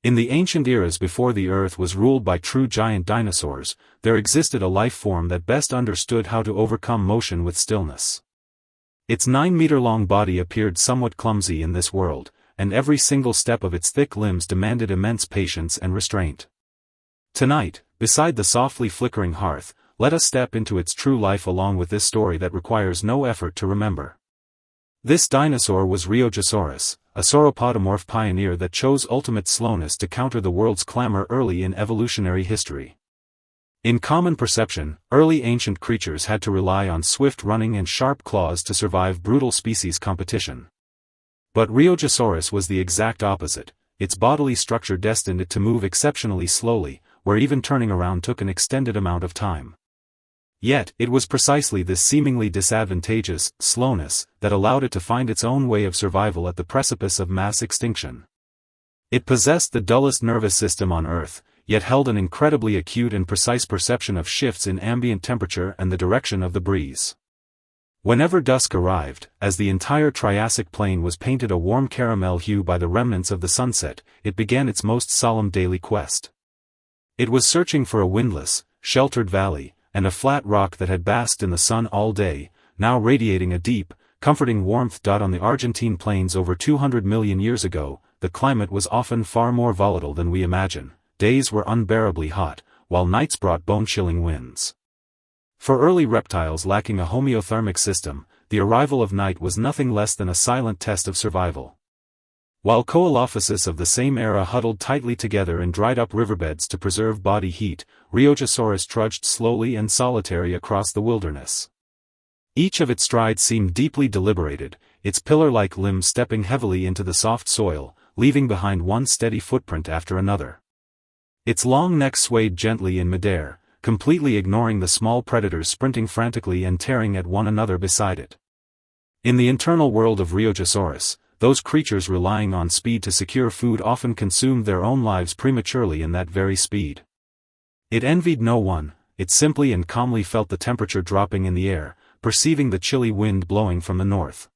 In the ancient eras before the Earth was ruled by true giant dinosaurs, there existed a life form that best understood how to overcome motion with stillness. Its 9-meter-long body appeared somewhat clumsy in this world, and every single step of its thick limbs demanded immense patience and restraint. Tonight, beside the softly flickering hearth, let us step into its true life along with this story that requires no effort to remember. This dinosaur was Rheogosaurus, a sauropodomorph pioneer that chose ultimate slowness to counter the world's clamor early in evolutionary history. In common perception, early ancient creatures had to rely on swift running and sharp claws to survive brutal species competition. But Rheogosaurus was the exact opposite, its bodily structure destined it to move exceptionally slowly, where even turning around took an extended amount of time. Yet, it was precisely this seemingly disadvantageous slowness that allowed it to find its own way of survival at the precipice of mass extinction. It possessed the dullest nervous system on Earth, yet held an incredibly acute and precise perception of shifts in ambient temperature and the direction of the breeze. Whenever dusk arrived, as the entire Triassic plain was painted a warm caramel hue by the remnants of the sunset, it began its most solemn daily quest. It was searching for a windless, sheltered valley, and a flat rock that had basked in the sun all day, now radiating a deep, comforting warmth. On the Argentine plains over 200 million years ago, the climate was often far more volatile than we imagine. Days were unbearably hot, while nights brought bone-chilling winds. For early reptiles lacking a homeothermic system, the arrival of night was nothing less than a silent test of survival. While Coelophysis of the same era huddled tightly together in dried-up riverbeds to preserve body heat, Rheogosaurus trudged slowly and solitary across the wilderness. Each of its strides seemed deeply deliberated, its pillar-like limbs stepping heavily into the soft soil, leaving behind one steady footprint after another. Its long neck swayed gently in midair, completely ignoring the small predators sprinting frantically and tearing at one another beside it. In the internal world of Rheogosaurus, those creatures relying on speed to secure food often consumed their own lives prematurely in that very speed. It envied no one, it simply and calmly felt the temperature dropping in the air, perceiving the chilly wind blowing from the north.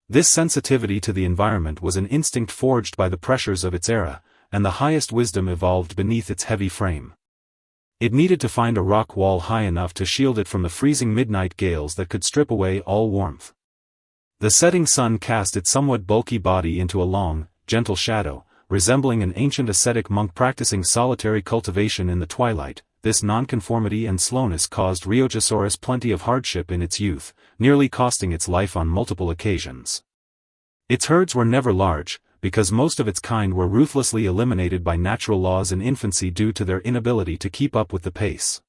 This sensitivity to the environment was an instinct forged by the pressures of its era, and the highest wisdom evolved beneath its heavy frame. It needed to find a rock wall high enough to shield it from the freezing midnight gales that could strip away all warmth. The setting sun cast its somewhat bulky body into a long, gentle shadow, resembling an ancient ascetic monk practicing solitary cultivation in the twilight. This nonconformity and slowness caused Rheogosaurus plenty of hardship in its youth, nearly costing its life on multiple occasions. Its herds were never large, because most of its kind were ruthlessly eliminated by natural laws in infancy due to their inability to keep up with the pace.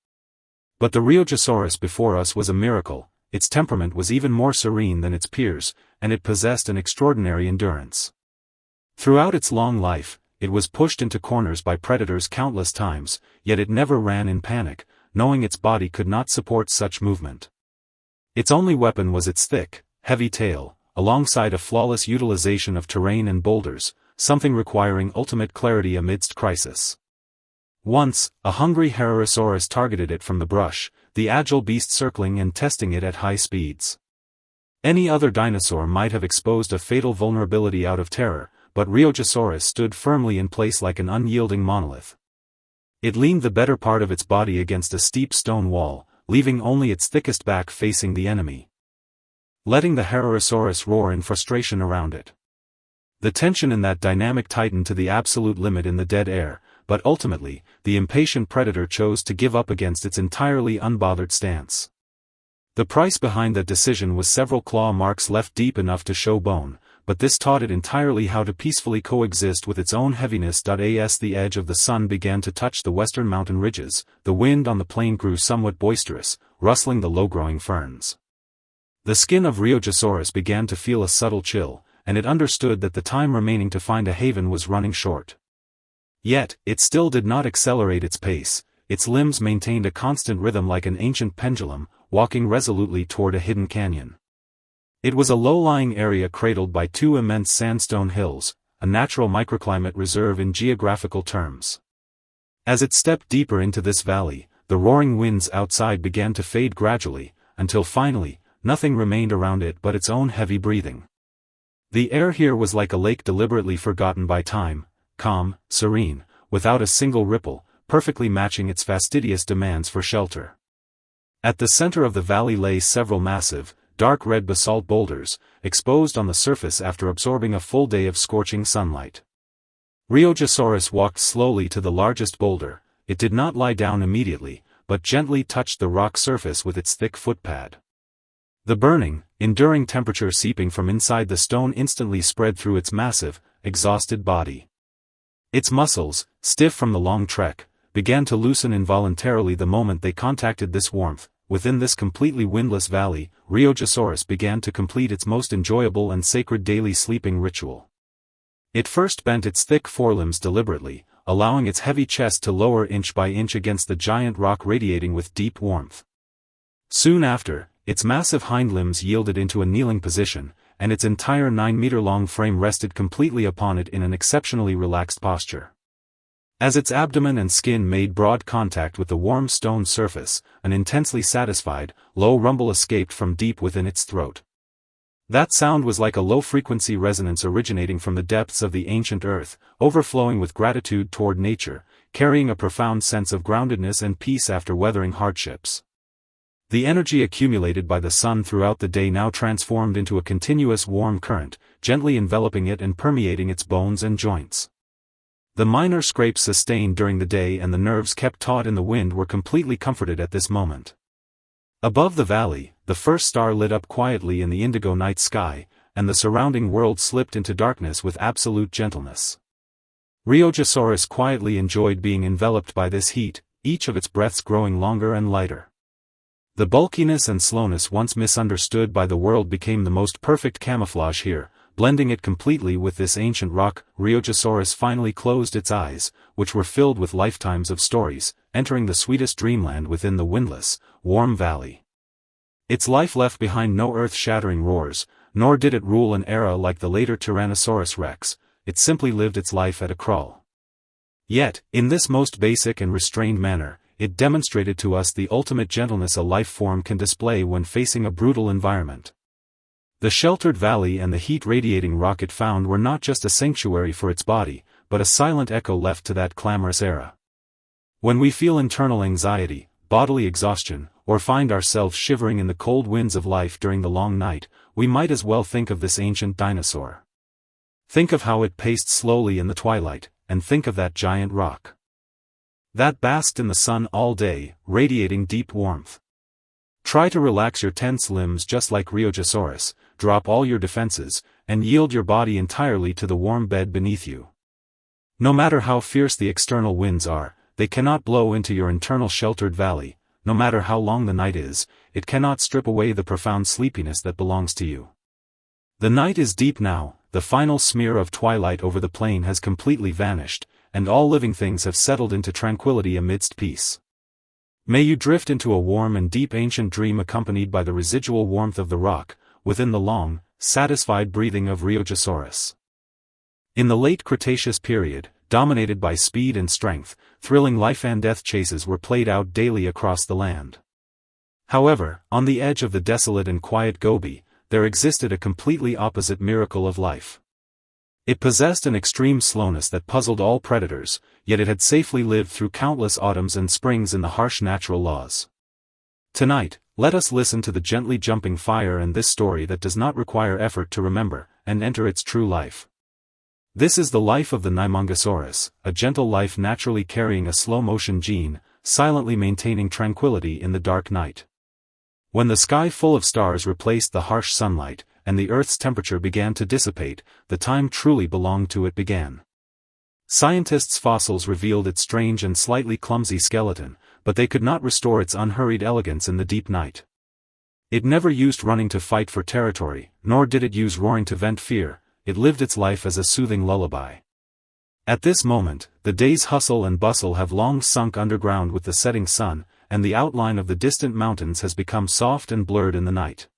But the Rheogosaurus before us was a miracle. Its temperament was even more serene than its peers, and it possessed an extraordinary endurance. Throughout its long life, it was pushed into corners by predators countless times, yet it never ran in panic, knowing its body could not support such movement. Its only weapon was its thick, heavy tail, alongside a flawless utilization of terrain and boulders, something requiring ultimate clarity amidst crisis. Once, a hungry Herosaurus targeted it from the brush, the agile beast circling and testing it at high speeds. Any other dinosaur might have exposed a fatal vulnerability out of terror, but Rheogosaurus stood firmly in place like an unyielding monolith. It leaned the better part of its body against a steep stone wall, leaving only its thickest back facing the enemy, letting the Herosaurus roar in frustration around it. The tension in that dynamic tightened to the absolute limit in the dead air, but ultimately, the impatient predator chose to give up against its entirely unbothered stance. The price behind that decision was several claw marks left deep enough to show bone, but this taught it entirely how to peacefully coexist with its own heaviness. As the edge of the sun began to touch the western mountain ridges, the wind on the plain grew somewhat boisterous, rustling the low-growing ferns. The skin of Rheogosaurus began to feel a subtle chill, and it understood that the time remaining to find a haven was running short. Yet, it still did not accelerate its pace. Its limbs maintained a constant rhythm like an ancient pendulum, walking resolutely toward a hidden canyon. It was a low-lying area cradled by two immense sandstone hills, a natural microclimate reserve in geographical terms. As it stepped deeper into this valley, the roaring winds outside began to fade gradually, until finally, nothing remained around it but its own heavy breathing. The air here was like a lake deliberately forgotten by time, calm, serene, without a single ripple, perfectly matching its fastidious demands for shelter. At the center of the valley lay several massive, dark red basalt boulders, exposed on the surface after absorbing a full day of scorching sunlight. Rheojosaurus walked slowly to the largest boulder. It did not lie down immediately, but gently touched the rock surface with its thick footpad. The burning, enduring temperature seeping from inside the stone instantly spread through its massive, exhausted body. Its muscles, stiff from the long trek, began to loosen involuntarily the moment they contacted this warmth. Within this completely windless valley, Rheojosaurus began to complete its most enjoyable and sacred daily sleeping ritual. It first bent its thick forelimbs deliberately, allowing its heavy chest to lower inch by inch against the giant rock radiating with deep warmth. Soon after, its massive hind limbs yielded into a kneeling position, and its entire 9-meter-long frame rested completely upon it in an exceptionally relaxed posture. As its abdomen and skin made broad contact with the warm stone surface, an intensely satisfied, low rumble escaped from deep within its throat. That sound was like a low-frequency resonance originating from the depths of the ancient earth, overflowing with gratitude toward nature, carrying a profound sense of groundedness and peace after weathering hardships. The energy accumulated by the sun throughout the day now transformed into a continuous warm current, gently enveloping it and permeating its bones and joints. The minor scrapes sustained during the day and the nerves kept taut in the wind were completely comforted at this moment. Above the valley, the first star lit up quietly in the indigo night sky, and the surrounding world slipped into darkness with absolute gentleness. Rheojosaurus quietly enjoyed being enveloped by this heat, each of its breaths growing longer and lighter. The bulkiness and slowness once misunderstood by the world became the most perfect camouflage here, blending it completely with this ancient rock. Rheojosaurus finally closed its eyes, which were filled with lifetimes of stories, entering the sweetest dreamland within the windless, warm valley. Its life left behind no earth-shattering roars, nor did it rule an era like the later Tyrannosaurus rex. It simply lived its life at a crawl. Yet, in this most basic and restrained manner, it demonstrated to us the ultimate gentleness a life form can display when facing a brutal environment. The sheltered valley and the heat-radiating rock it found were not just a sanctuary for its body, but a silent echo left to that clamorous era. When we feel internal anxiety, bodily exhaustion, or find ourselves shivering in the cold winds of life during the long night, we might as well think of this ancient dinosaur. Think of how it paced slowly in the twilight, and think of that giant rock that basked in the sun all day, radiating deep warmth. Try to relax your tense limbs just like Rheojosaurus, drop all your defenses, and yield your body entirely to the warm bed beneath you. No matter how fierce the external winds are, they cannot blow into your internal sheltered valley. No matter how long the night is, it cannot strip away the profound sleepiness that belongs to you. The night is deep now, the final smear of twilight over the plain has completely vanished, and all living things have settled into tranquility amidst peace. May you drift into a warm and deep ancient dream accompanied by the residual warmth of the rock, within the long, satisfied breathing of Rheojosaurus. In the late Cretaceous period, dominated by speed and strength, thrilling life-and-death chases were played out daily across the land. However, on the edge of the desolate and quiet Gobi, there existed a completely opposite miracle of life. It possessed an extreme slowness that puzzled all predators, yet it had safely lived through countless autumns and springs in the harsh natural laws. Tonight, let us listen to the gently jumping fire and this story that does not require effort to remember, and enter its true life. This is the life of the Nymongosaurus, a gentle life naturally carrying a slow-motion gene, silently maintaining tranquility in the dark night. When the sky full of stars replaced the harsh sunlight, and the Earth's temperature began to dissipate, the time truly belonged to it began. Scientists' fossils revealed its strange and slightly clumsy skeleton, but they could not restore its unhurried elegance in the deep night. It never used running to fight for territory, nor did it use roaring to vent fear. It lived its life as a soothing lullaby. At this moment, the day's hustle and bustle have long sunk underground with the setting sun, and the outline of the distant mountains has become soft and blurred in the night.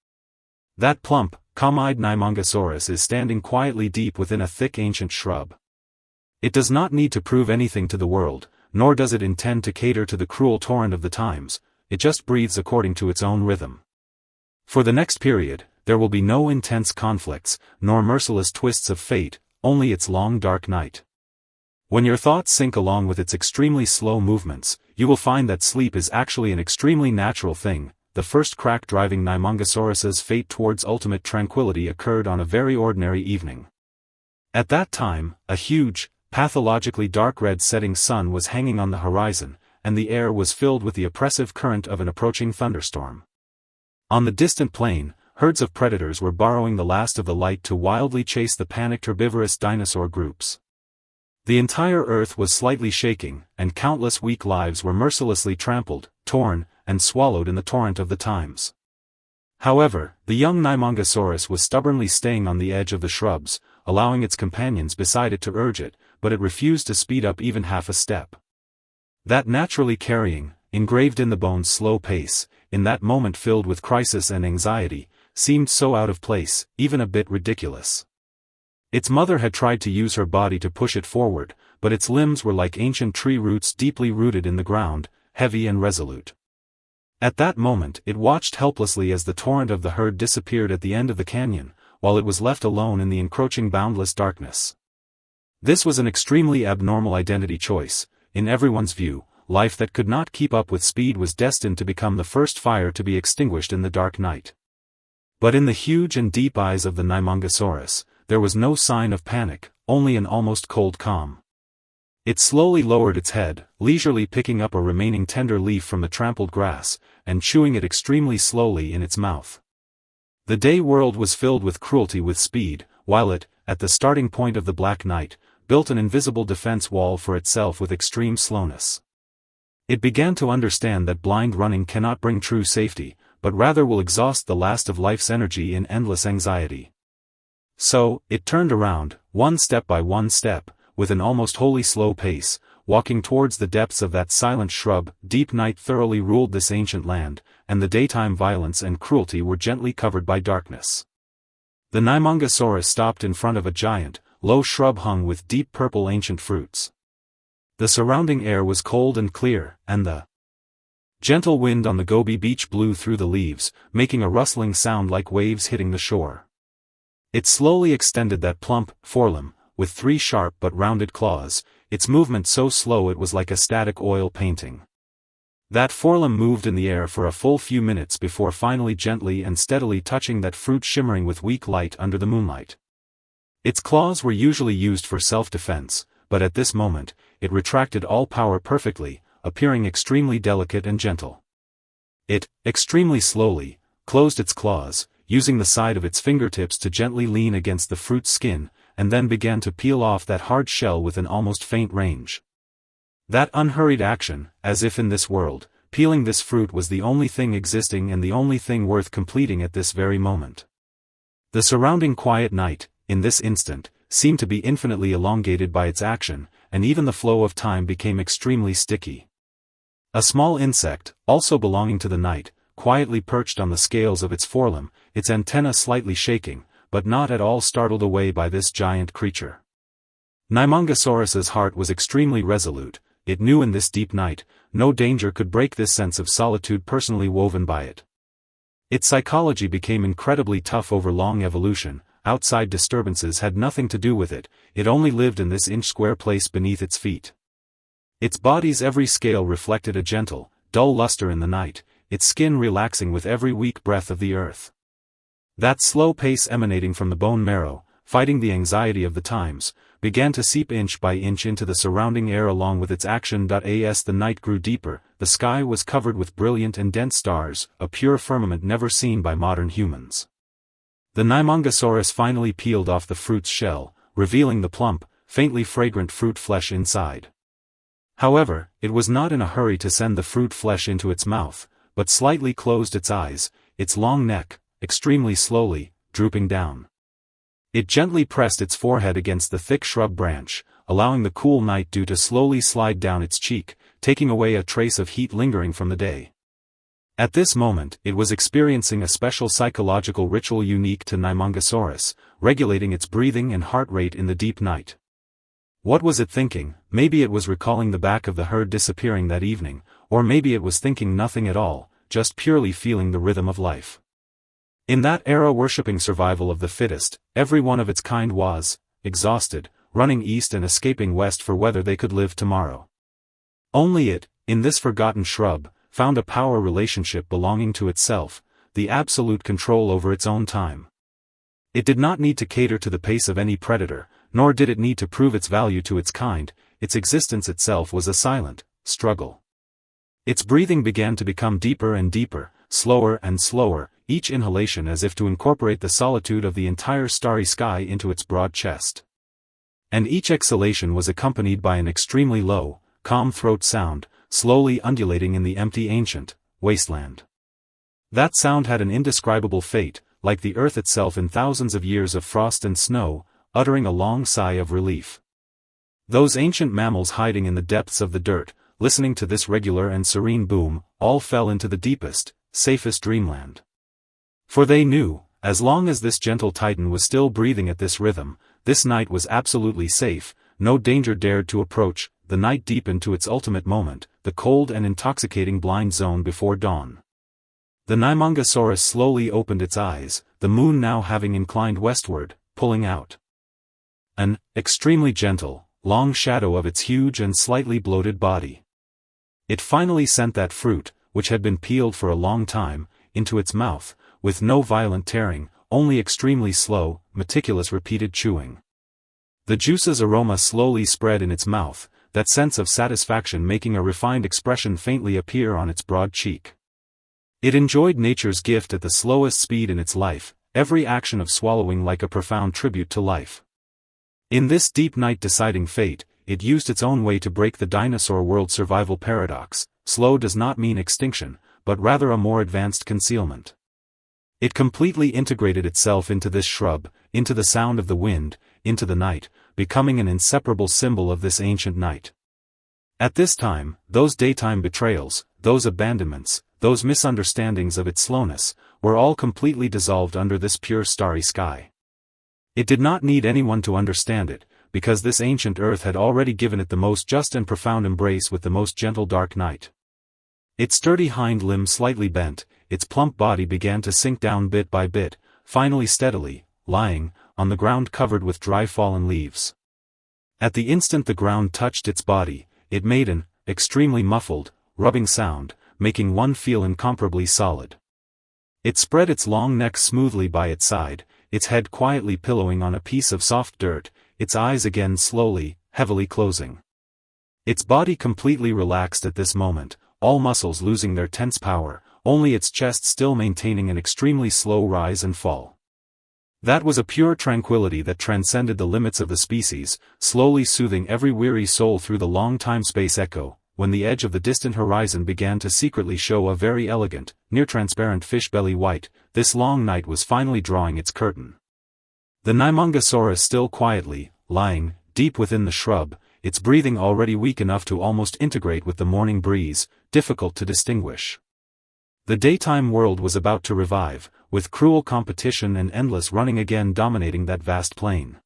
That plump, calm-eyed Nymongosaurus is standing quietly deep within a thick ancient shrub. It does not need to prove anything to the world, nor does it intend to cater to the cruel torrent of the times. It just breathes according to its own rhythm. For the next period, there will be no intense conflicts, nor merciless twists of fate, only its long dark night. When your thoughts sync along with its extremely slow movements, you will find that sleep is actually an extremely natural thing. The first crack driving Nymongosaurus's fate towards ultimate tranquility occurred on a very ordinary evening. At that time, a huge, pathologically dark red setting sun was hanging on the horizon, and the air was filled with the oppressive current of an approaching thunderstorm. On the distant plain, herds of predators were borrowing the last of the light to wildly chase the panicked herbivorous dinosaur groups. The entire earth was slightly shaking, and countless weak lives were mercilessly trampled, torn, and swallowed in the torrent of the times. However, the young Nymongosaurus was stubbornly staying on the edge of the shrubs, allowing its companions beside it to urge it, but it refused to speed up even half a step. That naturally carrying, engraved in the bones slow pace, in that moment filled with crisis and anxiety, seemed so out of place, even a bit ridiculous. Its mother had tried to use her body to push it forward, but its limbs were like ancient tree roots deeply rooted in the ground, heavy and resolute. At that moment it watched helplessly as the torrent of the herd disappeared at the end of the canyon, while it was left alone in the encroaching boundless darkness. This was an extremely abnormal identity choice. In everyone's view, life that could not keep up with speed was destined to become the first fire to be extinguished in the dark night. But in the huge and deep eyes of the Nymongosaurus, there was no sign of panic, only an almost cold calm. It slowly lowered its head, leisurely picking up a remaining tender leaf from the trampled grass, and chewing it extremely slowly in its mouth. The day world was filled with cruelty with speed, while it, at the starting point of the black night, built an invisible defense wall for itself with extreme slowness. It began to understand that blind running cannot bring true safety, but rather will exhaust the last of life's energy in endless anxiety. So, it turned around, one step by one step, with an almost wholly slow pace, walking towards the depths of that silent shrub. Deep night thoroughly ruled this ancient land, and the daytime violence and cruelty were gently covered by darkness. The Nymongosaurus stopped in front of a giant, low shrub hung with deep purple ancient fruits. The surrounding air was cold and clear, and the gentle wind on the Gobi beach blew through the leaves, making a rustling sound like waves hitting the shore. It slowly extended that plump forelimb, with 3 sharp but rounded claws, its movement so slow it was like a static oil painting. That forelimb moved in the air for a full few minutes before finally gently and steadily touching that fruit shimmering with weak light under the moonlight. Its claws were usually used for self-defense, but at this moment, it retracted all power perfectly, appearing extremely delicate and gentle. It, extremely slowly, closed its claws, using the side of its fingertips to gently lean against the fruit's skin, and then began to peel off that hard shell with an almost faint range. That unhurried action, as if in this world, peeling this fruit was the only thing existing and the only thing worth completing at this very moment. The surrounding quiet night, in this instant, seemed to be infinitely elongated by its action, and even the flow of time became extremely sticky. A small insect, also belonging to the night, quietly perched on the scales of its forelimb, its antenna slightly shaking, but not at all startled away by this giant creature. Nymongosaurus's heart was extremely resolute. It knew in this deep night, no danger could break this sense of solitude personally woven by it. Its psychology became incredibly tough over long evolution. Outside disturbances had nothing to do with it, it only lived in this inch-square place beneath its feet. Its body's every scale reflected a gentle, dull luster in the night, its skin relaxing with every weak breath of the earth. That slow pace emanating from the bone marrow, fighting the anxiety of the times, began to seep inch by inch into the surrounding air along with its action. As the night grew deeper, the sky was covered with brilliant and dense stars, a pure firmament never seen by modern humans. The Nymongosaurus finally peeled off the fruit's shell, revealing the plump, faintly fragrant fruit flesh inside. However, it was not in a hurry to send the fruit flesh into its mouth, but slightly closed its eyes, its long neck, extremely slowly, drooping down. It gently pressed its forehead against the thick shrub branch, allowing the cool night dew to slowly slide down its cheek, taking away a trace of heat lingering from the day. At this moment, it was experiencing a special psychological ritual unique to Nymongosaurus, regulating its breathing and heart rate in the deep night. What was it thinking? Maybe it was recalling the back of the herd disappearing that evening, or maybe it was thinking nothing at all, just purely feeling the rhythm of life. In that era worshipping survival of the fittest, every one of its kind was, exhausted, running east and escaping west for whether they could live tomorrow. Only it, in this forgotten shrub, found a power relationship belonging to itself, the absolute control over its own time. It did not need to cater to the pace of any predator, nor did it need to prove its value to its kind. Its existence itself was a silent struggle. Its breathing began to become deeper and deeper, slower and slower, each inhalation as if to incorporate the solitude of the entire starry sky into its broad chest. And each exhalation was accompanied by an extremely low, calm throat sound, slowly undulating in the empty ancient wasteland. That sound had an indescribable fate, like the earth itself in thousands of years of frost and snow, uttering a long sigh of relief. Those ancient mammals hiding in the depths of the dirt, listening to this regular and serene boom, all fell into the deepest, safest dreamland. For they knew, as long as this gentle titan was still breathing at this rhythm, this night was absolutely safe, no danger dared to approach. The night deepened to its ultimate moment, the cold and intoxicating blind zone before dawn. The Nymongsaurus slowly opened its eyes, the moon now having inclined westward, pulling out an extremely gentle, long shadow of its huge and slightly bloated body. It finally sent that fruit, which had been peeled for a long time, into its mouth, with no violent tearing, only extremely slow, meticulous repeated chewing. The juice's aroma slowly spread in its mouth, that sense of satisfaction making a refined expression faintly appear on its broad cheek. It enjoyed nature's gift at the slowest speed in its life, every action of swallowing like a profound tribute to life. In this deep night deciding fate, it used its own way to break the dinosaur world survival paradox. Slow does not mean extinction, but rather a more advanced concealment. It completely integrated itself into this shrub, into the sound of the wind, into the night, becoming an inseparable symbol of this ancient night. At this time, those daytime betrayals, those abandonments, those misunderstandings of its slowness, were all completely dissolved under this pure starry sky. It did not need anyone to understand it, because this ancient earth had already given it the most just and profound embrace with the most gentle dark night. Its sturdy hind limb slightly bent, its plump body began to sink down bit by bit, finally steadily, lying on the ground covered with dry fallen leaves. At the instant the ground touched its body, it made an extremely muffled, rubbing sound, making one feel incomparably solid. It spread its long neck smoothly by its side, its head quietly pillowing on a piece of soft dirt, its eyes again slowly, heavily closing. Its body completely relaxed at this moment, all muscles losing their tense power, only its chest still maintaining an extremely slow rise and fall. That was a pure tranquility that transcended the limits of the species, slowly soothing every weary soul through the long time-space echo. When the edge of the distant horizon began to secretly show a very elegant, near-transparent fish belly white, this long night was finally drawing its curtain. The Nymongsaurus still quietly, lying, deep within the shrub, its breathing already weak enough to almost integrate with the morning breeze, difficult to distinguish. The daytime world was about to revive, with cruel competition and endless running again dominating that vast plain.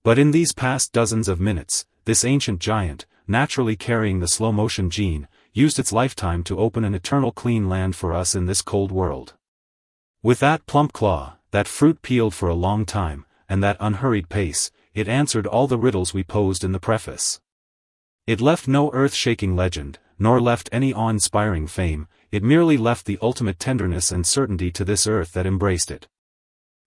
But in these past dozens of minutes, this ancient giant, naturally carrying the slow-motion gene, used its lifetime to open an eternal clean land for us in this cold world. With that plump claw, that fruit peeled for a long time, and that unhurried pace, it answered all the riddles we posed in the preface. It left no earth-shaking legend, nor left any awe-inspiring fame, it merely left the ultimate tenderness and certainty to this earth that embraced it.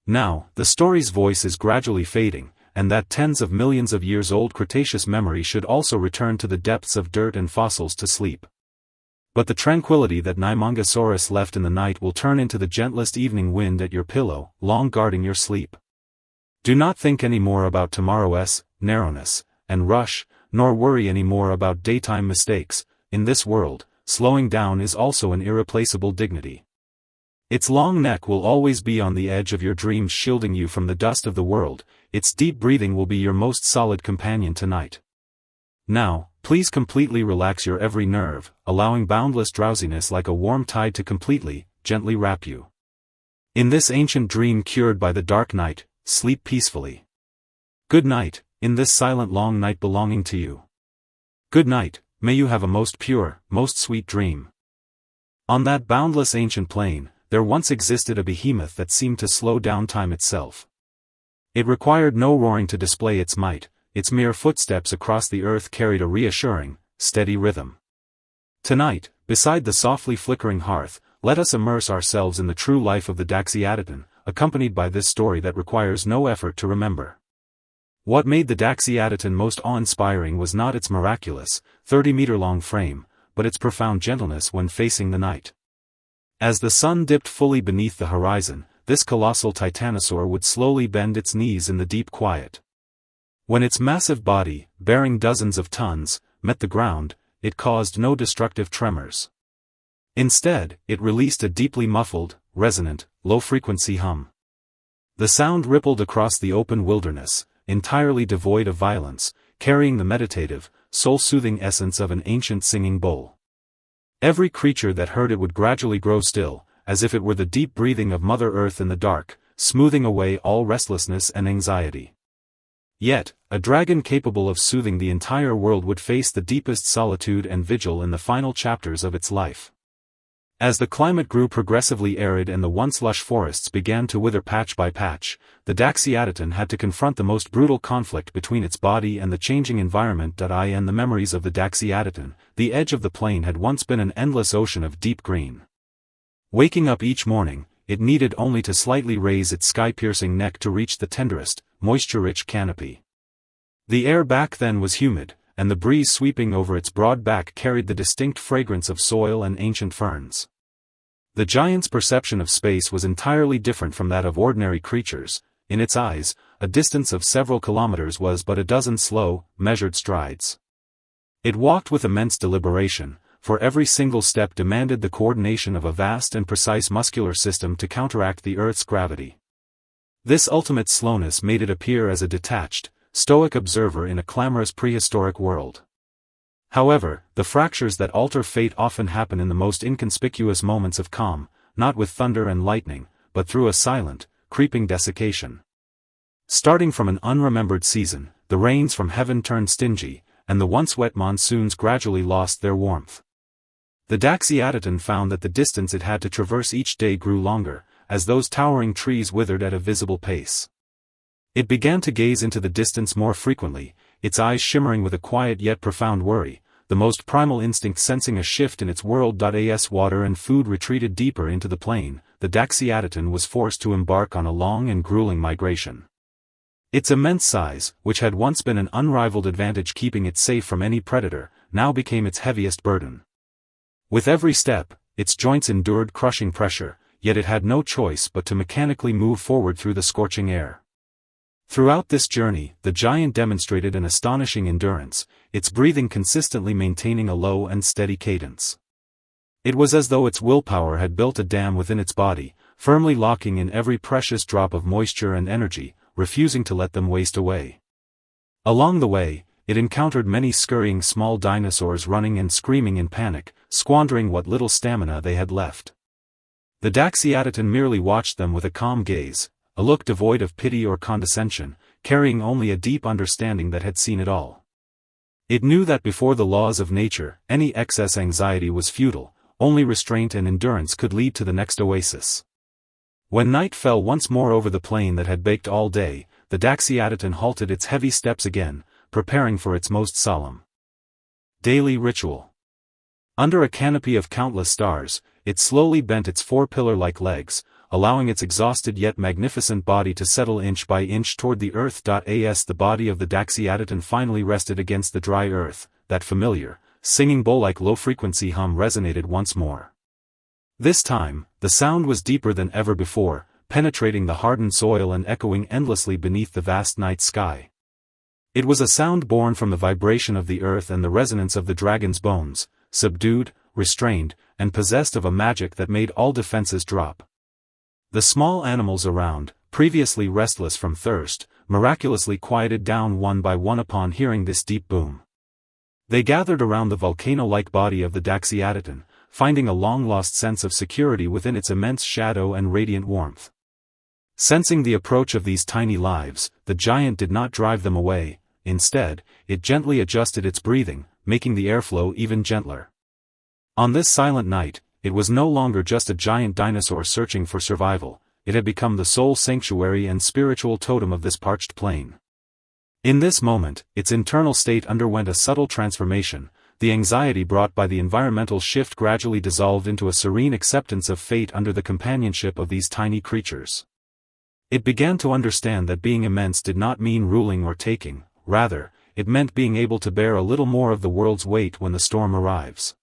Now, the story's voice is gradually fading, and that tens of millions of years old Cretaceous memory should also return to the depths of dirt and fossils to sleep. But the tranquility that Nymongsaurus left in the night will turn into the gentlest evening wind at your pillow, long guarding your sleep. Do not think any more about tomorrow's narrowness and rush, nor worry any more about daytime mistakes. In this world, slowing down is also an irreplaceable dignity. Its long neck will always be on the edge of your dreams, shielding you from the dust of the world. Its deep breathing will be your most solid companion tonight. Now, please completely relax your every nerve, allowing boundless drowsiness like a warm tide to completely, gently wrap you in this ancient dream cured by the dark night. Sleep peacefully. Good night, in this silent long night belonging to you. Good night, may you have a most pure, most sweet dream. On that boundless ancient plain, there once existed a behemoth that seemed to slow down time itself. It required no roaring to display its might, its mere footsteps across the earth carried a reassuring, steady rhythm. Tonight, beside the softly flickering hearth, let us immerse ourselves in the true life of the Daxiaditan, accompanied by this story that requires no effort to remember. What made the Daxiaditan most awe-inspiring was not its miraculous, 30-meter-long frame, but its profound gentleness when facing the night. As the sun dipped fully beneath the horizon, this colossal titanosaur would slowly bend its knees in the deep quiet. When its massive body, bearing dozens of tons, met the ground, it caused no destructive tremors. Instead, it released a deeply muffled, resonant, low-frequency hum. The sound rippled across the open wilderness, entirely devoid of violence, carrying the meditative, soul-soothing essence of an ancient singing bowl. Every creature that heard it would gradually grow still, as if it were the deep breathing of Mother Earth in the dark, smoothing away all restlessness and anxiety. Yet, a dragon capable of soothing the entire world would face the deepest solitude and vigil in the final chapters of its life. As the climate grew progressively arid and the once lush forests began to wither patch by patch, the Daxiaditan had to confront the most brutal conflict between its body and the changing environment. In the memories of the Daxiaditan, the edge of the plain had once been an endless ocean of deep green. Waking up each morning, it needed only to slightly raise its sky-piercing neck to reach the tenderest, moisture-rich canopy. The air back then was humid, and the breeze sweeping over its broad back carried the distinct fragrance of soil and ancient ferns. The giant's perception of space was entirely different from that of ordinary creatures. In its eyes, a distance of several kilometers was but a dozen slow, measured strides. It walked with immense deliberation, for every single step demanded the coordination of a vast and precise muscular system to counteract the Earth's gravity. This ultimate slowness made it appear as a detached, stoic observer in a clamorous prehistoric world. However, the fractures that alter fate often happen in the most inconspicuous moments of calm, not with thunder and lightning, but through a silent, creeping desiccation. Starting from an unremembered season, the rains from heaven turned stingy, and the once wet monsoons gradually lost their warmth. The Daxiaditan found that the distance it had to traverse each day grew longer, as those towering trees withered at a visible pace. It began to gaze into the distance more frequently, its eyes shimmering with a quiet yet profound worry, the most primal instinct sensing a shift in its world. As water and food retreated deeper into the plain, the Daxiaditan was forced to embark on a long and grueling migration. Its immense size, which had once been an unrivaled advantage keeping it safe from any predator, now became its heaviest burden. With every step, its joints endured crushing pressure, yet it had no choice but to mechanically move forward through the scorching air. Throughout this journey, the giant demonstrated an astonishing endurance, its breathing consistently maintaining a low and steady cadence. It was as though its willpower had built a dam within its body, firmly locking in every precious drop of moisture and energy, refusing to let them waste away. Along the way, it encountered many scurrying small dinosaurs running and screaming in panic, squandering what little stamina they had left. The Daxiaditan merely watched them with a calm gaze, a look devoid of pity or condescension, carrying only a deep understanding that had seen it all. It knew that before the laws of nature, any excess anxiety was futile, only restraint and endurance could lead to the next oasis. When night fell once more over the plain that had baked all day, the Daxiaditan halted its heavy steps again, preparing for its most solemn daily ritual. Under a canopy of countless stars, it slowly bent its four pillar-like legs, allowing its exhausted yet magnificent body to settle inch by inch toward the earth. As the body of the Daxiaditan finally rested against the dry earth, that familiar, singing bowl-like low-frequency hum resonated once more. This time, the sound was deeper than ever before, penetrating the hardened soil and echoing endlessly beneath the vast night sky. It was a sound born from the vibration of the earth and the resonance of the dragon's bones, subdued, restrained, and possessed of a magic that made all defenses drop. The small animals around, previously restless from thirst, miraculously quieted down one by one upon hearing this deep boom. They gathered around the volcano-like body of the Daxiaditan, finding a long-lost sense of security within its immense shadow and radiant warmth. Sensing the approach of these tiny lives, the giant did not drive them away. Instead, it gently adjusted its breathing, making the airflow even gentler. On this silent night, it was no longer just a giant dinosaur searching for survival, it had become the sole sanctuary and spiritual totem of this parched plain. In this moment, its internal state underwent a subtle transformation. The anxiety brought by the environmental shift gradually dissolved into a serene acceptance of fate under the companionship of these tiny creatures. It began to understand that being immense did not mean ruling or taking, rather, it meant being able to bear a little more of the world's weight when the storm arrives.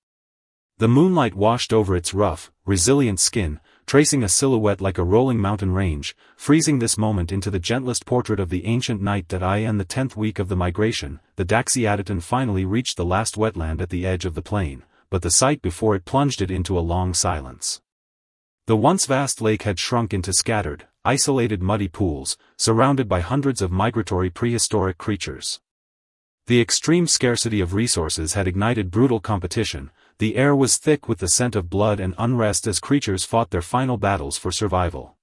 The moonlight washed over its rough, resilient skin, tracing a silhouette like a rolling mountain range, freezing this moment into the gentlest portrait of the ancient night that in the 10th week of the migration, the Daxiaditon finally reached the last wetland at the edge of the plain, but the sight before it plunged it into a long silence. The once vast lake had shrunk into scattered, isolated muddy pools, surrounded by hundreds of migratory prehistoric creatures. The extreme scarcity of resources had ignited brutal competition. The air was thick with the scent of blood and unrest as creatures fought their final battles for survival.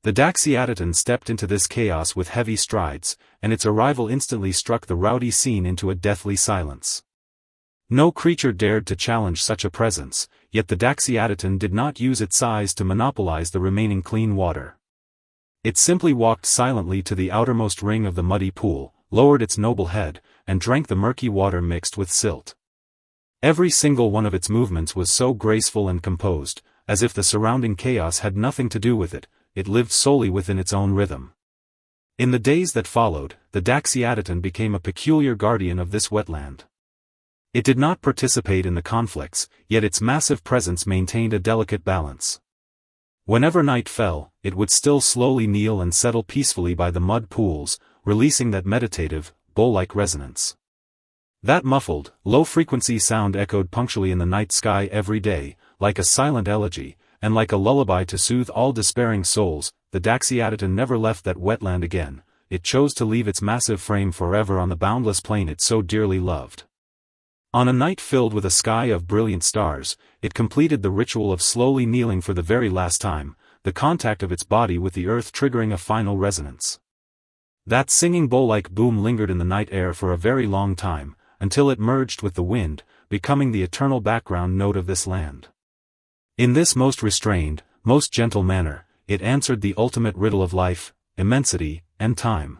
The Daxiaditon stepped into this chaos with heavy strides, and its arrival instantly struck the rowdy scene into a deathly silence. No creature dared to challenge such a presence, yet the Daxiaditon did not use its size to monopolize the remaining clean water. It simply walked silently to the outermost ring of the muddy pool, lowered its noble head, and drank the murky water mixed with silt. Every single one of its movements was so graceful and composed, as if the surrounding chaos had nothing to do with it, it lived solely within its own rhythm. In the days that followed, the Daxiaditon became a peculiar guardian of this wetland. It did not participate in the conflicts, yet its massive presence maintained a delicate balance. Whenever night fell, it would still slowly kneel and settle peacefully by the mud pools, releasing that meditative, bowl-like resonance. That muffled, low-frequency sound echoed punctually in the night sky every day, like a silent elegy, and like a lullaby to soothe all despairing souls. The Daxiaditon never left that wetland again. It chose to leave its massive frame forever on the boundless plain it so dearly loved. On a night filled with a sky of brilliant stars, it completed the ritual of slowly kneeling for the very last time, the contact of its body with the earth triggering a final resonance. That singing bowl-like boom lingered in the night air for a very long time, until it merged with the wind, becoming the eternal background note of this land. In this most restrained, most gentle manner, it answered the ultimate riddle of life, immensity, and time.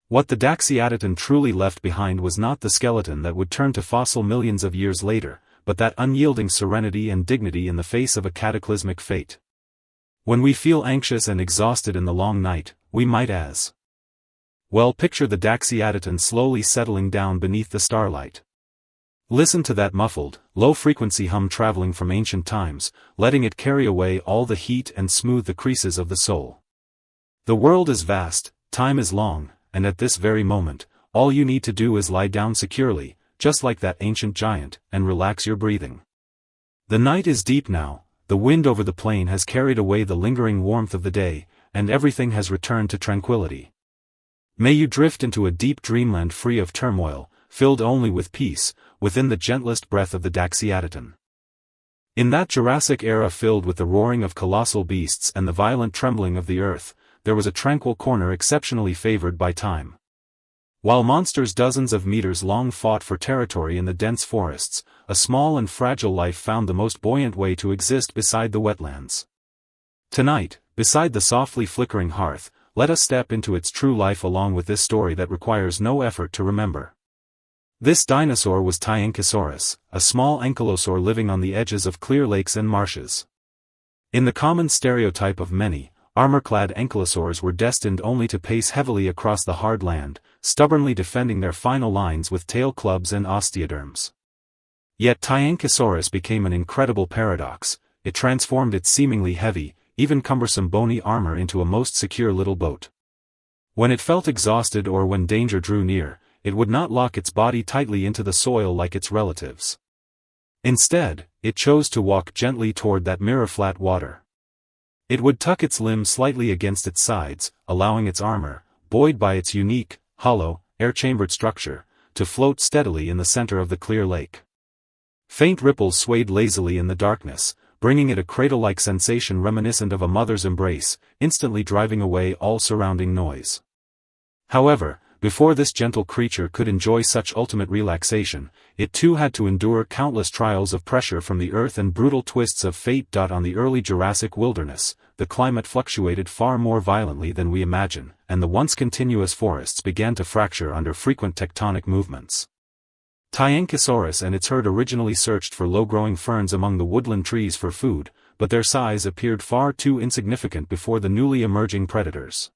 What the Daxiaditon truly left behind was not the skeleton that would turn to fossil millions of years later, but that unyielding serenity and dignity in the face of a cataclysmic fate. When we feel anxious and exhausted in the long night, we might as well picture the Daxiaditon slowly settling down beneath the starlight. Listen to that muffled, low-frequency hum traveling from ancient times, letting it carry away all the heat and smooth the creases of the soul. The world is vast, time is long, and at this very moment, all you need to do is lie down securely, just like that ancient giant, and relax your breathing. The night is deep now, the wind over the plain has carried away the lingering warmth of the day, and everything has returned to tranquility. May you drift into a deep dreamland free of turmoil, filled only with peace, within the gentlest breath of the Daxiaditon. In that Jurassic era filled with the roaring of colossal beasts and the violent trembling of the earth, there was a tranquil corner exceptionally favored by time. While monsters dozens of meters long fought for territory in the dense forests, a small and fragile life found the most buoyant way to exist beside the wetlands. Tonight, beside the softly flickering hearth, let us step into its true life along with this story that requires no effort to remember. This dinosaur was Tyenkosaurus, a small ankylosaur living on the edges of clear lakes and marshes. In the common stereotype of many, armor-clad ankylosaurs were destined only to pace heavily across the hard land, stubbornly defending their final lines with tail clubs and osteoderms. Yet Tyenkosaurus became an incredible paradox. It transformed its seemingly heavy, even cumbersome bony armor into a most secure little boat. When it felt exhausted or when danger drew near, it would not lock its body tightly into the soil like its relatives. Instead, it chose to walk gently toward that mirror-flat water. It would tuck its limbs slightly against its sides, allowing its armor, buoyed by its unique, hollow, air-chambered structure, to float steadily in the center of the clear lake. Faint ripples swayed lazily in the darkness, bringing it a cradle-like sensation reminiscent of a mother's embrace, instantly driving away all surrounding noise. However, before this gentle creature could enjoy such ultimate relaxation, it too had to endure countless trials of pressure from the earth and brutal twists of fate. On the early Jurassic wilderness, the climate fluctuated far more violently than we imagine, and the once continuous forests began to fracture under frequent tectonic movements. Tyankosaurus and its herd originally searched for low-growing ferns among the woodland trees for food, but their size appeared far too insignificant before the newly emerging predators.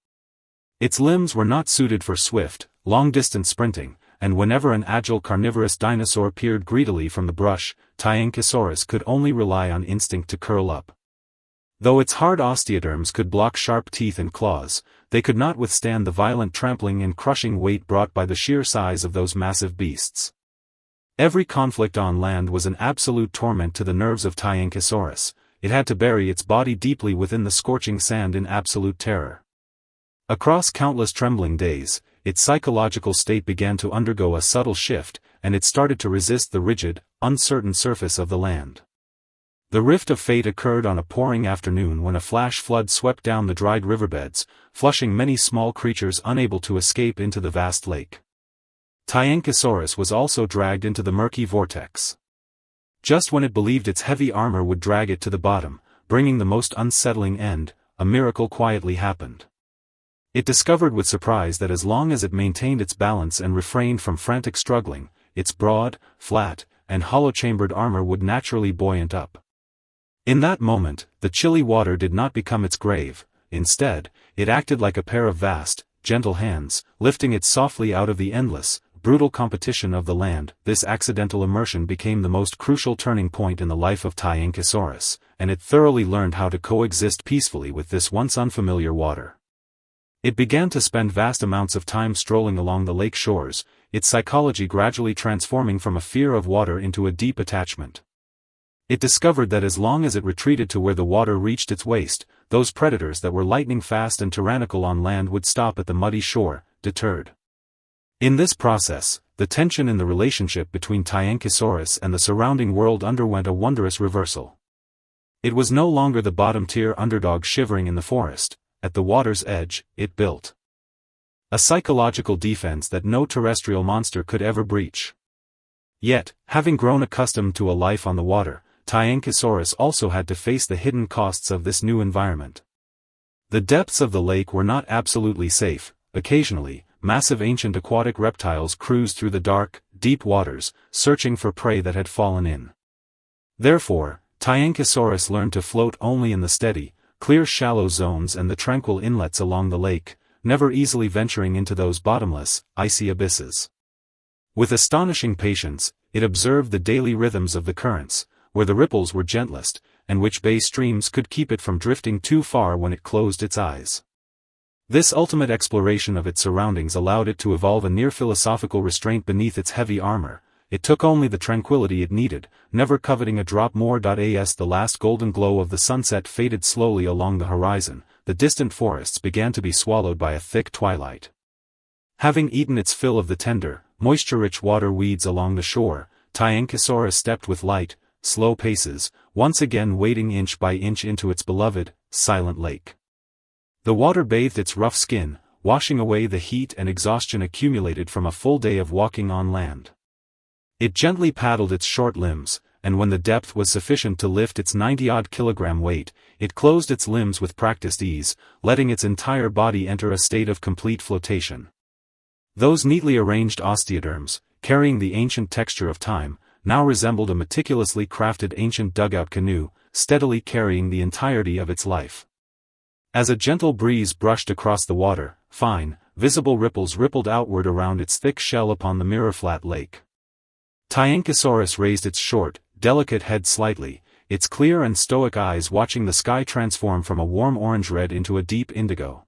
Its limbs were not suited for swift, long-distance sprinting, and whenever an agile carnivorous dinosaur peered greedily from the brush, Tyankosaurus could only rely on instinct to curl up. Though its hard osteoderms could block sharp teeth and claws, they could not withstand the violent trampling and crushing weight brought by the sheer size of those massive beasts. Every conflict on land was an absolute torment to the nerves of Tyankosaurus. It had to bury its body deeply within the scorching sand in absolute terror. Across countless trembling days, its psychological state began to undergo a subtle shift, and it started to resist the rigid, uncertain surface of the land. The rift of fate occurred on a pouring afternoon when a flash flood swept down the dried riverbeds, flushing many small creatures unable to escape into the vast lake. Tyankosaurus was also dragged into the murky vortex. Just when it believed its heavy armor would drag it to the bottom, bringing the most unsettling end, a miracle quietly happened. It discovered with surprise that as long as it maintained its balance and refrained from frantic struggling, its broad, flat, and hollow-chambered armor would naturally buoyant up. In that moment, the chilly water did not become its grave. Instead, it acted like a pair of vast, gentle hands, lifting it softly out of the endless, brutal competition of the land. This accidental immersion became the most crucial turning point in the life of Tyankosaurus, and it thoroughly learned how to coexist peacefully with this once unfamiliar water. It began to spend vast amounts of time strolling along the lake shores, its psychology gradually transforming from a fear of water into a deep attachment. It discovered that as long as it retreated to where the water reached its waist, those predators that were lightning fast and tyrannical on land would stop at the muddy shore, deterred. In this process, the tension in the relationship between Tyankosaurus and the surrounding world underwent a wondrous reversal. It was no longer the bottom-tier underdog shivering in the forest. At the water's edge, it built a psychological defense that no terrestrial monster could ever breach. Yet, having grown accustomed to a life on the water, Tyankosaurus also had to face the hidden costs of this new environment. The depths of the lake were not absolutely safe. Occasionally, massive ancient aquatic reptiles cruised through the dark, deep waters, searching for prey that had fallen in. Therefore, Tyankosaurus learned to float only in the steady, clear shallow zones and the tranquil inlets along the lake, never easily venturing into those bottomless, icy abysses. With astonishing patience, it observed the daily rhythms of the currents, where the ripples were gentlest, and which bay streams could keep it from drifting too far when it closed its eyes. This ultimate exploration of its surroundings allowed it to evolve a near philosophical restraint beneath its heavy armor. It took only the tranquility it needed, never coveting a drop more. As the last golden glow of the sunset faded slowly along the horizon, the distant forests began to be swallowed by a thick twilight. Having eaten its fill of the tender, moisture-rich water weeds along the shore, Tyankosaurus stepped with light, slow paces, once again wading inch by inch into its beloved, silent lake. The water bathed its rough skin, washing away the heat and exhaustion accumulated from a full day of walking on land. It gently paddled its short limbs, and when the depth was sufficient to lift its 90-odd kilogram weight, it closed its limbs with practiced ease, letting its entire body enter a state of complete flotation. Those neatly arranged osteoderms, carrying the ancient texture of time, now resembled a meticulously crafted ancient dugout canoe, steadily carrying the entirety of its life. As a gentle breeze brushed across the water, fine, visible ripples rippled outward around its thick shell upon the mirror-flat lake. Tyankosaurus raised its short, delicate head slightly, its clear and stoic eyes watching the sky transform from a warm orange-red into a deep indigo.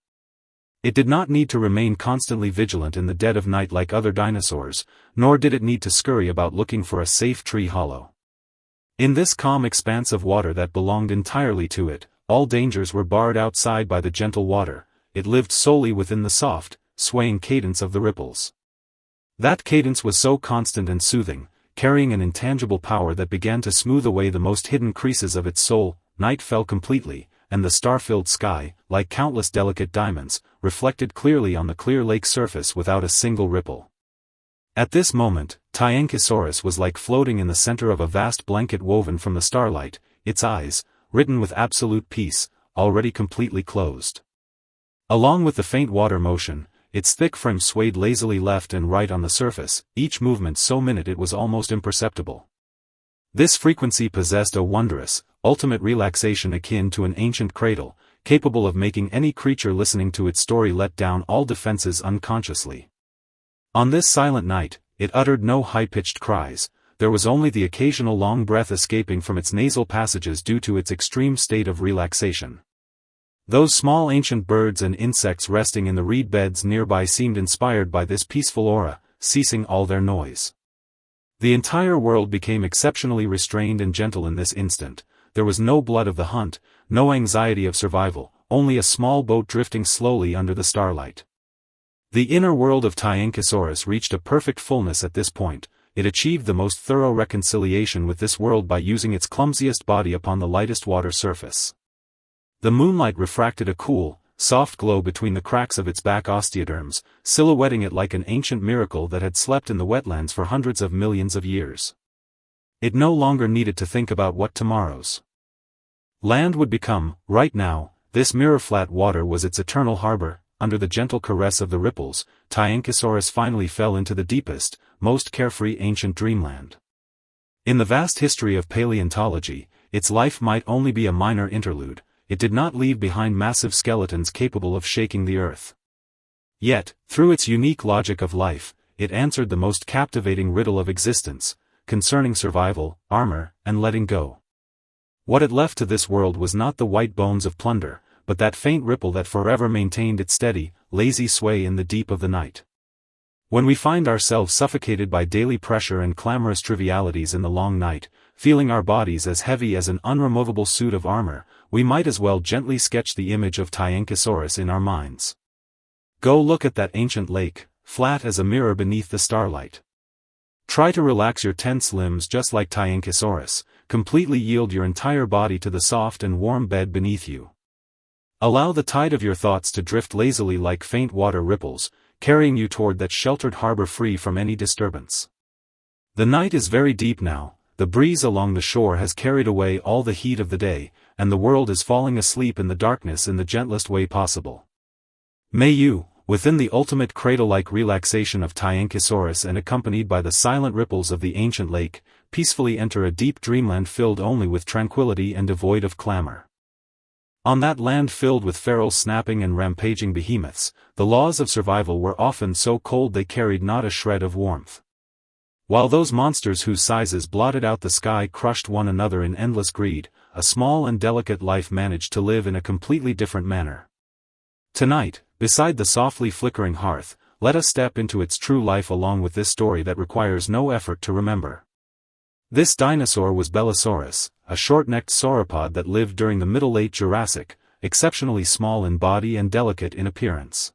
It did not need to remain constantly vigilant in the dead of night like other dinosaurs, nor did it need to scurry about looking for a safe tree hollow. In this calm expanse of water that belonged entirely to it, all dangers were barred outside by the gentle water. It lived solely within the soft, swaying cadence of the ripples. That cadence was so constant and soothing, carrying an intangible power that began to smooth away the most hidden creases of its soul. Night fell completely, and the star-filled sky, like countless delicate diamonds, reflected clearly on the clear lake surface without a single ripple. At this moment, Tyankisaurus was like floating in the center of a vast blanket woven from the starlight, its eyes, written with absolute peace, already completely closed. Along with the faint water motion, its thick frame swayed lazily left and right on the surface, each movement so minute it was almost imperceptible. This frequency possessed a wondrous, ultimate relaxation akin to an ancient cradle, capable of making any creature listening to its story let down all defenses unconsciously. On this silent night, it uttered no high-pitched cries, there was only the occasional long breath escaping from its nasal passages due to its extreme state of relaxation. Those small ancient birds and insects resting in the reed beds nearby seemed inspired by this peaceful aura, ceasing all their noise. The entire world became exceptionally restrained and gentle in this instant. There was no blood of the hunt, no anxiety of survival, only a small boat drifting slowly under the starlight. The inner world of Tyankisaurus reached a perfect fullness at this point. It achieved the most thorough reconciliation with this world by using its clumsiest body upon the lightest water surface. The moonlight refracted a cool, soft glow between the cracks of its back osteoderms, silhouetting it like an ancient miracle that had slept in the wetlands for hundreds of millions of years. It no longer needed to think about what tomorrow's land would become. Right now, this mirror-flat water was its eternal harbor. Under the gentle caress of the ripples, Tyankisaurus finally fell into the deepest, most carefree ancient dreamland. In the vast history of paleontology, its life might only be a minor interlude. It did not leave behind massive skeletons capable of shaking the earth. Yet, through its unique logic of life, it answered the most captivating riddle of existence, concerning survival, armor, and letting go. What it left to this world was not the white bones of plunder, but that faint ripple that forever maintained its steady, lazy sway in the deep of the night. When we find ourselves suffocated by daily pressure and clamorous trivialities in the long night, feeling our bodies as heavy as an unremovable suit of armor, we might as well gently sketch the image of Tyankisaurus in our minds. Go look at that ancient lake, flat as a mirror beneath the starlight. Try to relax your tense limbs just like Tyankisaurus, completely yield your entire body to the soft and warm bed beneath you. Allow the tide of your thoughts to drift lazily like faint water ripples, carrying you toward that sheltered harbor free from any disturbance. The night is very deep now, the breeze along the shore has carried away all the heat of the day, and the world is falling asleep in the darkness in the gentlest way possible. May you, within the ultimate cradle-like relaxation of Tyankisaurus and accompanied by the silent ripples of the ancient lake, peacefully enter a deep dreamland filled only with tranquility and devoid of clamor. On that land filled with feral snapping and rampaging behemoths, the laws of survival were often so cold they carried not a shred of warmth. While those monsters whose sizes blotted out the sky crushed one another in endless greed, a small and delicate life managed to live in a completely different manner. Tonight, beside the softly flickering hearth, let us step into its true life along with this story that requires no effort to remember. This dinosaur was Bellosaurus, a short-necked sauropod that lived during the Middle-Late Jurassic, exceptionally small in body and delicate in appearance.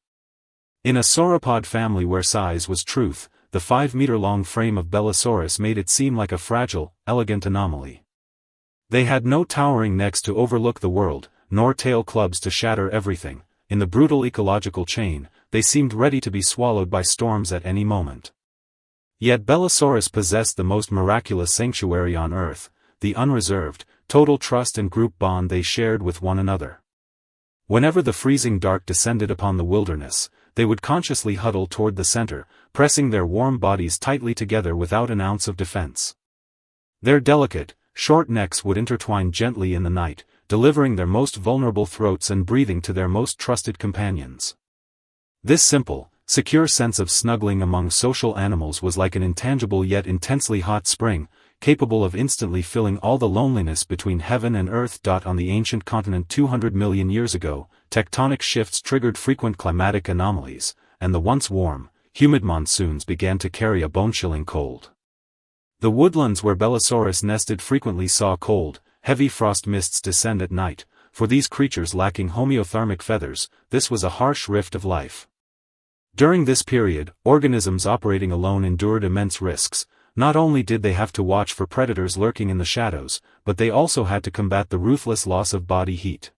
In a sauropod family where size was truth, the 5-meter-long frame of Bellosaurus made it seem like a fragile, elegant anomaly. They had no towering necks to overlook the world, nor tail clubs to shatter everything. In the brutal ecological chain, they seemed ready to be swallowed by storms at any moment. Yet Bellosaurus possessed the most miraculous sanctuary on Earth, the unreserved, total trust and group bond they shared with one another. Whenever the freezing dark descended upon the wilderness, they would consciously huddle toward the center, pressing their warm bodies tightly together without an ounce of defense. Their delicate, short necks would intertwine gently in the night, delivering their most vulnerable throats and breathing to their most trusted companions. This simple, secure sense of snuggling among social animals was like an intangible yet intensely hot spring, capable of instantly filling all the loneliness between heaven and earth. On the ancient continent 200 million years ago, tectonic shifts triggered frequent climatic anomalies, and the once warm, humid monsoons began to carry a bone-chilling cold. The woodlands where Bellosaurus nested frequently saw cold, heavy frost mists descend at night. For these creatures lacking homeothermic feathers, this was a harsh rift of life. During this period, organisms operating alone endured immense risks. Not only did they have to watch for predators lurking in the shadows, but they also had to combat the ruthless loss of body heat.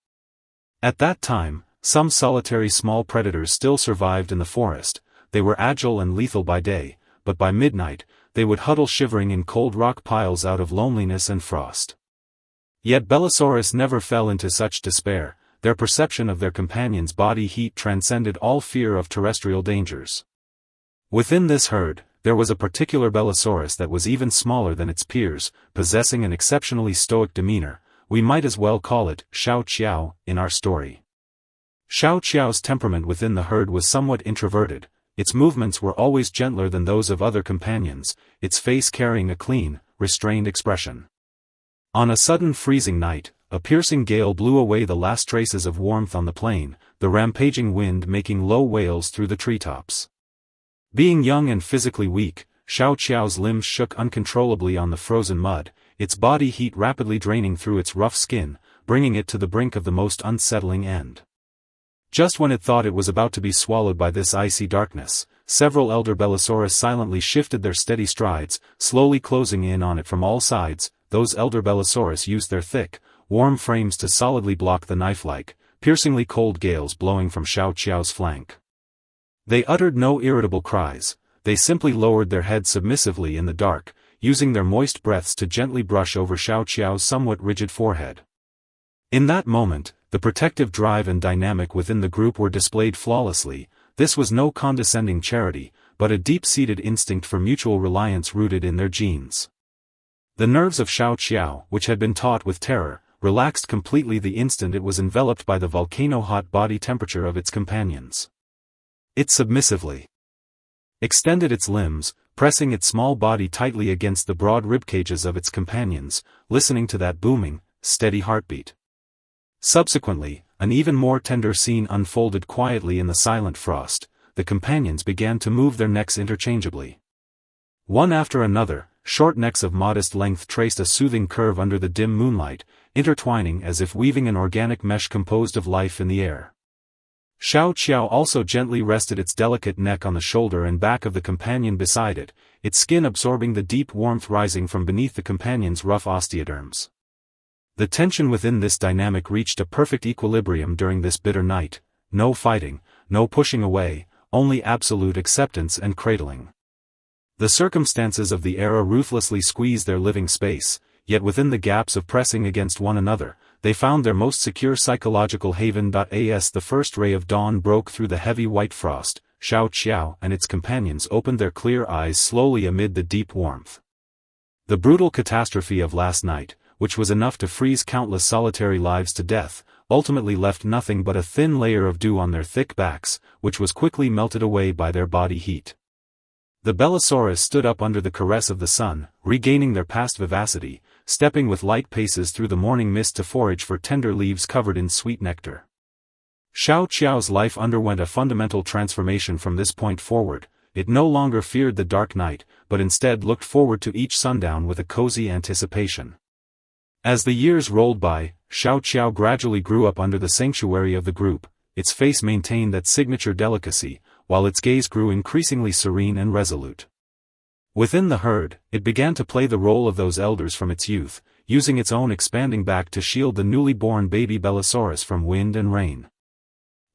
At that time, some solitary small predators still survived in the forest. They were agile and lethal by day, but by midnight, they would huddle shivering in cold rock piles out of loneliness and frost. Yet Bellosaurus never fell into such despair. Their perception of their companion's body heat transcended all fear of terrestrial dangers. Within this herd, there was a particular Bellosaurus that was even smaller than its peers, possessing an exceptionally stoic demeanor. We might as well call it Xiao Qiao in our story. Xiao Qiao's temperament within the herd was somewhat introverted. Its movements were always gentler than those of other companions, its face carrying a clean, restrained expression. On a sudden freezing night, a piercing gale blew away the last traces of warmth on the plain, the rampaging wind making low wails through the treetops. Being young and physically weak, Xiao Qiao's limbs shook uncontrollably on the frozen mud, its body heat rapidly draining through its rough skin, bringing it to the brink of the most unsettling end. Just when it thought it was about to be swallowed by this icy darkness, several elder Bellosaurus silently shifted their steady strides, slowly closing in on it from all sides. Those elder Bellosaurus used their thick, warm frames to solidly block the knife-like, piercingly cold gales blowing from Xiao Qiao's flank. They uttered no irritable cries, they simply lowered their heads submissively in the dark, using their moist breaths to gently brush over Xiao Qiao's somewhat rigid forehead. In that moment, the protective drive and dynamic within the group were displayed flawlessly. This was no condescending charity, but a deep-seated instinct for mutual reliance rooted in their genes. The nerves of Xiao Qiao, which had been taut with terror, relaxed completely the instant it was enveloped by the volcano-hot body temperature of its companions. It submissively extended its limbs, pressing its small body tightly against the broad ribcages of its companions, listening to that booming, steady heartbeat. Subsequently, an even more tender scene unfolded quietly in the silent frost. The companions began to move their necks interchangeably. One after another, short necks of modest length traced a soothing curve under the dim moonlight, intertwining as if weaving an organic mesh composed of life in the air. Xiao Qiao also gently rested its delicate neck on the shoulder and back of the companion beside it, its skin absorbing the deep warmth rising from beneath the companion's rough osteoderms. The tension within this dynamic reached a perfect equilibrium during this bitter night. No fighting, no pushing away, only absolute acceptance and cradling. The circumstances of the era ruthlessly squeezed their living space, yet within the gaps of pressing against one another, they found their most secure psychological haven. As the first ray of dawn broke through the heavy white frost, Xiao Qiao and its companions opened their clear eyes slowly amid the deep warmth. The brutal catastrophe of last night, which was enough to freeze countless solitary lives to death, ultimately left nothing but a thin layer of dew on their thick backs, which was quickly melted away by their body heat. The Bellosaurus stood up under the caress of the sun, regaining their past vivacity, stepping with light paces through the morning mist to forage for tender leaves covered in sweet nectar. Xiao Qiao's life underwent a fundamental transformation from this point forward. It no longer feared the dark night, but instead looked forward to each sundown with a cozy anticipation. As the years rolled by, Xiao Qiao gradually grew up under the sanctuary of the group. Its face maintained that signature delicacy, while its gaze grew increasingly serene and resolute. Within the herd, it began to play the role of those elders from its youth, using its own expanding back to shield the newly born baby Bellosaurus from wind and rain.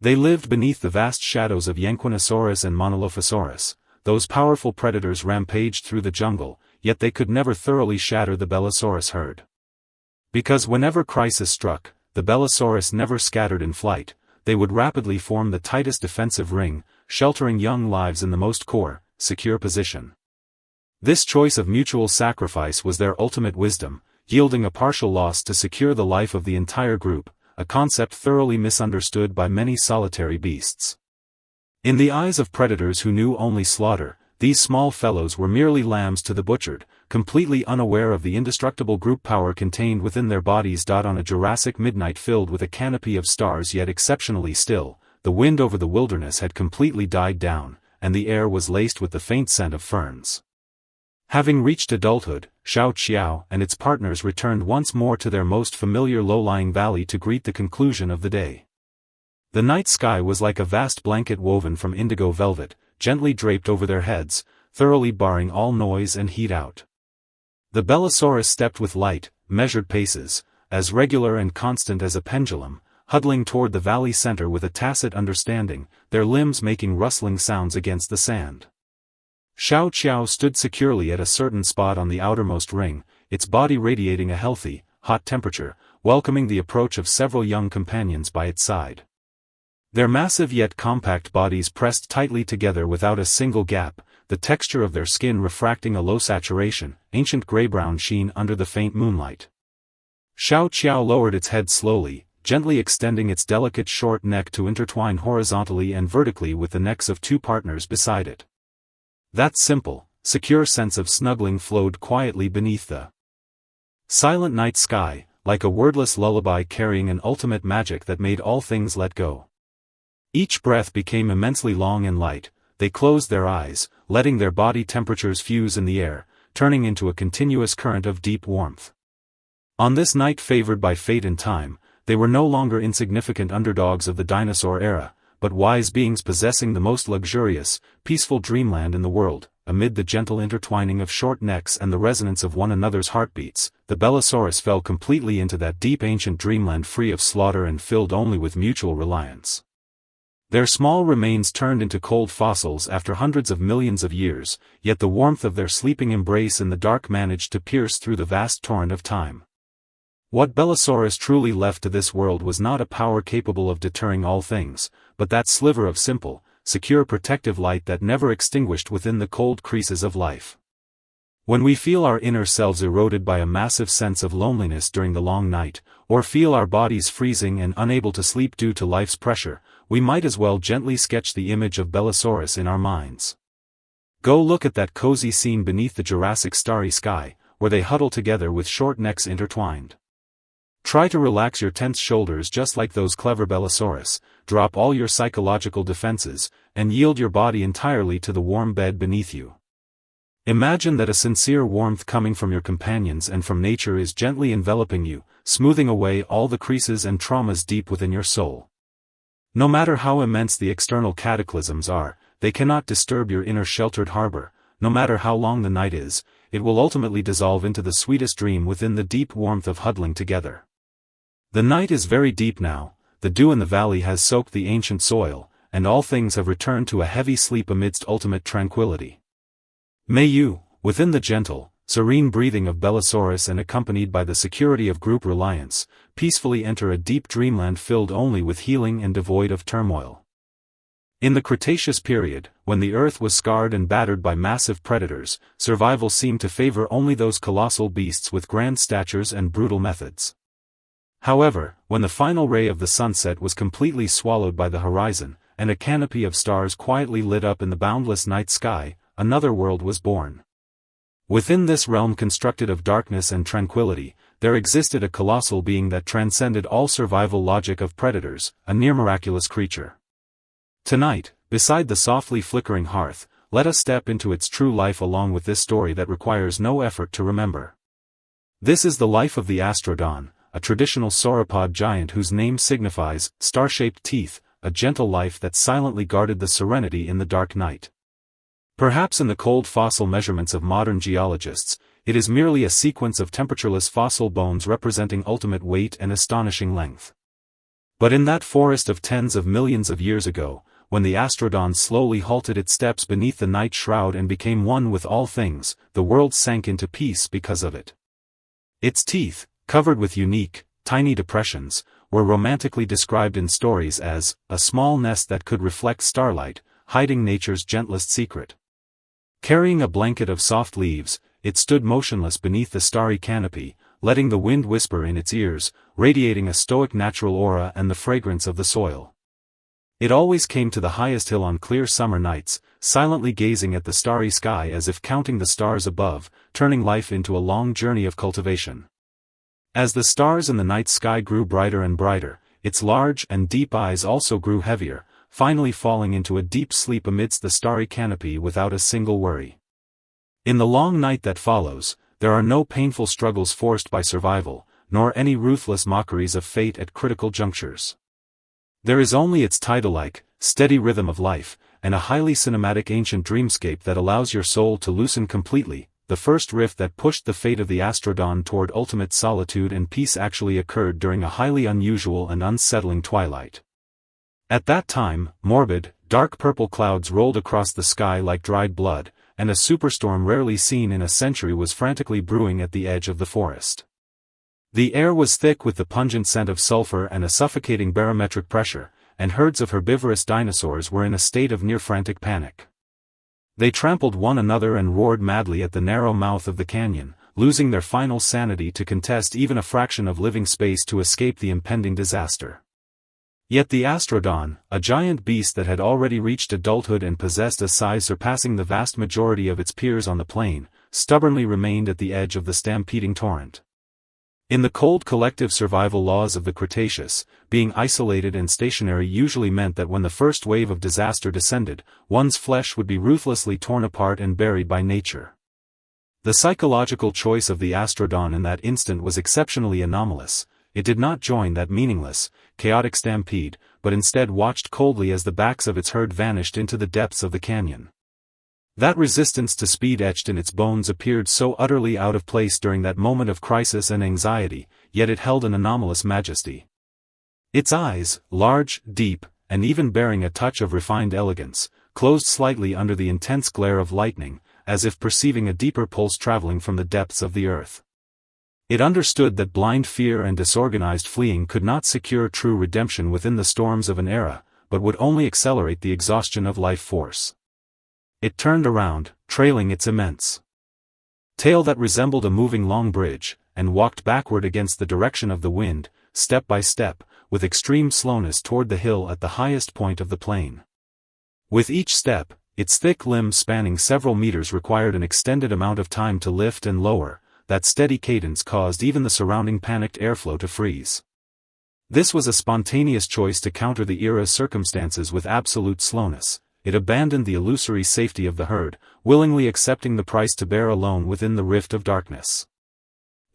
They lived beneath the vast shadows of Yanquinosaurus and Monolophosaurus. Those powerful predators rampaged through the jungle, yet they could never thoroughly shatter the Bellosaurus herd. Because whenever crisis struck, the Bellosaurus never scattered in flight. They would rapidly form the tightest defensive ring, sheltering young lives in the most core, secure position. This choice of mutual sacrifice was their ultimate wisdom, yielding a partial loss to secure the life of the entire group, a concept thoroughly misunderstood by many solitary beasts. In the eyes of predators who knew only slaughter, these small fellows were merely lambs to the butchered, completely unaware of the indestructible group power contained within their bodies. On a Jurassic midnight filled with a canopy of stars yet exceptionally still, the wind over the wilderness had completely died down, and the air was laced with the faint scent of ferns. Having reached adulthood, Xiao Qiao and its partners returned once more to their most familiar low-lying valley to greet the conclusion of the day. The night sky was like a vast blanket woven from indigo velvet, gently draped over their heads, thoroughly barring all noise and heat out. The Bellosaurus stepped with light, measured paces, as regular and constant as a pendulum, huddling toward the valley center with a tacit understanding, their limbs making rustling sounds against the sand. Xiao Qiao stood securely at a certain spot on the outermost ring, its body radiating a healthy, hot temperature, welcoming the approach of several young companions by its side. Their massive yet compact bodies pressed tightly together without a single gap, the texture of their skin refracting a low saturation, ancient gray-brown sheen under the faint moonlight. Xiao Qiao lowered its head slowly, gently extending its delicate short neck to intertwine horizontally and vertically with the necks of two partners beside it. That simple, secure sense of snuggling flowed quietly beneath the silent night sky, like a wordless lullaby carrying an ultimate magic that made all things let go. Each breath became immensely long and light. They closed their eyes, letting their body temperatures fuse in the air, turning into a continuous current of deep warmth. On this night favored by fate and time, they were no longer insignificant underdogs of the dinosaur era, but wise beings possessing the most luxurious, peaceful dreamland in the world. Amid the gentle intertwining of short necks and the resonance of one another's heartbeats, the Bellosaurus fell completely into that deep ancient dreamland free of slaughter and filled only with mutual reliance. Their small remains turned into cold fossils after hundreds of millions of years, yet the warmth of their sleeping embrace in the dark managed to pierce through the vast torrent of time. What Bellosaurus truly left to this world was not a power capable of deterring all things, but that sliver of simple, secure protective light that never extinguished within the cold creases of life. When we feel our inner selves eroded by a massive sense of loneliness during the long night, or feel our bodies freezing and unable to sleep due to life's pressure, we might as well gently sketch the image of Bellosaurus in our minds. Go look at that cozy scene beneath the Jurassic starry sky, where they huddle together with short necks intertwined. Try to relax your tense shoulders just like those clever Bellosaurus, drop all your psychological defenses, and yield your body entirely to the warm bed beneath you. Imagine that a sincere warmth coming from your companions and from nature is gently enveloping you, smoothing away all the creases and traumas deep within your soul. No matter how immense the external cataclysms are, they cannot disturb your inner sheltered harbor. No matter how long the night is, it will ultimately dissolve into the sweetest dream within the deep warmth of huddling together. The night is very deep now, the dew in the valley has soaked the ancient soil, and all things have returned to a heavy sleep amidst ultimate tranquility. May you, within the gentle, serene breathing of Bellosaurus and accompanied by the security of group reliance, peacefully enter a deep dreamland filled only with healing and devoid of turmoil. In the Cretaceous period, when the Earth was scarred and battered by massive predators, survival seemed to favor only those colossal beasts with grand statures and brutal methods. However, when the final ray of the sunset was completely swallowed by the horizon, and a canopy of stars quietly lit up in the boundless night sky, another world was born. Within this realm constructed of darkness and tranquility, there existed a colossal being that transcended all survival logic of predators, a near miraculous creature. Tonight, beside the softly flickering hearth, let us step into its true life along with this story that requires no effort to remember. This is the life of the Astrodon, a traditional sauropod giant whose name signifies star-shaped teeth, a gentle life that silently guarded the serenity in the dark night. Perhaps in the cold fossil measurements of modern geologists, it is merely a sequence of temperatureless fossil bones representing ultimate weight and astonishing length. But in that forest of tens of millions of years ago, when the Astrodon slowly halted its steps beneath the night shroud and became one with all things, the world sank into peace because of it. Its teeth, covered with unique, tiny depressions, were romantically described in stories as a small nest that could reflect starlight, hiding nature's gentlest secret. Carrying a blanket of soft leaves, it stood motionless beneath the starry canopy, letting the wind whisper in its ears, radiating a stoic natural aura and the fragrance of the soil. It always came to the highest hill on clear summer nights, silently gazing at the starry sky as if counting the stars above, turning life into a long journey of cultivation. As the stars in the night sky grew brighter and brighter, its large and deep eyes also grew heavier, finally falling into a deep sleep amidst the starry canopy without a single worry. In the long night that follows, there are no painful struggles forced by survival, nor any ruthless mockeries of fate at critical junctures. There is only its tidal-like, steady rhythm of life, and a highly cinematic ancient dreamscape that allows your soul to loosen completely, the first rift that pushed the fate of the Astrodon toward ultimate solitude and peace actually occurred during a highly unusual and unsettling twilight. At that time, morbid, dark purple clouds rolled across the sky like dried blood, and a superstorm rarely seen in a century was frantically brewing at the edge of the forest. The air was thick with the pungent scent of sulfur and a suffocating barometric pressure, and herds of herbivorous dinosaurs were in a state of near-frantic panic. They trampled one another and roared madly at the narrow mouth of the canyon, losing their final sanity to contest even a fraction of living space to escape the impending disaster. Yet the Astrodon, a giant beast that had already reached adulthood and possessed a size surpassing the vast majority of its peers on the plain, stubbornly remained at the edge of the stampeding torrent. In the cold collective survival laws of the Cretaceous, being isolated and stationary usually meant that when the first wave of disaster descended, one's flesh would be ruthlessly torn apart and buried by nature. The psychological choice of the Astrodon in that instant was exceptionally anomalous. It did not join that meaningless, chaotic stampede, but instead watched coldly as the backs of its herd vanished into the depths of the canyon. That resistance to speed etched in its bones appeared so utterly out of place during that moment of crisis and anxiety, yet it held an anomalous majesty. Its eyes, large, deep, and even bearing a touch of refined elegance, closed slightly under the intense glare of lightning, as if perceiving a deeper pulse traveling from the depths of the earth. It understood that blind fear and disorganized fleeing could not secure true redemption within the storms of an era, but would only accelerate the exhaustion of life force. It turned around, trailing its immense tail that resembled a moving long bridge, and walked backward against the direction of the wind, step by step, with extreme slowness toward the hill at the highest point of the plain. With each step, its thick limbs spanning several meters required an extended amount of time to lift and lower. That steady cadence caused even the surrounding panicked airflow to freeze. This was a spontaneous choice to counter the era's circumstances with absolute slowness. It abandoned the illusory safety of the herd, willingly accepting the price to bear alone within the rift of darkness.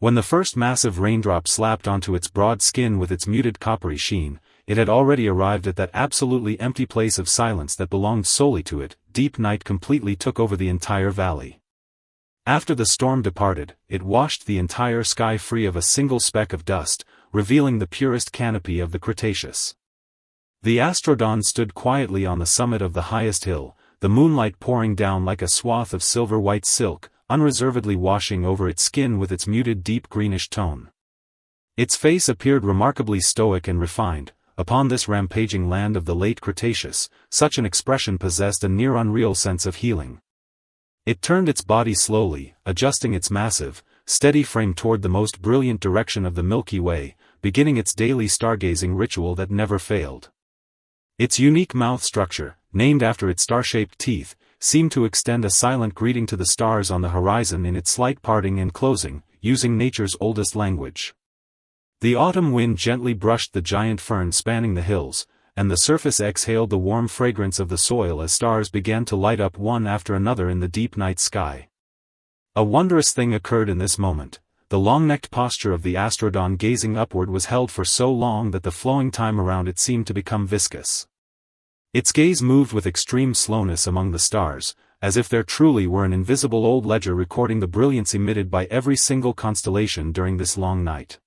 When the first massive raindrop slapped onto its broad skin with its muted coppery sheen, it had already arrived at that absolutely empty place of silence that belonged solely to it. Deep night completely took over the entire valley. After the storm departed, it washed the entire sky free of a single speck of dust, revealing the purest canopy of the Cretaceous. The Astrodon stood quietly on the summit of the highest hill, the moonlight pouring down like a swath of silver-white silk, unreservedly washing over its skin with its muted deep greenish tone. Its face appeared remarkably stoic and refined. Upon this rampaging land of the late Cretaceous, such an expression possessed a near unreal sense of healing. It turned its body slowly, adjusting its massive, steady frame toward the most brilliant direction of the Milky Way, beginning its daily stargazing ritual that never failed. Its unique mouth structure, named after its star-shaped teeth, seemed to extend a silent greeting to the stars on the horizon in its slight parting and closing, using nature's oldest language. The autumn wind gently brushed the giant fern spanning the hills, and the surface exhaled the warm fragrance of the soil as stars began to light up one after another in the deep night sky. A wondrous thing occurred in this moment. The long-necked posture of the Astrodon gazing upward was held for so long that the flowing time around it seemed to become viscous. Its gaze moved with extreme slowness among the stars, as if there truly were an invisible old ledger recording the brilliance emitted by every single constellation during this long night.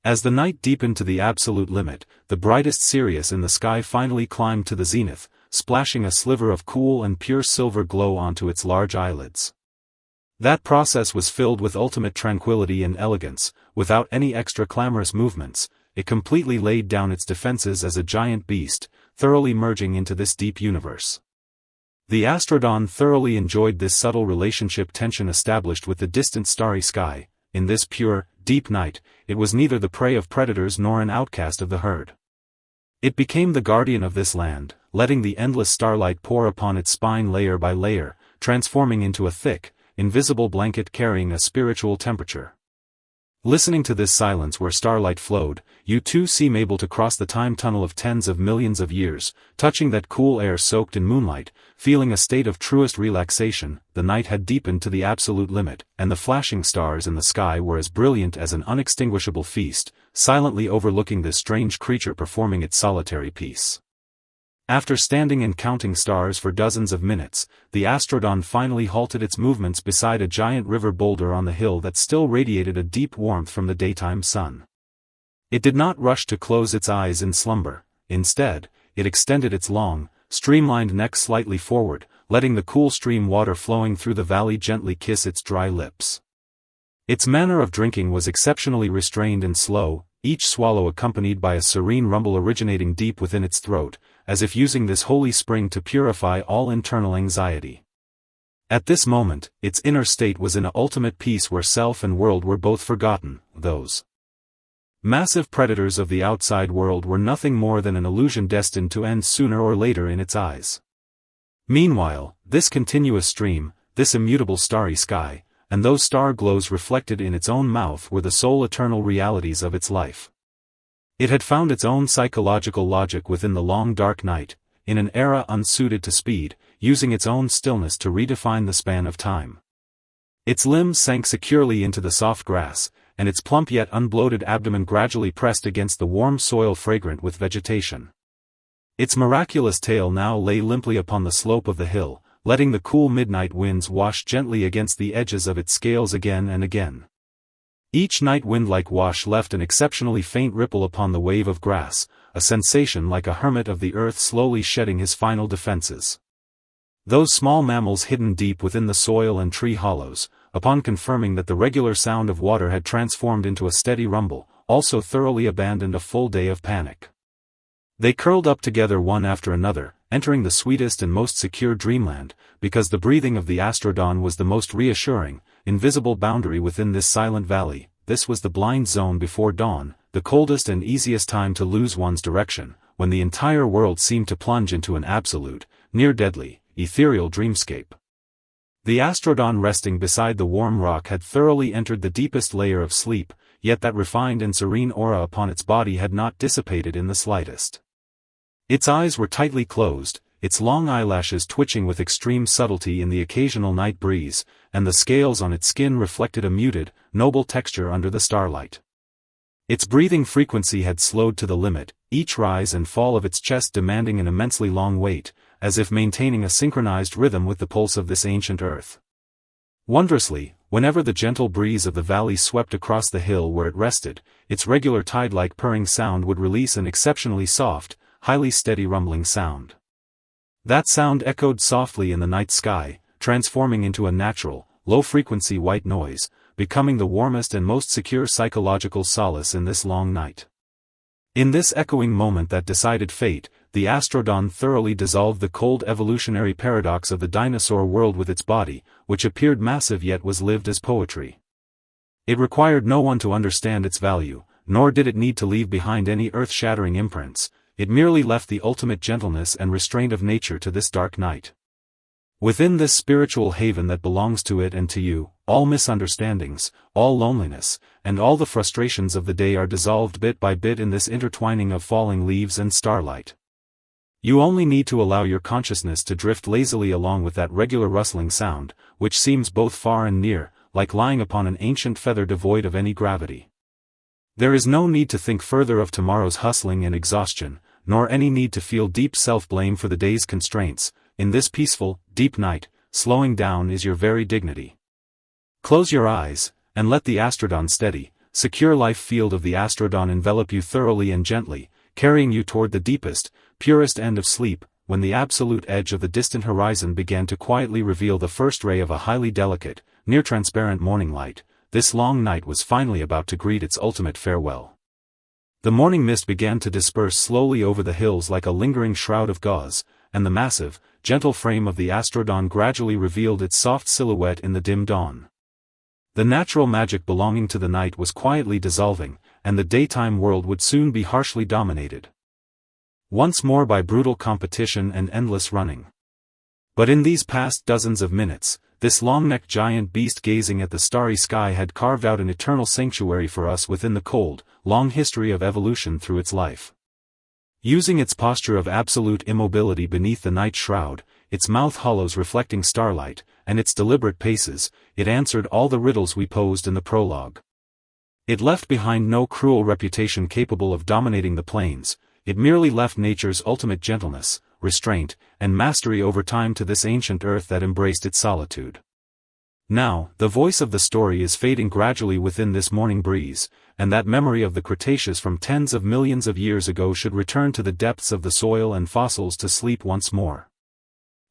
As the night deepened to the absolute limit, the brightest Sirius in the sky finally climbed to the zenith, splashing a sliver of cool and pure silver glow onto its large eyelids. That process was filled with ultimate tranquility and elegance. Without any extra clamorous movements, it completely laid down its defenses as a giant beast, thoroughly merging into this deep universe. The Astrodon thoroughly enjoyed this subtle relationship tension established with the distant starry sky. In this pure, deep night, it was neither the prey of predators nor an outcast of the herd. It became the guardian of this land, letting the endless starlight pour upon its spine layer by layer, transforming into a thick, invisible blanket carrying a spiritual temperature. Listening to this silence where starlight flowed, you too seem able to cross the time tunnel of tens of millions of years, touching that cool air soaked in moonlight, feeling a state of truest relaxation. The night had deepened to the absolute limit, and the flashing stars in the sky were as brilliant as an unextinguishable feast, silently overlooking this strange creature performing its solitary piece. After standing and counting stars for dozens of minutes, the Astrodon finally halted its movements beside a giant river boulder on the hill that still radiated a deep warmth from the daytime sun. It did not rush to close its eyes in slumber. Instead, it extended its long, streamlined neck slightly forward, letting the cool stream water flowing through the valley gently kiss its dry lips. Its manner of drinking was exceptionally restrained and slow, each swallow accompanied by a serene rumble originating deep within its throat, as if using this holy spring to purify all internal anxiety. At this moment, its inner state was in an ultimate peace where self and world were both forgotten. Those massive predators of the outside world were nothing more than an illusion destined to end sooner or later in its eyes. Meanwhile, this continuous stream, this immutable starry sky, and those star glows reflected in its own mouth were the sole eternal realities of its life. It had found its own psychological logic within the long dark night, in an era unsuited to speed, using its own stillness to redefine the span of time. Its limbs sank securely into the soft grass, and its plump yet unbloated abdomen gradually pressed against the warm soil fragrant with vegetation. Its miraculous tail now lay limply upon the slope of the hill, letting the cool midnight winds wash gently against the edges of its scales again and again. Each night wind-like wash left an exceptionally faint ripple upon the wave of grass, a sensation like a hermit of the earth slowly shedding his final defenses. Those small mammals hidden deep within the soil and tree hollows, upon confirming that the regular sound of water had transformed into a steady rumble, also thoroughly abandoned a full day of panic. They curled up together one after another, entering the sweetest and most secure dreamland, because the breathing of the Astrodon was the most reassuring, invisible boundary within this silent valley. This was the blind zone before dawn, the coldest and easiest time to lose one's direction, when the entire world seemed to plunge into an absolute, near-deadly, ethereal dreamscape. The Astrodon resting beside the warm rock had thoroughly entered the deepest layer of sleep, yet that refined and serene aura upon its body had not dissipated in the slightest. Its eyes were tightly closed, its long eyelashes twitching with extreme subtlety in the occasional night breeze, and the scales on its skin reflected a muted, noble texture under the starlight. Its breathing frequency had slowed to the limit, each rise and fall of its chest demanding an immensely long wait, as if maintaining a synchronized rhythm with the pulse of this ancient earth. Wondrously, whenever the gentle breeze of the valley swept across the hill where it rested, its regular tide-like purring sound would release an exceptionally soft, highly steady rumbling sound. That sound echoed softly in the night sky, transforming into a natural, low-frequency white noise, becoming the warmest and most secure psychological solace in this long night. In this echoing moment that decided fate, the Astrodon thoroughly dissolved the cold evolutionary paradox of the dinosaur world with its body, which appeared massive yet was lived as poetry. It required no one to understand its value, nor did it need to leave behind any earth-shattering imprints. It merely left the ultimate gentleness and restraint of nature to this dark night. Within this spiritual haven that belongs to it and to you, all misunderstandings, all loneliness, and all the frustrations of the day are dissolved bit by bit in this intertwining of falling leaves and starlight. You only need to allow your consciousness to drift lazily along with that regular rustling sound, which seems both far and near, like lying upon an ancient feather devoid of any gravity. There is no need to think further of tomorrow's hustling and exhaustion, nor any need to feel deep self-blame for the day's constraints. In this peaceful, deep night, slowing down is your very dignity. Close your eyes, and let the Astrodon steady, secure life field of the Astrodon envelop you thoroughly and gently, carrying you toward the deepest, purest end of sleep. When the absolute edge of the distant horizon began to quietly reveal the first ray of a highly delicate, near-transparent morning light, this long night was finally about to greet its ultimate farewell. The morning mist began to disperse slowly over the hills like a lingering shroud of gauze, and the massive, gentle frame of the Astrodon gradually revealed its soft silhouette in the dim dawn. The natural magic belonging to the night was quietly dissolving, and the daytime world would soon be harshly dominated once more by brutal competition and endless running. But in these past dozens of minutes, this long-necked giant beast gazing at the starry sky had carved out an eternal sanctuary for us within the cold, long history of evolution through its life. Using its posture of absolute immobility beneath the night shroud, its mouth hollows reflecting starlight, and its deliberate paces, it answered all the riddles we posed in the prologue. It left behind no cruel reputation capable of dominating the plains. It merely left nature's ultimate gentleness, restraint, and mastery over time to this ancient earth that embraced its solitude. Now, the voice of the story is fading gradually within this morning breeze, and that memory of the Cretaceous from tens of millions of years ago should return to the depths of the soil and fossils to sleep once more.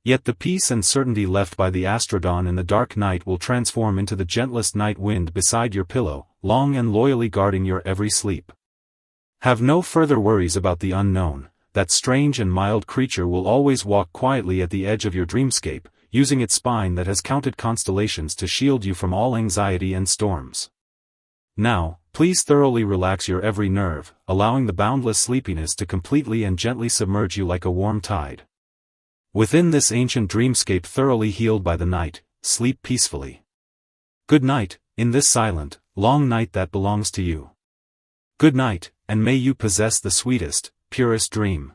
Yet the peace and certainty left by the Astrodon in the dark night will transform into the gentlest night wind beside your pillow, long and loyally guarding your every sleep. Have no further worries about the unknown. That strange and mild creature will always walk quietly at the edge of your dreamscape, using its spine that has counted constellations to shield you from all anxiety and storms. Now, please thoroughly relax your every nerve, allowing the boundless sleepiness to completely and gently submerge you like a warm tide. Within this ancient dreamscape thoroughly healed by the night, sleep peacefully. Good night, in this silent, long night that belongs to you. Good night, and may you possess the sweetest, purest dream.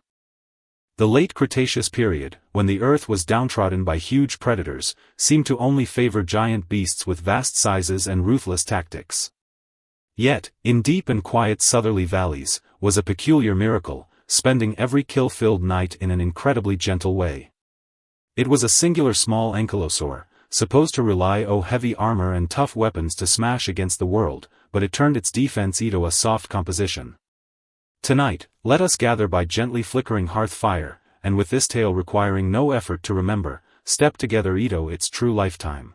The late Cretaceous period, when the Earth was downtrodden by huge predators, seemed to only favor giant beasts with vast sizes and ruthless tactics. Yet, in deep and quiet southerly valleys, was a peculiar miracle, spending every kill-filled night in an incredibly gentle way. It was a singular small ankylosaur, supposed to rely on heavy armor and tough weapons to smash against the world, but it turned its defense into a soft composition. Tonight, let us gather by gently flickering hearth fire, and with this tale requiring no effort to remember, step together into its true lifetime.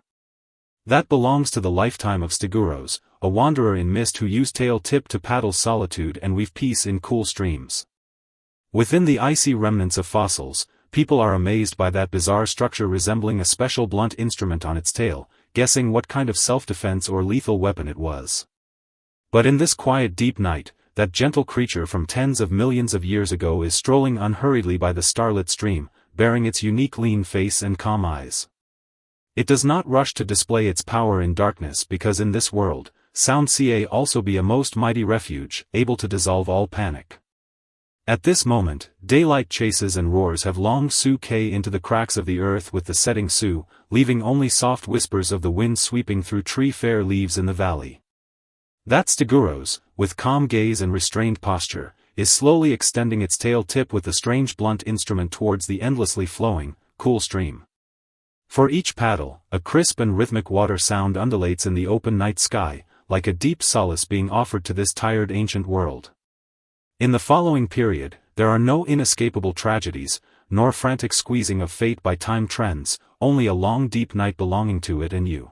That belongs to the lifetime of Stiguros, a wanderer in mist who used tail tip to paddle solitude and weave peace in cool streams. Within the icy remnants of fossils, people are amazed by that bizarre structure resembling a special blunt instrument on its tail, guessing what kind of self-defense or lethal weapon it was. But in this quiet deep night, that gentle creature from tens of millions of years ago is strolling unhurriedly by the starlit stream, bearing its unique lean face and calm eyes. It does not rush to display its power in darkness because in this world, sound can also be a most mighty refuge, able to dissolve all panic. At this moment, daylight chases and roars have long sunk into the cracks of the earth with the setting sun, leaving only soft whispers of the wind sweeping through tree-fair leaves in the valley. That Stiguros, with calm gaze and restrained posture, is slowly extending its tail tip with the strange blunt instrument towards the endlessly flowing, cool stream. For each paddle, a crisp and rhythmic water sound undulates in the open night sky, like a deep solace being offered to this tired ancient world. In the following period, there are no inescapable tragedies, nor frantic squeezing of fate by time trends, only a long deep night belonging to it and you.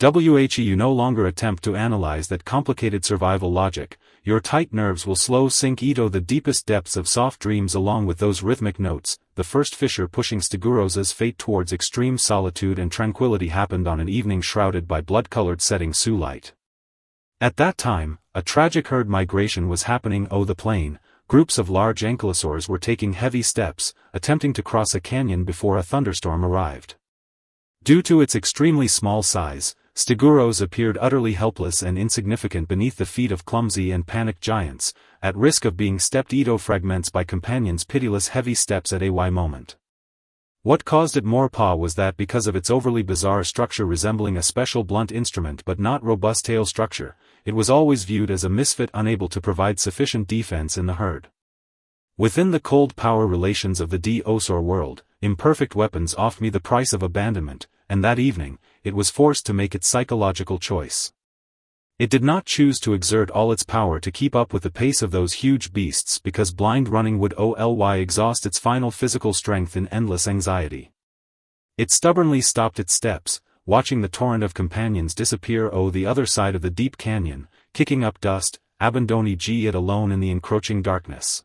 You no longer attempt to analyze that complicated survival logic, your tight nerves will slow sink into the deepest depths of soft dreams along with those rhythmic notes. The first fissure pushing Stiguros' fate towards extreme solitude and tranquility happened on an evening shrouded by blood-colored setting sun light. At that time, a tragic herd migration was happening over the plain. Groups of large ankylosaurs were taking heavy steps, attempting to cross a canyon before a thunderstorm arrived. Due to its extremely small size, Stiguros appeared utterly helpless and insignificant beneath the feet of clumsy and panicked giants, at risk of being stepped into fragments by companions' pitiless heavy steps at a moment. What caused it more pause was that because of its overly bizarre structure resembling a special blunt instrument but not robust tail structure, it was always viewed as a misfit unable to provide sufficient defense in the herd. Within the cold power relations of the Dinosaur world, imperfect weapons offered me the price of abandonment, and that evening, it was forced to make its psychological choice. It did not choose to exert all its power to keep up with the pace of those huge beasts because blind running would only exhaust its final physical strength in endless anxiety. It stubbornly stopped its steps, watching the torrent of companions disappear the other side of the deep canyon, kicking up dust, abandoning it alone in the encroaching darkness.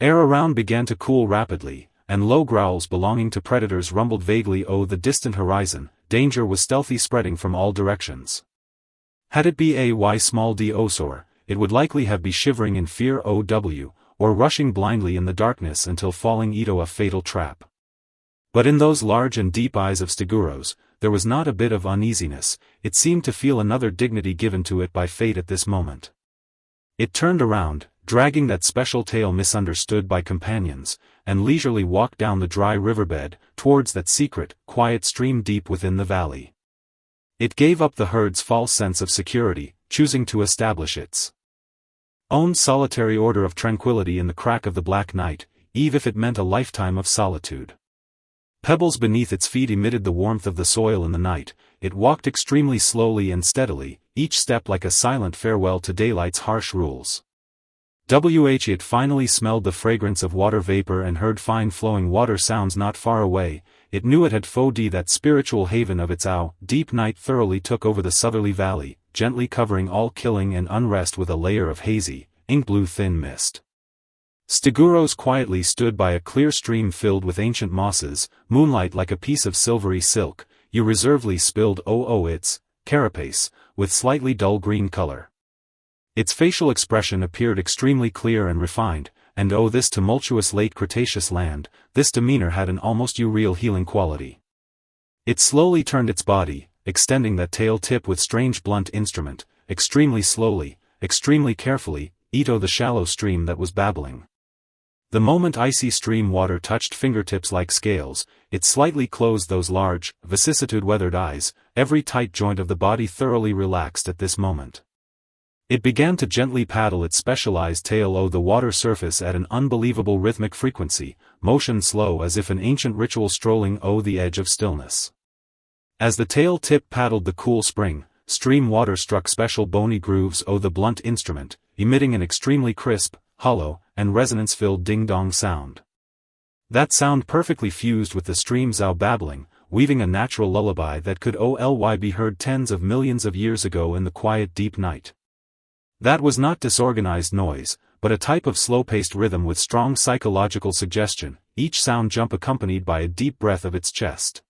Air around began to cool rapidly, and low growls belonging to predators rumbled vaguely the distant horizon. Danger was stealthy spreading from all directions. Had it been a small dinosaur, it would likely have been shivering in fear or rushing blindly in the darkness until falling into a fatal trap. But in those large and deep eyes of Stiguros, there was not a bit of uneasiness. It seemed to feel another dignity given to it by fate at this moment. It turned around, dragging that special tail misunderstood by companions, and leisurely walked down the dry riverbed, towards that secret, quiet stream deep within the valley. It gave up the herd's false sense of security, choosing to establish its own solitary order of tranquility in the crack of the black night. even if it meant a lifetime of solitude. Pebbles beneath its feet emitted the warmth of the soil in the night. It walked extremely slowly and steadily, each step like a silent farewell to daylight's harsh rules. It finally smelled the fragrance of water vapor and heard fine flowing water sounds not far away. It knew it had found that spiritual haven of its deep night thoroughly took over the southerly valley, gently covering all killing and unrest with a layer of hazy, ink-blue thin mist. Stiguros quietly stood by a clear stream filled with ancient mosses, moonlight like a piece of silvery silk. You reservedly spilled its carapace, with slightly dull green color. Its facial expression appeared extremely clear and refined, and this tumultuous late Cretaceous land, this demeanor had an almost unreal healing quality. It slowly turned its body, extending that tail tip with strange blunt instrument, extremely slowly, extremely carefully, the shallow stream that was babbling. The moment icy stream water touched fingertips like scales, it slightly closed those large, vicissitude-weathered eyes. Every tight joint of the body thoroughly relaxed at this moment. It began to gently paddle its specialized tail the water surface at an unbelievable rhythmic frequency, motion slow as if an ancient ritual strolling the edge of stillness. As the tail tip paddled the cool stream water struck special bony grooves the blunt instrument, emitting an extremely crisp, hollow, and resonance-filled ding-dong sound. That sound perfectly fused with the stream's babbling, weaving a natural lullaby that could be heard tens of millions of years ago in the quiet deep night. That was not disorganized noise, but a type of slow-paced rhythm with strong psychological suggestion, each sound jump accompanied by a deep breath of its chest.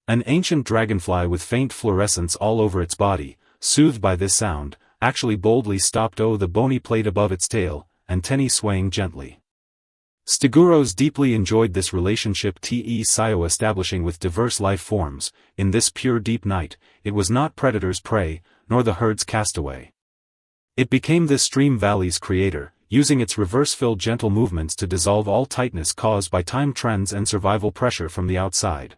An ancient dragonfly with faint fluorescence all over its body, soothed by this sound, actually boldly stopped the bony plate above its tail, antennae swaying gently. Stiguros deeply enjoyed this relationship Sio establishing with diverse life forms. In this pure deep night, it was not predator's prey, nor the herd's castaway. It became this stream valley's creator, using its reverse-filled gentle movements to dissolve all tightness caused by time trends and survival pressure from the outside.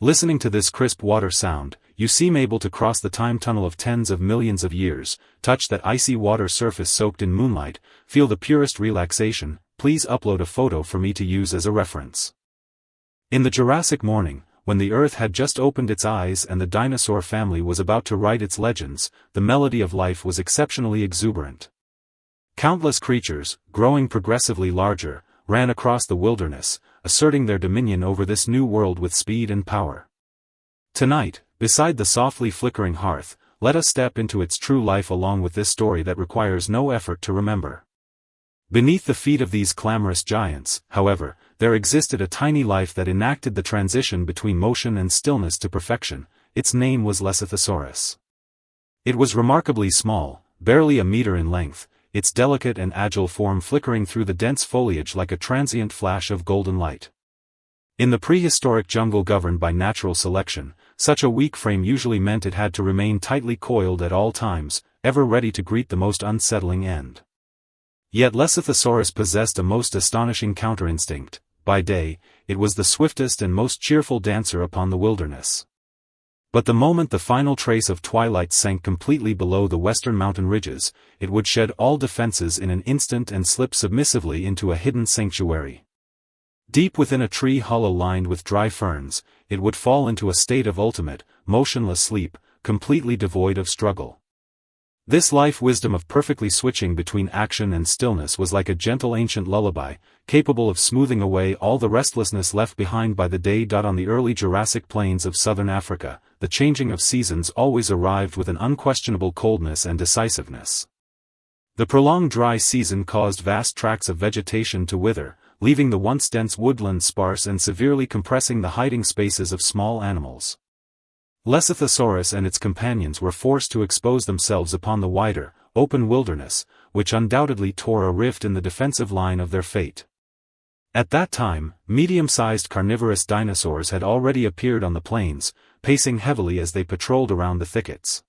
Listening to this crisp water sound, you seem able to cross the time tunnel of tens of millions of years, touch that icy water surface soaked in moonlight, feel the purest relaxation. Please upload a photo for me to use as a reference. In the Jurassic morning, when the Earth had just opened its eyes and the dinosaur family was about to write its legends, the melody of life was exceptionally exuberant. Countless creatures, growing progressively larger, ran across the wilderness, asserting their dominion over this new world with speed and power. Tonight, beside the softly flickering hearth, let us step into its true life along with this story that requires no effort to remember. Beneath the feet of these clamorous giants, however, there existed a tiny life that enacted the transition between motion and stillness to perfection. Its name was Lesothosaurus. It was remarkably small, barely a meter in length, its delicate and agile form flickering through the dense foliage like a transient flash of golden light. In the prehistoric jungle governed by natural selection, such a weak frame usually meant it had to remain tightly coiled at all times, ever ready to greet the most unsettling end. Yet Lesothosaurus possessed a most astonishing counterinstincct. By day, it was the swiftest and most cheerful dancer upon the wilderness. But the moment the final trace of twilight sank completely below the western mountain ridges, it would shed all defenses in an instant and slip submissively into a hidden sanctuary. Deep within a tree hollow lined with dry ferns, it would fall into a state of ultimate, motionless sleep, completely devoid of struggle. This life wisdom of perfectly switching between action and stillness was like a gentle ancient lullaby, capable of smoothing away all the restlessness left behind by the day. On the early Jurassic plains of southern Africa, the changing of seasons always arrived with an unquestionable coldness and decisiveness. The prolonged dry season caused vast tracts of vegetation to wither, leaving the once dense woodland sparse and severely compressing the hiding spaces of small animals. Lesothosaurus and its companions were forced to expose themselves upon the wider, open wilderness, which undoubtedly tore a rift in the defensive line of their fate. At that time, medium-sized carnivorous dinosaurs had already appeared on the plains, pacing heavily as they patrolled around the thickets.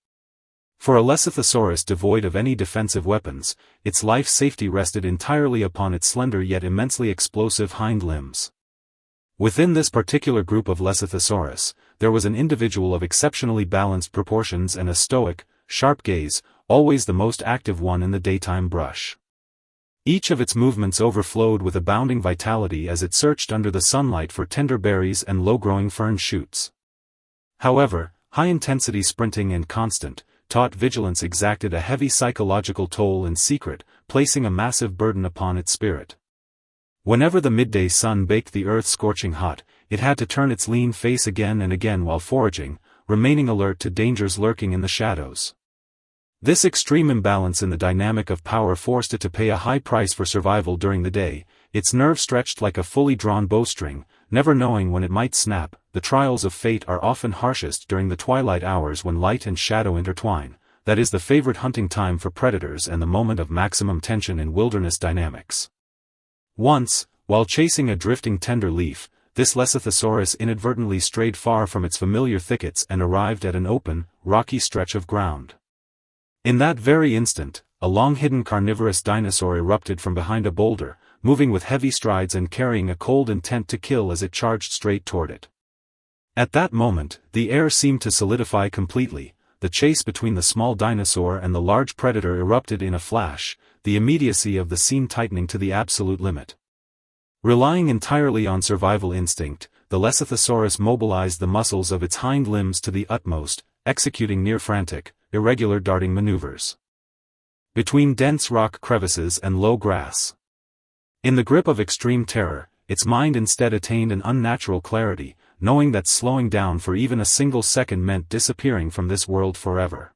For a Lesothosaurus devoid of any defensive weapons, its life safety rested entirely upon its slender yet immensely explosive hind limbs. Within this particular group of Lesothosaurus, there was an individual of exceptionally balanced proportions and a stoic, sharp gaze, always the most active one in the daytime brush. Each of its movements overflowed with abounding vitality as it searched under the sunlight for tender berries and low-growing fern shoots. However, high-intensity sprinting and constant, taut vigilance exacted a heavy psychological toll in secret, placing a massive burden upon its spirit. Whenever the midday sun baked the earth scorching hot, it had to turn its lean face again and again while foraging, remaining alert to dangers lurking in the shadows. This extreme imbalance in the dynamic of power forced it to pay a high price for survival during the day, its nerve stretched like a fully drawn bowstring, never knowing when it might snap. The trials of fate are often harshest during the twilight hours when light and shadow intertwine, that is the favorite hunting time for predators and the moment of maximum tension in wilderness dynamics. Once, while chasing a drifting tender leaf, this Lesothosaurus inadvertently strayed far from its familiar thickets and arrived at an open, rocky stretch of ground. In that very instant, a long-hidden carnivorous dinosaur erupted from behind a boulder, moving with heavy strides and carrying a cold intent to kill as it charged straight toward it. At that moment, the air seemed to solidify completely. The chase between the small dinosaur and the large predator erupted in a flash, the immediacy of the scene tightening to the absolute limit. Relying entirely on survival instinct, the Lesothosaurus mobilized the muscles of its hind limbs to the utmost, executing near-frantic, irregular darting maneuvers between dense rock crevices and low grass. In the grip of extreme terror, its mind instead attained an unnatural clarity, knowing that slowing down for even a single second meant disappearing from this world forever.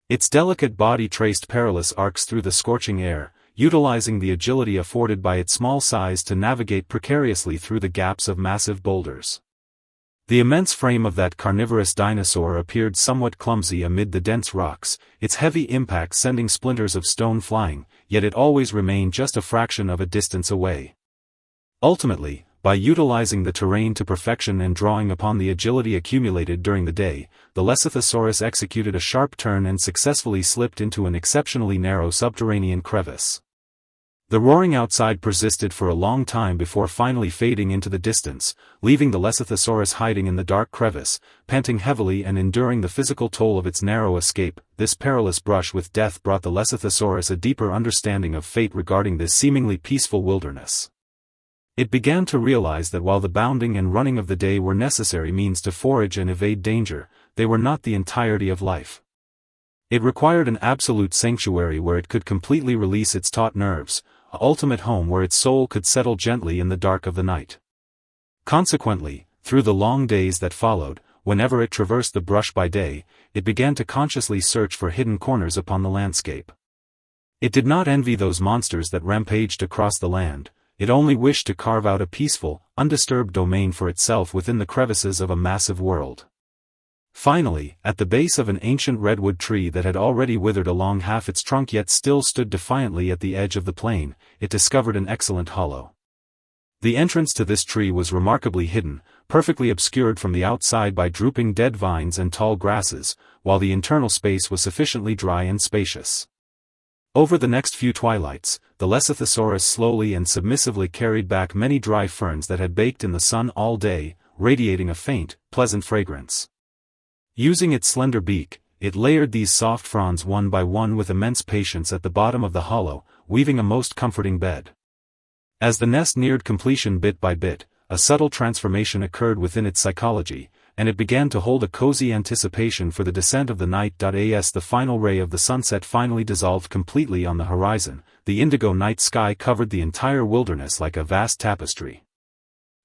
Its delicate body traced perilous arcs through the scorching air, utilizing the agility afforded by its small size to navigate precariously through the gaps of massive boulders. The immense frame of that carnivorous dinosaur appeared somewhat clumsy amid the dense rocks, its heavy impact sending splinters of stone flying, yet it always remained just a fraction of a distance away. Ultimately, by utilizing the terrain to perfection and drawing upon the agility accumulated during the day, the Lesothosaurus executed a sharp turn and successfully slipped into an exceptionally narrow subterranean crevice. The roaring outside persisted for a long time before finally fading into the distance, leaving the Lesothosaurus hiding in the dark crevice, panting heavily and enduring the physical toll of its narrow escape. This perilous brush with death brought the Lesothosaurus a deeper understanding of fate regarding this seemingly peaceful wilderness. It began to realize that while the bounding and running of the day were necessary means to forage and evade danger, they were not the entirety of life. It required an absolute sanctuary where it could completely release its taut nerves, an ultimate home where its soul could settle gently in the dark of the night. Consequently, through the long days that followed, whenever it traversed the brush by day, it began to consciously search for hidden corners upon the landscape. It did not envy those monsters that rampaged across the land. It only wished to carve out a peaceful, undisturbed domain for itself within the crevices of a massive world. Finally, at the base of an ancient redwood tree that had already withered along half its trunk yet still stood defiantly at the edge of the plain, it discovered an excellent hollow. The entrance to this tree was remarkably hidden, perfectly obscured from the outside by drooping dead vines and tall grasses, while the internal space was sufficiently dry and spacious. Over the next few twilights, the Lesothosaurus slowly and submissively carried back many dry ferns that had baked in the sun all day, radiating a faint, pleasant fragrance. Using its slender beak, it layered these soft fronds one by one with immense patience at the bottom of the hollow, weaving a most comforting bed. As the nest neared completion bit by bit, a subtle transformation occurred within its psychology, and it began to hold a cozy anticipation for the descent of the night. As the final ray of the sunset finally dissolved completely on the horizon, the indigo night sky covered the entire wilderness like a vast tapestry.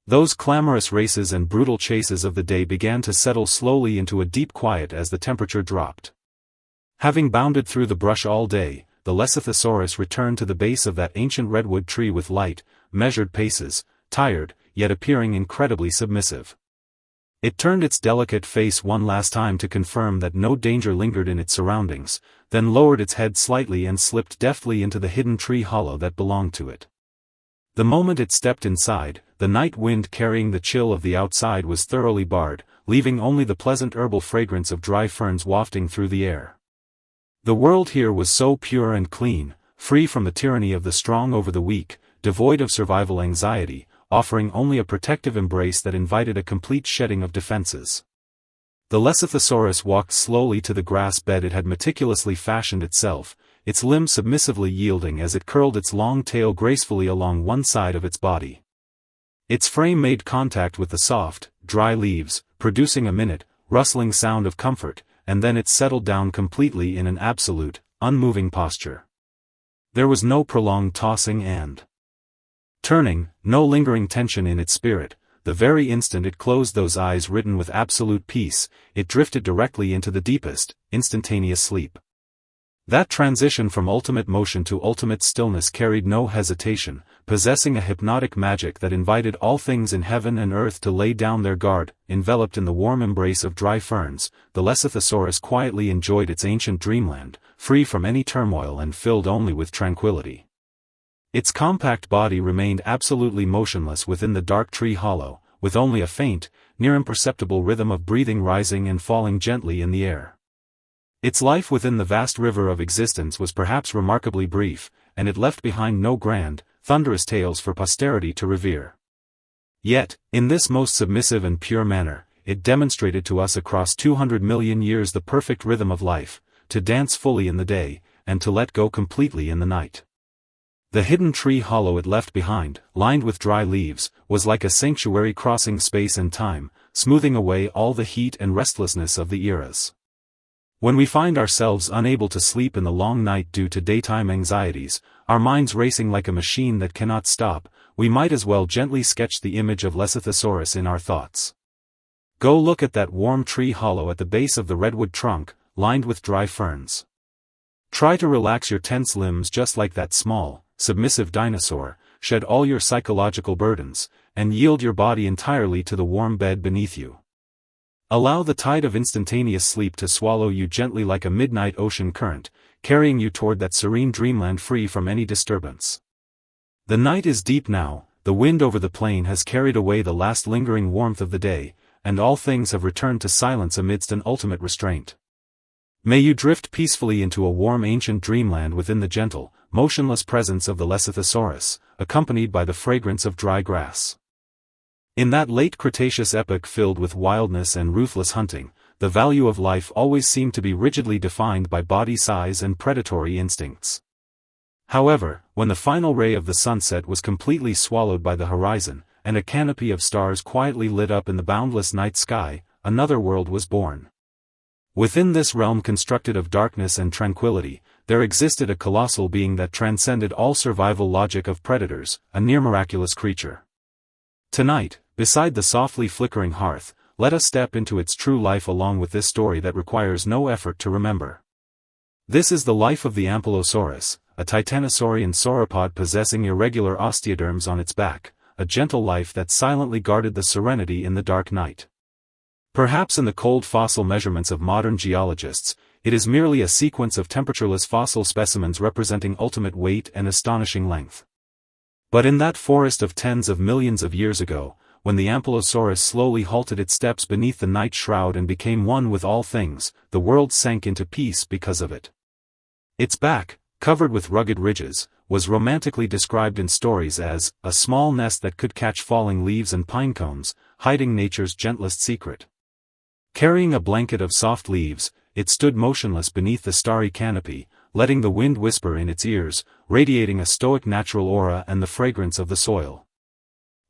Those clamorous races and brutal chases of the day began to settle slowly into a deep quiet as the temperature dropped. Having bounded through the brush all day, the Lesothosaurus returned to the base of that ancient redwood tree with light, measured paces, tired, yet appearing incredibly submissive. It turned its delicate face one last time to confirm that no danger lingered in its surroundings, then lowered its head slightly and slipped deftly into the hidden tree hollow that belonged to it. The moment it stepped inside, the night wind carrying the chill of the outside was thoroughly barred, leaving only the pleasant herbal fragrance of dry ferns wafting through the air. The world here was so pure and clean, free from the tyranny of the strong over the weak, devoid of survival anxiety, offering only a protective embrace that invited a complete shedding of defenses. The Lesothosaurus walked slowly to the grass bed it had meticulously fashioned itself, its limbs submissively yielding as it curled its long tail gracefully along one side of its body. Its frame made contact with the soft, dry leaves, producing a minute, rustling sound of comfort, and then it settled down completely in an absolute, unmoving posture. There was no prolonged tossing and turning, no lingering tension in its spirit. The very instant it closed those eyes ridden with absolute peace, it drifted directly into the deepest, instantaneous sleep. That transition from ultimate motion to ultimate stillness carried no hesitation, possessing a hypnotic magic that invited all things in heaven and earth to lay down their guard. Enveloped in the warm embrace of dry ferns, the Lesothosaurus quietly enjoyed its ancient dreamland, free from any turmoil and filled only with tranquility. Its compact body remained absolutely motionless within the dark tree hollow, with only a faint, near imperceptible rhythm of breathing rising and falling gently in the air. Its life within the vast river of existence was perhaps remarkably brief, and it left behind no grand, thunderous tales for posterity to revere. Yet, in this most submissive and pure manner, it demonstrated to us across 200 million years the perfect rhythm of life, to dance fully in the day, and to let go completely in the night. The hidden tree hollow it left behind, lined with dry leaves, was like a sanctuary crossing space and time, smoothing away all the heat and restlessness of the eras. When we find ourselves unable to sleep in the long night due to daytime anxieties, our minds racing like a machine that cannot stop, we might as well gently sketch the image of Lesothosaurus in our thoughts. Go look at that warm tree hollow at the base of the redwood trunk, lined with dry ferns. Try to relax your tense limbs just like that small, submissive dinosaur, shed all your psychological burdens, and yield your body entirely to the warm bed beneath you. Allow the tide of instantaneous sleep to swallow you gently like a midnight ocean current, carrying you toward that serene dreamland free from any disturbance. The night is deep now, the wind over the plain has carried away the last lingering warmth of the day, and all things have returned to silence amidst an ultimate restraint. May you drift peacefully into a warm ancient dreamland within the gentle, motionless presence of the Lesothosaurus, accompanied by the fragrance of dry grass. In that late Cretaceous epoch filled with wildness and ruthless hunting, the value of life always seemed to be rigidly defined by body size and predatory instincts. However, when the final ray of the sunset was completely swallowed by the horizon, and a canopy of stars quietly lit up in the boundless night sky, another world was born. Within this realm constructed of darkness and tranquility, there existed a colossal being that transcended all survival logic of predators, a near miraculous creature. Tonight, beside the softly flickering hearth, let us step into its true life along with this story that requires no effort to remember. This is the life of the Ankylosaurus, a titanosaurian sauropod possessing irregular osteoderms on its back, a gentle life that silently guarded the serenity in the dark night. Perhaps in the cold fossil measurements of modern geologists, it is merely a sequence of temperatureless fossil specimens representing ultimate weight and astonishing length. But in that forest of tens of millions of years ago, when the Ankylosaurus slowly halted its steps beneath the night shroud and became one with all things, the world sank into peace because of it. Its back, covered with rugged ridges, was romantically described in stories as a small nest that could catch falling leaves and pine cones, hiding nature's gentlest secret. Carrying a blanket of soft leaves, it stood motionless beneath the starry canopy, letting the wind whisper in its ears, radiating a stoic natural aura and the fragrance of the soil.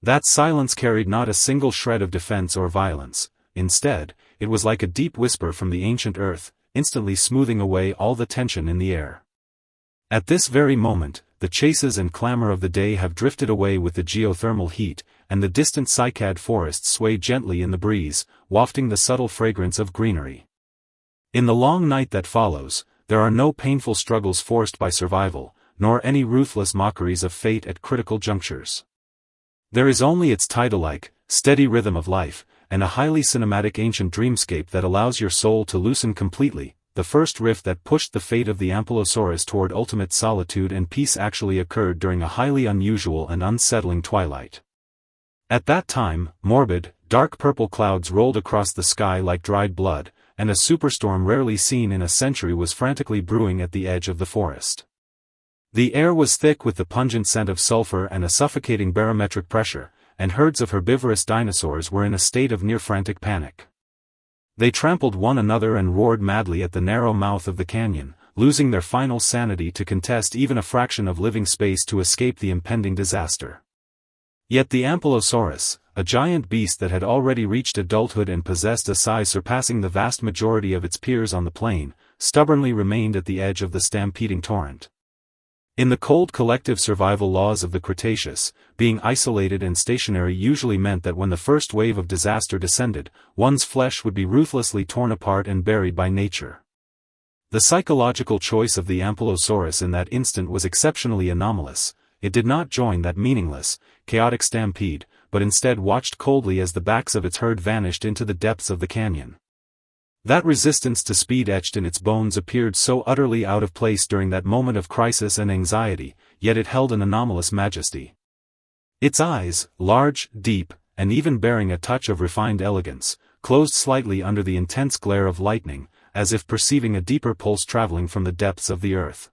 That silence carried not a single shred of defense or violence. Instead, it was like a deep whisper from the ancient earth, instantly smoothing away all the tension in the air. At this very moment, the chases and clamor of the day have drifted away with the geothermal heat, and the distant cycad forests sway gently in the breeze, wafting the subtle fragrance of greenery. In the long night that follows, there are no painful struggles forced by survival, nor any ruthless mockeries of fate at critical junctures. There is only its tidal-like, steady rhythm of life, and a highly cinematic ancient dreamscape that allows your soul to loosen completely. The first rift that pushed the fate of the Ankylosaurus toward ultimate solitude and peace actually occurred during a highly unusual and unsettling twilight. At that time, morbid, dark purple clouds rolled across the sky like dried blood, and a superstorm rarely seen in a century was frantically brewing at the edge of the forest. The air was thick with the pungent scent of sulfur and a suffocating barometric pressure, and herds of herbivorous dinosaurs were in a state of near-frantic panic. They trampled one another and roared madly at the narrow mouth of the canyon, losing their final sanity to contest even a fraction of living space to escape the impending disaster. Yet the Ankylosaurus, a giant beast that had already reached adulthood and possessed a size surpassing the vast majority of its peers on the plain, stubbornly remained at the edge of the stampeding torrent. In the cold collective survival laws of the Cretaceous, being isolated and stationary usually meant that when the first wave of disaster descended, one's flesh would be ruthlessly torn apart and buried by nature. The psychological choice of the Ankylosaurus in that instant was exceptionally anomalous. It did not join that meaningless, chaotic stampede, but instead watched coldly as the backs of its herd vanished into the depths of the canyon. That resistance to speed etched in its bones appeared so utterly out of place during that moment of crisis and anxiety, yet it held an anomalous majesty. Its eyes, large, deep, and even bearing a touch of refined elegance, closed slightly under the intense glare of lightning, as if perceiving a deeper pulse traveling from the depths of the earth.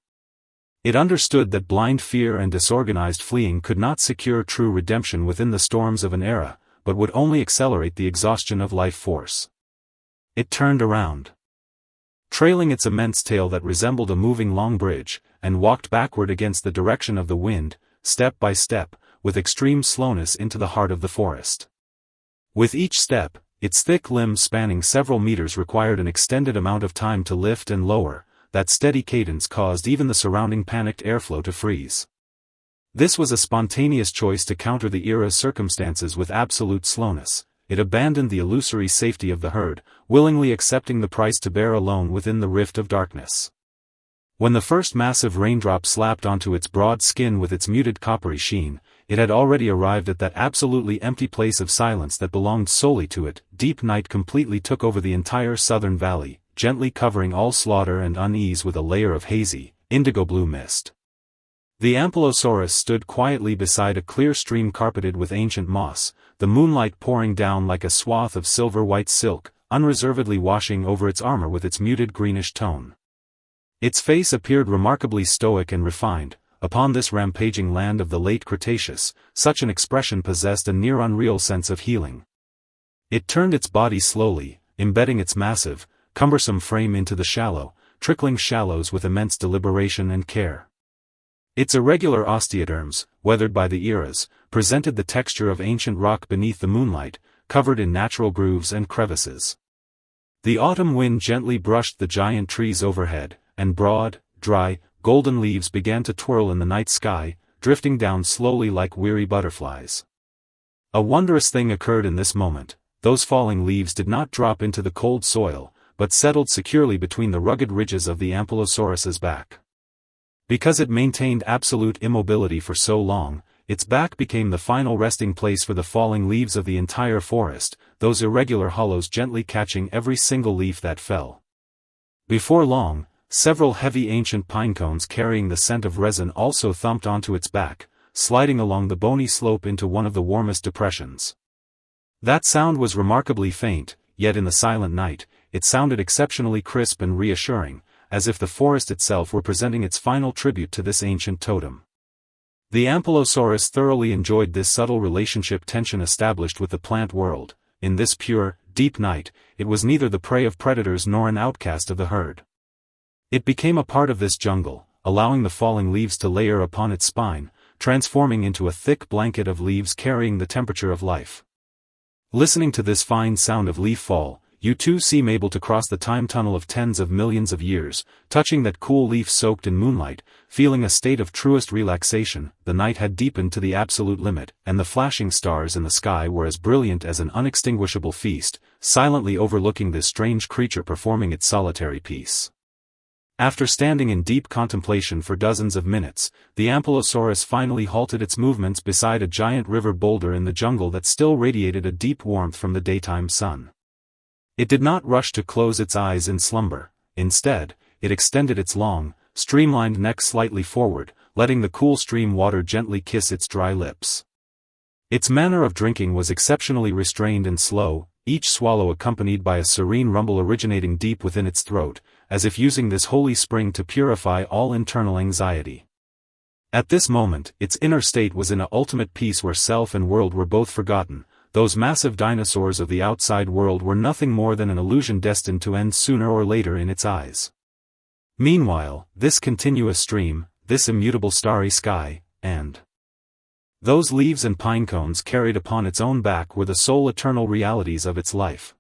It understood that blind fear and disorganized fleeing could not secure true redemption within the storms of an era, but would only accelerate the exhaustion of life force. It turned around, trailing its immense tail that resembled a moving long bridge, and walked backward against the direction of the wind, step by step, with extreme slowness into the heart of the forest. With each step, its thick limbs spanning several meters required an extended amount of time to lift and lower. That steady cadence caused even the surrounding panicked airflow to freeze. This was a spontaneous choice to counter the era's circumstances with absolute slowness. It abandoned the illusory safety of the herd, willingly accepting the price to bear alone within the rift of darkness. When the first massive raindrop slapped onto its broad skin with its muted coppery sheen, it had already arrived at that absolutely empty place of silence that belonged solely to it. Deep night completely took over the entire southern valley, gently covering all slaughter and unease with a layer of hazy, indigo-blue mist. The Ankylosaurus stood quietly beside a clear stream carpeted with ancient moss, the moonlight pouring down like a swath of silver-white silk, unreservedly washing over its armor with its muted greenish tone. Its face appeared remarkably stoic and refined. Upon this rampaging land of the late Cretaceous, such an expression possessed a near unreal sense of healing. It turned its body slowly, embedding its massive, cumbersome frame into the shallow, trickling shallows with immense deliberation and care. Its irregular osteoderms, weathered by the eras, presented the texture of ancient rock beneath the moonlight, covered in natural grooves and crevices. The autumn wind gently brushed the giant trees overhead, and broad, dry, golden leaves began to twirl in the night sky, drifting down slowly like weary butterflies. A wondrous thing occurred in this moment. Those falling leaves did not drop into the cold soil, but settled securely between the rugged ridges of the Ankylosaurus's back. Because it maintained absolute immobility for so long, its back became the final resting place for the falling leaves of the entire forest, those irregular hollows gently catching every single leaf that fell. Before long, several heavy ancient pine cones carrying the scent of resin also thumped onto its back, sliding along the bony slope into one of the warmest depressions. That sound was remarkably faint, yet in the silent night, it sounded exceptionally crisp and reassuring, as if the forest itself were presenting its final tribute to this ancient totem. The Ankylosaurus thoroughly enjoyed this subtle relationship tension established with the plant world. In this pure, deep night, it was neither the prey of predators nor an outcast of the herd. It became a part of this jungle, allowing the falling leaves to layer upon its spine, transforming into a thick blanket of leaves carrying the temperature of life. Listening to this fine sound of leaf fall, you too seem able to cross the time tunnel of tens of millions of years, touching that cool leaf soaked in moonlight, feeling a state of truest relaxation. The night had deepened to the absolute limit, and the flashing stars in the sky were as brilliant as an unextinguishable feast, silently overlooking this strange creature performing its solitary piece. After standing in deep contemplation for dozens of minutes, the Ankylosaurus finally halted its movements beside a giant river boulder in the jungle that still radiated a deep warmth from the daytime sun. It did not rush to close its eyes in slumber. Instead, it extended its long, streamlined neck slightly forward, letting the cool stream water gently kiss its dry lips. Its manner of drinking was exceptionally restrained and slow, each swallow accompanied by a serene rumble originating deep within its throat, as if using this holy spring to purify all internal anxiety. At this moment, its inner state was in a ultimate peace where self and world were both forgotten. Those massive dinosaurs of the outside world were nothing more than an illusion destined to end sooner or later in its eyes. Meanwhile, this continuous stream, this immutable starry sky, and those leaves and pine cones carried upon its own back were the sole eternal realities of its life.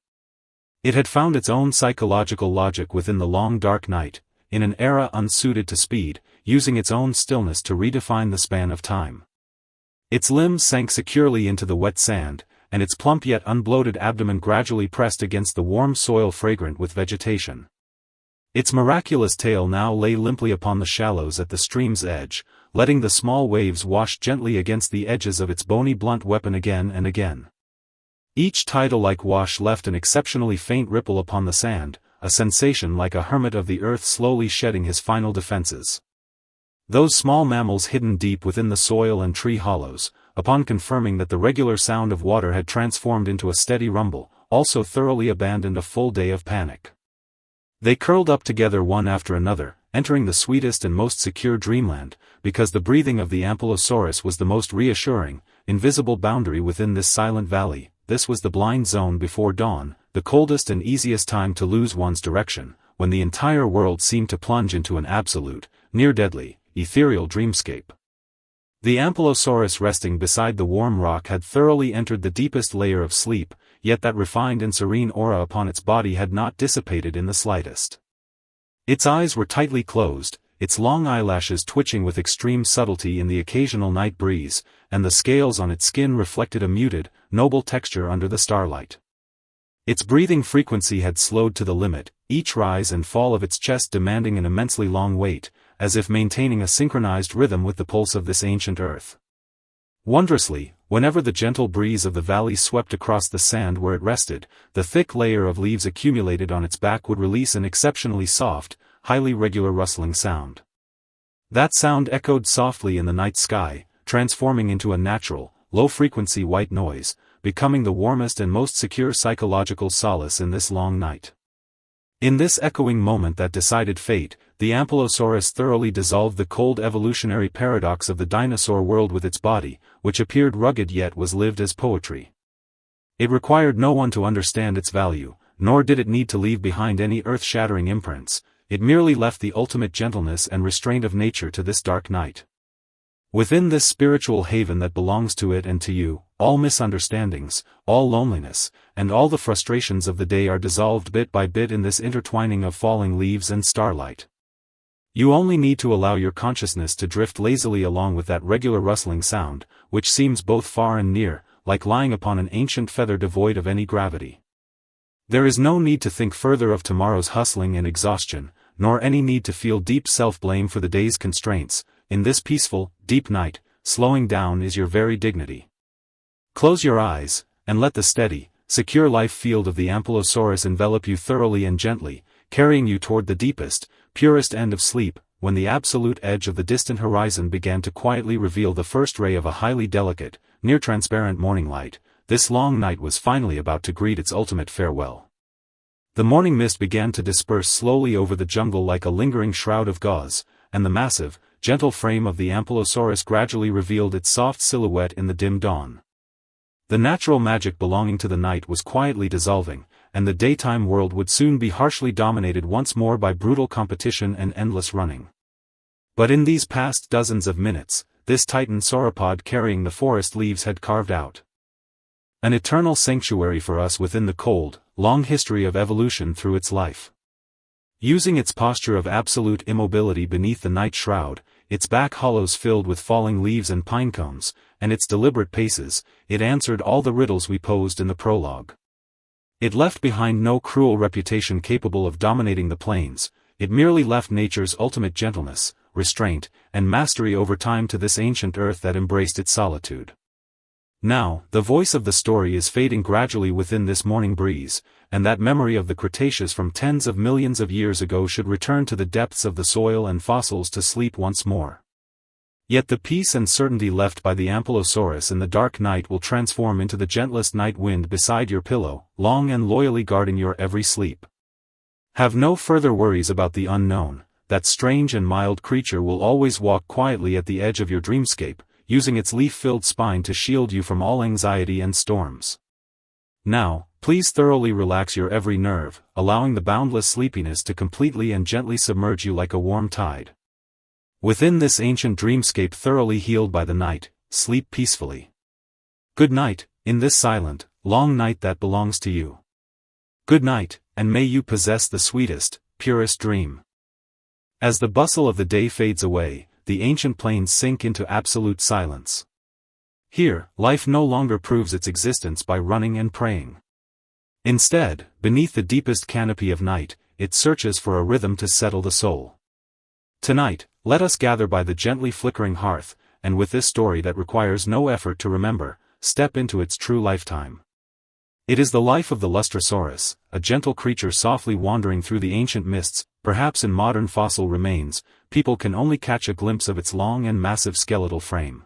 It had found its own psychological logic within the long dark night, in an era unsuited to speed, using its own stillness to redefine the span of time. Its limbs sank securely into the wet sand, and its plump yet unbloated abdomen gradually pressed against the warm soil fragrant with vegetation. Its miraculous tail now lay limply upon the shallows at the stream's edge, letting the small waves wash gently against the edges of its bony blunt weapon again and again. Each tidal-like wash left an exceptionally faint ripple upon the sand, a sensation like a hermit of the earth slowly shedding his final defenses. Those small mammals hidden deep within the soil and tree hollows, upon confirming that the regular sound of water had transformed into a steady rumble, also thoroughly abandoned a full day of panic. They curled up together one after another, entering the sweetest and most secure dreamland, because the breathing of the Ankylosaurus was the most reassuring, invisible boundary within this silent valley. This was the blind zone before dawn, the coldest and easiest time to lose one's direction, when the entire world seemed to plunge into an absolute, near-deadly, ethereal dreamscape. The Ankylosaurus resting beside the warm rock had thoroughly entered the deepest layer of sleep, yet that refined and serene aura upon its body had not dissipated in the slightest. Its eyes were tightly closed, its long eyelashes twitching with extreme subtlety in the occasional night breeze, and the scales on its skin reflected a muted, noble texture under the starlight. Its breathing frequency had slowed to the limit, each rise and fall of its chest demanding an immensely long wait, as if maintaining a synchronized rhythm with the pulse of this ancient earth. Wondrously, whenever the gentle breeze of the valley swept across the sand where it rested, the thick layer of leaves accumulated on its back would release an exceptionally soft, highly regular rustling sound. That sound echoed softly in the night sky, transforming into a natural, low-frequency white noise, becoming the warmest and most secure psychological solace in this long night. In this echoing moment that decided fate, the Ankylosaurus thoroughly dissolved the cold evolutionary paradox of the dinosaur world with its body, which appeared rugged yet was lived as poetry. It required no one to understand its value, nor did it need to leave behind any earth-shattering imprints. It merely left the ultimate gentleness and restraint of nature to this dark night. Within this spiritual haven that belongs to it and to you, all misunderstandings, all loneliness, and all the frustrations of the day are dissolved bit by bit in this intertwining of falling leaves and starlight. You only need to allow your consciousness to drift lazily along with that regular rustling sound, which seems both far and near, like lying upon an ancient feather devoid of any gravity. There is no need to think further of tomorrow's hustling and exhaustion, nor any need to feel deep self-blame for the day's constraints. In this peaceful, deep night, slowing down is your very dignity. Close your eyes, and let the steady, secure life field of the Ankylosaurus envelop you thoroughly and gently, carrying you toward the deepest, purest end of sleep. When the absolute edge of the distant horizon began to quietly reveal the first ray of a highly delicate, near-transparent morning light, this long night was finally about to greet its ultimate farewell. The morning mist began to disperse slowly over the jungle like a lingering shroud of gauze, and the massive, gentle frame of the Ankylosaurus gradually revealed its soft silhouette in the dim dawn. The natural magic belonging to the night was quietly dissolving, and the daytime world would soon be harshly dominated once more by brutal competition and endless running. But in these past dozens of minutes, this titan sauropod carrying the forest leaves had carved out an eternal sanctuary for us within the cold, long history of evolution through its life. Using its posture of absolute immobility beneath the night shroud, its back hollows filled with falling leaves and pine cones, and its deliberate paces, it answered all the riddles we posed in the prologue. It left behind no cruel reputation capable of dominating the plains, it merely left nature's ultimate gentleness, restraint, and mastery over time to this ancient earth that embraced its solitude. Now, the voice of the story is fading gradually within this morning breeze, and that memory of the Cretaceous from tens of millions of years ago should return to the depths of the soil and fossils to sleep once more. Yet the peace and certainty left by the Ankylosaurus in the dark night will transform into the gentlest night wind beside your pillow, long and loyally guarding your every sleep. Have no further worries about the unknown. That strange and mild creature will always walk quietly at the edge of your dreamscape, using its leaf-filled spine to shield you from all anxiety and storms. Now, Please thoroughly relax your every nerve, allowing the boundless sleepiness to completely and gently submerge you like a warm tide. Within this ancient dreamscape thoroughly healed by the night, sleep peacefully. Good night, in this silent, long night that belongs to you. Good night, and may you possess the sweetest, purest dream. As the bustle of the day fades away, the ancient plains sink into absolute silence. Here, life no longer proves its existence by running and praying. Instead, beneath the deepest canopy of night, it searches for a rhythm to settle the soul. Tonight, let us gather by the gently flickering hearth, and with this story that requires no effort to remember, step into its true lifetime. It is the life of the Lustrosaurus, a gentle creature softly wandering through the ancient mists. Perhaps in modern fossil remains, people can only catch a glimpse of its long and massive skeletal frame.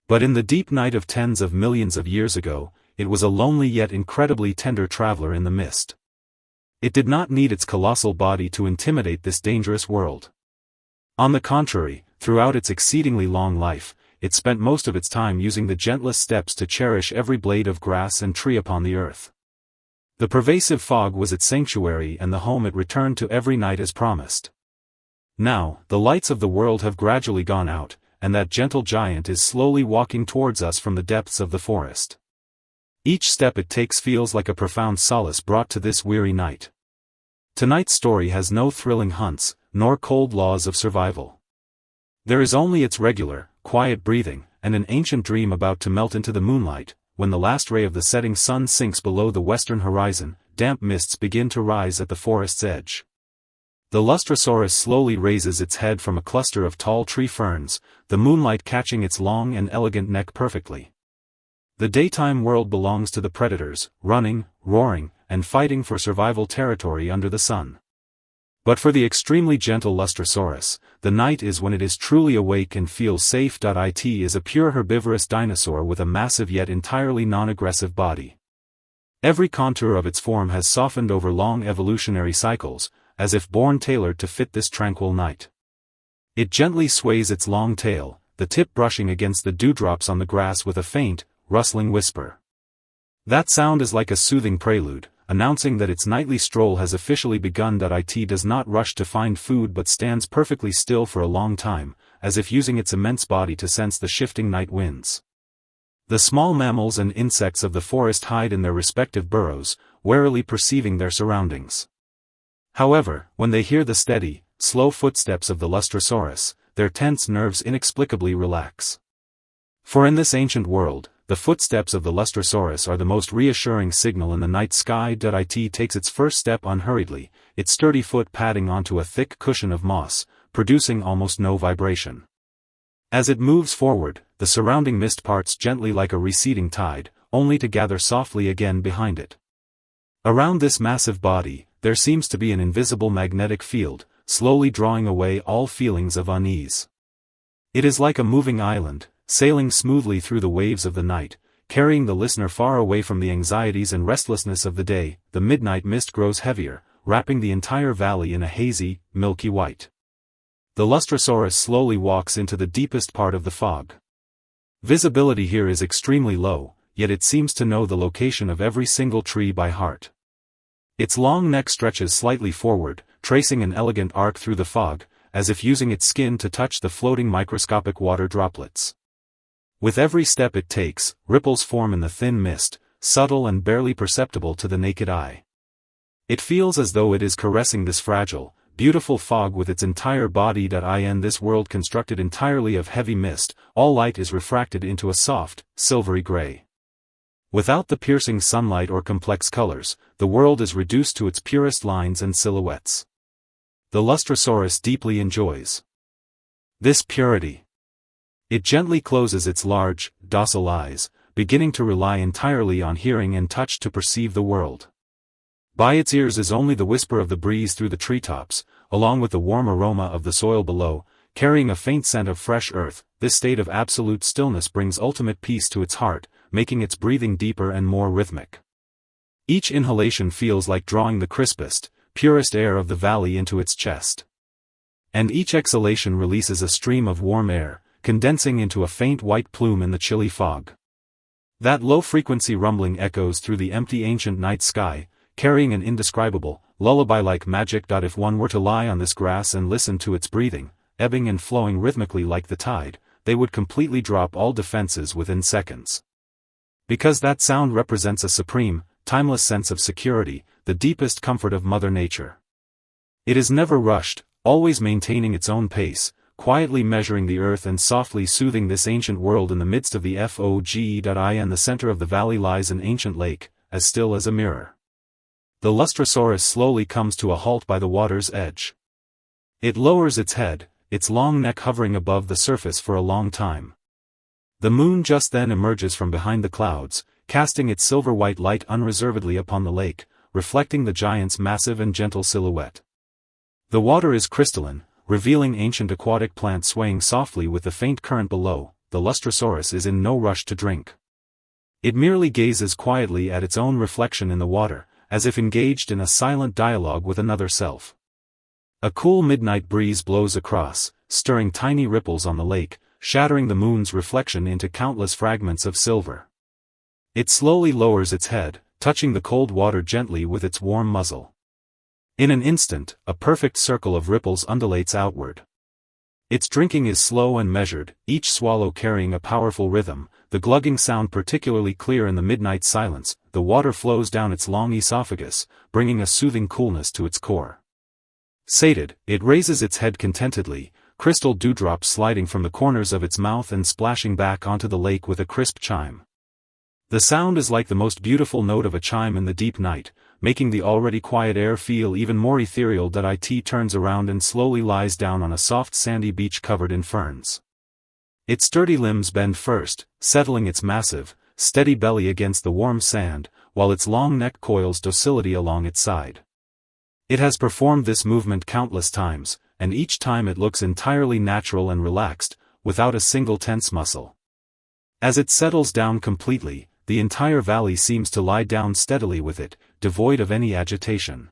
But in the deep night of tens of millions of years ago, it was a lonely yet incredibly tender traveler in the mist. It did not need its colossal body to intimidate this dangerous world. On the contrary, throughout its exceedingly long life, it spent most of its time using the gentlest steps to cherish every blade of grass and tree upon the earth. The pervasive fog was its sanctuary and the home it returned to every night as promised. Now, the lights of the world have gradually gone out, and that gentle giant is slowly walking towards us from the depths of the forest. Each step it takes feels like a profound solace brought to this weary night. Tonight's story has no thrilling hunts, nor cold laws of survival. There is only its regular, quiet breathing, and an ancient dream about to melt into the moonlight. When the last ray of the setting sun sinks below the western horizon, damp mists begin to rise at the forest's edge. The Lustrosaurus slowly raises its head from a cluster of tall tree ferns, the moonlight catching its long and elegant neck perfectly. The daytime world belongs to the predators, running, roaring, and fighting for survival territory under the sun. But for the extremely gentle Lustrosaurus, the night is when it is truly awake and feels safe. It is a pure herbivorous dinosaur with a massive yet entirely non-aggressive body. Every contour of its form has softened over long evolutionary cycles, as if born tailored to fit this tranquil night. It gently sways its long tail, the tip brushing against the dewdrops on the grass with a faint, rustling whisper. That sound is like a soothing prelude, announcing that its nightly stroll has officially begun. It does not rush to find food but stands perfectly still for a long time, as if using its immense body to sense the shifting night winds. The small mammals and insects of the forest hide in their respective burrows, warily perceiving their surroundings. However, when they hear the steady, slow footsteps of the Lustrosaurus, their tense nerves inexplicably relax. For in this ancient world, the footsteps of the Lustrosaurus are the most reassuring signal in the night sky. It takes its first step unhurriedly, its sturdy foot padding onto a thick cushion of moss, producing almost no vibration. As it moves forward, the surrounding mist parts gently like a receding tide, only to gather softly again behind it. Around this massive body, there seems to be an invisible magnetic field, slowly drawing away all feelings of unease. It is like a moving island, sailing smoothly through the waves of the night, carrying the listener far away from the anxieties and restlessness of the day. The midnight mist grows heavier, wrapping the entire valley in a hazy, milky white. The Lustrosaurus slowly walks into the deepest part of the fog. Visibility here is extremely low, yet it seems to know the location of every single tree by heart. Its long neck stretches slightly forward, tracing an elegant arc through the fog, as if using its skin to touch the floating microscopic water droplets. With every step it takes, ripples form in the thin mist, subtle and barely perceptible to the naked eye. It feels as though it is caressing this fragile, beautiful fog with its entire body. In this world constructed entirely of heavy mist, all light is refracted into a soft, silvery gray. Without the piercing sunlight or complex colors, the world is reduced to its purest lines and silhouettes. The Lustrosaurus deeply enjoys this purity. It gently closes its large, docile eyes, beginning to rely entirely on hearing and touch to perceive the world. By its ears is only the whisper of the breeze through the treetops, along with the warm aroma of the soil below, carrying a faint scent of fresh earth. This state of absolute stillness brings ultimate peace to its heart, making its breathing deeper and more rhythmic. Each inhalation feels like drawing the crispest, purest air of the valley into its chest. And each exhalation releases a stream of warm air, condensing into a faint white plume in the chilly fog. That low-frequency rumbling echoes through the empty ancient night sky, carrying an indescribable, lullaby-like magic. If one were to lie on this grass and listen to its breathing, ebbing and flowing rhythmically like the tide, they would completely drop all defenses within seconds. Because that sound represents a supreme, timeless sense of security, the deepest comfort of Mother Nature. It is never rushed, always maintaining its own pace, quietly measuring the earth and softly soothing this ancient world. In the midst of the FOGE.I and the center of the valley lies an ancient lake, as still as a mirror. The Lustrosaurus slowly comes to a halt by the water's edge. It lowers its head, its long neck hovering above the surface for a long time. The moon just then emerges from behind the clouds, casting its silver-white light unreservedly upon the lake, reflecting the giant's massive and gentle silhouette. The water is crystalline, revealing ancient aquatic plants swaying softly with the faint current below. The Lustrosaurus is in no rush to drink. It merely gazes quietly at its own reflection in the water, as if engaged in a silent dialogue with another self. A cool midnight breeze blows across, stirring tiny ripples on the lake, shattering the moon's reflection into countless fragments of silver. It slowly lowers its head, touching the cold water gently with its warm muzzle. In an instant, a perfect circle of ripples undulates outward. Its drinking is slow and measured, each swallow carrying a powerful rhythm, the glugging sound particularly clear in the midnight silence. The water flows down its long esophagus, bringing a soothing coolness to its core. Sated, it raises its head contentedly, crystal dewdrops sliding from the corners of its mouth and splashing back onto the lake with a crisp chime. The sound is like the most beautiful note of a chime in the deep night, making the already quiet air feel even more ethereal. It turns around and slowly lies down on a soft sandy beach covered in ferns. Its sturdy limbs bend first, settling its massive, steady belly against the warm sand, while its long neck coils docility along its side. It has performed this movement countless times, and each time it looks entirely natural and relaxed, without a single tense muscle. As it settles down completely, the entire valley seems to lie down steadily with it, devoid of any agitation.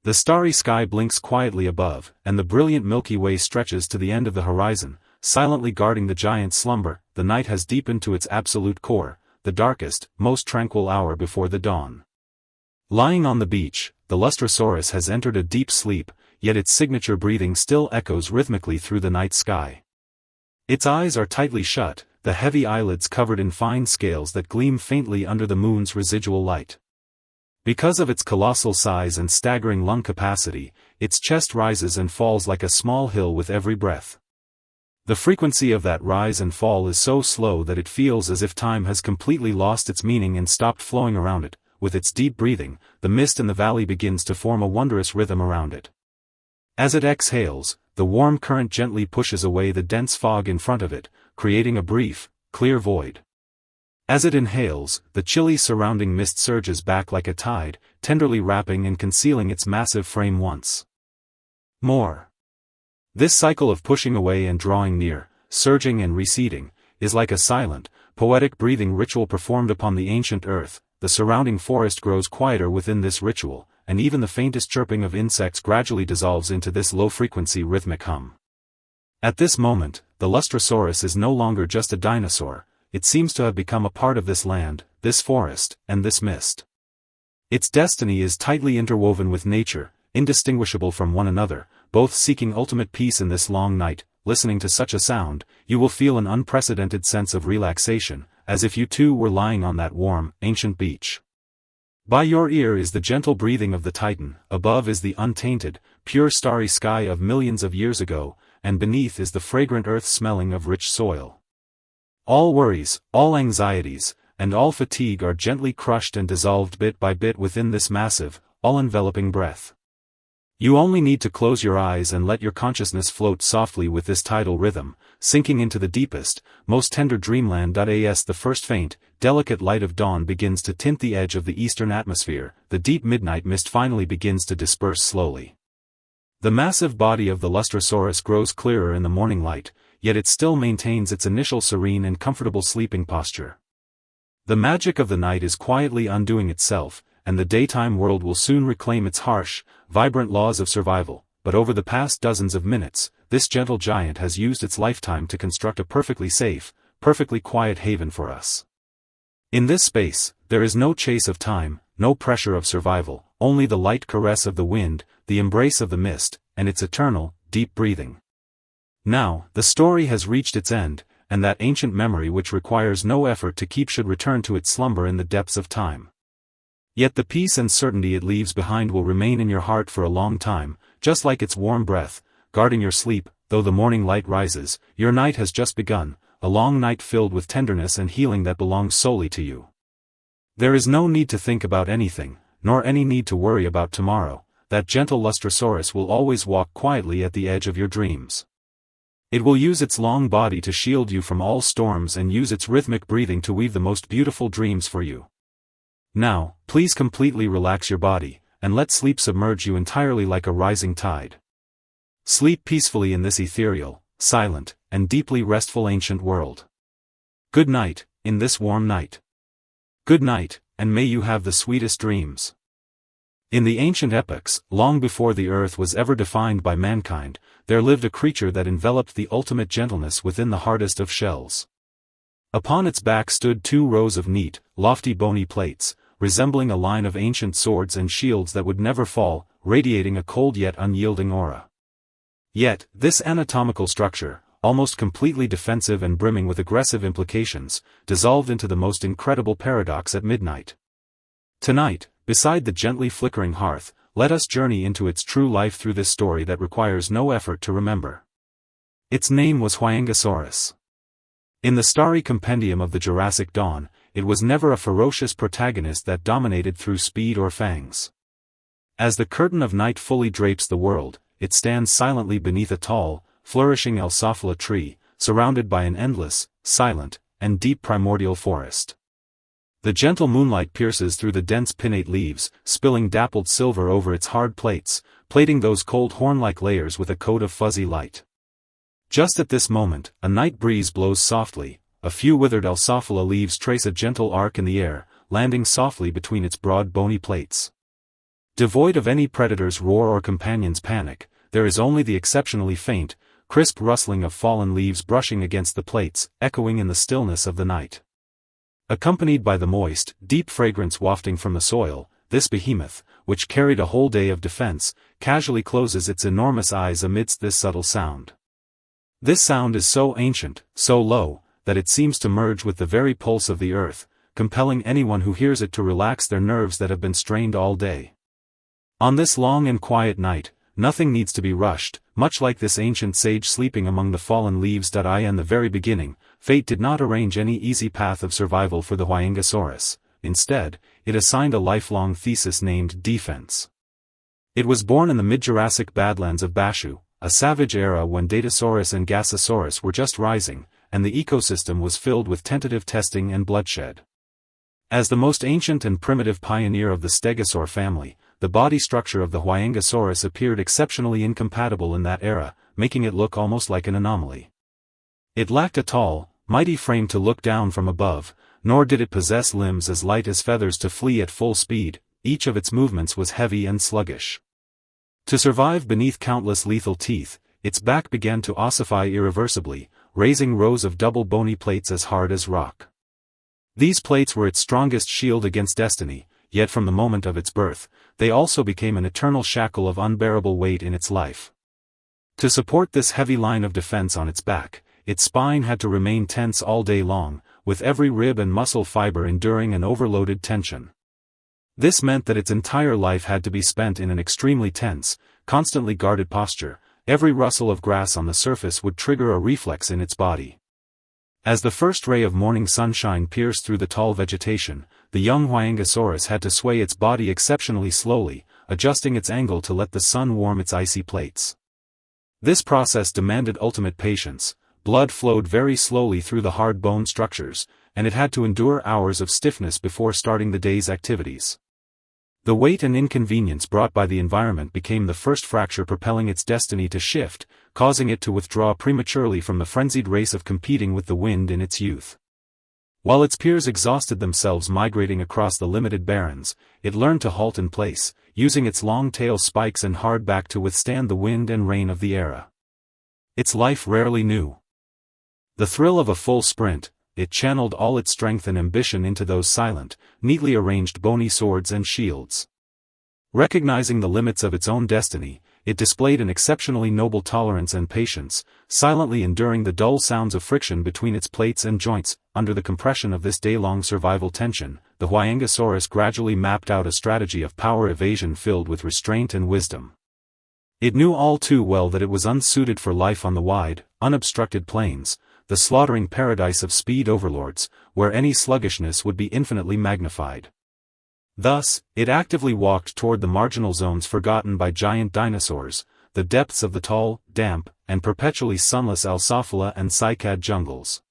The starry sky blinks quietly above, and the brilliant Milky Way stretches to the end of the horizon, silently guarding the giant's slumber. The night has deepened to its absolute core, the darkest, most tranquil hour before the dawn. Lying on the beach, the Lustrosaurus has entered a deep sleep, yet its signature breathing still echoes rhythmically through the night sky. Its eyes are tightly shut, the heavy eyelids covered in fine scales that gleam faintly under the moon's residual light. Because of its colossal size and staggering lung capacity, its chest rises and falls like a small hill with every breath. The frequency of that rise and fall is so slow that it feels as if time has completely lost its meaning and stopped flowing around it. With its deep breathing, the mist in the valley begins to form a wondrous rhythm around it. As it exhales, the warm current gently pushes away the dense fog in front of it, creating a brief, clear void. As it inhales, the chilly surrounding mist surges back like a tide, tenderly wrapping and concealing its massive frame once more. This cycle of pushing away and drawing near, surging and receding, is like a silent, poetic breathing ritual performed upon the ancient earth. The surrounding forest grows quieter within this ritual, and even the faintest chirping of insects gradually dissolves into this low-frequency rhythmic hum. At this moment, the Lustrosaurus is no longer just a dinosaur. It seems to have become a part of this land, this forest, and this mist. Its destiny is tightly interwoven with nature, indistinguishable from one another, both seeking ultimate peace in this long night. Listening to such a sound, you will feel an unprecedented sense of relaxation, as if you too were lying on that warm, ancient beach. By your ear is the gentle breathing of the Titan, above is the untainted, pure starry sky of millions of years ago, and beneath is the fragrant earth smelling of rich soil. All worries, all anxieties, and all fatigue are gently crushed and dissolved bit by bit within this massive, all-enveloping breath. You only need to close your eyes and let your consciousness float softly with this tidal rhythm, sinking into the deepest, most tender dreamland. As the first faint, delicate light of dawn begins to tint the edge of the eastern atmosphere, the deep midnight mist finally begins to disperse slowly. The massive body of the Lustrosaurus grows clearer in the morning light, yet it still maintains its initial serene and comfortable sleeping posture. The magic of the night is quietly undoing itself, and the daytime world will soon reclaim its harsh, vibrant laws of survival. But over the past dozens of minutes, this gentle giant has used its lifetime to construct a perfectly safe, perfectly quiet haven for us. In this space, there is no chase of time, no pressure of survival, only the light caress of the wind, the embrace of the mist, and its eternal, deep breathing. Now, the story has reached its end, and that ancient memory which requires no effort to keep should return to its slumber in the depths of time. Yet the peace and certainty it leaves behind will remain in your heart for a long time, just like its warm breath, guarding your sleep. Though the morning light rises, your night has just begun, a long night filled with tenderness and healing that belongs solely to you. There is no need to think about anything, nor any need to worry about tomorrow. That gentle Lustrosaurus will always walk quietly at the edge of your dreams. It will use its long body to shield you from all storms and use its rhythmic breathing to weave the most beautiful dreams for you. Now, please completely relax your body, and let sleep submerge you entirely like a rising tide. Sleep peacefully in this ethereal, silent, and deeply restful ancient world. Good night, in this warm night. Good night, and may you have the sweetest dreams. In the ancient epochs, long before the earth was ever defined by mankind, there lived a creature that enveloped the ultimate gentleness within the hardest of shells. Upon its back stood 2 rows of neat, lofty bony plates, resembling a line of ancient swords and shields that would never fall, radiating a cold yet unyielding aura. Yet, this anatomical structure, almost completely defensive and brimming with aggressive implications, dissolved into the most incredible paradox at midnight. Tonight, beside the gently flickering hearth, let us journey into its true life through this story that requires no effort to remember. Its name was Huayangosaurus. In the starry compendium of the Jurassic Dawn, it was never a ferocious protagonist that dominated through speed or fangs. As the curtain of night fully drapes the world, it stands silently beneath a tall, flourishing Alsophala tree, surrounded by an endless, silent, and deep primordial forest. The gentle moonlight pierces through the dense pinnate leaves, spilling dappled silver over its hard plates, plating those cold horn-like layers with a coat of fuzzy light. Just at this moment, a night breeze blows softly, a few withered Alsophala leaves trace a gentle arc in the air, landing softly between its broad bony plates. Devoid of any predator's roar or companion's panic, there is only the exceptionally faint, crisp rustling of fallen leaves brushing against the plates, echoing in the stillness of the night. Accompanied by the moist, deep fragrance wafting from the soil, this behemoth, which carried a whole day of defense, casually closes its enormous eyes amidst this subtle sound. This sound is so ancient, so low, that it seems to merge with the very pulse of the earth, compelling anyone who hears it to relax their nerves that have been strained all day. On this long and quiet night, nothing needs to be rushed, much like this ancient sage sleeping among the fallen leaves. In the very beginning, fate did not arrange any easy path of survival for the Huayangosaurus. Instead, it assigned a lifelong thesis named defense. It was born in the mid-Jurassic badlands of Bashu, a savage era when Datasaurus and Gasosaurus were just rising, and the ecosystem was filled with tentative testing and bloodshed. As the most ancient and primitive pioneer of the Stegosaur family, the body structure of the Huayangosaurus appeared exceptionally incompatible in that era, making it look almost like an anomaly. It lacked a tall, mighty frame to look down from above, nor did it possess limbs as light as feathers to flee at full speed. Each of its movements was heavy and sluggish. To survive beneath countless lethal teeth, its back began to ossify irreversibly, raising rows of double bony plates as hard as rock. These plates were its strongest shield against destiny, yet from the moment of its birth, they also became an eternal shackle of unbearable weight in its life. To support this heavy line of defense on its back, its spine had to remain tense all day long, with every rib and muscle fiber enduring an overloaded tension. This meant that its entire life had to be spent in an extremely tense, constantly guarded posture. Every rustle of grass on the surface would trigger a reflex in its body. As the first ray of morning sunshine pierced through the tall vegetation, the young Huayangosaurus had to sway its body exceptionally slowly, adjusting its angle to let the sun warm its icy plates. This process demanded ultimate patience. Blood flowed very slowly through the hard bone structures, and it had to endure hours of stiffness before starting the day's activities. The weight and inconvenience brought by the environment became the first fracture propelling its destiny to shift, causing it to withdraw prematurely from the frenzied race of competing with the wind in its youth. While its peers exhausted themselves migrating across the limited barrens, it learned to halt in place, using its long tail spikes and hard back to withstand the wind and rain of the era. Its life rarely knew the thrill of a full sprint, it channeled all its strength and ambition into those silent, neatly arranged bony swords and shields. Recognizing the limits of its own destiny, it displayed an exceptionally noble tolerance and patience, silently enduring the dull sounds of friction between its plates and joints. Under the compression of this day-long survival tension, the Huayangosaurus gradually mapped out a strategy of power evasion filled with restraint and wisdom. It knew all too well that it was unsuited for life on the wide, unobstructed plains, the slaughtering paradise of speed overlords, where any sluggishness would be infinitely magnified. Thus, it actively walked toward the marginal zones forgotten by giant dinosaurs, the depths of the tall, damp, and perpetually sunless Alsophila and cycad jungles.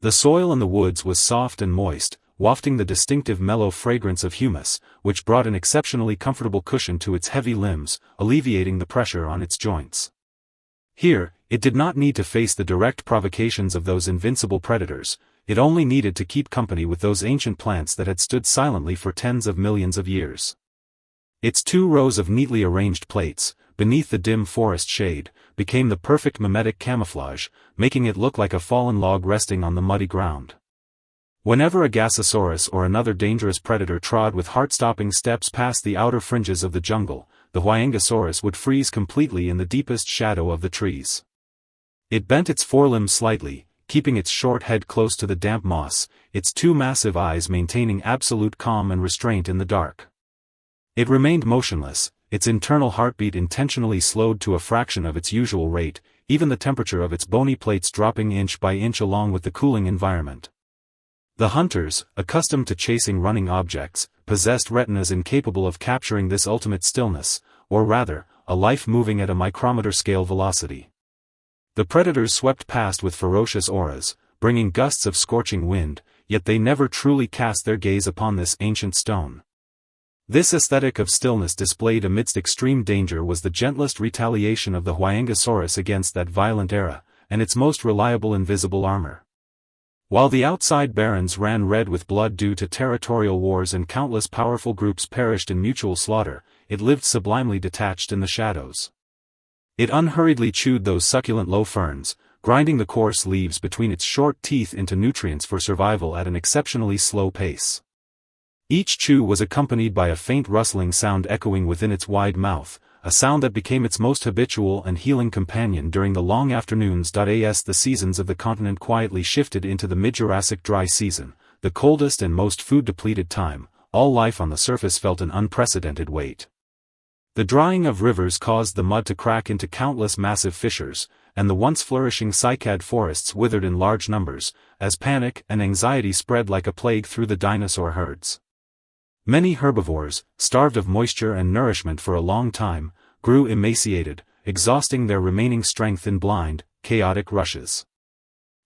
The soil in the woods was soft and moist, wafting the distinctive mellow fragrance of humus, which brought an exceptionally comfortable cushion to its heavy limbs, alleviating the pressure on its joints. Here, it did not need to face the direct provocations of those invincible predators. It only needed to keep company with those ancient plants that had stood silently for tens of millions of years. Its 2 rows of neatly arranged plates, beneath the dim forest shade, became the perfect mimetic camouflage, making it look like a fallen log resting on the muddy ground. Whenever a Gasosaurus or another dangerous predator trod with heart-stopping steps past the outer fringes of the jungle, the Huayangosaurus would freeze completely in the deepest shadow of the trees. It bent its forelimbs slightly, keeping its short head close to the damp moss, its 2 massive eyes maintaining absolute calm and restraint in the dark. It remained motionless, its internal heartbeat intentionally slowed to a fraction of its usual rate, even the temperature of its bony plates dropping inch by inch along with the cooling environment. The hunters, accustomed to chasing running objects, possessed retinas incapable of capturing this ultimate stillness, or rather, a life moving at a micrometer scale velocity. The predators swept past with ferocious auras, bringing gusts of scorching wind, yet they never truly cast their gaze upon this ancient stone. This aesthetic of stillness displayed amidst extreme danger was the gentlest retaliation of the Huayangosaurus against that violent era, and its most reliable invisible armor. While the outside barrens ran red with blood due to territorial wars and countless powerful groups perished in mutual slaughter, it lived sublimely detached in the shadows. It unhurriedly chewed those succulent low ferns, grinding the coarse leaves between its short teeth into nutrients for survival at an exceptionally slow pace. Each chew was accompanied by a faint rustling sound echoing within its wide mouth, a sound that became its most habitual and healing companion during the long afternoons. As the seasons of the continent quietly shifted into the mid-Jurassic dry season, the coldest and most food-depleted time, all life on the surface felt an unprecedented weight. The drying of rivers caused the mud to crack into countless massive fissures, and the once flourishing cycad forests withered in large numbers, as panic and anxiety spread like a plague through the dinosaur herds. Many herbivores, starved of moisture and nourishment for a long time, grew emaciated, exhausting their remaining strength in blind, chaotic rushes.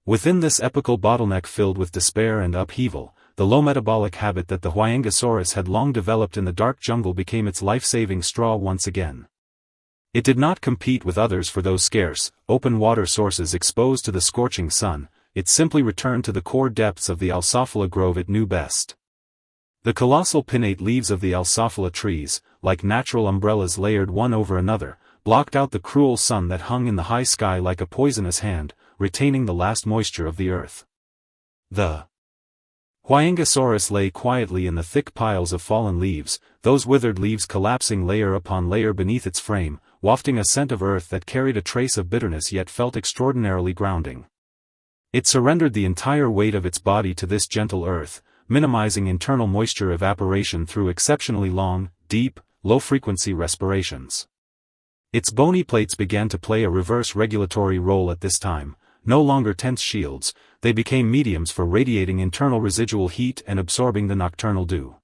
Within this epical bottleneck filled with despair and upheaval, the low metabolic habit that the Huayangosaurus had long developed in the dark jungle became its life-saving straw once again. It did not compete with others for those scarce, open water sources exposed to the scorching sun, it simply returned to the core depths of the Alsophila grove it knew best. The colossal pinnate leaves of the Alsophila trees, like natural umbrellas layered one over another, blocked out the cruel sun that hung in the high sky like a poisonous hand, retaining the last moisture of the earth. The Huayangosaurus lay quietly in the thick piles of fallen leaves, those withered leaves collapsing layer upon layer beneath its frame, wafting a scent of earth that carried a trace of bitterness yet felt extraordinarily grounding. It surrendered the entire weight of its body to this gentle earth, minimizing internal moisture evaporation through exceptionally long, deep, low-frequency respirations. Its bony plates began to play a reverse regulatory role at this time. No longer tense shields, they became mediums for radiating internal residual heat and absorbing the nocturnal dew.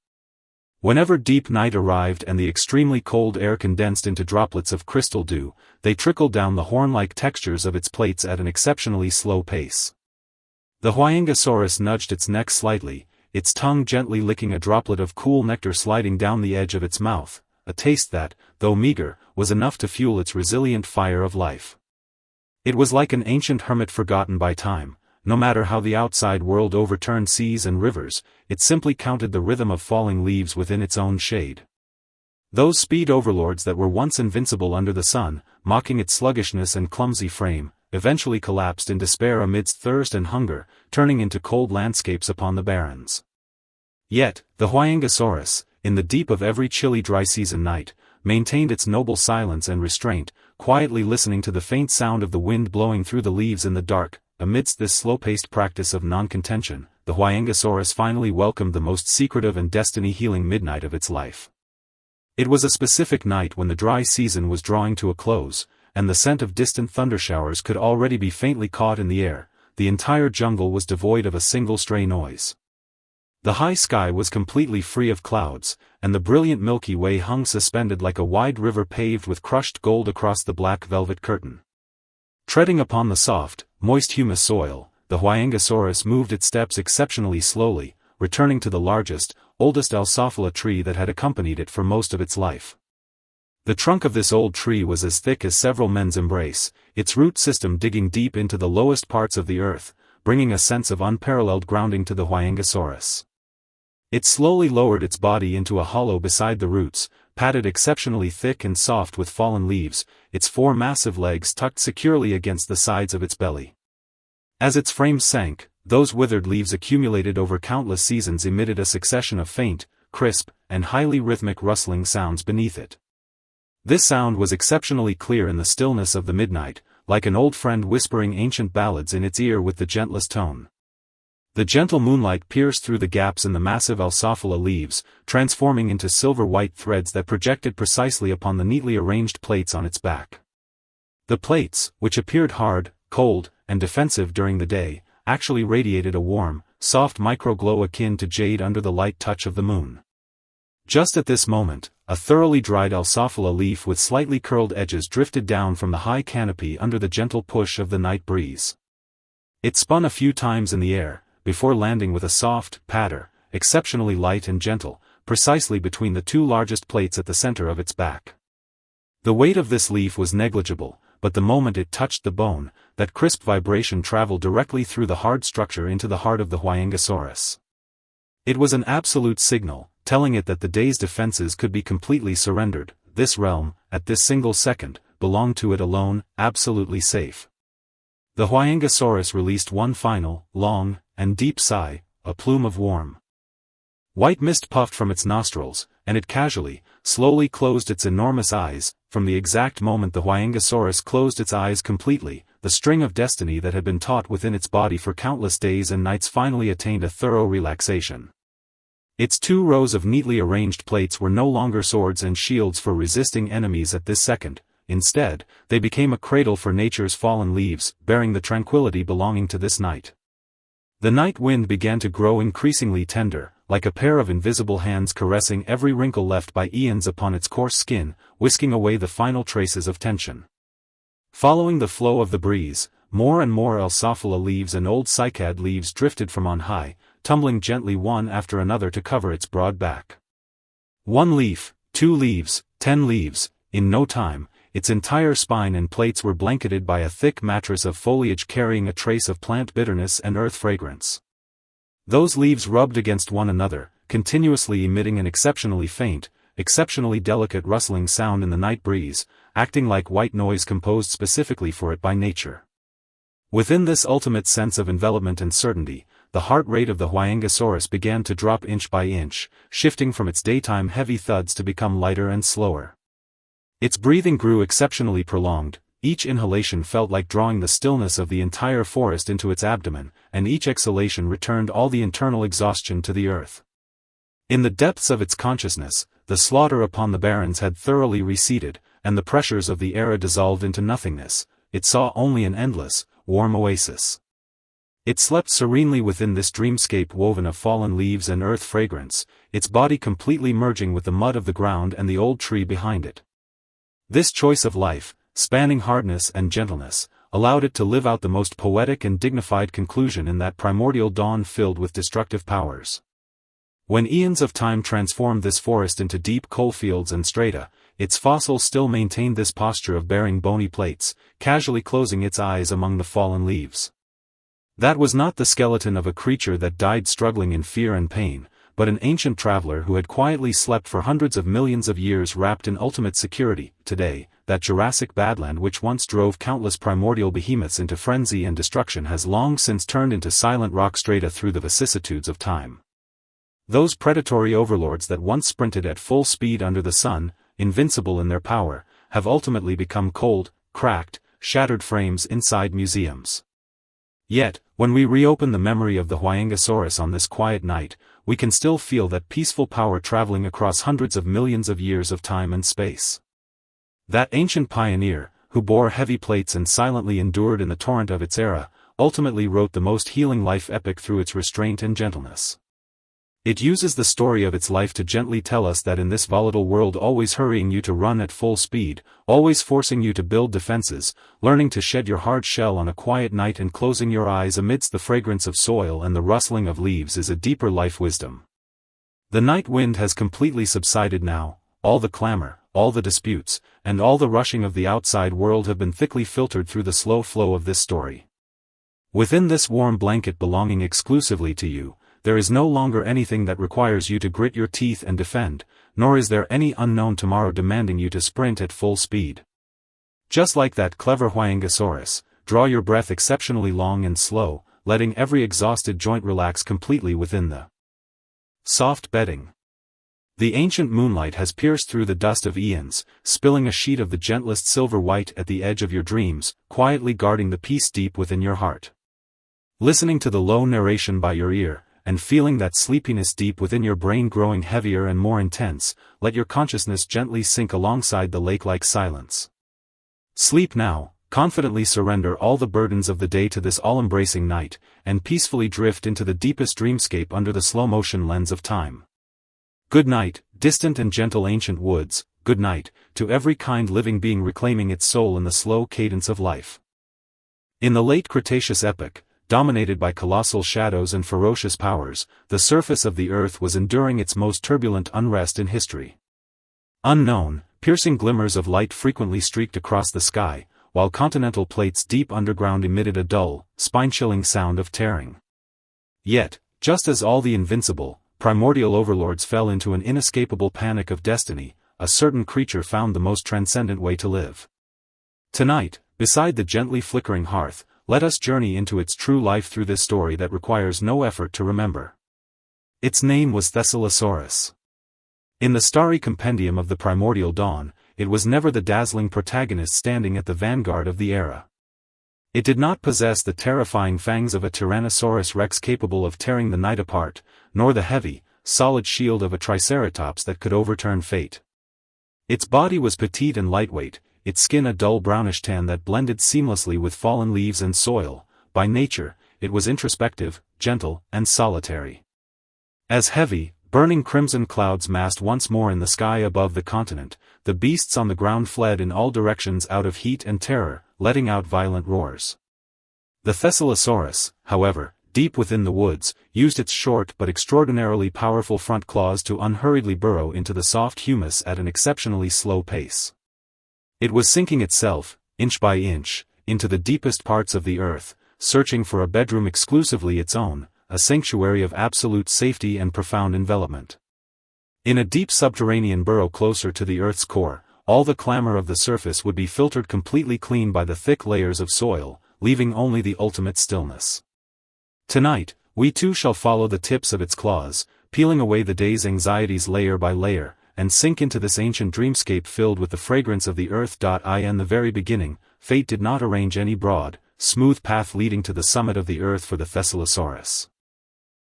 Whenever deep night arrived and the extremely cold air condensed into droplets of crystal dew, they trickled down the horn-like textures of its plates at an exceptionally slow pace. The Huayangosaurus nudged its neck slightly, its tongue gently licking a droplet of cool nectar sliding down the edge of its mouth, a taste that, though meager, was enough to fuel its resilient fire of life. It was like an ancient hermit forgotten by time. No matter how the outside world overturned seas and rivers, it simply counted the rhythm of falling leaves within its own shade. Those speed overlords that were once invincible under the sun, mocking its sluggishness and clumsy frame, eventually collapsed in despair amidst thirst and hunger, turning into cold landscapes upon the barrens. Yet, the Huayangosaurus, in the deep of every chilly dry season night, maintained its noble silence and restraint, quietly listening to the faint sound of the wind blowing through the leaves in the dark. Amidst this slow-paced practice of non-contention, the Huayangosaurus finally welcomed the most secretive and destiny-healing midnight of its life. It was a specific night when the dry season was drawing to a close, and the scent of distant thundershowers could already be faintly caught in the air. The entire jungle was devoid of a single stray noise. The high sky was completely free of clouds, and the brilliant Milky Way hung suspended like a wide river paved with crushed gold across the black velvet curtain. Treading upon the soft, moist humus soil, the Huayangosaurus moved its steps exceptionally slowly, returning to the largest, oldest Alsophila tree that had accompanied it for most of its life. The trunk of this old tree was as thick as several men's embrace, its root system digging deep into the lowest parts of the earth, bringing a sense of unparalleled grounding to the Huayangosaurus. It slowly lowered its body into a hollow beside the roots, padded exceptionally thick and soft with fallen leaves, its 4 massive legs tucked securely against the sides of its belly. As its frame sank, those withered leaves accumulated over countless seasons emitted a succession of faint, crisp, and highly rhythmic rustling sounds beneath it. This sound was exceptionally clear in the stillness of the midnight, like an old friend whispering ancient ballads in its ear with the gentlest tone. The gentle moonlight pierced through the gaps in the massive Alsophila leaves, transforming into silver-white threads that projected precisely upon the neatly arranged plates on its back. The plates, which appeared hard, cold, and defensive during the day, actually radiated a warm, soft microglow akin to jade under the light touch of the moon. Just at this moment, a thoroughly dried Alsophila leaf with slightly curled edges drifted down from the high canopy under the gentle push of the night breeze. It spun a few times in the air, before landing with a soft patter, exceptionally light and gentle, precisely between the 2 largest plates at the center of its back. The weight of this leaf was negligible, but the moment it touched the bone, that crisp vibration traveled directly through the hard structure into the heart of the Huayangosaurus. It was an absolute signal, telling it that the day's defenses could be completely surrendered. This realm, at this single second, belonged to it alone, absolutely safe. The Huayangosaurus released one final, long, and deep sigh, a plume of warm white mist puffed from its nostrils, and it casually, slowly closed its enormous eyes. From the exact moment the Huayangosaurus closed its eyes completely, the string of destiny that had been taut within its body for countless days and nights finally attained a thorough relaxation. Its 2 rows of neatly arranged plates were no longer swords and shields for resisting enemies at this second. Instead, they became a cradle for nature's fallen leaves, bearing the tranquility belonging to this night. The night wind began to grow increasingly tender, like a pair of invisible hands caressing every wrinkle left by eons upon its coarse skin, whisking away the final traces of tension. Following the flow of the breeze, more and more Alsophila leaves and old cycad leaves drifted from on high, tumbling gently one after another to cover its broad back. 1 leaf, 2 leaves, 10 leaves, in no time, its entire spine and plates were blanketed by a thick mattress of foliage carrying a trace of plant bitterness and earth fragrance. Those leaves rubbed against one another, continuously emitting an exceptionally faint, exceptionally delicate rustling sound in the night breeze, acting like white noise composed specifically for it by nature. Within this ultimate sense of envelopment and certainty, the heart rate of the Huayangosaurus began to drop inch by inch, shifting from its daytime heavy thuds to become lighter and slower. Its breathing grew exceptionally prolonged. Each inhalation felt like drawing the stillness of the entire forest into its abdomen, and each exhalation returned all the internal exhaustion to the earth. In the depths of its consciousness, the slaughter upon the barrens had thoroughly receded, and the pressures of the era dissolved into nothingness. It saw only an endless, warm oasis. It slept serenely within this dreamscape woven of fallen leaves and earth fragrance, its body completely merging with the mud of the ground and the old tree behind it. This choice of life, spanning hardness and gentleness, allowed it to live out the most poetic and dignified conclusion in that primordial dawn filled with destructive powers. When eons of time transformed this forest into deep coalfields and strata, its fossils still maintained this posture of bearing bony plates, casually closing its eyes among the fallen leaves. That was not the skeleton of a creature that died struggling in fear and pain, but an ancient traveler who had quietly slept for hundreds of millions of years wrapped in ultimate security. Today, that Jurassic badland which once drove countless primordial behemoths into frenzy and destruction has long since turned into silent rock strata through the vicissitudes of time. Those predatory overlords that once sprinted at full speed under the sun, invincible in their power, have ultimately become cold, cracked, shattered frames inside museums. Yet, when we reopen the memory of the Huayangosaurus on this quiet night, we can still feel that peaceful power traveling across hundreds of millions of years of time and space. That ancient pioneer, who bore heavy plates and silently endured in the torrent of its era, ultimately wrote the most healing life epic through its restraint and gentleness. It uses the story of its life to gently tell us that in this volatile world, always hurrying you to run at full speed, always forcing you to build defenses, learning to shed your hard shell on a quiet night and closing your eyes amidst the fragrance of soil and the rustling of leaves is a deeper life wisdom. The night wind has completely subsided now, all the clamor, all the disputes, and all the rushing of the outside world have been thickly filtered through the slow flow of this story. Within this warm blanket belonging exclusively to you, there is no longer anything that requires you to grit your teeth and defend, nor is there any unknown tomorrow demanding you to sprint at full speed. Just like that clever Huayangosaurus, draw your breath exceptionally long and slow, letting every exhausted joint relax completely within the soft bedding. The ancient moonlight has pierced through the dust of eons, spilling a sheet of the gentlest silver white at the edge of your dreams, quietly guarding the peace deep within your heart. Listening to the low narration by your ear, and feeling that sleepiness deep within your brain growing heavier and more intense, let your consciousness gently sink alongside the lake-like silence. Sleep now, confidently surrender all the burdens of the day to this all-embracing night, and peacefully drift into the deepest dreamscape under the slow-motion lens of time. Good night, distant and gentle ancient woods, good night, to every kind living being reclaiming its soul in the slow cadence of life. In the late Cretaceous epoch, dominated by colossal shadows and ferocious powers, the surface of the earth was enduring its most turbulent unrest in history. Unknown, piercing glimmers of light frequently streaked across the sky, while continental plates deep underground emitted a dull, spine-chilling sound of tearing. Yet, just as all the invincible, primordial overlords fell into an inescapable panic of destiny, a certain creature found the most transcendent way to live. Tonight, beside the gently flickering hearth, let us journey into its true life through this story that requires no effort to remember. Its name was Thescelosaurus. In the starry compendium of the primordial dawn, it was never the dazzling protagonist standing at the vanguard of the era. It did not possess the terrifying fangs of a Tyrannosaurus rex capable of tearing the night apart, nor the heavy, solid shield of a Triceratops that could overturn fate. Its body was petite and lightweight, its skin a dull brownish tan that blended seamlessly with fallen leaves and soil. By nature, it was introspective, gentle, and solitary. As heavy, burning crimson clouds massed once more in the sky above the continent, the beasts on the ground fled in all directions out of heat and terror, letting out violent roars. The Thescelosaurus, however, deep within the woods, used its short but extraordinarily powerful front claws to unhurriedly burrow into the soft humus at an exceptionally slow pace. It was sinking itself, inch by inch, into the deepest parts of the earth, searching for a bedroom exclusively its own, a sanctuary of absolute safety and profound envelopment. In a deep subterranean burrow closer to the earth's core, all the clamor of the surface would be filtered completely clean by the thick layers of soil, leaving only the ultimate stillness. Tonight, we too shall follow the tips of its claws, peeling away the day's anxieties layer by layer, and sink into this ancient dreamscape filled with the fragrance of the earth. In the very beginning, fate did not arrange any broad, smooth path leading to the summit of the earth for the Thescelosaurus.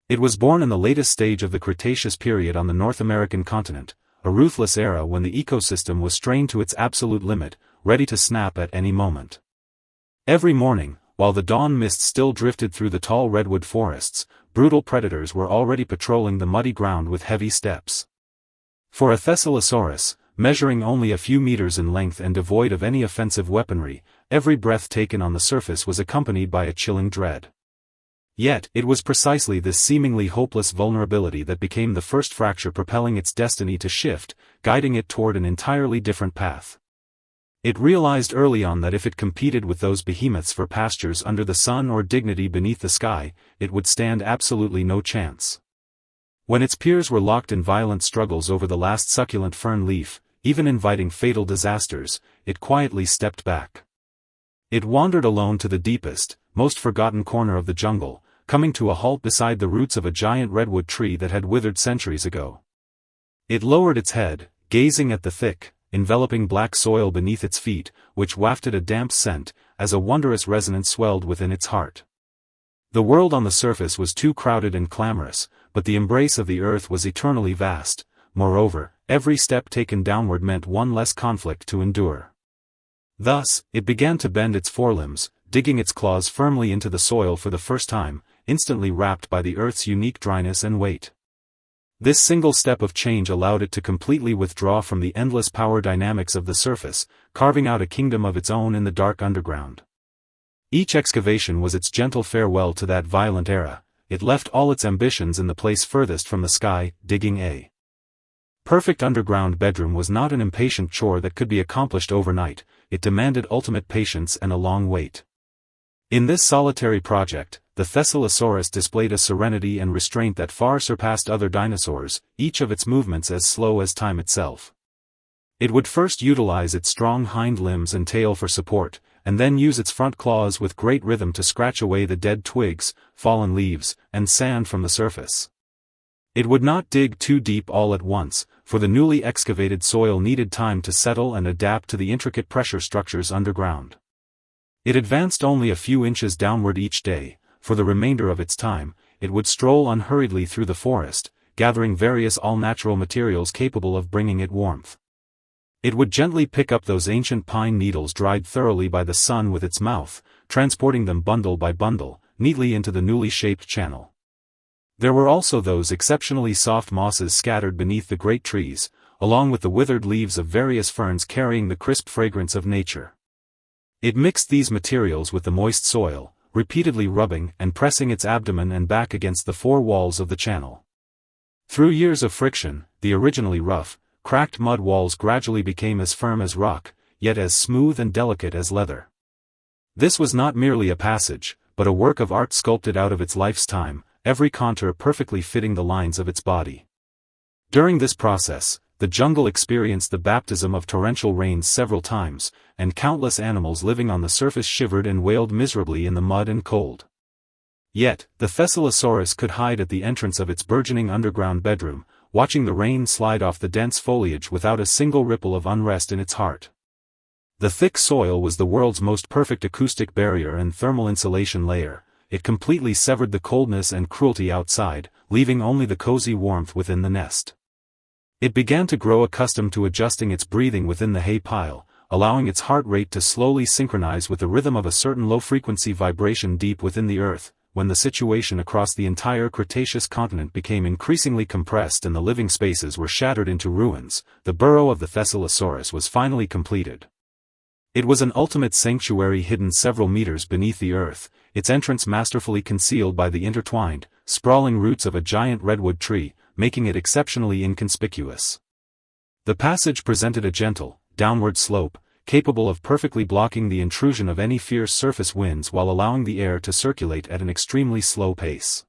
It was born in the latest stage of the Cretaceous period on the North American continent, a ruthless era when the ecosystem was strained to its absolute limit, ready to snap at any moment. Every morning, while the dawn mist still drifted through the tall redwood forests, brutal predators were already patrolling the muddy ground with heavy steps. For a Thescelosaurus, measuring only a few meters in length and devoid of any offensive weaponry, every breath taken on the surface was accompanied by a chilling dread. Yet, it was precisely this seemingly hopeless vulnerability that became the first fracture propelling its destiny to shift, guiding it toward an entirely different path. It realized early on that if it competed with those behemoths for pastures under the sun or dignity beneath the sky, it would stand absolutely no chance. When its peers were locked in violent struggles over the last succulent fern leaf, even inviting fatal disasters, it quietly stepped back. It wandered alone to the deepest, most forgotten corner of the jungle, coming to a halt beside the roots of a giant redwood tree that had withered centuries ago. It lowered its head, gazing at the thick, enveloping black soil beneath its feet, which wafted a damp scent, as a wondrous resonance swelled within its heart. The world on the surface was too crowded and clamorous, but the embrace of the earth was eternally vast. Moreover, every step taken downward meant one less conflict to endure. Thus, it began to bend its forelimbs, digging its claws firmly into the soil for the first time, instantly wrapped by the earth's unique dryness and weight. This single step of change allowed it to completely withdraw from the endless power dynamics of the surface, carving out a kingdom of its own in the dark underground. Each excavation was its gentle farewell to that violent era. It left all its ambitions in the place furthest from the sky, digging a perfect underground bedroom was not an impatient chore that could be accomplished overnight. It demanded ultimate patience and a long wait. In this solitary project, the Thescelosaurus displayed a serenity and restraint that far surpassed other dinosaurs, each of its movements as slow as time itself. It would first utilize its strong hind limbs and tail for support, and then use its front claws with great rhythm to scratch away the dead twigs, fallen leaves, and sand from the surface. It would not dig too deep all at once, for the newly excavated soil needed time to settle and adapt to the intricate pressure structures underground. It advanced only a few inches downward each day. For the remainder of its time, it would stroll unhurriedly through the forest, gathering various all-natural materials capable of bringing it warmth. It would gently pick up those ancient pine needles dried thoroughly by the sun with its mouth, transporting them bundle by bundle, neatly into the newly shaped channel. There were also those exceptionally soft mosses scattered beneath the great trees, along with the withered leaves of various ferns carrying the crisp fragrance of nature. It mixed these materials with the moist soil, repeatedly rubbing and pressing its abdomen and back against the four walls of the channel. Through years of friction, the originally rough, cracked mud walls gradually became as firm as rock, yet as smooth and delicate as leather. This was not merely a passage, but a work of art sculpted out of its life's time, every contour perfectly fitting the lines of its body. During this process, the jungle experienced the baptism of torrential rains several times, and countless animals living on the surface shivered and wailed miserably in the mud and cold. Yet, the Thescelosaurus could hide at the entrance of its burgeoning underground bedroom, watching the rain slide off the dense foliage without a single ripple of unrest in its heart. The thick soil was the world's most perfect acoustic barrier and thermal insulation layer. It completely severed the coldness and cruelty outside, leaving only the cozy warmth within the nest. It began to grow accustomed to adjusting its breathing within the hay pile, allowing its heart rate to slowly synchronize with the rhythm of a certain low-frequency vibration deep within the earth. When the situation across the entire Cretaceous continent became increasingly compressed and the living spaces were shattered into ruins, the burrow of the Thescelosaurus was finally completed. It was an ultimate sanctuary hidden several meters beneath the earth, its entrance masterfully concealed by the intertwined, sprawling roots of a giant redwood tree, making it exceptionally inconspicuous. The passage presented a gentle, downward slope, capable of perfectly blocking the intrusion of any fierce surface winds while allowing the air to circulate at an extremely slow pace.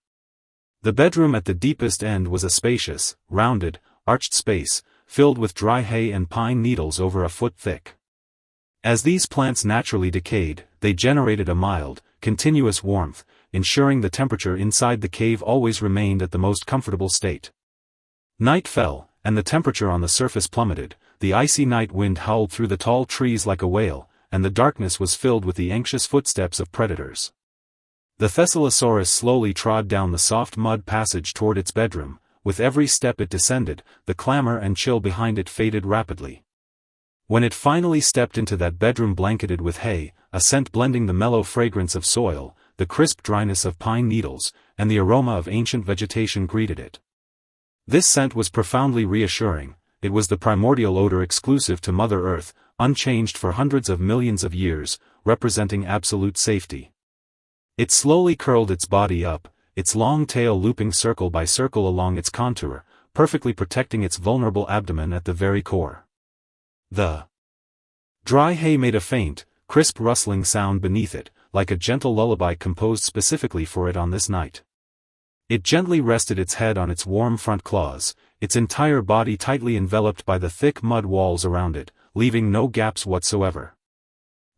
The bedroom at the deepest end was a spacious, rounded, arched space, filled with dry hay and pine needles over a foot thick. As these plants naturally decayed, they generated a mild, continuous warmth, ensuring the temperature inside the cave always remained at the most comfortable state. Night fell, and the temperature on the surface plummeted. The icy night wind howled through the tall trees like a wail, and the darkness was filled with the anxious footsteps of predators. The Thescelosaurus slowly trod down the soft mud passage toward its bedroom. With every step it descended, the clamor and chill behind it faded rapidly. When it finally stepped into that bedroom blanketed with hay, a scent blending the mellow fragrance of soil, the crisp dryness of pine needles, and the aroma of ancient vegetation greeted it. This scent was profoundly reassuring. It was the primordial odor exclusive to Mother Earth, unchanged for hundreds of millions of years, representing absolute safety. It slowly curled its body up, its long tail looping circle by circle along its contour, perfectly protecting its vulnerable abdomen at the very core. The dry hay made a faint, crisp rustling sound beneath it, like a gentle lullaby composed specifically for it on this night. It gently rested its head on its warm front claws, its entire body tightly enveloped by the thick mud walls around it, leaving no gaps whatsoever.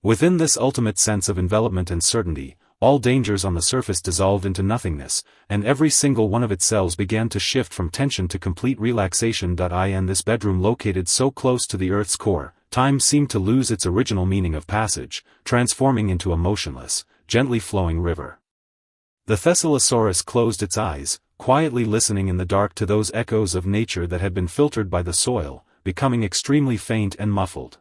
Within this ultimate sense of envelopment and certainty, all dangers on the surface dissolved into nothingness, and every single one of its cells began to shift from tension to complete relaxation. In this bedroom located so close to the Earth's core, time seemed to lose its original meaning of passage, transforming into a motionless, gently flowing river. The Thescelosaurus closed its eyes, quietly listening in the dark to those echoes of nature that had been filtered by the soil, becoming extremely faint and muffled.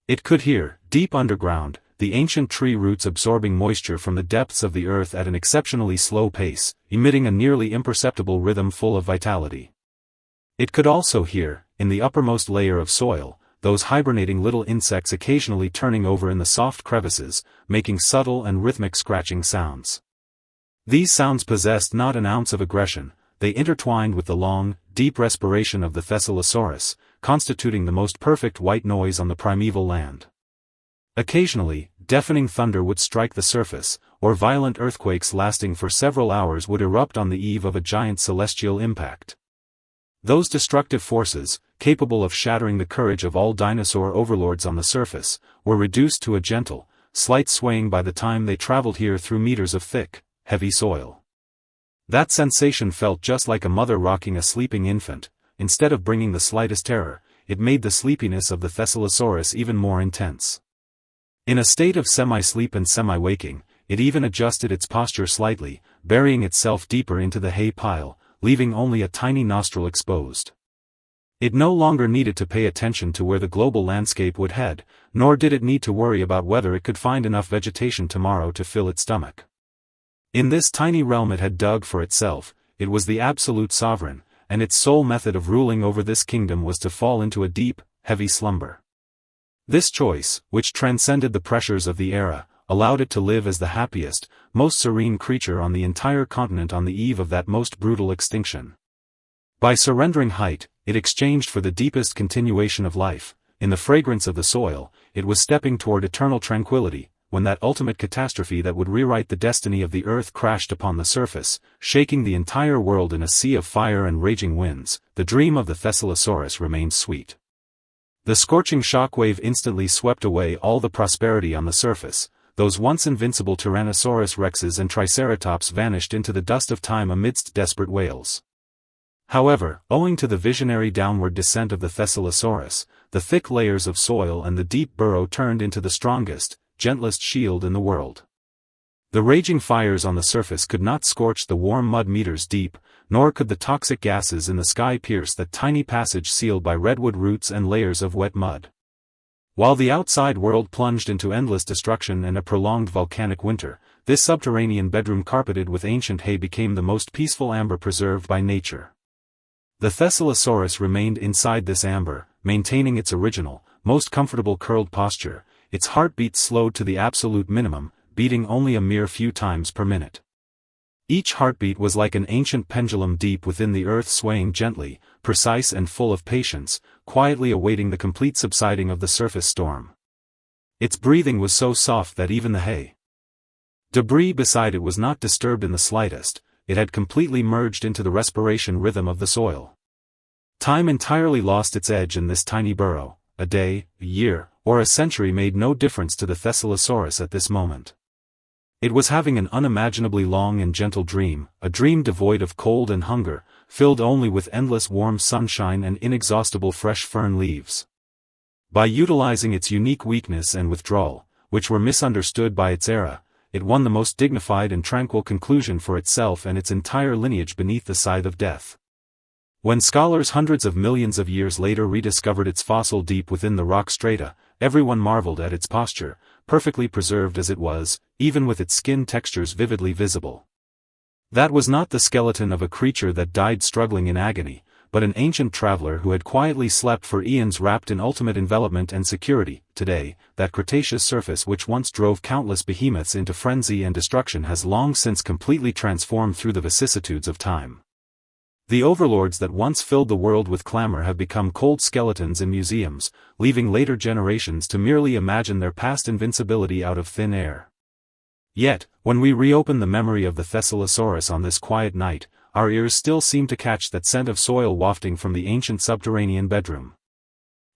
It could hear, deep underground, the ancient tree roots absorbing moisture from the depths of the earth at an exceptionally slow pace, emitting a nearly imperceptible rhythm full of vitality. It could also hear, in the uppermost layer of soil, those hibernating little insects occasionally turning over in the soft crevices, making subtle and rhythmic scratching sounds. These sounds possessed not an ounce of aggression, they intertwined with the long, deep respiration of the Thescelosaurus, constituting the most perfect white noise on the primeval land. Occasionally, deafening thunder would strike the surface, or violent earthquakes lasting for several hours would erupt on the eve of a giant celestial impact. Those destructive forces, capable of shattering the courage of all dinosaur overlords on the surface, were reduced to a gentle, slight swaying by the time they traveled here through meters of thick, heavy soil. That sensation felt just like a mother rocking a sleeping infant. Instead of bringing the slightest terror, it made the sleepiness of the Thescelosaurus even more intense. In a state of semi-sleep and semi-waking, it even adjusted its posture slightly, burying itself deeper into the hay pile, leaving only a tiny nostril exposed. It no longer needed to pay attention to where the global landscape would head, nor did it need to worry about whether it could find enough vegetation tomorrow to fill its stomach. In this tiny realm it had dug for itself, it was the absolute sovereign, and its sole method of ruling over this kingdom was to fall into a deep, heavy slumber. This choice, which transcended the pressures of the era, allowed it to live as the happiest, most serene creature on the entire continent on the eve of that most brutal extinction. By surrendering height, it exchanged for the deepest continuation of life. In the fragrance of the soil, it was stepping toward eternal tranquility, when that ultimate catastrophe that would rewrite the destiny of the earth crashed upon the surface, shaking the entire world in a sea of fire and raging winds. The dream of the Thescelosaurus remained sweet. The scorching shockwave instantly swept away all the prosperity on the surface. Those once invincible Tyrannosaurus rexes and Triceratops vanished into the dust of time amidst desperate wails. However, owing to the visionary downward descent of the Thescelosaurus, the thick layers of soil and the deep burrow turned into the strongest, gentlest shield in the world. The raging fires on the surface could not scorch the warm mud meters deep, nor could the toxic gases in the sky pierce that tiny passage sealed by redwood roots and layers of wet mud. While the outside world plunged into endless destruction and a prolonged volcanic winter, this subterranean bedroom carpeted with ancient hay became the most peaceful amber preserved by nature. The Thescelosaurus remained inside this amber, maintaining its original, most comfortable curled posture, its heartbeat slowed to the absolute minimum, beating only a mere few times per minute. Each heartbeat was like an ancient pendulum deep within the earth, swaying gently, precise and full of patience, quietly awaiting the complete subsiding of the surface storm. Its breathing was so soft that even the hay debris beside it was not disturbed in the slightest. It had completely merged into the respiration rhythm of the soil. Time entirely lost its edge in this tiny burrow. A day, a year, or a century made no difference to the Thescelosaurus at this moment. It was having an unimaginably long and gentle dream, a dream devoid of cold and hunger, filled only with endless warm sunshine and inexhaustible fresh fern leaves. By utilizing its unique weakness and withdrawal, which were misunderstood by its era, it won the most dignified and tranquil conclusion for itself and its entire lineage beneath the scythe of death. When scholars hundreds of millions of years later rediscovered its fossil deep within the rock strata, everyone marveled at its posture, perfectly preserved as it was, even with its skin textures vividly visible. That was not the skeleton of a creature that died struggling in agony, but an ancient traveler who had quietly slept for eons wrapped in ultimate envelopment and security. Today, that Cretaceous surface which once drove countless behemoths into frenzy and destruction has long since completely transformed through the vicissitudes of time. The overlords that once filled the world with clamor have become cold skeletons in museums, leaving later generations to merely imagine their past invincibility out of thin air. Yet, when we reopen the memory of the Thescelosaurus on this quiet night, our ears still seem to catch that scent of soil wafting from the ancient subterranean bedroom.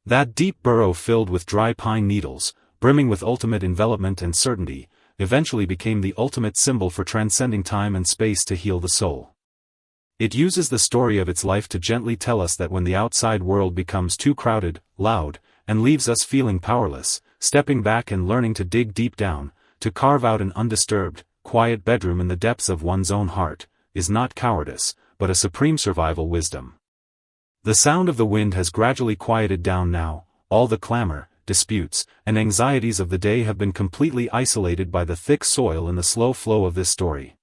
That deep burrow filled with dry pine needles, brimming with ultimate envelopment and certainty, eventually became the ultimate symbol for transcending time and space to heal the soul. It uses the story of its life to gently tell us that when the outside world becomes too crowded, loud, and leaves us feeling powerless, stepping back and learning to dig deep down, to carve out an undisturbed, quiet bedroom in the depths of one's own heart, is not cowardice, but a supreme survival wisdom. The sound of the wind has gradually quieted down now, all the clamor, disputes, and anxieties of the day have been completely isolated by the thick soil and the slow flow of this story.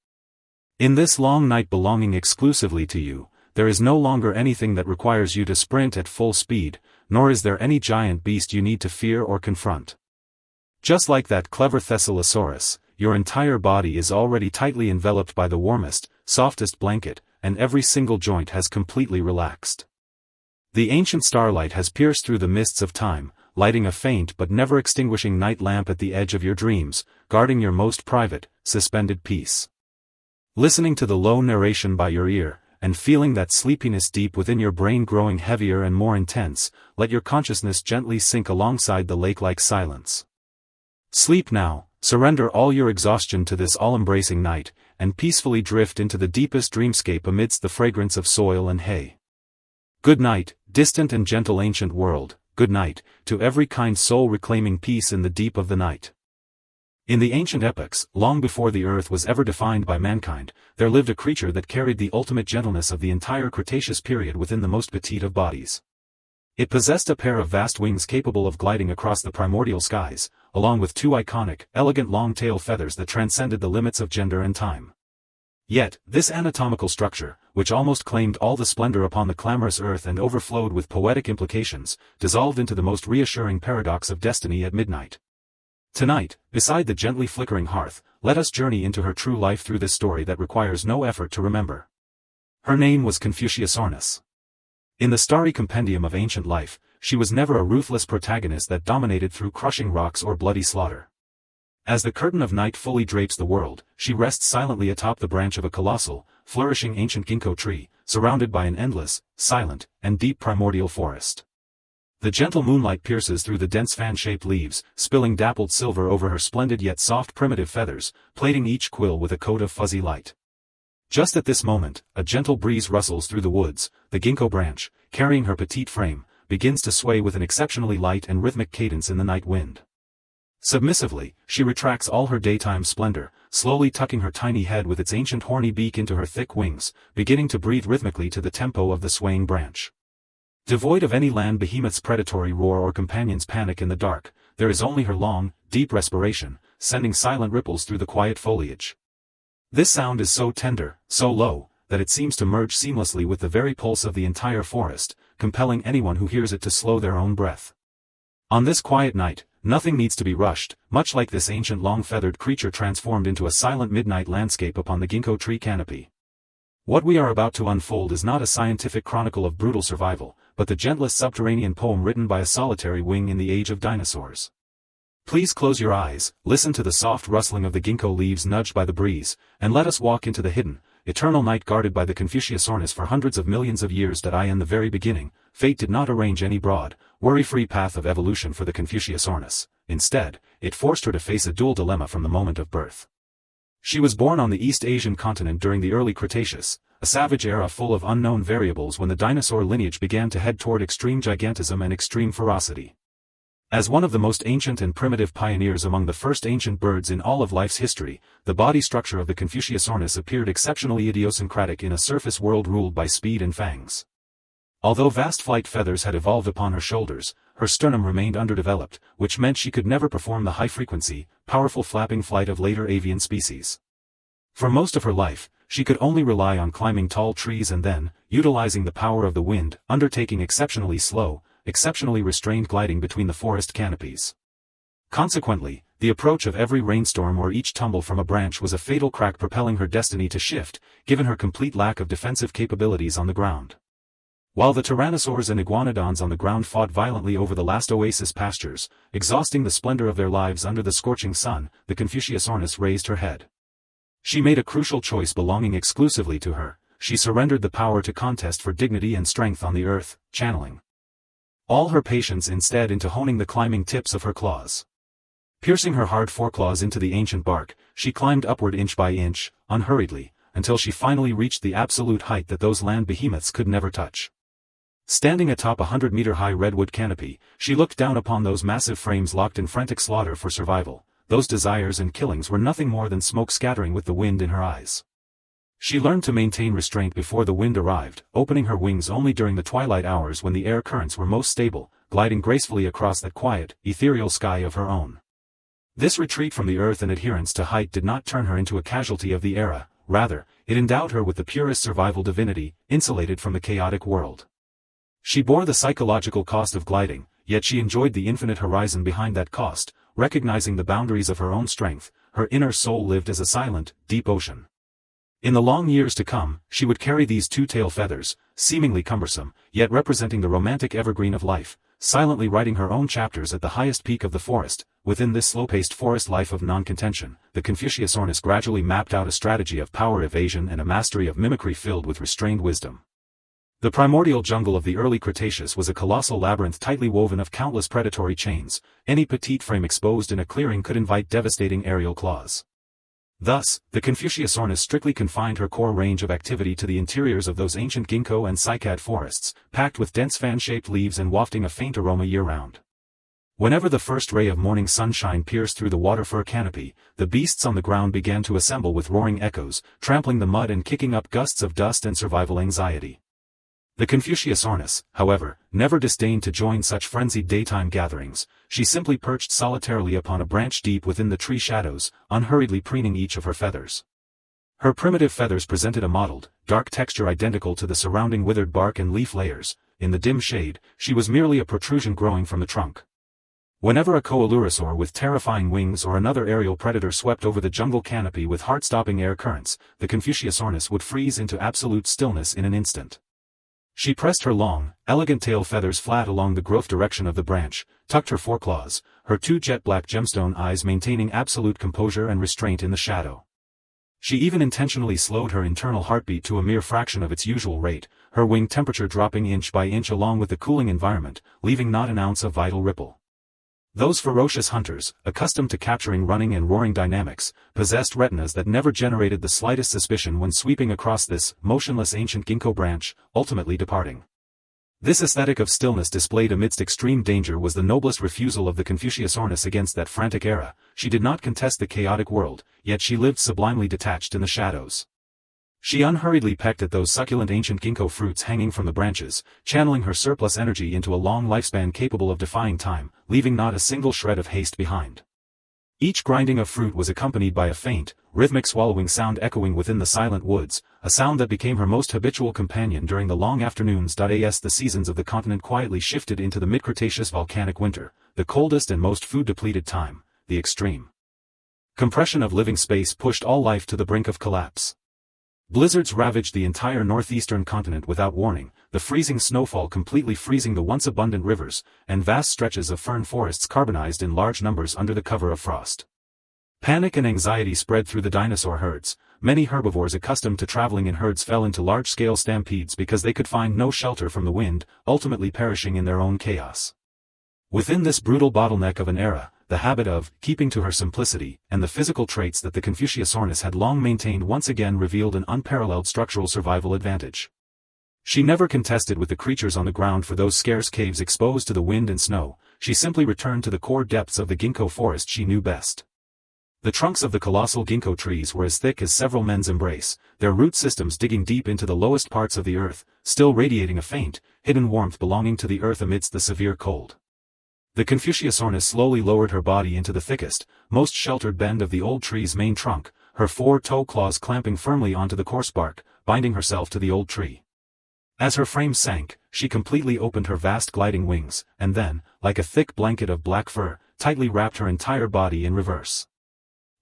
In this long night belonging exclusively to you, there is no longer anything that requires you to sprint at full speed, nor is there any giant beast you need to fear or confront. Just like that clever Thessallosaurus, your entire body is already tightly enveloped by the warmest, softest blanket, and every single joint has completely relaxed. The ancient starlight has pierced through the mists of time, lighting a faint but never extinguishing night lamp at the edge of your dreams, guarding your most private, suspended peace. Listening to the low narration by your ear, and feeling that sleepiness deep within your brain growing heavier and more intense, let your consciousness gently sink alongside the lake-like silence. Sleep now, surrender all your exhaustion to this all-embracing night, and peacefully drift into the deepest dreamscape amidst the fragrance of soil and hay. Good night, distant and gentle ancient world, good night, to every kind soul reclaiming peace in the deep of the night. In the ancient epochs, long before the earth was ever defined by mankind, there lived a creature that carried the ultimate gentleness of the entire Cretaceous period within the most petite of bodies. It possessed a pair of vast wings capable of gliding across the primordial skies, along with two iconic, elegant long-tail feathers that transcended the limits of gender and time. Yet, this anatomical structure, which almost claimed all the splendor upon the clamorous earth and overflowed with poetic implications, dissolved into the most reassuring paradox of destiny at midnight. Tonight, beside the gently flickering hearth, let us journey into her true life through this story that requires no effort to remember. Her name was Confuciusornis. In the starry compendium of ancient life, she was never a ruthless protagonist that dominated through crushing rocks or bloody slaughter. As the curtain of night fully drapes the world, she rests silently atop the branch of a colossal, flourishing ancient ginkgo tree, surrounded by an endless, silent, and deep primordial forest. The gentle moonlight pierces through the dense fan-shaped leaves, spilling dappled silver over her splendid yet soft primitive feathers, plating each quill with a coat of fuzzy light. Just at this moment, a gentle breeze rustles through the woods, the ginkgo branch, carrying her petite frame, begins to sway with an exceptionally light and rhythmic cadence in the night wind. Submissively, she retracts all her daytime splendor, slowly tucking her tiny head with its ancient horny beak into her thick wings, beginning to breathe rhythmically to the tempo of the swaying branch. Devoid of any land behemoth's predatory roar or companion's panic in the dark, there is only her long, deep respiration, sending silent ripples through the quiet foliage. This sound is so tender, so low, that it seems to merge seamlessly with the very pulse of the entire forest, compelling anyone who hears it to slow their own breath. On this quiet night, nothing needs to be rushed, much like this ancient long-feathered creature transformed into a silent midnight landscape upon the ginkgo tree canopy. What we are about to unfold is not a scientific chronicle of brutal survival, but the gentlest subterranean poem written by a solitary wing in the age of dinosaurs. Please close your eyes, listen to the soft rustling of the ginkgo leaves nudged by the breeze, and let us walk into the hidden, eternal night guarded by the Confuciusornis for hundreds of millions of years. In the very beginning, fate did not arrange any broad, worry-free path of evolution for the Confuciusornis. Instead, it forced her to face a dual dilemma from the moment of birth. She was born on the East Asian continent during the early Cretaceous, a savage era full of unknown variables when the dinosaur lineage began to head toward extreme gigantism and extreme ferocity. As one of the most ancient and primitive pioneers among the first ancient birds in all of life's history, the body structure of the Confuciusornis appeared exceptionally idiosyncratic in a surface world ruled by speed and fangs. Although vast flight feathers had evolved upon her shoulders, her sternum remained underdeveloped, which meant she could never perform the high-frequency, powerful flapping flight of later avian species. For most of her life, she could only rely on climbing tall trees and then, utilizing the power of the wind, undertaking exceptionally slow, exceptionally restrained gliding between the forest canopies. Consequently, the approach of every rainstorm or each tumble from a branch was a fatal crack propelling her destiny to shift, given her complete lack of defensive capabilities on the ground. While the tyrannosaurs and iguanodons on the ground fought violently over the last oasis pastures, exhausting the splendor of their lives under the scorching sun, the Confuciusornis raised her head. She made a crucial choice belonging exclusively to her, she surrendered the power to contest for dignity and strength on the earth, channeling all her patience instead into honing the climbing tips of her claws. Piercing her hard foreclaws into the ancient bark, she climbed upward inch by inch, unhurriedly, until she finally reached the absolute height that those land behemoths could never touch. Standing atop a 100-meter-high redwood canopy, she looked down upon those massive frames locked in frantic slaughter for survival. Those desires and killings were nothing more than smoke scattering with the wind in her eyes. She learned to maintain restraint before the wind arrived, opening her wings only during the twilight hours when the air currents were most stable, gliding gracefully across that quiet, ethereal sky of her own. This retreat from the earth and adherence to height did not turn her into a casualty of the era, rather, it endowed her with the purest survival divinity, insulated from the chaotic world. She bore the psychological cost of gliding, yet she enjoyed the infinite horizon behind that cost, recognizing the boundaries of her own strength. Her inner soul lived as a silent, deep ocean. In the long years to come, she would carry these two-tail feathers, seemingly cumbersome, yet representing the romantic evergreen of life, silently writing her own chapters at the highest peak of the forest. Within this slow-paced forest life of non-contention, the Confuciusornis gradually mapped out a strategy of power evasion and a mastery of mimicry filled with restrained wisdom. The primordial jungle of the early Cretaceous was a colossal labyrinth tightly woven of countless predatory chains. Any petite frame exposed in a clearing could invite devastating aerial claws. Thus, the Confuciusornis strictly confined her core range of activity to the interiors of those ancient ginkgo and cycad forests, packed with dense fan-shaped leaves and wafting a faint aroma year-round. Whenever the first ray of morning sunshine pierced through the water-fur canopy, the beasts on the ground began to assemble with roaring echoes, trampling the mud and kicking up gusts of dust and survival anxiety. The Confuciusornis, however, never disdained to join such frenzied daytime gatherings. She simply perched solitarily upon a branch deep within the tree shadows, unhurriedly preening each of her feathers. Her primitive feathers presented a mottled, dark texture identical to the surrounding withered bark and leaf layers. In the dim shade, she was merely a protrusion growing from the trunk. Whenever a coelurosaur with terrifying wings or another aerial predator swept over the jungle canopy with heart-stopping air currents, the Confuciusornis would freeze into absolute stillness in an instant. She pressed her long, elegant tail feathers flat along the growth direction of the branch, tucked her foreclaws, her two jet-black gemstone eyes maintaining absolute composure and restraint in the shadow. She even intentionally slowed her internal heartbeat to a mere fraction of its usual rate, her wing temperature dropping inch by inch along with the cooling environment, leaving not an ounce of vital ripple. Those ferocious hunters, accustomed to capturing running and roaring dynamics, possessed retinas that never generated the slightest suspicion when sweeping across this motionless ancient ginkgo branch, ultimately departing. This aesthetic of stillness displayed amidst extreme danger was the noblest refusal of the Confuciusornis against that frantic era. She did not contest the chaotic world, yet she lived sublimely detached in the shadows. She unhurriedly pecked at those succulent ancient ginkgo fruits hanging from the branches, channeling her surplus energy into a long lifespan capable of defying time, leaving not a single shred of haste behind. Each grinding of fruit was accompanied by a faint, rhythmic swallowing sound echoing within the silent woods, a sound that became her most habitual companion during the long afternoons. As the seasons of the continent quietly shifted into the mid-Cretaceous volcanic winter, the coldest and most food-depleted time, the extreme compression of living space pushed all life to the brink of collapse. Blizzards ravaged the entire northeastern continent without warning, the freezing snowfall completely freezing the once abundant rivers, and vast stretches of fern forests carbonized in large numbers under the cover of frost. Panic and anxiety spread through the dinosaur herds. Many herbivores accustomed to traveling in herds fell into large-scale stampedes because they could find no shelter from the wind, ultimately perishing in their own chaos. Within this brutal bottleneck of an era, the habit of keeping to her simplicity, and the physical traits that the Confuciusornis had long maintained once again revealed an unparalleled structural survival advantage. She never contested with the creatures on the ground for those scarce caves exposed to the wind and snow. She simply returned to the core depths of the ginkgo forest she knew best. The trunks of the colossal ginkgo trees were as thick as several men's embrace, their root systems digging deep into the lowest parts of the earth, still radiating a faint, hidden warmth belonging to the earth amidst the severe cold. The Confuciusornis slowly lowered her body into the thickest, most sheltered bend of the old tree's main trunk, her 4 toe claws clamping firmly onto the coarse bark, binding herself to the old tree. As her frame sank, she completely opened her vast gliding wings, and then, like a thick blanket of black fur, tightly wrapped her entire body in reverse.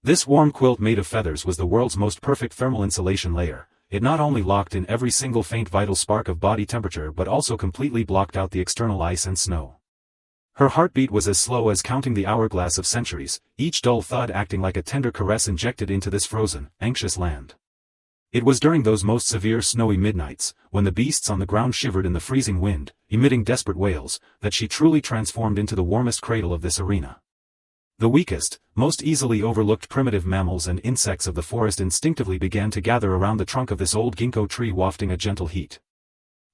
This warm quilt made of feathers was the world's most perfect thermal insulation layer. It not only locked in every single faint vital spark of body temperature but also completely blocked out the external ice and snow. Her heartbeat was as slow as counting the hourglass of centuries, each dull thud acting like a tender caress injected into this frozen, anxious land. It was during those most severe snowy midnights, when the beasts on the ground shivered in the freezing wind, emitting desperate wails, that she truly transformed into the warmest cradle of this arena. The weakest, most easily overlooked primitive mammals and insects of the forest instinctively began to gather around the trunk of this old ginkgo tree, wafting a gentle heat.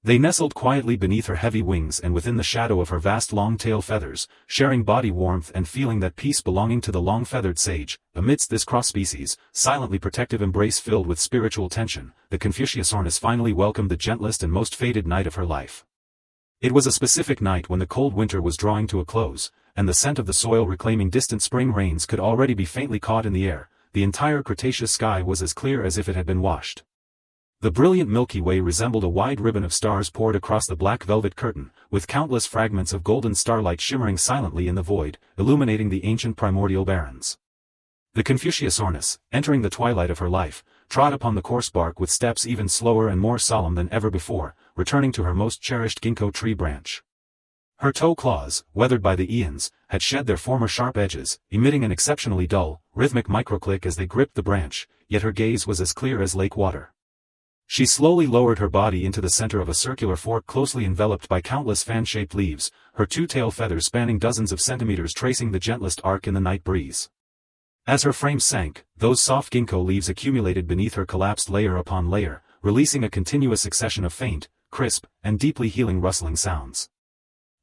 They nestled quietly beneath her heavy wings and within the shadow of her vast long-tail feathers, sharing body warmth and feeling that peace belonging to the long-feathered sage. Amidst this cross-species, silently protective embrace filled with spiritual tension, the Confuciusornis finally welcomed the gentlest and most fated night of her life. It was a specific night when the cold winter was drawing to a close, and the scent of the soil reclaiming distant spring rains could already be faintly caught in the air. The entire Cretaceous sky was as clear as if it had been washed. The brilliant Milky Way resembled a wide ribbon of stars poured across the black velvet curtain, with countless fragments of golden starlight shimmering silently in the void, illuminating the ancient primordial barrens. The Confuciusornis, entering the twilight of her life, trod upon the coarse bark with steps even slower and more solemn than ever before, returning to her most cherished ginkgo tree branch. Her toe claws, weathered by the eons, had shed their former sharp edges, emitting an exceptionally dull, rhythmic microclick as they gripped the branch, yet her gaze was as clear as lake water. She slowly lowered her body into the center of a circular fork closely enveloped by countless fan-shaped leaves, her two-tail feathers spanning dozens of centimeters tracing the gentlest arc in the night breeze. As her frame sank, those soft ginkgo leaves accumulated beneath her, collapsed layer upon layer, releasing a continuous succession of faint, crisp, and deeply healing rustling sounds.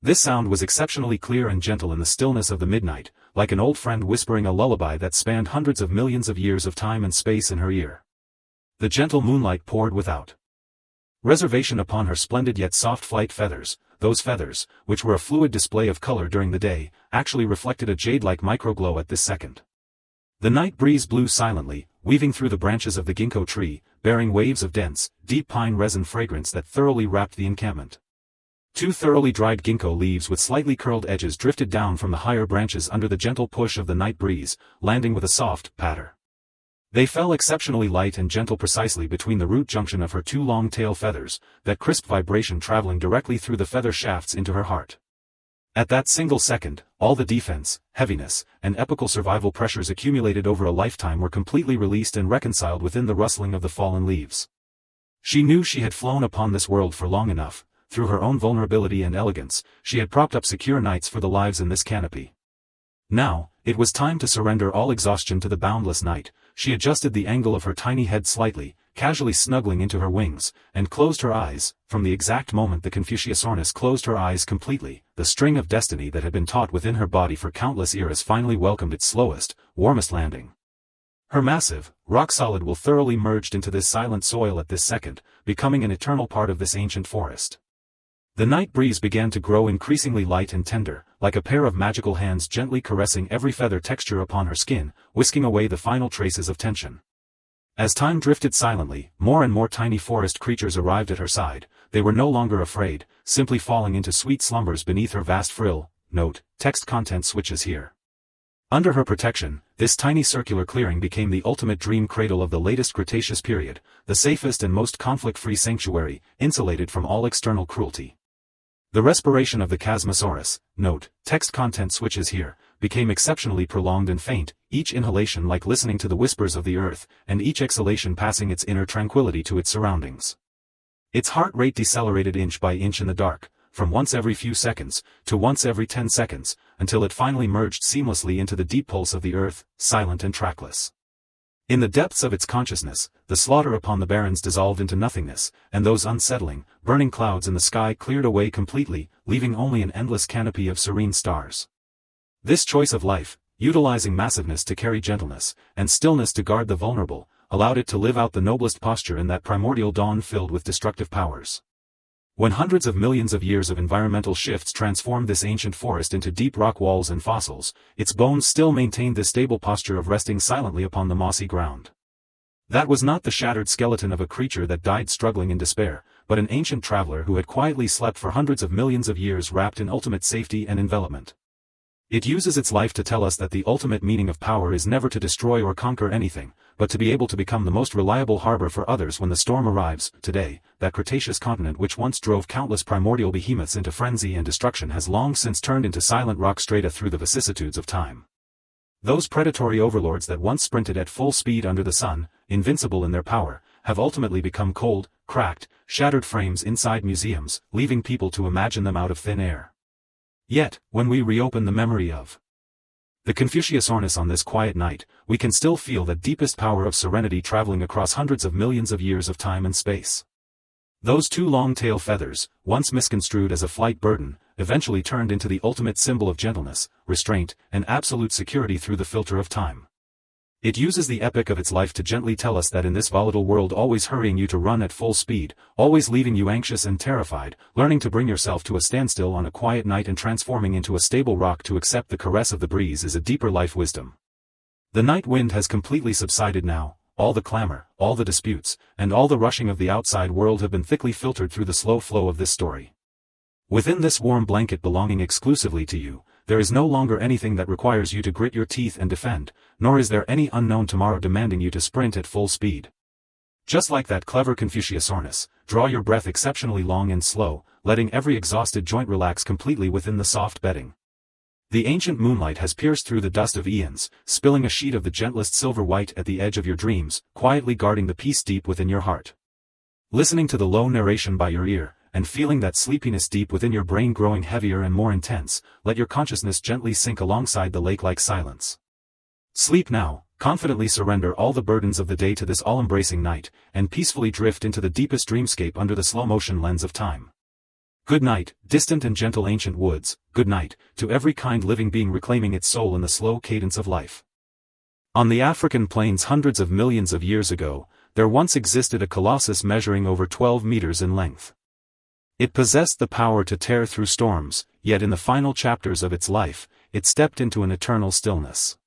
This sound was exceptionally clear and gentle in the stillness of the midnight, like an old friend whispering a lullaby that spanned hundreds of millions of years of time and space in her ear. The gentle moonlight poured without reservation upon her splendid yet soft flight feathers. Those feathers, which were a fluid display of color during the day, actually reflected a jade-like microglow at this second. The night breeze blew silently, weaving through the branches of the ginkgo tree, bearing waves of dense, deep pine resin fragrance that thoroughly wrapped the encampment. Two thoroughly dried ginkgo leaves with slightly curled edges drifted down from the higher branches under the gentle push of the night breeze, landing with a soft patter. They fell exceptionally light and gentle precisely between the root junction of her two long tail feathers, that crisp vibration traveling directly through the feather shafts into her heart. At that single second, all the defense, heaviness, and epical survival pressures accumulated over a lifetime were completely released and reconciled within the rustling of the fallen leaves. She knew she had flown upon this world for long enough. Through her own vulnerability and elegance, she had propped up secure nights for the lives in this canopy. Now, it was time to surrender all exhaustion to the boundless night. She adjusted the angle of her tiny head slightly, casually snuggling into her wings, and closed her eyes. From the exact moment the Confuciusornis closed her eyes completely, the string of destiny that had been taut within her body for countless eras finally welcomed its slowest, warmest landing. Her massive, rock-solid will thoroughly merged into this silent soil at this second, becoming an eternal part of this ancient forest. The night breeze began to grow increasingly light and tender, like a pair of magical hands gently caressing every feather texture upon her skin, whisking away the final traces of tension. As time drifted silently, more and more tiny forest creatures arrived at her side. They were no longer afraid, simply falling into sweet slumbers beneath her vast frill. Note, text content switches here. Under her protection, this tiny circular clearing became the ultimate dream cradle of the latest Cretaceous period, the safest and most conflict-free sanctuary, insulated from all external cruelty. The respiration of the Chasmosaurus, note, text content switches here, became exceptionally prolonged and faint, each inhalation like listening to the whispers of the earth, and each exhalation passing its inner tranquility to its surroundings. Its heart rate decelerated inch by inch in the dark, from once every few seconds, to once every 10 seconds, until it finally merged seamlessly into the deep pulse of the earth, silent and trackless. In the depths of its consciousness, the slaughter upon the barrens dissolved into nothingness, and those unsettling, burning clouds in the sky cleared away completely, leaving only an endless canopy of serene stars. This choice of life, utilizing massiveness to carry gentleness, and stillness to guard the vulnerable, allowed it to live out the noblest posture in that primordial dawn filled with destructive powers. When hundreds of millions of years of environmental shifts transformed this ancient forest into deep rock walls and fossils, its bones still maintained the stable posture of resting silently upon the mossy ground. That was not the shattered skeleton of a creature that died struggling in despair, but an ancient traveler who had quietly slept for hundreds of millions of years wrapped in ultimate safety and envelopment. It uses its life to tell us that the ultimate meaning of power is never to destroy or conquer anything, but to be able to become the most reliable harbor for others when the storm arrives. Today, that Cretaceous continent which once drove countless primordial behemoths into frenzy and destruction has long since turned into silent rock strata through the vicissitudes of time. Those predatory overlords that once sprinted at full speed under the sun, invincible in their power, have ultimately become cold, cracked, shattered frames inside museums, leaving people to imagine them out of thin air. Yet, when we reopen the memory of the Confuciusornis on this quiet night, we can still feel that deepest power of serenity traveling across hundreds of millions of years of time and space. Those two long tail feathers, once misconstrued as a flight burden, eventually turned into the ultimate symbol of gentleness, restraint, and absolute security through the filter of time. It uses the epic of its life to gently tell us that in this volatile world, always hurrying you to run at full speed, always leaving you anxious and terrified, learning to bring yourself to a standstill on a quiet night and transforming into a stable rock to accept the caress of the breeze is a deeper life wisdom. The night wind has completely subsided now. All the clamor, all the disputes, and all the rushing of the outside world have been thickly filtered through the slow flow of this story. Within this warm blanket belonging exclusively to you, there is no longer anything that requires you to grit your teeth and defend, nor is there any unknown tomorrow demanding you to sprint at full speed. Just like that clever Confuciusornis, draw your breath exceptionally long and slow, letting every exhausted joint relax completely within the soft bedding. The ancient moonlight has pierced through the dust of eons, spilling a sheet of the gentlest silver white at the edge of your dreams, quietly guarding the peace deep within your heart. Listening to the low narration by your ear, and feeling that sleepiness deep within your brain growing heavier and more intense, let your consciousness gently sink alongside the lake-like silence. Sleep now, confidently surrender all the burdens of the day to this all-embracing night, and peacefully drift into the deepest dreamscape under the slow-motion lens of time. Good night, distant and gentle ancient woods, good night, to every kind living being reclaiming its soul in the slow cadence of life. On the African plains hundreds of millions of years ago, there once existed a colossus measuring over 12 meters in length. It possessed the power to tear through storms, yet in the final chapters of its life, it stepped into an eternal stillness.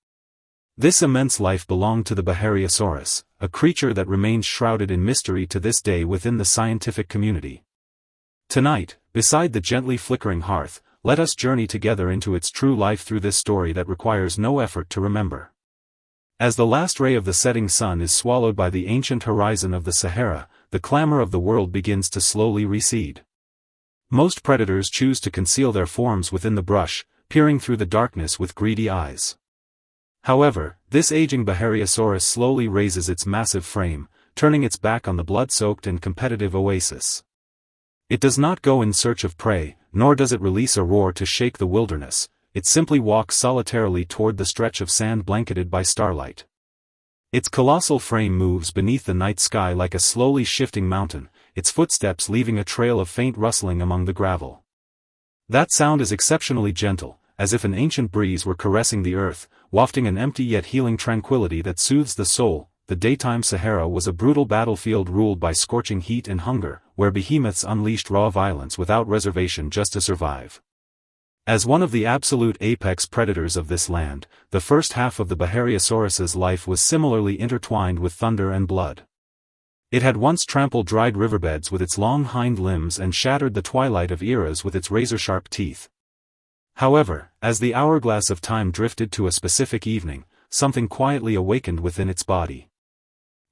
This immense life belonged to the Bahariosaurus, a creature that remains shrouded in mystery to this day within the scientific community. Tonight, beside the gently flickering hearth, let us journey together into its true life through this story that requires no effort to remember. As the last ray of the setting sun is swallowed by the ancient horizon of the Sahara, the clamor of the world begins to slowly recede. Most predators choose to conceal their forms within the brush, peering through the darkness with greedy eyes. However, this aging Bahariosaurus slowly raises its massive frame, turning its back on the blood-soaked and competitive oasis. It does not go in search of prey, nor does it release a roar to shake the wilderness, it simply walks solitarily toward the stretch of sand blanketed by starlight. Its colossal frame moves beneath the night sky like a slowly shifting mountain, its footsteps leaving a trail of faint rustling among the gravel. That sound is exceptionally gentle, as if an ancient breeze were caressing the earth, wafting an empty yet healing tranquility that soothes the soul. The daytime Sahara was a brutal battlefield ruled by scorching heat and hunger, where behemoths unleashed raw violence without reservation just to survive. As one of the absolute apex predators of this land, the first half of the Bahariosaurus's life was similarly intertwined with thunder and blood. It had once trampled dried riverbeds with its long hind limbs and shattered the twilight of eras with its razor-sharp teeth. However, as the hourglass of time drifted to a specific evening, something quietly awakened within its body.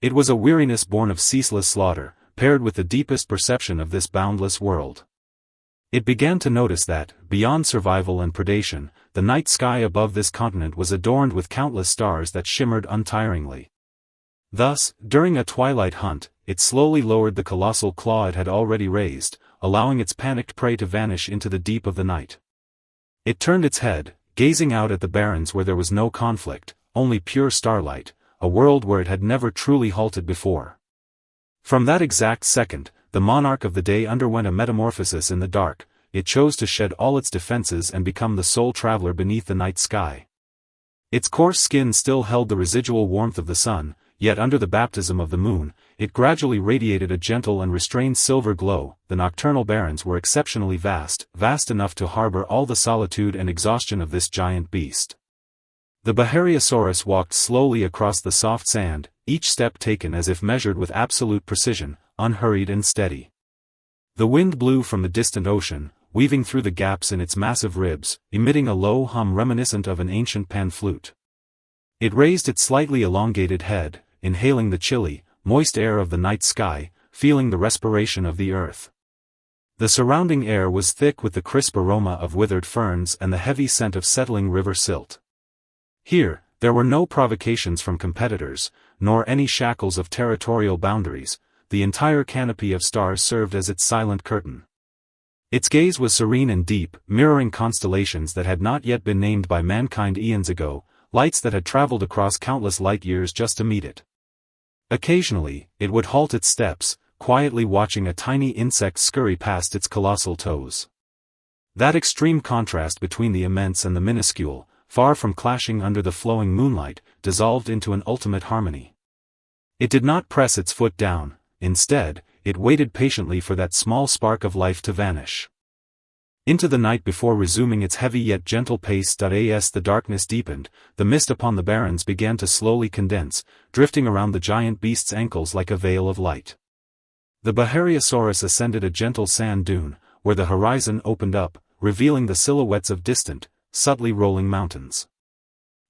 It was a weariness born of ceaseless slaughter, paired with the deepest perception of this boundless world. It began to notice that, beyond survival and predation, the night sky above this continent was adorned with countless stars that shimmered untiringly. Thus, during a twilight hunt, it slowly lowered the colossal claw it had already raised, allowing its panicked prey to vanish into the deep of the night. It turned its head, gazing out at the barrens where there was no conflict, only pure starlight, a world where it had never truly halted before. From that exact second, the monarch of the day underwent a metamorphosis in the dark. It chose to shed all its defenses and become the sole traveler beneath the night sky. Its coarse skin still held the residual warmth of the sun, yet under the baptism of the moon, it gradually radiated a gentle and restrained silver glow. The nocturnal barrens were exceptionally vast, vast enough to harbor all the solitude and exhaustion of this giant beast. The Bahariosaurus walked slowly across the soft sand, each step taken as if measured with absolute precision, unhurried and steady. The wind blew from the distant ocean, weaving through the gaps in its massive ribs, emitting a low hum reminiscent of an ancient pan flute. It raised its slightly elongated head, inhaling the chilly, moist air of the night sky, feeling the respiration of the earth. The surrounding air was thick with the crisp aroma of withered ferns and the heavy scent of settling river silt. Here, there were no provocations from competitors, nor any shackles of territorial boundaries. The entire canopy of stars served as its silent curtain. Its gaze was serene and deep, mirroring constellations that had not yet been named by mankind eons ago, lights that had traveled across countless light-years just to meet it. Occasionally, it would halt its steps, quietly watching a tiny insect scurry past its colossal toes. That extreme contrast between the immense and the minuscule, far from clashing under the flowing moonlight, dissolved into an ultimate harmony. It did not press its foot down. Instead, it waited patiently for that small spark of life to vanish into the night before resuming its heavy yet gentle pace. As the darkness deepened, the mist upon the barrens began to slowly condense, drifting around the giant beast's ankles like a veil of light. The Bahariosaurus ascended a gentle sand dune, where the horizon opened up, revealing the silhouettes of distant, subtly rolling mountains.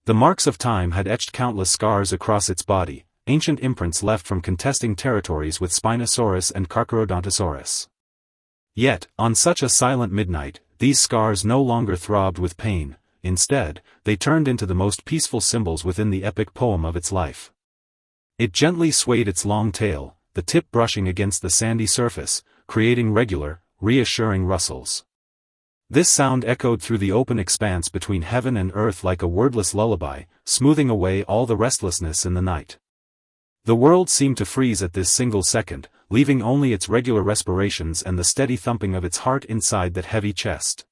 The marks of time had etched countless scars across its body, ancient imprints left from contesting territories with Spinosaurus and Carcharodontosaurus. Yet, on such a silent midnight, these scars no longer throbbed with pain. Instead, they turned into the most peaceful symbols within the epic poem of its life. It gently swayed its long tail, the tip brushing against the sandy surface, creating regular, reassuring rustles. This sound echoed through the open expanse between heaven and earth like a wordless lullaby, smoothing away all the restlessness in the night. The world seemed to freeze at this single second, leaving only its regular respirations and the steady thumping of its heart inside that heavy chest.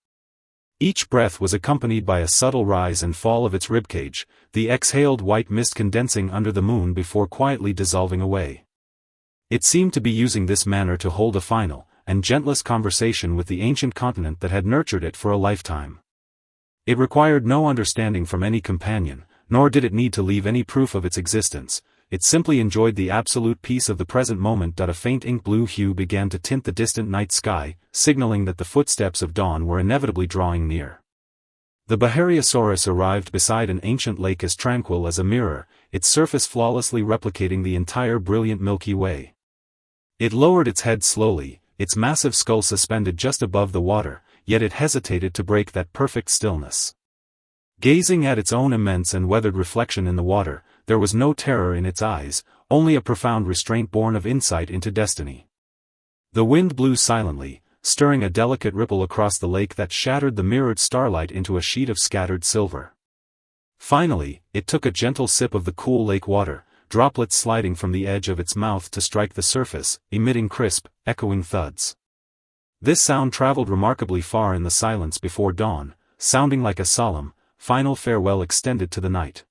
Each breath was accompanied by a subtle rise and fall of its ribcage, the exhaled white mist condensing under the moon before quietly dissolving away. It seemed to be using this manner to hold a final, and gentlest conversation with the ancient continent that had nurtured it for a lifetime. It required no understanding from any companion, nor did it need to leave any proof of its existence. It simply enjoyed the absolute peace of the present moment. A faint ink blue hue began to tint the distant night sky, signaling that the footsteps of dawn were inevitably drawing near. The Bahariosaurus arrived beside an ancient lake as tranquil as a mirror, its surface flawlessly replicating the entire brilliant Milky Way. It lowered its head slowly, its massive skull suspended just above the water, yet it hesitated to break that perfect stillness. Gazing at its own immense and weathered reflection in the water, there was no terror in its eyes, only a profound restraint born of insight into destiny. The wind blew silently, stirring a delicate ripple across the lake that shattered the mirrored starlight into a sheet of scattered silver. Finally, it took a gentle sip of the cool lake water, droplets sliding from the edge of its mouth to strike the surface, emitting crisp, echoing thuds. This sound traveled remarkably far in the silence before dawn, sounding like a solemn, final farewell extended to the night.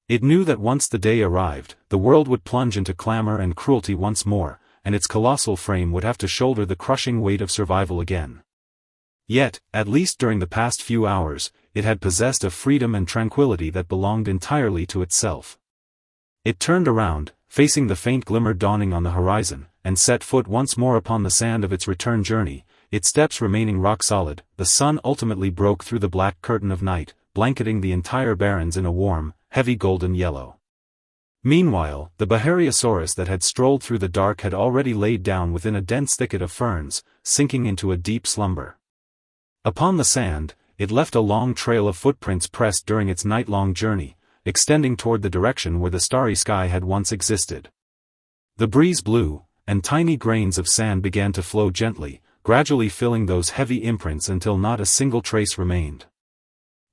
It knew that once the day arrived, the world would plunge into clamor and cruelty once more, and its colossal frame would have to shoulder the crushing weight of survival again. Yet, at least during the past few hours, it had possessed a freedom and tranquility that belonged entirely to itself. It turned around, facing the faint glimmer dawning on the horizon, and set foot once more upon the sand of its return journey, its steps remaining rock-solid. The sun ultimately broke through the black curtain of night, blanketing the entire barrens in a warm, heavy golden yellow. Meanwhile, the Bahariosaurus that had strolled through the dark had already laid down within a dense thicket of ferns, sinking into a deep slumber. Upon the sand, it left a long trail of footprints pressed during its night-long journey, extending toward the direction where the starry sky had once existed. The breeze blew, and tiny grains of sand began to flow gently, gradually filling those heavy imprints until not a single trace remained.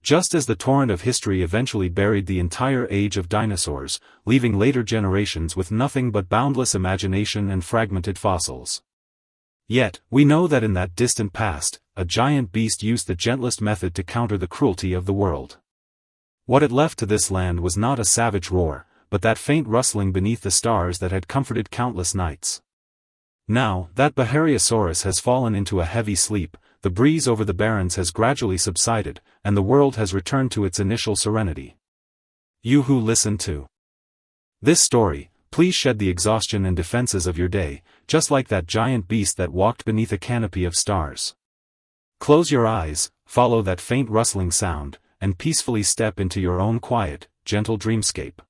Just as the torrent of history eventually buried the entire age of dinosaurs, leaving later generations with nothing but boundless imagination and fragmented fossils. Yet, we know that in that distant past, a giant beast used the gentlest method to counter the cruelty of the world. What it left to this land was not a savage roar, but that faint rustling beneath the stars that had comforted countless nights. Now, that Bahariosaurus has fallen into a heavy sleep, the breeze over the barrens has gradually subsided, and the world has returned to its initial serenity. You who listen to this story, please shed the exhaustion and defenses of your day, just like that giant beast that walked beneath a canopy of stars. Close your eyes, follow that faint rustling sound, and peacefully step into your own quiet, gentle dreamscape.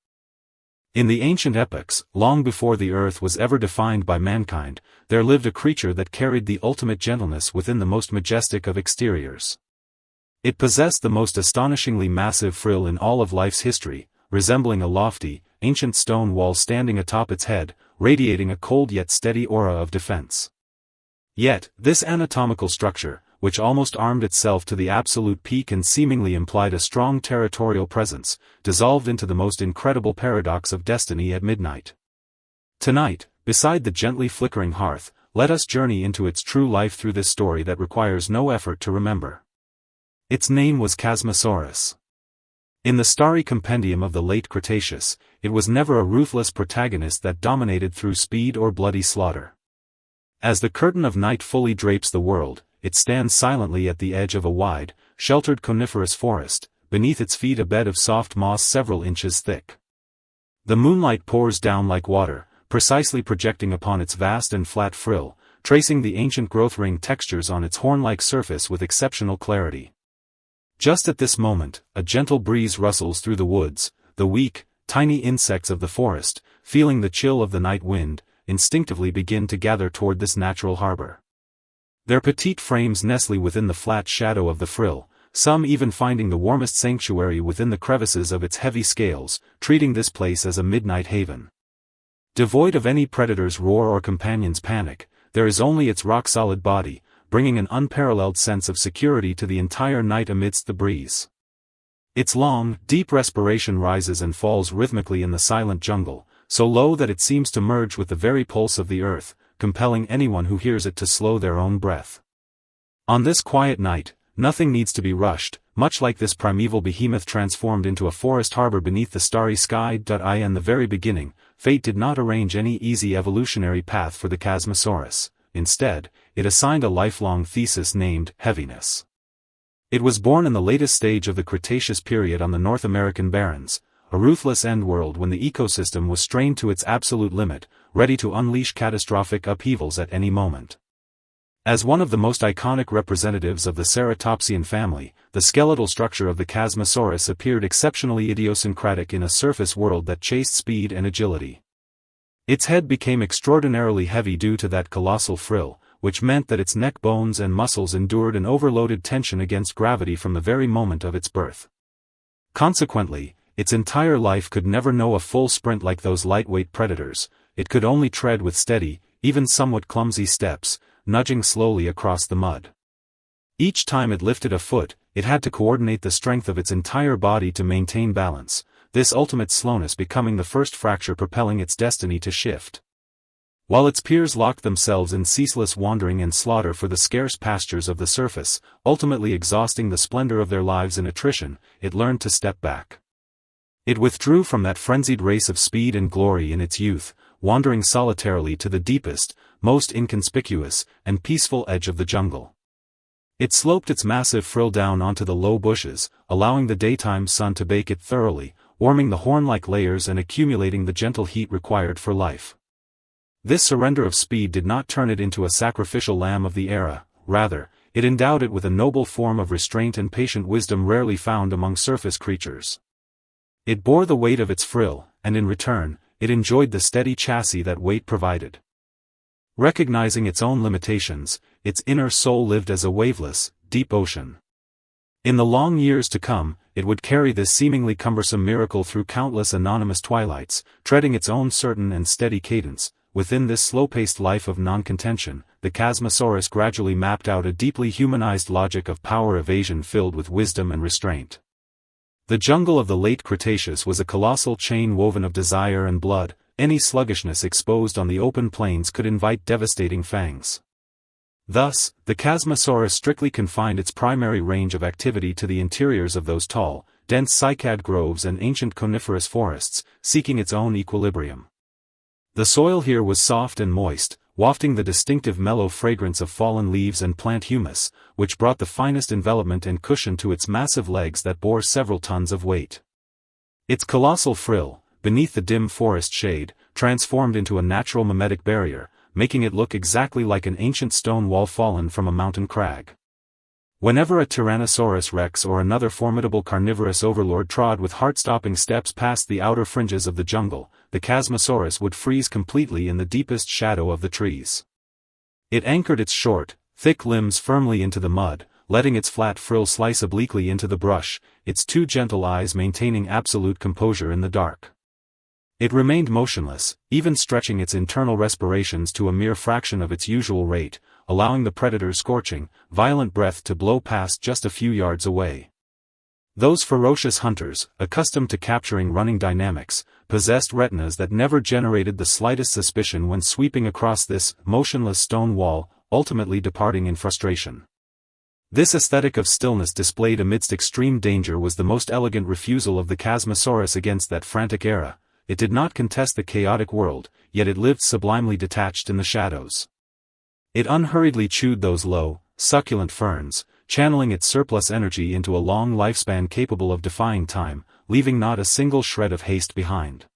In the ancient epochs, long before the earth was ever defined by mankind, there lived a creature that carried the ultimate gentleness within the most majestic of exteriors. It possessed the most astonishingly massive frill in all of life's history, resembling a lofty, ancient stone wall standing atop its head, radiating a cold yet steady aura of defense. Yet, this anatomical structure, which almost armed itself to the absolute peak and seemingly implied a strong territorial presence, dissolved into the most incredible paradox of destiny at midnight. Tonight, beside the gently flickering hearth, let us journey into its true life through this story that requires no effort to remember. Its name was Chasmosaurus. In the starry compendium of the late Cretaceous, it was never a ruthless protagonist that dominated through speed or bloody slaughter. As the curtain of night fully drapes the world, it stands silently at the edge of a wide, sheltered coniferous forest, beneath its feet a bed of soft moss several inches thick. The moonlight pours down like water, precisely projecting upon its vast and flat frill, tracing the ancient growth-ring textures on its horn-like surface with exceptional clarity. Just at this moment, a gentle breeze rustles through the woods, the weak, tiny insects of the forest, feeling the chill of the night wind, instinctively begin to gather toward this natural harbor. Their petite frames nestle within the flat shadow of the frill, some even finding the warmest sanctuary within the crevices of its heavy scales, treating this place as a midnight haven. Devoid of any predator's roar or companion's panic, there is only its rock-solid body, bringing an unparalleled sense of security to the entire night amidst the breeze. Its long, deep respiration rises and falls rhythmically in the silent jungle, so low that it seems to merge with the very pulse of the earth, compelling anyone who hears it to slow their own breath. On this quiet night, nothing needs to be rushed, much like this primeval behemoth transformed into a forest harbor beneath the starry sky. In the very beginning, fate did not arrange any easy evolutionary path for the Chasmosaurus. Instead, it assigned a lifelong thesis named heaviness. It was born in the latest stage of the Cretaceous period on the North American barrens, a ruthless end-world when the ecosystem was strained to its absolute limit, ready to unleash catastrophic upheavals at any moment. As one of the most iconic representatives of the Ceratopsian family, the skeletal structure of the Chasmosaurus appeared exceptionally idiosyncratic in a surface world that chased speed and agility. Its head became extraordinarily heavy due to that colossal frill, which meant that its neck bones and muscles endured an overloaded tension against gravity from the very moment of its birth. Consequently, its entire life could never know a full sprint like those lightweight predators. It could only tread with steady, even somewhat clumsy steps, nudging slowly across the mud. Each time it lifted a foot, it had to coordinate the strength of its entire body to maintain balance, this ultimate slowness becoming the first fracture propelling its destiny to shift. While its peers locked themselves in ceaseless wandering and slaughter for the scarce pastures of the surface, ultimately exhausting the splendor of their lives in attrition, it learned to step back. It withdrew from that frenzied race of speed and glory in its youth, wandering solitarily to the deepest, most inconspicuous, and peaceful edge of the jungle. It sloped its massive frill down onto the low bushes, allowing the daytime sun to bake it thoroughly, warming the horn-like layers and accumulating the gentle heat required for life. This surrender of speed did not turn it into a sacrificial lamb of the era, rather, it endowed it with a noble form of restraint and patient wisdom rarely found among surface creatures. It bore the weight of its frill, and in return, it enjoyed the steady chassis that weight provided. Recognizing its own limitations, its inner soul lived as a waveless, deep ocean. In the long years to come, it would carry this seemingly cumbersome miracle through countless anonymous twilights, treading its own certain and steady cadence. Within this slow-paced life of non-contention, the Chasmosaurus gradually mapped out a deeply humanized logic of power evasion filled with wisdom and restraint. The jungle of the late Cretaceous was a colossal chain woven of desire and blood. Any sluggishness exposed on the open plains could invite devastating fangs. Thus, the Chasmosaurus strictly confined its primary range of activity to the interiors of those tall, dense cycad groves and ancient coniferous forests, seeking its own equilibrium. The soil here was soft and moist, wafting the distinctive mellow fragrance of fallen leaves and plant humus, which brought the finest envelopment and cushion to its massive legs that bore several tons of weight. Its colossal frill, beneath the dim forest shade, transformed into a natural mimetic barrier, making it look exactly like an ancient stone wall fallen from a mountain crag. Whenever a Tyrannosaurus rex or another formidable carnivorous overlord trod with heart-stopping steps past the outer fringes of the jungle, the Chasmosaurus would freeze completely in the deepest shadow of the trees. It anchored its short, thick limbs firmly into the mud, letting its flat frill slice obliquely into the brush, its two gentle eyes maintaining absolute composure in the dark. It remained motionless, even stretching its internal respirations to a mere fraction of its usual rate, allowing the predator's scorching, violent breath to blow past just a few yards away. Those ferocious hunters, accustomed to capturing running dynamics, possessed retinas that never generated the slightest suspicion when sweeping across this motionless stone wall, ultimately departing in frustration. This aesthetic of stillness displayed amidst extreme danger was the most elegant refusal of the Chasmosaurus against that frantic era. It did not contest the chaotic world, yet it lived sublimely detached in the shadows. It unhurriedly chewed those low, succulent ferns, channeling its surplus energy into a long lifespan capable of defying time, leaving not a single shred of haste behind.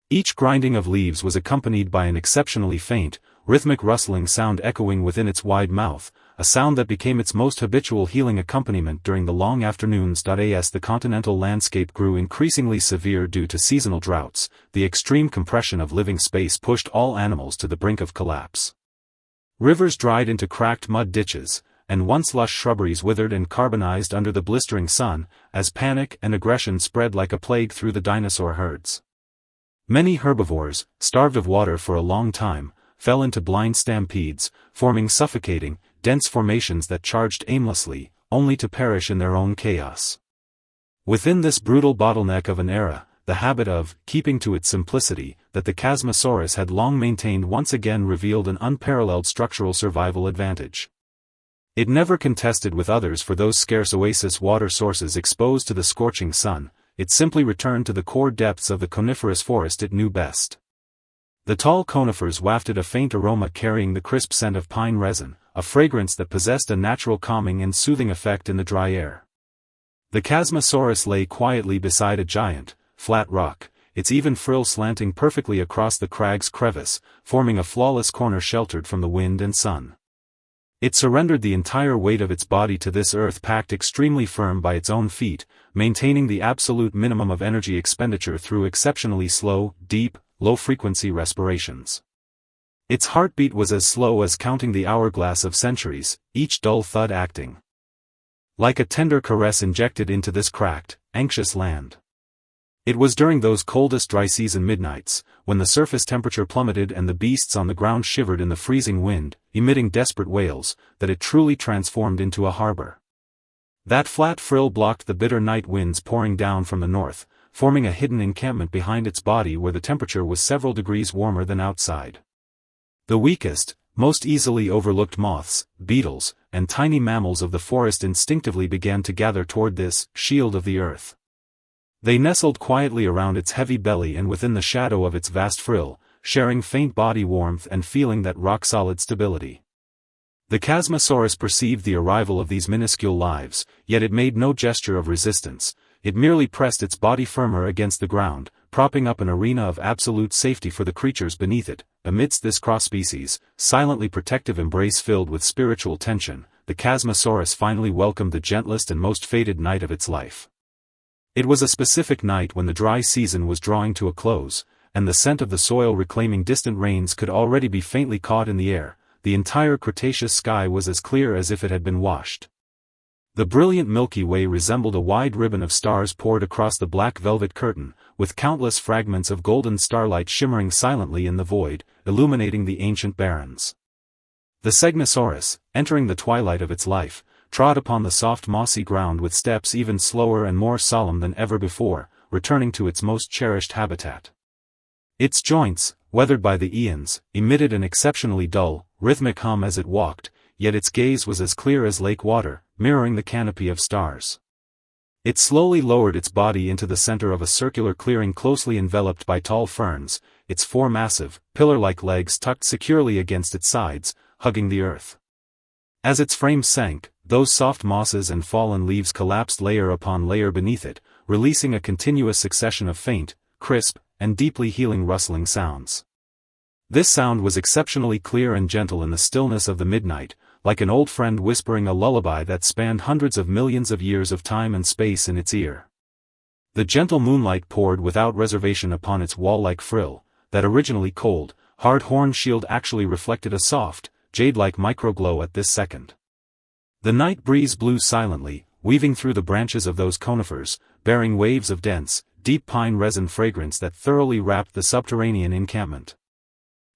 Each grinding of leaves was accompanied by an exceptionally faint, rhythmic rustling sound echoing within its wide mouth, a sound that became its most habitual healing accompaniment during the long afternoons. As the continental landscape grew increasingly severe due to seasonal droughts, the extreme compression of living space pushed all animals to the brink of collapse. Rivers dried into cracked mud ditches, and once lush shrubberies withered and carbonized under the blistering sun, as panic and aggression spread like a plague through the dinosaur herds. Many herbivores, starved of water for a long time, fell into blind stampedes, forming suffocating, dense formations that charged aimlessly, only to perish in their own chaos. Within this brutal bottleneck of an era, the habit of keeping to its simplicity that the Chasmosaurus had long maintained once again revealed an unparalleled structural survival advantage. It never contested with others for those scarce oasis water sources exposed to the scorching sun. It simply returned to the core depths of the coniferous forest it knew best. The tall conifers wafted a faint aroma carrying the crisp scent of pine resin, a fragrance that possessed a natural calming and soothing effect in the dry air. The Chasmosaurus lay quietly beside a giant, flat rock, its even frill slanting perfectly across the crag's crevice, forming a flawless corner sheltered from the wind and sun. It surrendered the entire weight of its body to this earth packed extremely firm by its own feet, maintaining the absolute minimum of energy expenditure through exceptionally slow, deep, low-frequency respirations. Its heartbeat was as slow as counting the hourglass of centuries, each dull thud acting like a tender caress injected into this cracked, anxious land. It was during those coldest dry season midnights, when the surface temperature plummeted and the beasts on the ground shivered in the freezing wind, emitting desperate wails, that it truly transformed into a harbor. That flat frill blocked the bitter night winds pouring down from the north, forming a hidden encampment behind its body where the temperature was several degrees warmer than outside. The weakest, most easily overlooked moths, beetles, and tiny mammals of the forest instinctively began to gather toward this shield of the earth. They nestled quietly around its heavy belly and within the shadow of its vast frill, sharing faint body warmth and feeling that rock-solid stability. The Chasmosaurus perceived the arrival of these minuscule lives, yet it made no gesture of resistance. It merely pressed its body firmer against the ground, propping up an arena of absolute safety for the creatures beneath it. Amidst this cross-species, silently protective embrace filled with spiritual tension, the Chasmosaurus finally welcomed the gentlest and most fated night of its life. It was a specific night when the dry season was drawing to a close, and the scent of the soil reclaiming distant rains could already be faintly caught in the air. The entire Cretaceous sky was as clear as if it had been washed. The brilliant Milky Way resembled a wide ribbon of stars poured across the black velvet curtain, with countless fragments of golden starlight shimmering silently in the void, illuminating the ancient barrens. The Segnosaurus, entering the twilight of its life, trod upon the soft mossy ground with steps even slower and more solemn than ever before, returning to its most cherished habitat. Its joints, weathered by the eons, emitted an exceptionally dull, rhythmic hum as it walked, yet its gaze was as clear as lake water, mirroring the canopy of stars. It slowly lowered its body into the center of a circular clearing closely enveloped by tall ferns, its four massive, pillar-like legs tucked securely against its sides, hugging the earth. As its frame sank, those soft mosses and fallen leaves collapsed layer upon layer beneath it, releasing a continuous succession of faint, crisp, and deeply healing rustling sounds. This sound was exceptionally clear and gentle in the stillness of the midnight, like an old friend whispering a lullaby that spanned hundreds of millions of years of time and space in its ear. The gentle moonlight poured without reservation upon its wall-like frill. That originally cold, hard horn shield actually reflected a soft, jade-like microglow at this second. The night breeze blew silently, weaving through the branches of those conifers, bearing waves of dense, deep pine resin fragrance that thoroughly wrapped the subterranean encampment.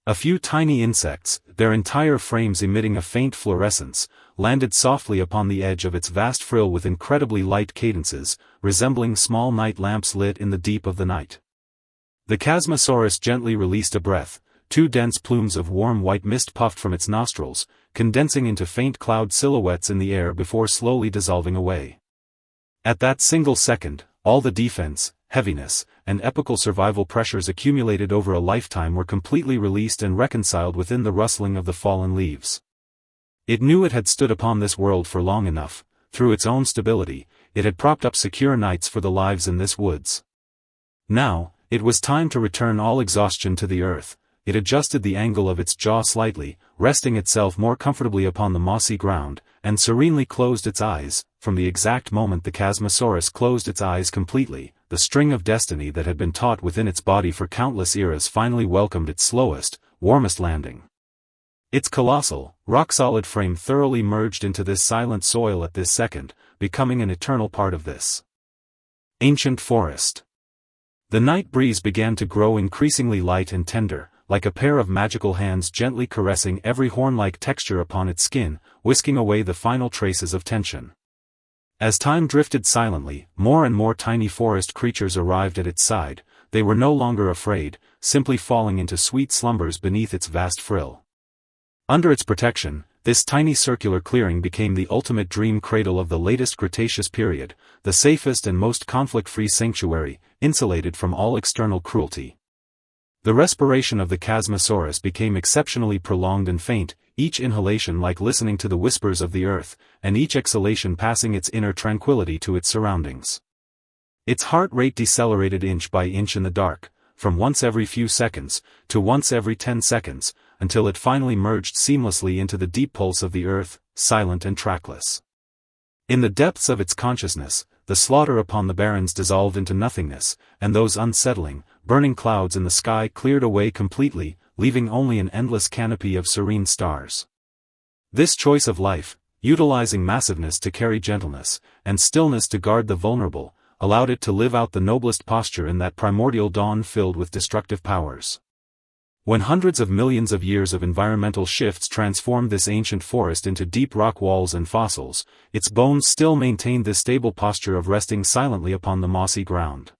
A few tiny insects, their entire frames emitting a faint fluorescence, landed softly upon the edge of its vast frill with incredibly light cadences, resembling small night lamps lit in the deep of the night. The Chasmosaurus gently released a breath. 2 dense plumes of warm white mist puffed from its nostrils, condensing into faint cloud silhouettes in the air before slowly dissolving away. At that single second, all the defense, heaviness, and epical survival pressures accumulated over a lifetime were completely released and reconciled within the rustling of the fallen leaves. It knew it had stood upon this world for long enough. Through its own stability, it had propped up secure nights for the lives in this woods. Now, it was time to return all exhaustion to the earth. It adjusted the angle of its jaw slightly, resting itself more comfortably upon the mossy ground, and serenely closed its eyes. From the exact moment the Chasmosaurus closed its eyes completely, the string of destiny that had been taut within its body for countless eras finally welcomed its slowest, warmest landing. Its colossal, rock-solid frame thoroughly merged into this silent soil at this second, becoming an eternal part of this ancient forest. The night breeze began to grow increasingly light and tender, like a pair of magical hands gently caressing every horn-like texture upon its skin, whisking away the final traces of tension. As time drifted silently, more and more tiny forest creatures arrived at its side. They were no longer afraid, simply falling into sweet slumbers beneath its vast frill. Under its protection, this tiny circular clearing became the ultimate dream cradle of the latest Cretaceous period, the safest and most conflict-free sanctuary, insulated from all external cruelty. The respiration of the Chasmosaurus became exceptionally prolonged and faint, each inhalation like listening to the whispers of the earth, and each exhalation passing its inner tranquility to its surroundings. Its heart rate decelerated inch by inch in the dark, from once every few seconds, to once every 10 seconds, until it finally merged seamlessly into the deep pulse of the earth, silent and trackless. In the depths of its consciousness, the slaughter upon the barrens dissolved into nothingness, and those unsettling, burning clouds in the sky cleared away completely, leaving only an endless canopy of serene stars. This choice of life, utilizing massiveness to carry gentleness, and stillness to guard the vulnerable, allowed it to live out the noblest posture in that primordial dawn filled with destructive powers. When hundreds of millions of years of environmental shifts transformed this ancient forest into deep rock walls and fossils, its bones still maintained this stable posture of resting silently upon the mossy ground.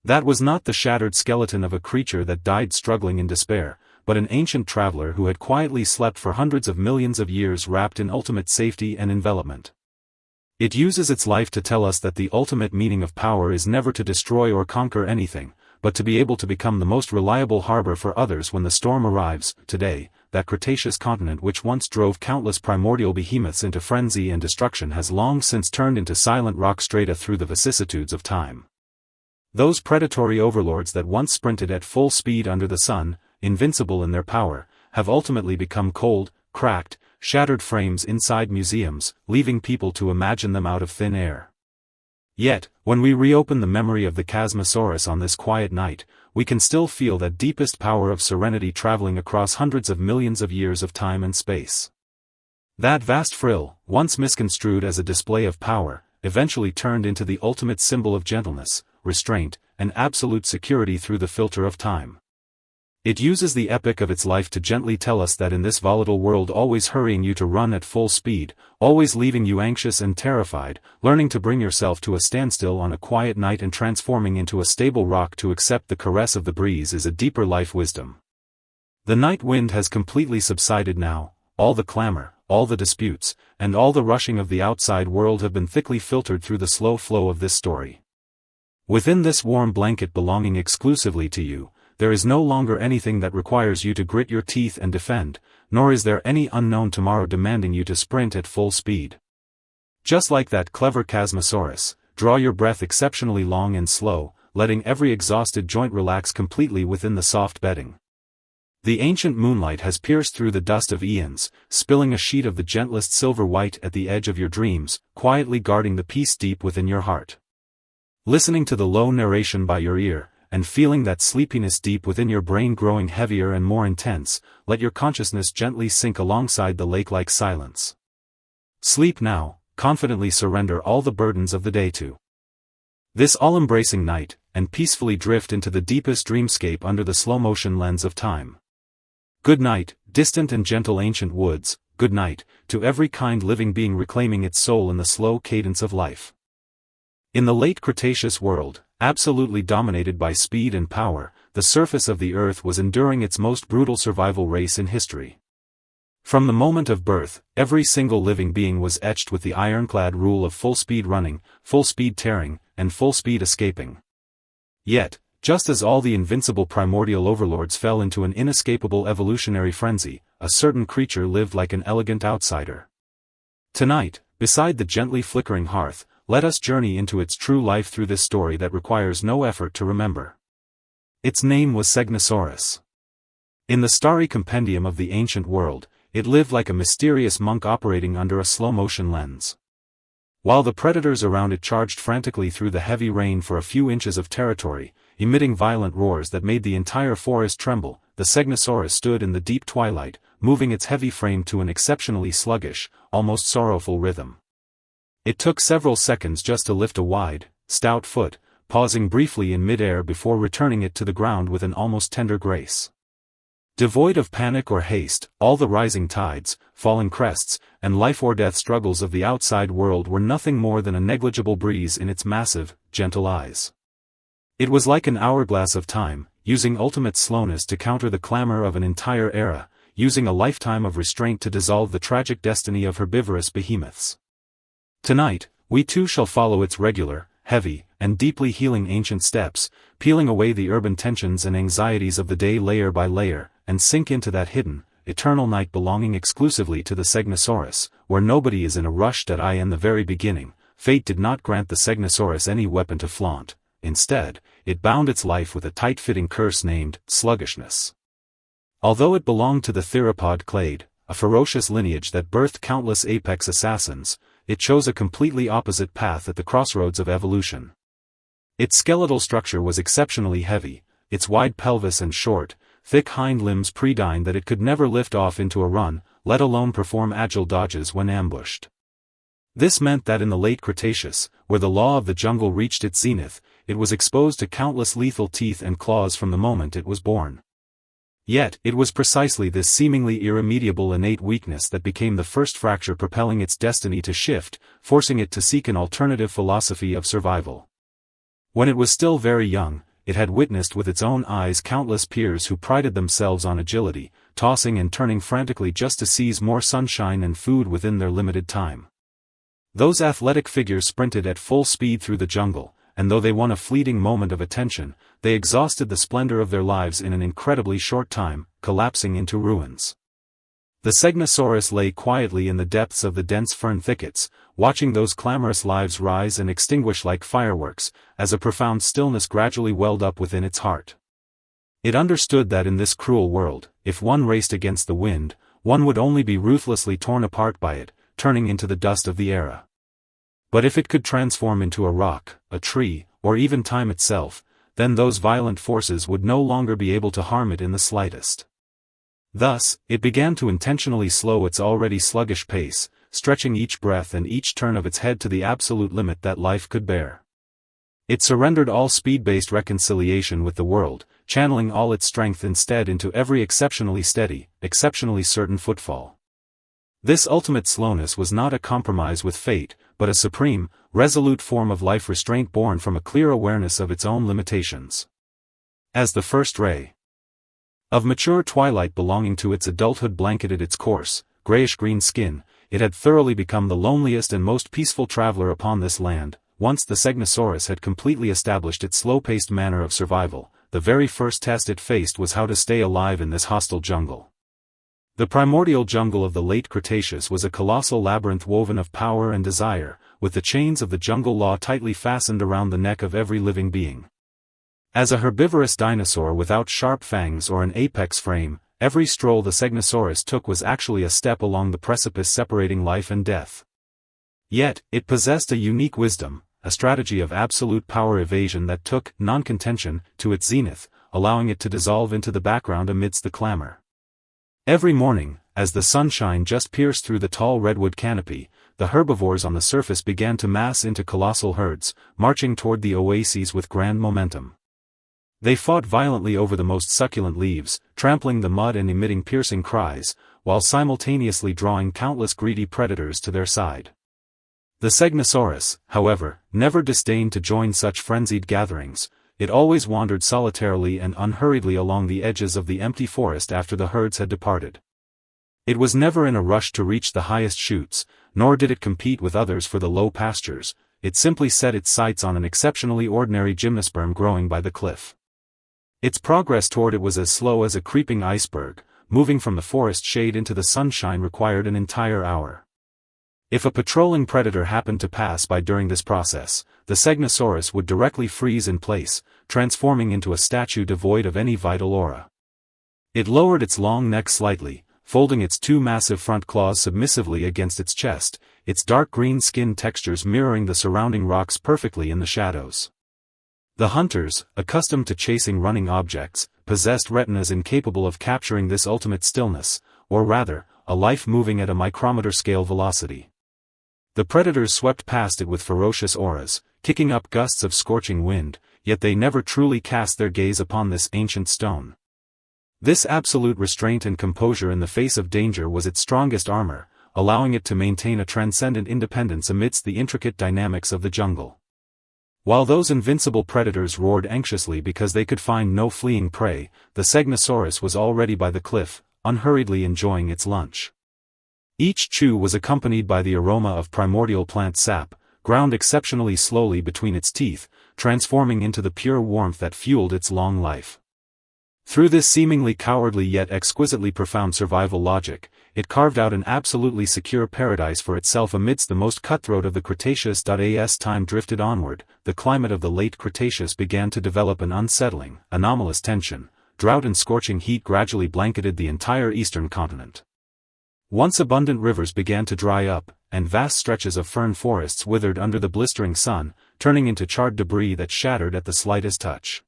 That was not the shattered skeleton of a creature that died struggling in despair, but an ancient traveler who had quietly slept for hundreds of millions of years wrapped in ultimate safety and envelopment. It uses its life to tell us that the ultimate meaning of power is never to destroy or conquer anything, but to be able to become the most reliable harbor for others when the storm arrives. Today, that Cretaceous continent which once drove countless primordial behemoths into frenzy and destruction has long since turned into silent rock strata through the vicissitudes of time. Those predatory overlords that once sprinted at full speed under the sun, invincible in their power, have ultimately become cold, cracked, shattered frames inside museums, leaving people to imagine them out of thin air. Yet, when we reopen the memory of the Chasmosaurus on this quiet night, we can still feel that deepest power of serenity traveling across hundreds of millions of years of time and space. That vast frill, once misconstrued as a display of power, eventually turned into the ultimate symbol of gentleness, restraint, and absolute security through the filter of time. It uses the epic of its life to gently tell us that in this volatile world, always hurrying you to run at full speed, always leaving you anxious and terrified, learning to bring yourself to a standstill on a quiet night and transforming into a stable rock to accept the caress of the breeze is a deeper life wisdom. The night wind has completely subsided now. All the clamor, all the disputes, and all the rushing of the outside world have been thickly filtered through the slow flow of this story. Within this warm blanket belonging exclusively to you, there is no longer anything that requires you to grit your teeth and defend, nor is there any unknown tomorrow demanding you to sprint at full speed. Just like that clever Chasmosaurus, draw your breath exceptionally long and slow, letting every exhausted joint relax completely within the soft bedding. The ancient moonlight has pierced through the dust of eons, spilling a sheet of the gentlest silver white at the edge of your dreams, quietly guarding the peace deep within your heart. Listening to the low narration by your ear, and feeling that sleepiness deep within your brain growing heavier and more intense, let your consciousness gently sink alongside the lake-like silence. Sleep now, confidently surrender all the burdens of the day to This all-embracing night, and peacefully drift into the deepest dreamscape under the slow-motion lens of time. Good night, distant and gentle ancient woods, good night, to every kind living being reclaiming its soul in the slow cadence of life. In the late Cretaceous world, absolutely dominated by speed and power, the surface of the Earth was enduring its most brutal survival race in history. From the moment of birth, every single living being was etched with the ironclad rule of full-speed running, full-speed tearing, and full-speed escaping. Yet, just as all the invincible primordial overlords fell into an inescapable evolutionary frenzy, a certain creature lived like an elegant outsider. Tonight, beside the gently flickering hearth, let us journey into its true life through this story that requires no effort to remember. Its name was Segnosaurus. In the starry compendium of the ancient world, it lived like a mysterious monk operating under a slow-motion lens. While the predators around it charged frantically through the heavy rain for a few inches of territory, emitting violent roars that made the entire forest tremble, the Segnosaurus stood in the deep twilight, moving its heavy frame to an exceptionally sluggish, almost sorrowful rhythm. It took several seconds just to lift a wide, stout foot, pausing briefly in mid-air before returning it to the ground with an almost tender grace. Devoid of panic or haste, all the rising tides, falling crests, and life-or-death struggles of the outside world were nothing more than a negligible breeze in its massive, gentle eyes. It was like an hourglass of time, using ultimate slowness to counter the clamor of an entire era, using a lifetime of restraint to dissolve the tragic destiny of herbivorous behemoths. Tonight, we too shall follow its regular, heavy, and deeply healing ancient steps, peeling away the urban tensions and anxieties of the day layer by layer, and sink into that hidden, eternal night belonging exclusively to the Segnosaurus, where nobody is in a rush. In the very beginning, fate did not grant the Segnosaurus any weapon to flaunt. Instead, it bound its life with a tight-fitting curse named sluggishness. Although it belonged to the theropod clade, a ferocious lineage that birthed countless apex assassins, it chose a completely opposite path at the crossroads of evolution. Its skeletal structure was exceptionally heavy, its wide pelvis and short, thick hind limbs predestined that it could never lift off into a run, let alone perform agile dodges when ambushed. This meant that in the late Cretaceous, where the law of the jungle reached its zenith, it was exposed to countless lethal teeth and claws from the moment it was born. Yet, it was precisely this seemingly irremediable innate weakness that became the first fracture propelling its destiny to shift, forcing it to seek an alternative philosophy of survival. When it was still very young, it had witnessed with its own eyes countless peers who prided themselves on agility, tossing and turning frantically just to seize more sunshine and food within their limited time. Those athletic figures sprinted at full speed through the jungle, and though they won a fleeting moment of attention, they exhausted the splendor of their lives in an incredibly short time, collapsing into ruins. The Segnosaurus lay quietly in the depths of the dense fern thickets, watching those clamorous lives rise and extinguish like fireworks, as a profound stillness gradually welled up within its heart. It understood that in this cruel world, if one raced against the wind, one would only be ruthlessly torn apart by it, turning into the dust of the era. But if it could transform into a rock, a tree, or even time itself, then those violent forces would no longer be able to harm it in the slightest. Thus, it began to intentionally slow its already sluggish pace, stretching each breath and each turn of its head to the absolute limit that life could bear. It surrendered all speed-based reconciliation with the world, channeling all its strength instead into every exceptionally steady, exceptionally certain footfall. This ultimate slowness was not a compromise with fate, but a supreme, resolute form of life restraint born from a clear awareness of its own limitations. As the first ray of mature twilight belonging to its adulthood blanketed its coarse, grayish-green skin, it had thoroughly become the loneliest and most peaceful traveler upon this land. Once the Segnosaurus had completely established its slow-paced manner of survival, the very first test it faced was how to stay alive in this hostile jungle. The primordial jungle of the late Cretaceous was a colossal labyrinth woven of power and desire, with the chains of the jungle law tightly fastened around the neck of every living being. As a herbivorous dinosaur without sharp fangs or an apex frame, every stroll the Segnosaurus took was actually a step along the precipice separating life and death. Yet, it possessed a unique wisdom, a strategy of absolute power evasion that took non-contention to its zenith, allowing it to dissolve into the background amidst the clamor. Every morning, as the sunshine just pierced through the tall redwood canopy, the herbivores on the surface began to mass into colossal herds, marching toward the oases with grand momentum. They fought violently over the most succulent leaves, trampling the mud and emitting piercing cries, while simultaneously drawing countless greedy predators to their side. The Segnosaurus, however, never disdained to join such frenzied gatherings. It always wandered solitarily and unhurriedly along the edges of the empty forest after the herds had departed. It was never in a rush to reach the highest shoots, nor did it compete with others for the low pastures. It simply set its sights on an exceptionally ordinary gymnosperm growing by the cliff. Its progress toward it was as slow as a creeping iceberg. Moving from the forest shade into the sunshine required an entire hour. If a patrolling predator happened to pass by during this process, the Segnosaurus would directly freeze in place, transforming into a statue devoid of any vital aura. It lowered its long neck slightly, folding its two massive front claws submissively against its chest, its dark green skin textures mirroring the surrounding rocks perfectly in the shadows. The hunters, accustomed to chasing running objects, possessed retinas incapable of capturing this ultimate stillness, or rather, a life moving at a micrometer scale velocity. The predators swept past it with ferocious auras, kicking up gusts of scorching wind, yet they never truly cast their gaze upon this ancient stone. This absolute restraint and composure in the face of danger was its strongest armor, allowing it to maintain a transcendent independence amidst the intricate dynamics of the jungle. While those invincible predators roared anxiously because they could find no fleeing prey, the Segnosaurus was already by the cliff, unhurriedly enjoying its lunch. Each chew was accompanied by the aroma of primordial plant sap, ground exceptionally slowly between its teeth, transforming into the pure warmth that fueled its long life. Through this seemingly cowardly yet exquisitely profound survival logic, it carved out an absolutely secure paradise for itself amidst the most cutthroat of the Cretaceous. As time drifted onward, the climate of the late Cretaceous began to develop an unsettling, anomalous tension. Drought and scorching heat gradually blanketed the entire eastern continent. Once abundant rivers began to dry up, and vast stretches of fern forests withered under the blistering sun, turning into charred debris that shattered at the slightest touch.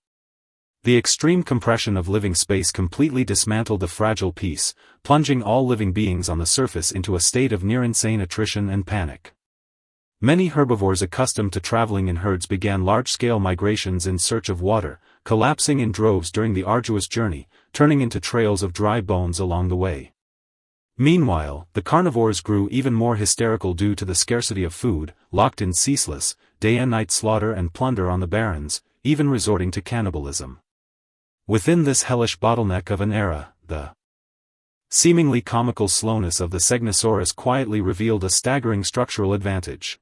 The extreme compression of living space completely dismantled the fragile peace, plunging all living beings on the surface into a state of near-insane attrition and panic. Many herbivores accustomed to traveling in herds began large-scale migrations in search of water, collapsing in droves during the arduous journey, turning into trails of dry bones along the way. Meanwhile, the carnivores grew even more hysterical due to the scarcity of food, locked in ceaseless, day-and-night slaughter and plunder on the barrens, even resorting to cannibalism. Within this hellish bottleneck of an era, the seemingly comical slowness of the Segnosaurus quietly revealed a staggering structural advantage.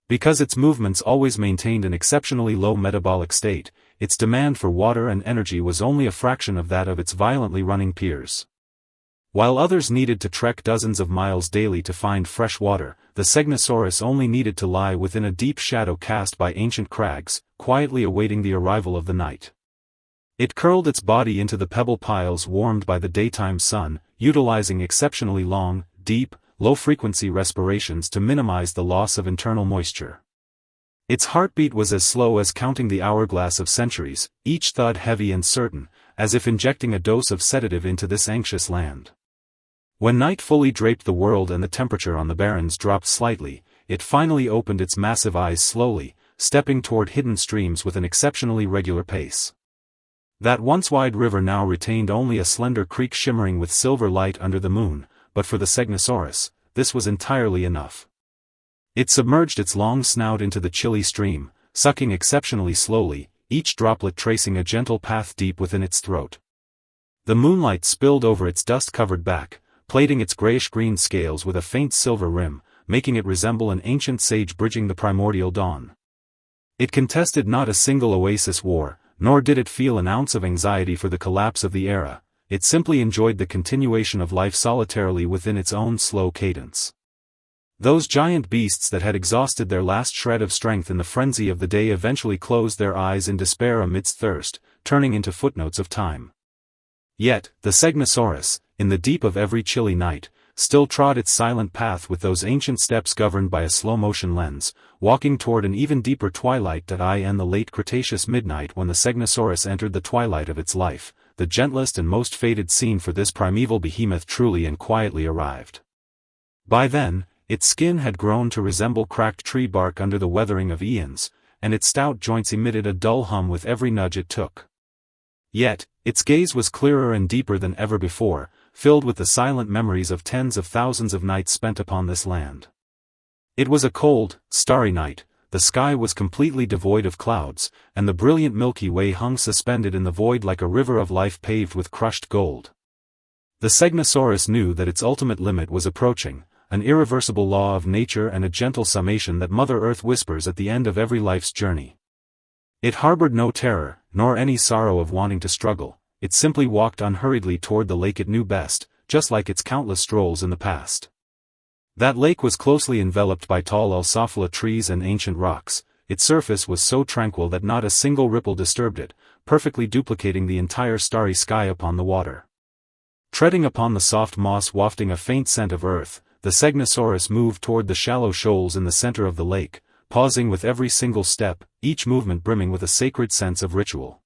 Because its movements always maintained an exceptionally low metabolic state, its demand for water and energy was only a fraction of that of its violently running peers. While others needed to trek dozens of miles daily to find fresh water, the Segnosaurus only needed to lie within a deep shadow cast by ancient crags, quietly awaiting the arrival of the night. It curled its body into the pebble piles warmed by the daytime sun, utilizing exceptionally long, deep, low-frequency respirations to minimize the loss of internal moisture. Its heartbeat was as slow as counting the hourglass of centuries, each thud heavy and certain, as if injecting a dose of sedative into this anxious land. When night fully draped the world and the temperature on the barrens dropped slightly, it finally opened its massive eyes slowly, stepping toward hidden streams with an exceptionally regular pace. That once wide river now retained only a slender creek shimmering with silver light under the moon, but for the Segnosaurus, this was entirely enough. It submerged its long snout into the chilly stream, sucking exceptionally slowly, each droplet tracing a gentle path deep within its throat. The moonlight spilled over its dust-covered back, plating its grayish-green scales with a faint silver rim, making it resemble an ancient sage bridging the primordial dawn. It contested not a single oasis war, nor did it feel an ounce of anxiety for the collapse of the era. It simply enjoyed the continuation of life solitarily within its own slow cadence. Those giant beasts that had exhausted their last shred of strength in the frenzy of the day eventually closed their eyes in despair amidst thirst, turning into footnotes of time. Yet, the Segnosaurus, in the deep of every chilly night, still trod its silent path with those ancient steps governed by a slow-motion lens, walking toward an even deeper twilight. In the late Cretaceous midnight when the Segnosaurus entered the twilight of its life, the gentlest and most fated scene for this primeval behemoth truly and quietly arrived. By then, Its skin had grown to resemble cracked tree bark under the weathering of eons, and its stout joints emitted a dull hum with every nudge it took. Yet, its gaze was clearer and deeper than ever before, filled with the silent memories of tens of thousands of nights spent upon this land. It was a cold, starry night, the sky was completely devoid of clouds, and the brilliant Milky Way hung suspended in the void like a river of life paved with crushed gold. The Segnosaurus knew that its ultimate limit was approaching, an irreversible law of nature and a gentle summation that Mother Earth whispers at the end of every life's journey. It harbored no terror, nor any sorrow of wanting to struggle, it simply walked unhurriedly toward the lake it knew best, just like its countless strolls in the past. That lake was closely enveloped by tall Alsophila trees and ancient rocks, its surface was so tranquil that not a single ripple disturbed it, perfectly duplicating the entire starry sky upon the water. Treading upon the soft moss wafting a faint scent of earth, the Segnosaurus moved toward the shallow shoals in the center of the lake, pausing with every single step, each movement brimming with a sacred sense of ritual.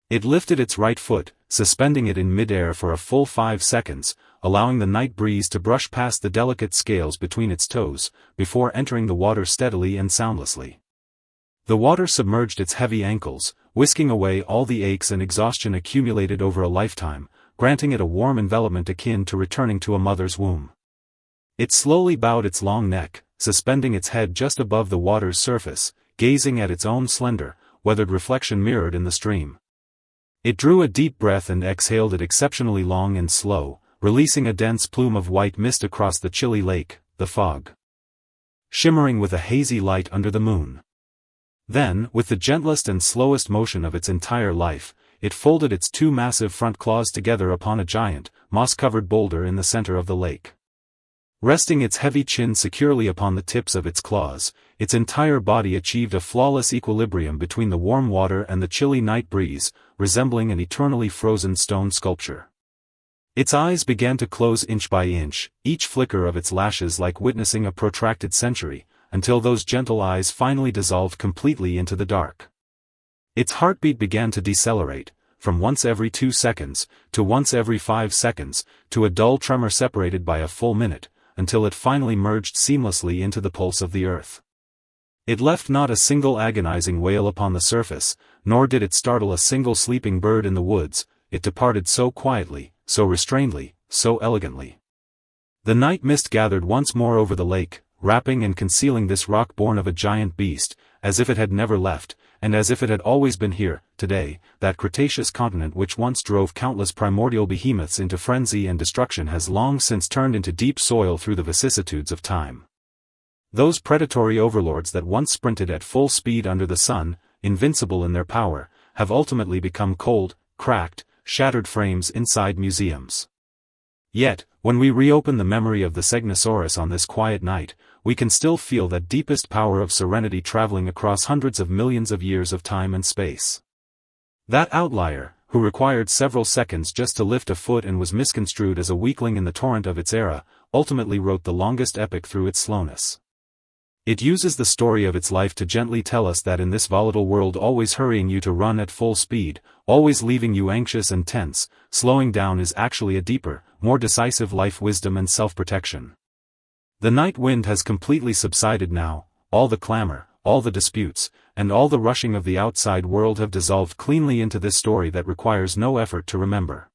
It lifted its right foot, suspending it in midair for a full 5 seconds, allowing the night breeze to brush past the delicate scales between its toes, before entering the water steadily and soundlessly. The water submerged its heavy ankles, whisking away all the aches and exhaustion accumulated over a lifetime, granting it a warm envelopment akin to returning to a mother's womb. It slowly bowed its long neck, suspending its head just above the water's surface, gazing at its own slender, weathered reflection mirrored in the stream. It drew a deep breath and exhaled it exceptionally long and slow, releasing a dense plume of white mist across the chilly lake, the fog shimmering with a hazy light under the moon. Then, with the gentlest and slowest motion of its entire life, it folded its 2 massive front claws together upon a giant, moss-covered boulder in the center of the lake. Resting its heavy chin securely upon the tips of its claws, its entire body achieved a flawless equilibrium between the warm water and the chilly night breeze, resembling an eternally frozen stone sculpture. Its eyes began to close inch by inch, each flicker of its lashes like witnessing a protracted century, until those gentle eyes finally dissolved completely into the dark. Its heartbeat began to decelerate, from once every 2 seconds, to once every 5 seconds, to a dull tremor separated by a full minute, until it finally merged seamlessly into the pulse of the earth. It left not a single agonizing wail upon the surface, nor did it startle a single sleeping bird in the woods, it departed so quietly, so restrainedly, so elegantly. The night mist gathered once more over the lake, wrapping and concealing this rock born of a giant beast, as if it had never left, and as if it had always been here, today, that Cretaceous continent which once drove countless primordial behemoths into frenzy and destruction has long since turned into deep soil through the vicissitudes of time. Those predatory overlords that once sprinted at full speed under the sun, invincible in their power, have ultimately become cold, cracked, shattered frames inside museums. Yet, when we reopen the memory of the Segnosaurus on this quiet night, we can still feel that deepest power of serenity traveling across hundreds of millions of years of time and space. That outlier, who required several seconds just to lift a foot and was misconstrued as a weakling in the torrent of its era, ultimately wrote the longest epic through its slowness. It uses the story of its life to gently tell us that in this volatile world always hurrying you to run at full speed, always leaving you anxious and tense, slowing down is actually a deeper, more decisive life wisdom and self-protection. The night wind has completely subsided now, all the clamor, all the disputes, and all the rushing of the outside world have dissolved cleanly into this story that requires no effort to remember.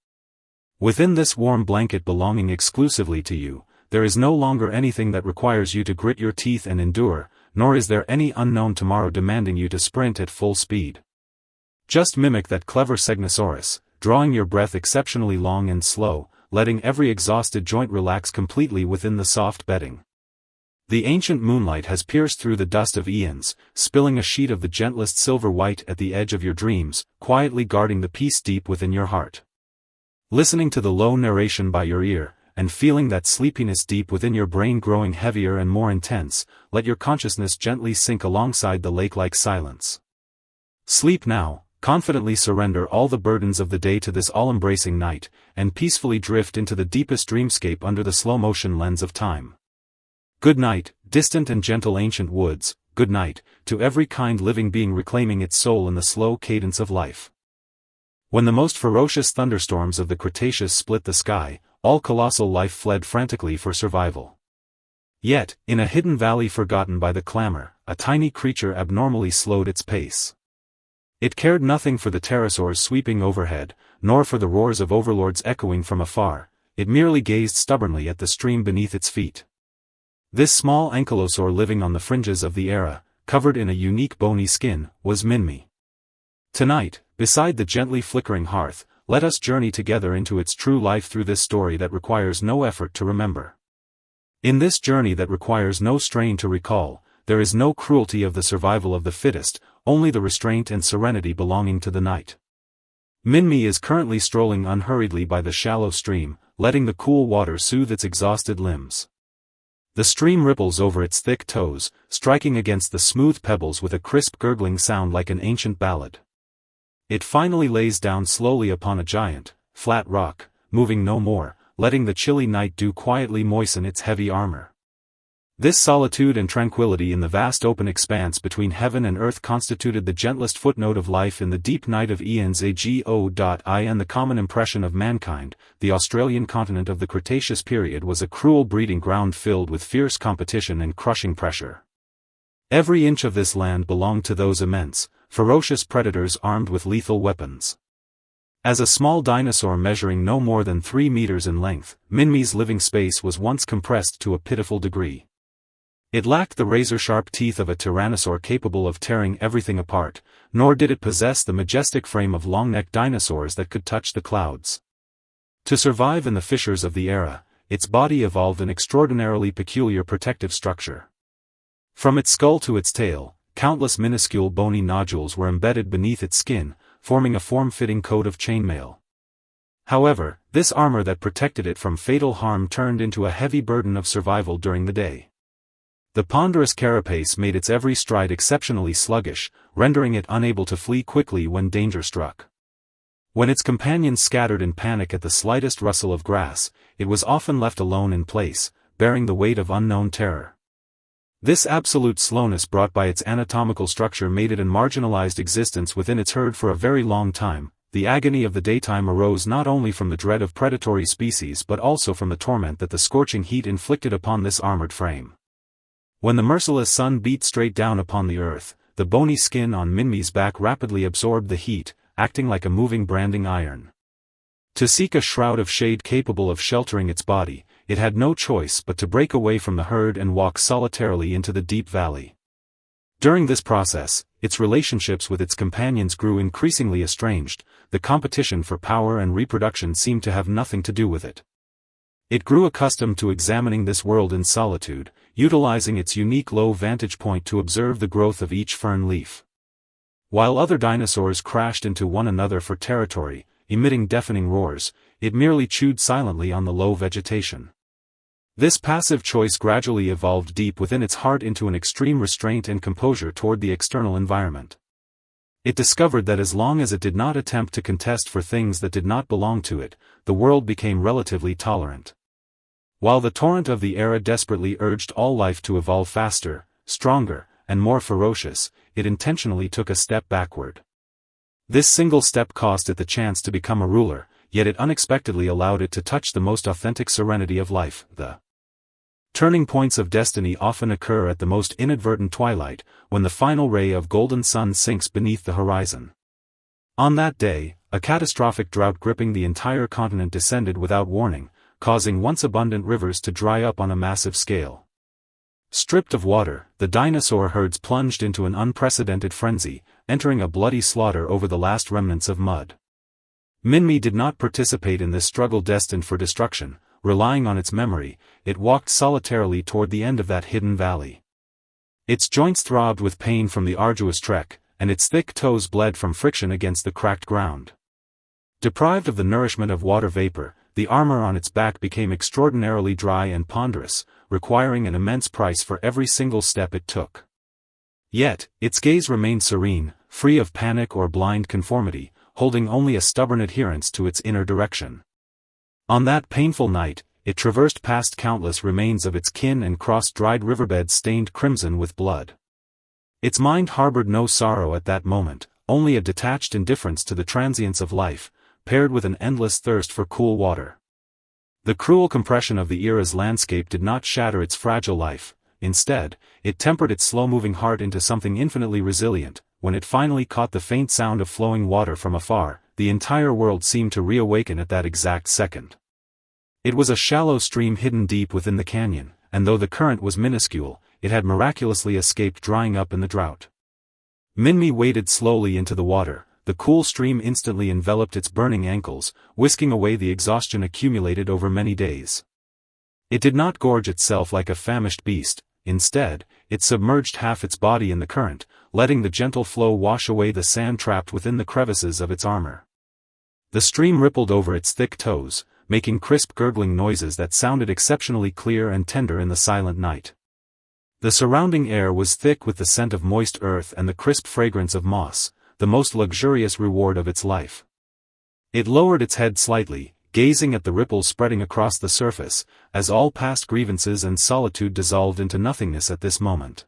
Within this warm blanket belonging exclusively to you, there is no longer anything that requires you to grit your teeth and endure, nor is there any unknown tomorrow demanding you to sprint at full speed. Just mimic that clever Segnosaurus, drawing your breath exceptionally long and slow, letting every exhausted joint relax completely within the soft bedding. The ancient moonlight has pierced through the dust of eons, spilling a sheet of the gentlest silver white at the edge of your dreams, quietly guarding the peace deep within your heart. Listening to the low narration by your ear, and feeling that sleepiness deep within your brain growing heavier and more intense, let your consciousness gently sink alongside the lake-like silence. Sleep now, confidently surrender all the burdens of the day to this all-embracing night, and peacefully drift into the deepest dreamscape under the slow-motion lens of time. Good night, distant and gentle ancient woods, good night, to every kind living being reclaiming its soul in the slow cadence of life. When the most ferocious thunderstorms of the Cretaceous split the sky, all colossal life fled frantically for survival. Yet, in a hidden valley forgotten by the clamor, a tiny creature abnormally slowed its pace. It cared nothing for the pterosaurs sweeping overhead, nor for the roars of overlords echoing from afar. It merely gazed stubbornly at the stream beneath its feet. This small ankylosaur living on the fringes of the era, covered in a unique bony skin, was Minmi. Tonight, beside the gently flickering hearth, let us journey together into its true life through this story that requires no effort to remember. In this journey that requires no strain to recall, there is no cruelty of the survival of the fittest, only the restraint and serenity belonging to the night. Minmi is currently strolling unhurriedly by the shallow stream, letting the cool water soothe its exhausted limbs. The stream ripples over its thick toes, striking against the smooth pebbles with a crisp gurgling sound like an ancient ballad. It finally lays down slowly upon a giant, flat rock, moving no more, letting the chilly night dew quietly moisten its heavy armor. This solitude and tranquility in the vast open expanse between heaven and earth constituted the gentlest footnote of life in the deep night of eons ago. And the common impression of mankind, the Australian continent of the Cretaceous period was a cruel breeding ground filled with fierce competition and crushing pressure. Every inch of this land belonged to those immense, ferocious predators armed with lethal weapons. As a small dinosaur measuring no more than 3 meters in length, Minmi's living space was once compressed to a pitiful degree. It lacked the razor-sharp teeth of a tyrannosaur capable of tearing everything apart, nor did it possess the majestic frame of long-necked dinosaurs that could touch the clouds. To survive in the fissures of the era, its body evolved an extraordinarily peculiar protective structure. From its skull to its tail, countless minuscule bony nodules were embedded beneath its skin, forming a form-fitting coat of chainmail. However, this armor that protected it from fatal harm turned into a heavy burden of survival during the day. The ponderous carapace made its every stride exceptionally sluggish, rendering it unable to flee quickly when danger struck. When its companions scattered in panic at the slightest rustle of grass, it was often left alone in place, bearing the weight of unknown terror. This absolute slowness brought by its anatomical structure made it a marginalized existence within its herd for a very long time. The agony of the daytime arose not only from the dread of predatory species but also from the torment that the scorching heat inflicted upon this armored frame. When the merciless sun beat straight down upon the earth, the bony skin on Minmi's back rapidly absorbed the heat, acting like a moving branding iron. To seek a shroud of shade capable of sheltering its body, it had no choice but to break away from the herd and walk solitarily into the deep valley. During this process, its relationships with its companions grew increasingly estranged. The competition for power and reproduction seemed to have nothing to do with it. It grew accustomed to examining this world in solitude, utilizing its unique low vantage point to observe the growth of each fern leaf. While other dinosaurs crashed into one another for territory, emitting deafening roars, it merely chewed silently on the low vegetation. This passive choice gradually evolved deep within its heart into an extreme restraint and composure toward the external environment. It discovered that as long as it did not attempt to contest for things that did not belong to it, the world became relatively tolerant. While the torrent of the era desperately urged all life to evolve faster, stronger, and more ferocious, it intentionally took a step backward. This single step cost it the chance to become a ruler, yet it unexpectedly allowed it to touch the most authentic serenity of life. The turning points of destiny often occur at the most inadvertent twilight, when the final ray of golden sun sinks beneath the horizon. On that day, a catastrophic drought gripping the entire continent descended without warning, causing once abundant rivers to dry up on a massive scale. Stripped of water, the dinosaur herds plunged into an unprecedented frenzy, entering a bloody slaughter over the last remnants of mud. Minmi did not participate in this struggle destined for destruction. Relying on its memory, it walked solitarily toward the end of that hidden valley. Its joints throbbed with pain from the arduous trek, and its thick toes bled from friction against the cracked ground. Deprived of the nourishment of water vapor, the armor on its back became extraordinarily dry and ponderous, requiring an immense price for every single step it took. Yet, its gaze remained serene, free of panic or blind conformity, holding only a stubborn adherence to its inner direction. On that painful night, it traversed past countless remains of its kin and crossed dried riverbeds stained crimson with blood. Its mind harbored no sorrow at that moment, only a detached indifference to the transience of life, paired with an endless thirst for cool water. The cruel compression of the era's landscape did not shatter its fragile life. Instead, it tempered its slow-moving heart into something infinitely resilient. When it finally caught the faint sound of flowing water from afar, the entire world seemed to reawaken at that exact second. It was a shallow stream hidden deep within the canyon, and though the current was minuscule, it had miraculously escaped drying up in the drought. Minmi waded slowly into the water. The cool stream instantly enveloped its burning ankles, whisking away the exhaustion accumulated over many days. It did not gorge itself like a famished beast. Instead, it submerged half its body in the current, letting the gentle flow wash away the sand trapped within the crevices of its armor. The stream rippled over its thick toes, making crisp gurgling noises that sounded exceptionally clear and tender in the silent night. The surrounding air was thick with the scent of moist earth and the crisp fragrance of moss, the most luxurious reward of its life. It lowered its head slightly, gazing at the ripples spreading across the surface, as all past grievances and solitude dissolved into nothingness at this moment.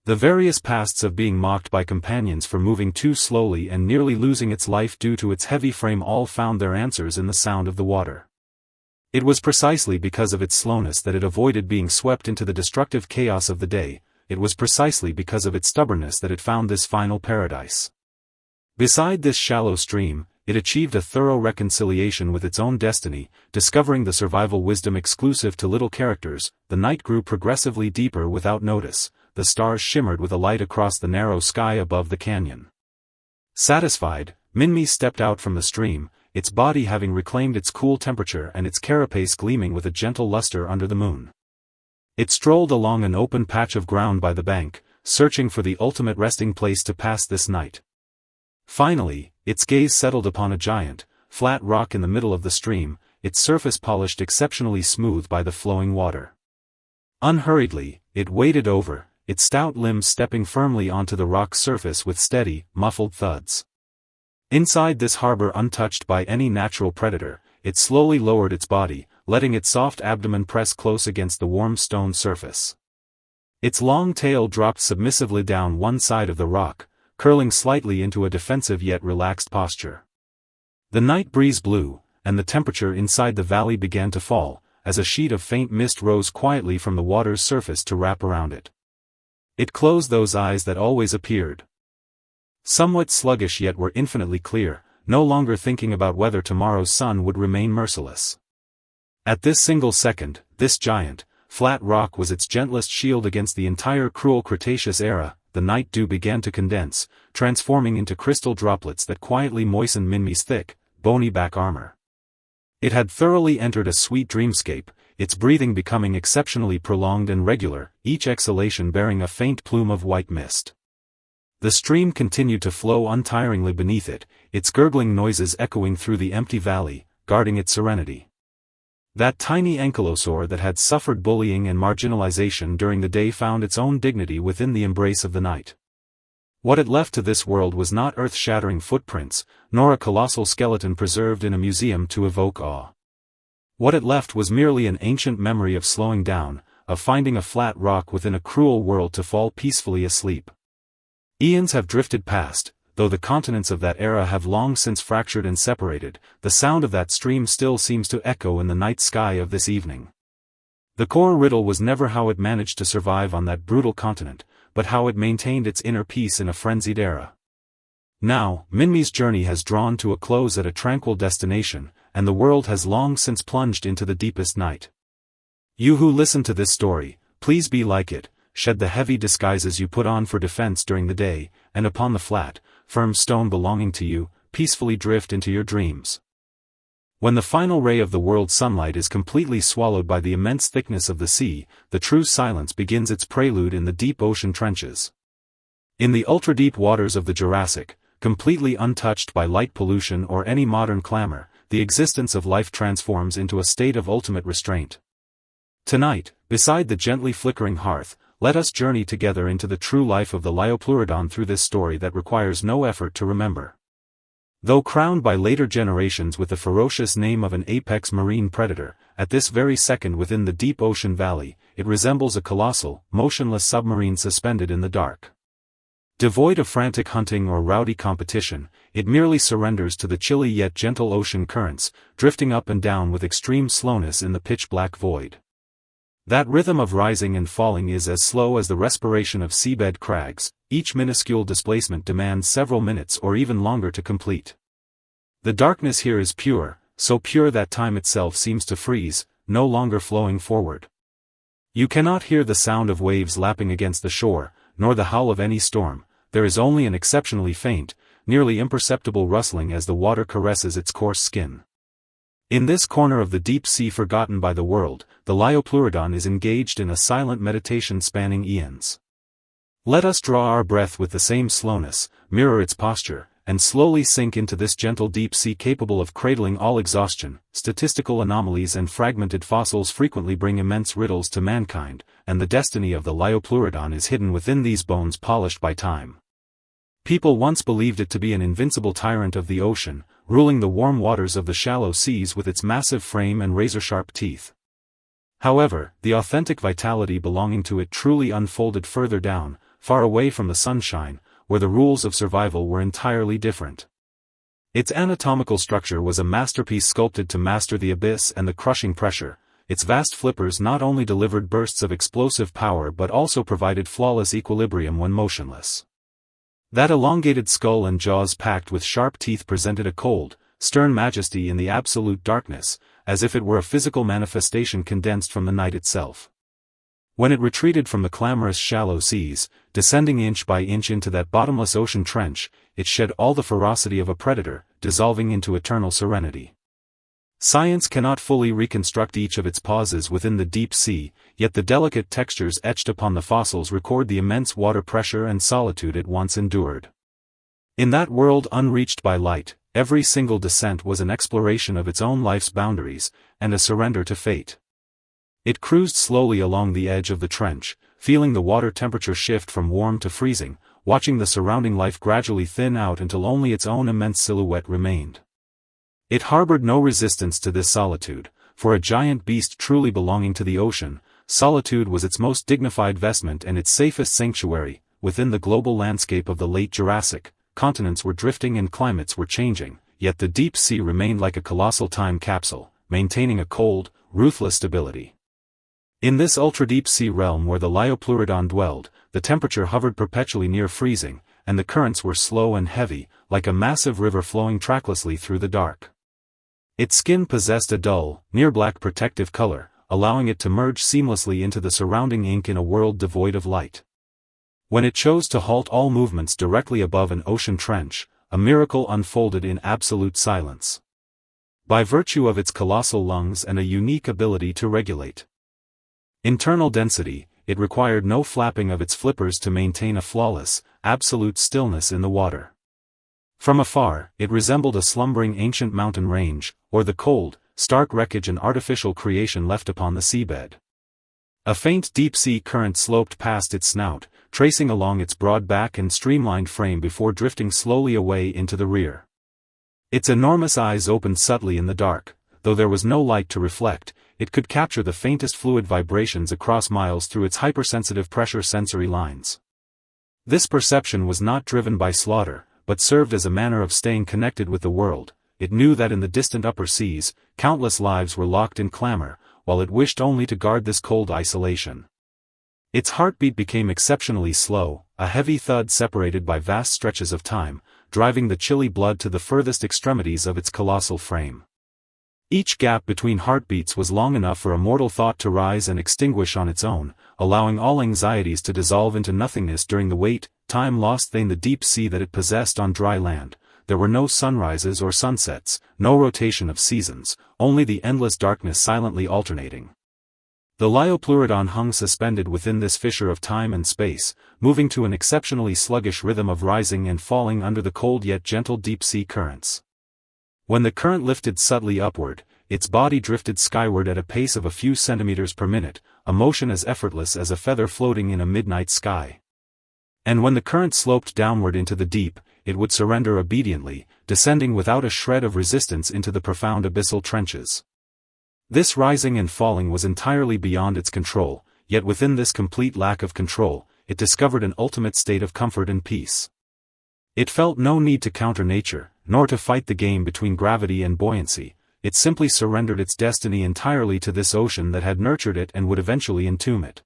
The various pasts of being mocked by companions for moving too slowly and nearly losing its life due to its heavy frame all found their answers in the sound of the water. It was precisely because of its slowness that it avoided being swept into the destructive chaos of the day. It was precisely because of its stubbornness that it found this final paradise. Beside this shallow stream, it achieved a thorough reconciliation with its own destiny, discovering the survival wisdom exclusive to little characters. The night grew progressively deeper without notice. The stars shimmered with a light across the narrow sky above the canyon. Satisfied, Minmi stepped out from the stream, its body having reclaimed its cool temperature and its carapace gleaming with a gentle luster under the moon. It strolled along an open patch of ground by the bank, searching for the ultimate resting place to pass this night. Finally, its gaze settled upon a giant, flat rock in the middle of the stream, its surface polished exceptionally smooth by the flowing water. Unhurriedly, it waded over, its stout limbs stepping firmly onto the rock's surface with steady, muffled thuds. Inside this harbor untouched by any natural predator, it slowly lowered its body, letting its soft abdomen press close against the warm stone surface. Its long tail dropped submissively down one side of the rock, curling slightly into a defensive yet relaxed posture. The night breeze blew, and the temperature inside the valley began to fall, as a sheet of faint mist rose quietly from the water's surface to wrap around it. It closed those eyes that always appeared somewhat sluggish yet were infinitely clear, no longer thinking about whether tomorrow's sun would remain merciless. At this single second, this giant, flat rock was its gentlest shield against the entire cruel Cretaceous era. The night dew began to condense, transforming into crystal droplets that quietly moistened Minmi's thick, bony back armor. It had thoroughly entered a sweet dreamscape, its breathing becoming exceptionally prolonged and regular, each exhalation bearing a faint plume of white mist. The stream continued to flow untiringly beneath it, its gurgling noises echoing through the empty valley, guarding its serenity. That tiny ankylosaur that had suffered bullying and marginalization during the day found its own dignity within the embrace of the night. What it left to this world was not earth-shattering footprints, nor a colossal skeleton preserved in a museum to evoke awe. What it left was merely an ancient memory of slowing down, of finding a flat rock within a cruel world to fall peacefully asleep. Eons have drifted past, though the continents of that era have long since fractured and separated, the sound of that stream still seems to echo in the night sky of this evening. The core riddle was never how it managed to survive on that brutal continent, but how it maintained its inner peace in a frenzied era. Now, Minmi's journey has drawn to a close at a tranquil destination, and the world has long since plunged into the deepest night. You who listen to this story, please be like it, shed the heavy disguises you put on for defense during the day, and upon the flat, firm stone belonging to you, peacefully drift into your dreams. When the final ray of the world's sunlight is completely swallowed by the immense thickness of the sea, the true silence begins its prelude in the deep ocean trenches. In the ultra-deep waters of the Jurassic, completely untouched by light pollution or any modern clamor, the existence of life transforms into a state of ultimate restraint. Tonight, beside the gently flickering hearth, let us journey together into the true life of the Liopleurodon through this story that requires no effort to remember. Though crowned by later generations with the ferocious name of an apex marine predator, at this very second within the deep ocean valley, it resembles a colossal, motionless submarine suspended in the dark. Devoid of frantic hunting or rowdy competition, it merely surrenders to the chilly yet gentle ocean currents, drifting up and down with extreme slowness in the pitch-black void. That rhythm of rising and falling is as slow as the respiration of seabed crags. Each minuscule displacement demands several minutes or even longer to complete. The darkness here is pure, so pure that time itself seems to freeze, no longer flowing forward. You cannot hear the sound of waves lapping against the shore, nor the howl of any storm. There is only an exceptionally faint, nearly imperceptible rustling as the water caresses its coarse skin. In this corner of the deep sea forgotten by the world, the Liopleurodon is engaged in a silent meditation spanning eons. Let us draw our breath with the same slowness, mirror its posture, and slowly sink into this gentle deep sea capable of cradling all exhaustion. Statistical anomalies and fragmented fossils frequently bring immense riddles to mankind, and the destiny of the Liopleurodon is hidden within these bones polished by time. People once believed it to be an invincible tyrant of the ocean, ruling the warm waters of the shallow seas with its massive frame and razor-sharp teeth. However, the authentic vitality belonging to it truly unfolded further down, far away from the sunshine, where the rules of survival were entirely different. Its anatomical structure was a masterpiece sculpted to master the abyss and the crushing pressure. Its vast flippers not only delivered bursts of explosive power but also provided flawless equilibrium when motionless. That elongated skull and jaws packed with sharp teeth presented a cold, stern majesty in the absolute darkness, as if it were a physical manifestation condensed from the night itself. When it retreated from the clamorous shallow seas, descending inch by inch into that bottomless ocean trench, it shed all the ferocity of a predator, dissolving into eternal serenity. Science cannot fully reconstruct each of its pauses within the deep sea, yet the delicate textures etched upon the fossils record the immense water pressure and solitude it once endured. In that world unreached by light, every single descent was an exploration of its own life's boundaries, and a surrender to fate. It cruised slowly along the edge of the trench, feeling the water temperature shift from warm to freezing, watching the surrounding life gradually thin out until only its own immense silhouette remained. It harbored no resistance to this solitude. For a giant beast truly belonging to the ocean, solitude was its most dignified vestment and its safest sanctuary. Within the global landscape of the late Jurassic, continents were drifting and climates were changing, yet the deep sea remained like a colossal time capsule, maintaining a cold, ruthless stability. In this ultra-deep sea realm where the Liopleurodon dwelled, the temperature hovered perpetually near freezing, and the currents were slow and heavy, like a massive river flowing tracklessly through the dark. Its skin possessed a dull, near-black protective color, allowing it to merge seamlessly into the surrounding ink in a world devoid of light. When it chose to halt all movements directly above an ocean trench, a miracle unfolded in absolute silence. By virtue of its colossal lungs and a unique ability to regulate internal density, it required no flapping of its flippers to maintain a flawless, absolute stillness in the water. From afar, it resembled a slumbering ancient mountain range, or the cold, stark wreckage an artificial creation left upon the seabed. A faint deep-sea current sloped past its snout, tracing along its broad back and streamlined frame before drifting slowly away into the rear. Its enormous eyes opened subtly in the dark. Though there was no light to reflect, it could capture the faintest fluid vibrations across miles through its hypersensitive pressure sensory lines. This perception was not driven by slaughter, but served as a manner of staying connected with the world. It knew that in the distant upper seas, countless lives were locked in clamor, while it wished only to guard this cold isolation. Its heartbeat became exceptionally slow, a heavy thud separated by vast stretches of time, driving the chilly blood to the furthest extremities of its colossal frame. Each gap between heartbeats was long enough for a mortal thought to rise and extinguish on its own, allowing all anxieties to dissolve into nothingness during the wait, time lost in the deep sea that it possessed on dry land. There were no sunrises or sunsets, no rotation of seasons, only the endless darkness silently alternating. The Liopleurodon hung suspended within this fissure of time and space, moving to an exceptionally sluggish rhythm of rising and falling under the cold yet gentle deep-sea currents. When the current lifted subtly upward, its body drifted skyward at a pace of a few centimeters per minute, a motion as effortless as a feather floating in a midnight sky. And when the current sloped downward into the deep, it would surrender obediently, descending without a shred of resistance into the profound abyssal trenches. This rising and falling was entirely beyond its control, yet within this complete lack of control, it discovered an ultimate state of comfort and peace. It felt no need to counter nature, nor to fight the game between gravity and buoyancy. It simply surrendered its destiny entirely to this ocean that had nurtured it and would eventually entomb it.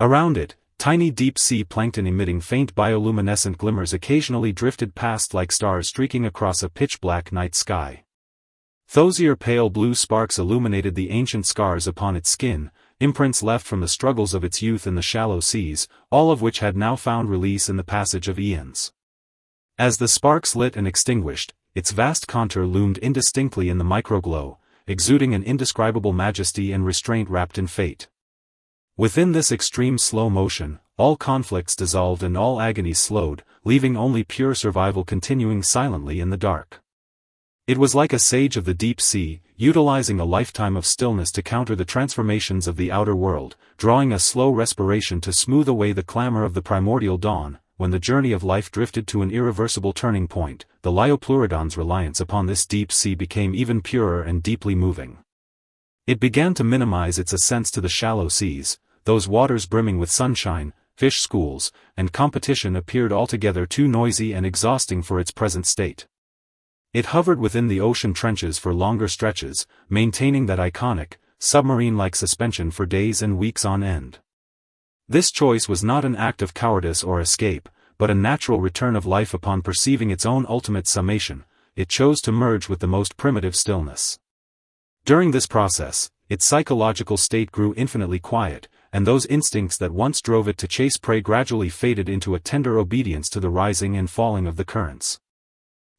Around it, tiny deep-sea plankton emitting faint bioluminescent glimmers occasionally drifted past like stars streaking across a pitch-black night sky. Thosier pale blue sparks illuminated the ancient scars upon its skin, imprints left from the struggles of its youth in the shallow seas, all of which had now found release in the passage of eons. As the sparks lit and extinguished, its vast contour loomed indistinctly in the microglow, exuding an indescribable majesty and restraint wrapped in fate. Within this extreme slow motion, all conflicts dissolved and all agonies slowed, leaving only pure survival continuing silently in the dark. It was like a sage of the deep sea, utilizing a lifetime of stillness to counter the transformations of the outer world, drawing a slow respiration to smooth away the clamor of the primordial dawn. When the journey of life drifted to an irreversible turning point, the Liopleurodon's reliance upon this deep sea became even purer and deeply moving. It began to minimize its ascents to the shallow seas. Those waters brimming with sunshine, fish schools, and competition appeared altogether too noisy and exhausting for its present state. It hovered within the ocean trenches for longer stretches, maintaining that iconic, submarine-like suspension for days and weeks on end. This choice was not an act of cowardice or escape, but a natural return of life upon perceiving its own ultimate summation. It chose to merge with the most primitive stillness. During this process, its psychological state grew infinitely quiet, and those instincts that once drove it to chase prey gradually faded into a tender obedience to the rising and falling of the currents.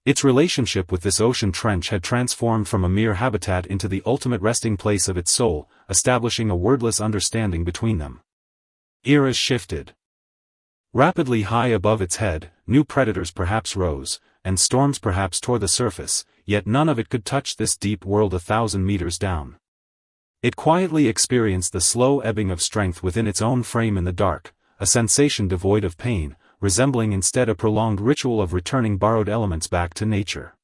Its relationship with this ocean trench had transformed from a mere habitat into the ultimate resting place of its soul, establishing a wordless understanding between them. Eras shifted. Rapidly high above its head, new predators perhaps rose, and storms perhaps tore the surface, yet none of it could touch this deep world 1,000 meters down. It quietly experienced the slow ebbing of strength within its own frame in the dark, a sensation devoid of pain, resembling instead a prolonged ritual of returning borrowed elements back to nature.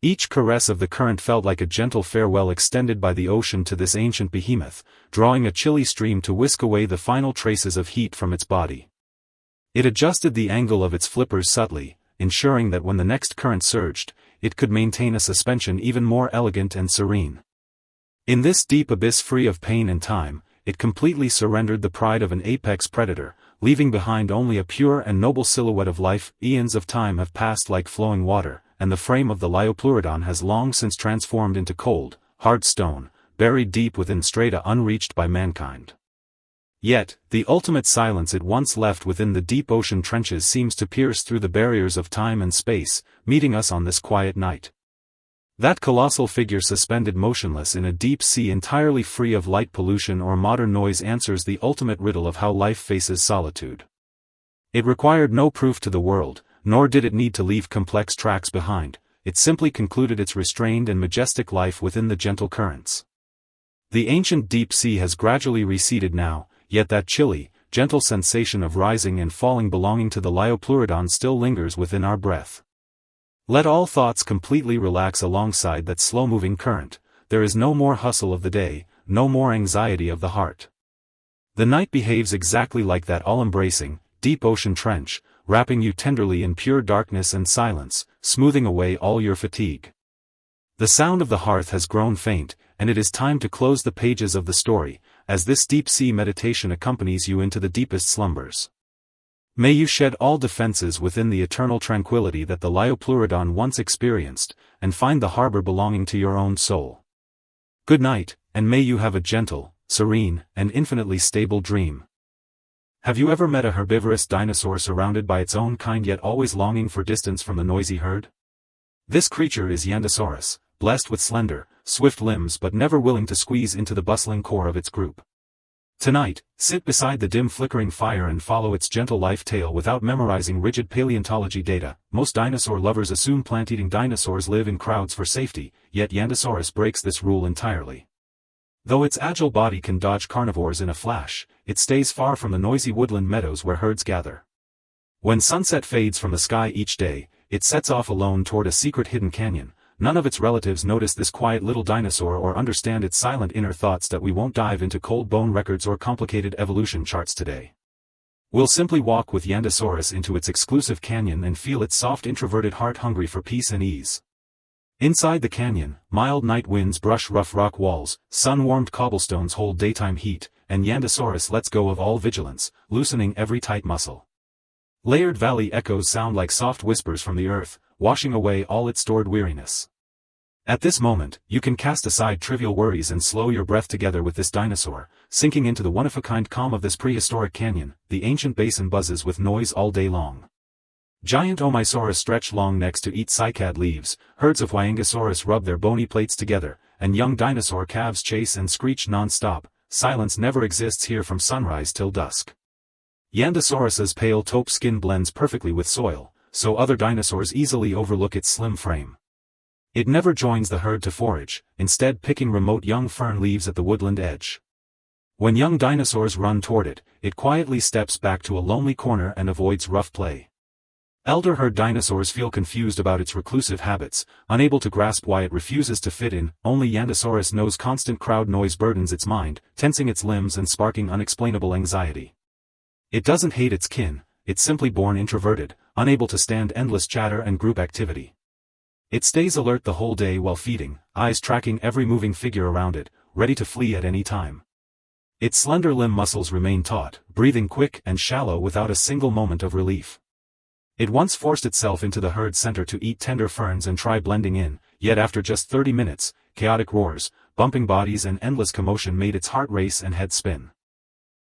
Each caress of the current felt like a gentle farewell extended by the ocean to this ancient behemoth, drawing a chilly stream to whisk away the final traces of heat from its body. It adjusted the angle of its flippers subtly, ensuring that when the next current surged, it could maintain a suspension even more elegant and serene. In this deep abyss free of pain and time, it completely surrendered the pride of an apex predator, leaving behind only a pure and noble silhouette of life. Eons of time have passed like flowing water, and the frame of the Liopleurodon has long since transformed into cold, hard stone, buried deep within strata unreached by mankind. Yet, the ultimate silence it once left within the deep ocean trenches seems to pierce through the barriers of time and space, meeting us on this quiet night. That colossal figure suspended motionless in a deep sea entirely free of light pollution or modern noise answers the ultimate riddle of how life faces solitude. It required no proof to the world, nor did it need to leave complex tracks behind. It simply concluded its restrained and majestic life within the gentle currents. The ancient deep sea has gradually receded now, yet that chilly, gentle sensation of rising and falling belonging to the Liopleurodon still lingers within our breath. Let all thoughts completely relax alongside that slow-moving current. There is no more hustle of the day, no more anxiety of the heart. The night behaves exactly like that all-embracing, deep ocean trench, wrapping you tenderly in pure darkness and silence, smoothing away all your fatigue. The sound of the hearth has grown faint, and it is time to close the pages of the story, as this deep-sea meditation accompanies you into the deepest slumbers. May you shed all defenses within the eternal tranquility that the Liopleurodon once experienced, and find the harbor belonging to your own soul. Good night, and may you have a gentle, serene, and infinitely stable dream. Have you ever met a herbivorous dinosaur surrounded by its own kind yet always longing for distance from the noisy herd? This creature is Yandosaurus, blessed with slender, swift limbs but never willing to squeeze into the bustling core of its group. Tonight, sit beside the dim flickering fire and follow its gentle life tale without memorizing rigid paleontology data. Most dinosaur lovers assume plant-eating dinosaurs live in crowds for safety, yet Yandosaurus breaks this rule entirely. Though its agile body can dodge carnivores in a flash, it stays far from the noisy woodland meadows where herds gather. When sunset fades from the sky each day, it sets off alone toward a secret hidden canyon. None of its relatives notice this quiet little dinosaur or understand its silent inner thoughts that we won't dive into cold bone records or complicated evolution charts today. We'll simply walk with Yandosaurus into its exclusive canyon and feel its soft introverted heart hungry for peace and ease. Inside the canyon, mild night winds brush rough rock walls, sun-warmed cobblestones hold daytime heat, and Yandosaurus lets go of all vigilance, loosening every tight muscle. Layered valley echoes sound like soft whispers from the earth, washing away all its stored weariness. At this moment, you can cast aside trivial worries and slow your breath together with this dinosaur, sinking into the one-of-a-kind calm of this prehistoric canyon. The ancient basin buzzes with noise all day long. Giant Omisaurus stretch long necks to eat cycad leaves, herds of Huayingosaurus rub their bony plates together, and young dinosaur calves chase and screech non-stop. Silence never exists here from sunrise till dusk. Yandosaurus's pale taupe skin blends perfectly with soil, so other dinosaurs easily overlook its slim frame. It never joins the herd to forage, instead picking remote young fern leaves at the woodland edge. When young dinosaurs run toward it, it quietly steps back to a lonely corner and avoids rough play. Elder herd dinosaurs feel confused about its reclusive habits, unable to grasp why it refuses to fit in. Only Yandosaurus knows constant crowd noise burdens its mind, tensing its limbs and sparking unexplainable anxiety. It doesn't hate its kin, it's simply born introverted, unable to stand endless chatter and group activity. It stays alert the whole day while feeding, eyes tracking every moving figure around it, ready to flee at any time. Its slender limb muscles remain taut, breathing quick and shallow without a single moment of relief. It once forced itself into the herd center to eat tender ferns and try blending in, yet after just 30 minutes, chaotic roars, bumping bodies and endless commotion made its heart race and head spin.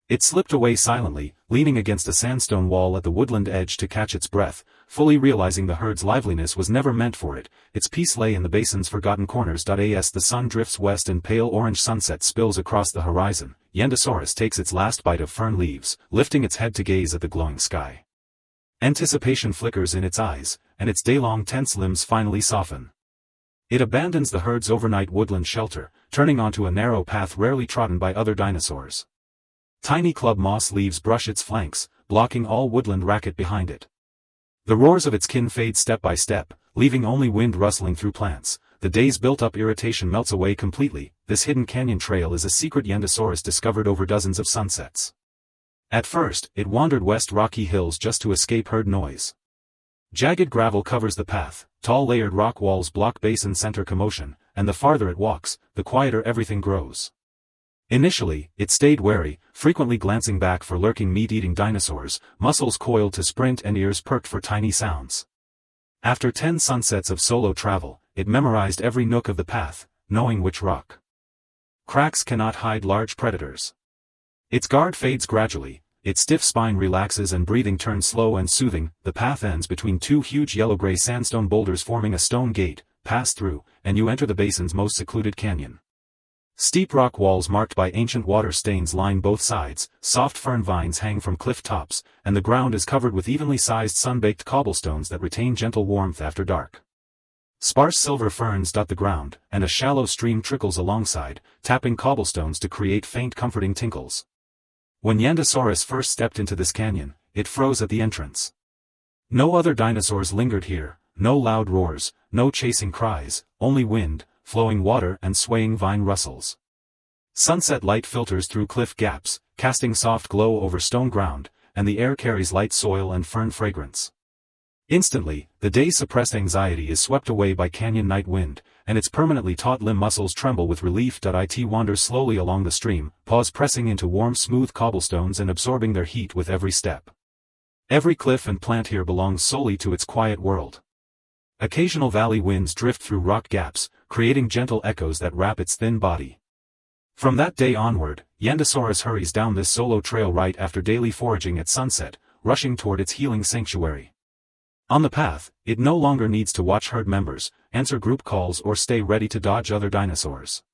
It slipped away silently, leaning against a sandstone wall at the woodland edge to catch its breath, fully realizing the herd's liveliness was never meant for it. Its peace lay in the basin's forgotten corners. As the sun drifts west and pale orange sunset spills across the horizon, Yandosaurus takes its last bite of fern leaves, lifting its head to gaze at the glowing sky. Anticipation flickers in its eyes, and its day-long tense limbs finally soften. It abandons the herd's overnight woodland shelter, turning onto a narrow path rarely trodden by other dinosaurs. Tiny club moss leaves brush its flanks, blocking all woodland racket behind it. The roars of its kin fade step by step, leaving only wind rustling through plants. The day's built-up irritation melts away completely. This hidden canyon trail is a secret Yandosaurus discovered over dozens of sunsets. At first, it wandered west rocky hills just to escape herd noise. Jagged gravel covers the path, tall layered rock walls block basin center commotion, and the farther it walks, the quieter everything grows. Initially, it stayed wary, frequently glancing back for lurking meat-eating dinosaurs, muscles coiled to sprint and ears perked for tiny sounds. After 10 sunsets of solo travel, it memorized every nook of the path, knowing which rock cracks cannot hide large predators. Its guard fades gradually, its stiff spine relaxes and breathing turns slow and soothing. The path ends between two huge yellow-gray sandstone boulders forming a stone gate. Pass through, and you enter the basin's most secluded canyon. Steep rock walls marked by ancient water stains line both sides, soft fern vines hang from cliff tops, and the ground is covered with evenly sized sun-baked cobblestones that retain gentle warmth after dark. Sparse silver ferns dot the ground, and a shallow stream trickles alongside, tapping cobblestones to create faint comforting tinkles. When Yandosaurus first stepped into this canyon, it froze at the entrance. No other dinosaurs lingered here, no loud roars, no chasing cries, only wind, flowing water and swaying vine rustles. Sunset light filters through cliff gaps, casting soft glow over stone ground, and the air carries light soil and fern fragrance. Instantly, the day's suppressed anxiety is swept away by canyon night wind, and its permanently taut limb muscles tremble with relief. It wanders slowly along the stream, paws pressing into warm smooth cobblestones and absorbing their heat with every step. Every cliff and plant here belongs solely to its quiet world. Occasional valley winds drift through rock gaps, creating gentle echoes that wrap its thin body. From that day onward, Yandosaurus hurries down this solo trail right after daily foraging at sunset, rushing toward its healing sanctuary. On the path, it no longer needs to watch herd members, answer group calls or stay ready to dodge other dinosaurs.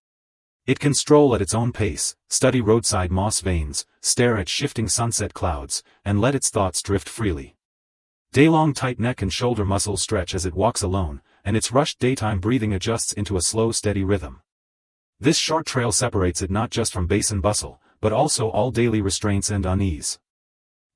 It can stroll at its own pace, study roadside moss veins, stare at shifting sunset clouds, and let its thoughts drift freely. Day-long tight neck and shoulder muscles stretch as it walks alone, and its rushed daytime breathing adjusts into a slow steady rhythm. This short trail separates it not just from basin bustle, but also all daily restraints and unease.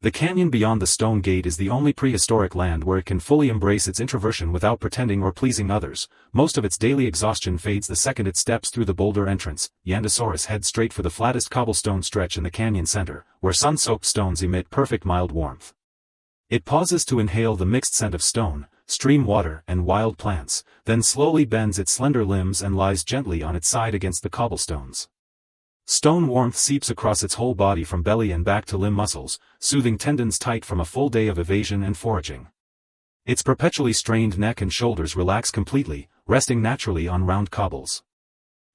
The canyon beyond the stone gate is the only prehistoric land where it can fully embrace its introversion without pretending or pleasing others. Most of its daily exhaustion fades the second it steps through the boulder entrance. Yandosaurus heads straight for the flattest cobblestone stretch in the canyon center, where sun-soaked stones emit perfect mild warmth. It pauses to inhale the mixed scent of stone, stream water, and wild plants, then slowly bends its slender limbs and lies gently on its side against the cobblestones. Stone warmth seeps across its whole body from belly and back to limb muscles, soothing tendons tight from a full day of evasion and foraging. Its perpetually strained neck and shoulders relax completely, resting naturally on round cobbles.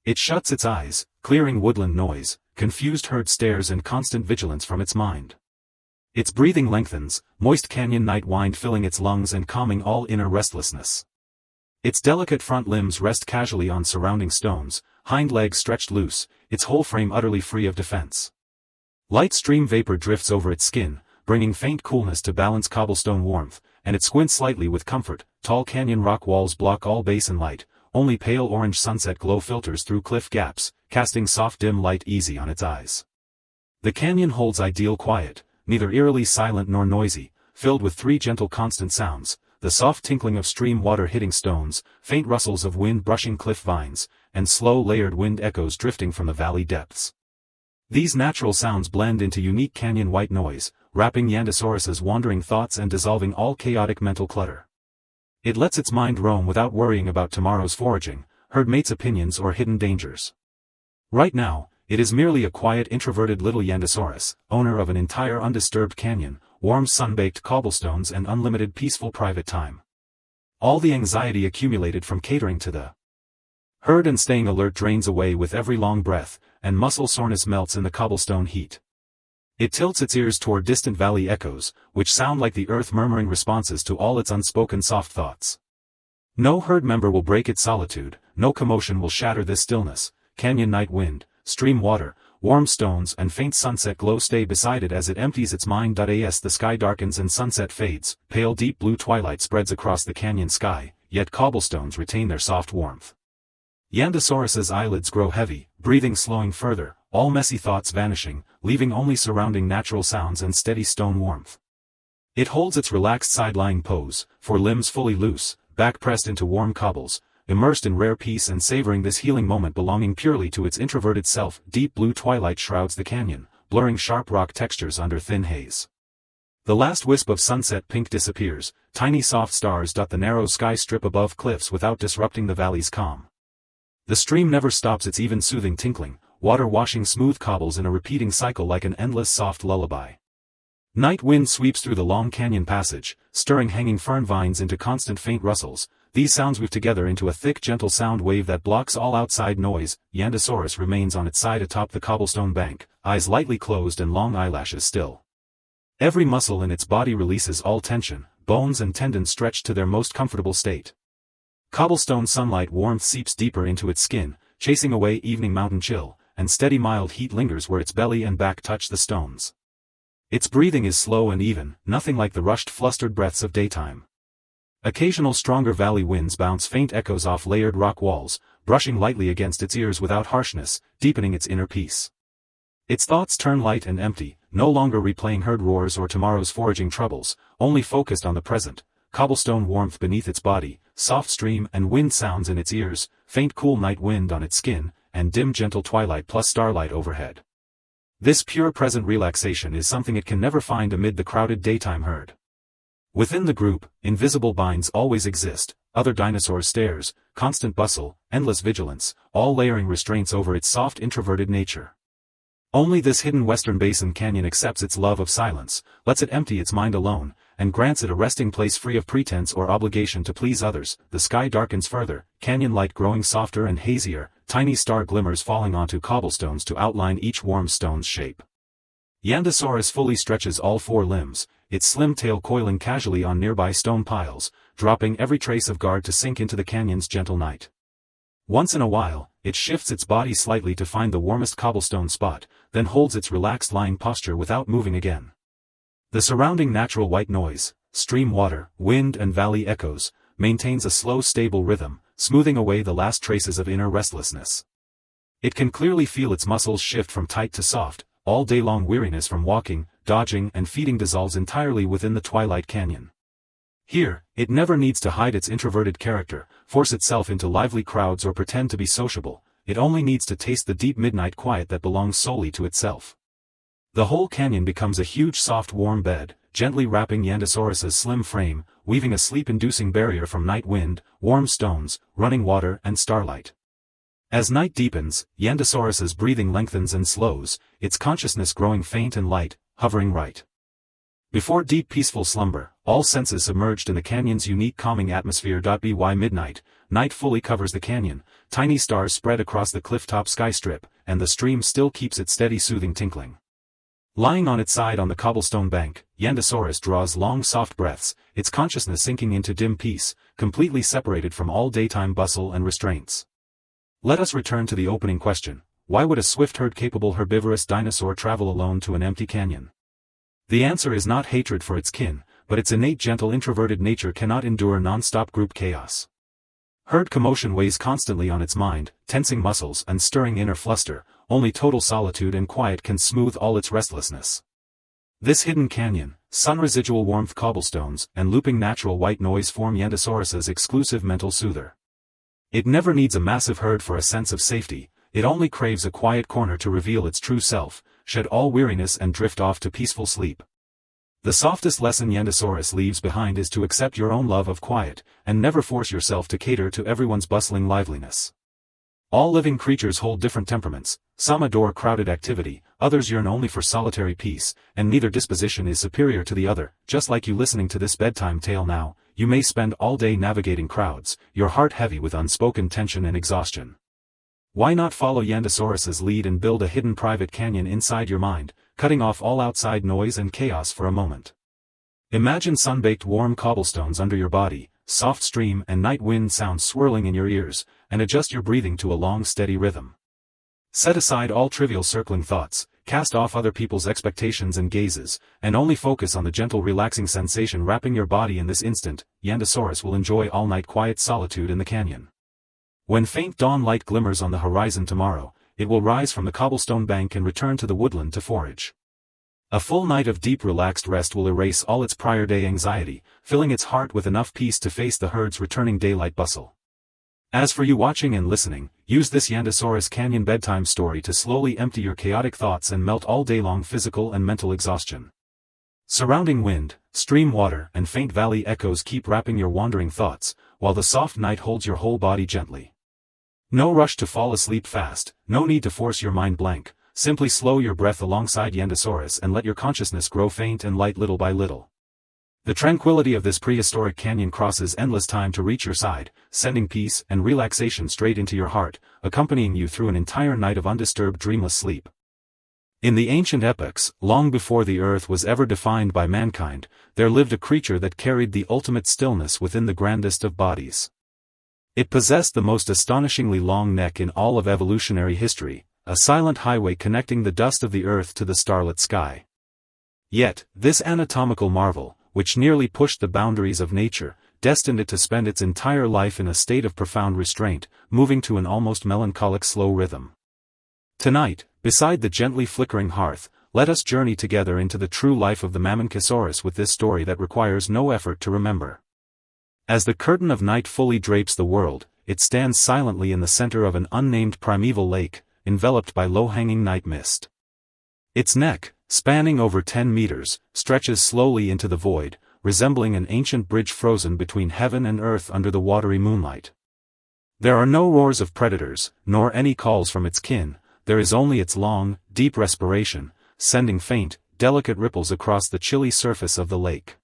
It shuts its eyes, clearing woodland noise, confused herd stares and constant vigilance from its mind. Its breathing lengthens, moist canyon night wind filling its lungs and calming all inner restlessness. Its delicate front limbs rest casually on surrounding stones, hind legs stretched loose, its whole frame utterly free of defense. Light stream vapor drifts over its skin, bringing faint coolness to balance cobblestone warmth, and it squints slightly with comfort. Tall canyon rock walls block all basin light, only pale orange sunset glow filters through cliff gaps, casting soft dim light easy on its eyes. The canyon holds ideal quiet, neither eerily silent nor noisy, filled with three gentle constant sounds: the soft tinkling of stream water hitting stones, faint rustles of wind brushing cliff vines, and slow layered wind echoes drifting from the valley depths. These natural sounds blend into unique canyon white noise, wrapping Yandosaurus's wandering thoughts and dissolving all chaotic mental clutter. It lets its mind roam without worrying about tomorrow's foraging, herd mates' opinions or hidden dangers. Right now, it is merely a quiet introverted little Yandosaurus, owner of an entire undisturbed canyon, warm sun-baked cobblestones and unlimited peaceful private time. All the anxiety accumulated from catering to the herd and staying alert drains away with every long breath, and muscle soreness melts in the cobblestone heat. It tilts its ears toward distant valley echoes, which sound like the earth murmuring responses to all its unspoken soft thoughts. No herd member will break its solitude, no commotion will shatter this stillness. Canyon night wind, stream water, warm stones and faint sunset glow stay beside it as it empties its mind. As the sky darkens and sunset fades, pale deep blue twilight spreads across the canyon sky, yet cobblestones retain their soft warmth. Yandosaurus's eyelids grow heavy, breathing slowing further, all messy thoughts vanishing, leaving only surrounding natural sounds and steady stone warmth. It holds its relaxed side-lying pose, forelimbs fully loose, back pressed into warm cobbles, immersed in rare peace and savoring this healing moment belonging purely to its introverted self. Deep blue twilight shrouds the canyon, blurring sharp rock textures under thin haze. The last wisp of sunset pink disappears, tiny soft stars dot the narrow sky strip above cliffs without disrupting the valley's calm. The stream never stops its even soothing tinkling, water washing smooth cobbles in a repeating cycle like an endless soft lullaby. Night wind sweeps through the long canyon passage, stirring hanging fern vines into constant faint rustles. These sounds weave together into a thick gentle sound wave that blocks all outside noise. Yandosaurus remains on its side atop the cobblestone bank, eyes lightly closed and long eyelashes still. Every muscle in its body releases all tension, bones and tendons stretched to their most comfortable state. Cobblestone sunlight warmth seeps deeper into its skin, chasing away evening mountain chill, and steady mild heat lingers where its belly and back touch the stones. Its breathing is slow and even, nothing like the rushed flustered breaths of daytime. Occasional stronger valley winds bounce faint echoes off layered rock walls, brushing lightly against its ears without harshness, deepening its inner peace. Its thoughts turn light and empty, no longer replaying herd roars or tomorrow's foraging troubles, only focused on the present. Cobblestone warmth beneath its body, soft stream and wind sounds in its ears, faint cool night wind on its skin, and dim gentle twilight plus starlight overhead. This pure present relaxation is something it can never find amid the crowded daytime herd. Within the group, invisible binds always exist, other dinosaur stares, constant bustle, endless vigilance, all layering restraints over its soft introverted nature. Only this hidden western basin canyon accepts its love of silence, lets it empty its mind alone, and grants it a resting place free of pretense or obligation to please others. The sky darkens further, canyon light growing softer and hazier, tiny star glimmers falling onto cobblestones to outline each warm stone's shape. Yandosaurus fully stretches all four limbs, its slim tail coiling casually on nearby stone piles, dropping every trace of guard to sink into the canyon's gentle night. Once in a while, it shifts its body slightly to find the warmest cobblestone spot, then holds its relaxed lying posture without moving again. The surrounding natural white noise, stream water, wind and valley echoes, maintains a slow stable rhythm, smoothing away the last traces of inner restlessness. It can clearly feel its muscles shift from tight to soft, all day long weariness from walking, dodging and feeding dissolves entirely within the Twilight Canyon. Here, it never needs to hide its introverted character, force itself into lively crowds or pretend to be sociable, it only needs to taste the deep midnight quiet that belongs solely to itself. The whole canyon becomes a huge soft warm bed, gently wrapping Yandosaurus's slim frame, weaving a sleep-inducing barrier from night wind, warm stones, running water and starlight. As night deepens, Yandosaurus's breathing lengthens and slows, its consciousness growing faint and light, hovering right before deep peaceful slumber, all senses submerged in the canyon's unique calming atmosphere. By midnight, night fully covers the canyon, tiny stars spread across the clifftop sky strip, and the stream still keeps its steady soothing tinkling. Lying on its side on the cobblestone bank, Yandosaurus draws long soft breaths, its consciousness sinking into dim peace, completely separated from all daytime bustle and restraints. Let us return to the opening question: why would a swift-herd-capable herbivorous dinosaur travel alone to an empty canyon? The answer is not hatred for its kin, but its innate gentle introverted nature cannot endure non-stop group chaos. Herd commotion weighs constantly on its mind, tensing muscles and stirring inner fluster. Only total solitude and quiet can smooth all its restlessness. This hidden canyon, sun-residual warmth cobblestones, and looping natural white noise form Yandosaurus's exclusive mental soother. It never needs a massive herd for a sense of safety, it only craves a quiet corner to reveal its true self, shed all weariness and drift off to peaceful sleep. The softest lesson Yandosaurus leaves behind is to accept your own love of quiet, and never force yourself to cater to everyone's bustling liveliness. All living creatures hold different temperaments, some adore crowded activity, others yearn only for solitary peace, and neither disposition is superior to the other. Just like you listening to this bedtime tale now, you may spend all day navigating crowds, your heart heavy with unspoken tension and exhaustion. Why not follow Yandosaurus's lead and build a hidden private canyon inside your mind, cutting off all outside noise and chaos for a moment? Imagine sun-baked warm cobblestones under your body, soft stream and night wind sounds swirling in your ears, and adjust your breathing to a long steady rhythm. Set aside all trivial circling thoughts, cast off other people's expectations and gazes, and only focus on the gentle relaxing sensation wrapping your body in this instant. Yandosaurus will enjoy all-night quiet solitude in the canyon. When faint dawn light glimmers on the horizon tomorrow, it will rise from the cobblestone bank and return to the woodland to forage. A full night of deep relaxed rest will erase all its prior day anxiety, filling its heart with enough peace to face the herd's returning daylight bustle. As for you watching and listening, use this Yandosaurus Canyon bedtime story to slowly empty your chaotic thoughts and melt all day long physical and mental exhaustion. Surrounding wind, stream water and faint valley echoes keep wrapping your wandering thoughts, while the soft night holds your whole body gently. No rush to fall asleep fast, no need to force your mind blank, simply slow your breath alongside Yandosaurus and let your consciousness grow faint and light little by little. The tranquility of this prehistoric canyon crosses endless time to reach your side, sending peace and relaxation straight into your heart, accompanying you through an entire night of undisturbed dreamless sleep. In the ancient epochs, long before the earth was ever defined by mankind, there lived a creature that carried the ultimate stillness within the grandest of bodies. It possessed the most astonishingly long neck in all of evolutionary history, a silent highway connecting the dust of the earth to the starlit sky. Yet, this anatomical marvel, which nearly pushed the boundaries of nature, destined it to spend its entire life in a state of profound restraint, moving to an almost melancholic slow rhythm. Tonight, beside the gently flickering hearth, let us journey together into the true life of the Mamenchosaurus with this story that requires no effort to remember. As the curtain of night fully drapes the world, it stands silently in the center of an unnamed primeval lake, enveloped by low-hanging night mist. Its neck, spanning over 10 meters, stretches slowly into the void, resembling an ancient bridge frozen between heaven and earth under the watery moonlight. There are no roars of predators, nor any calls from its kin, there is only its long, deep respiration, sending faint, delicate ripples across the chilly surface of the lake.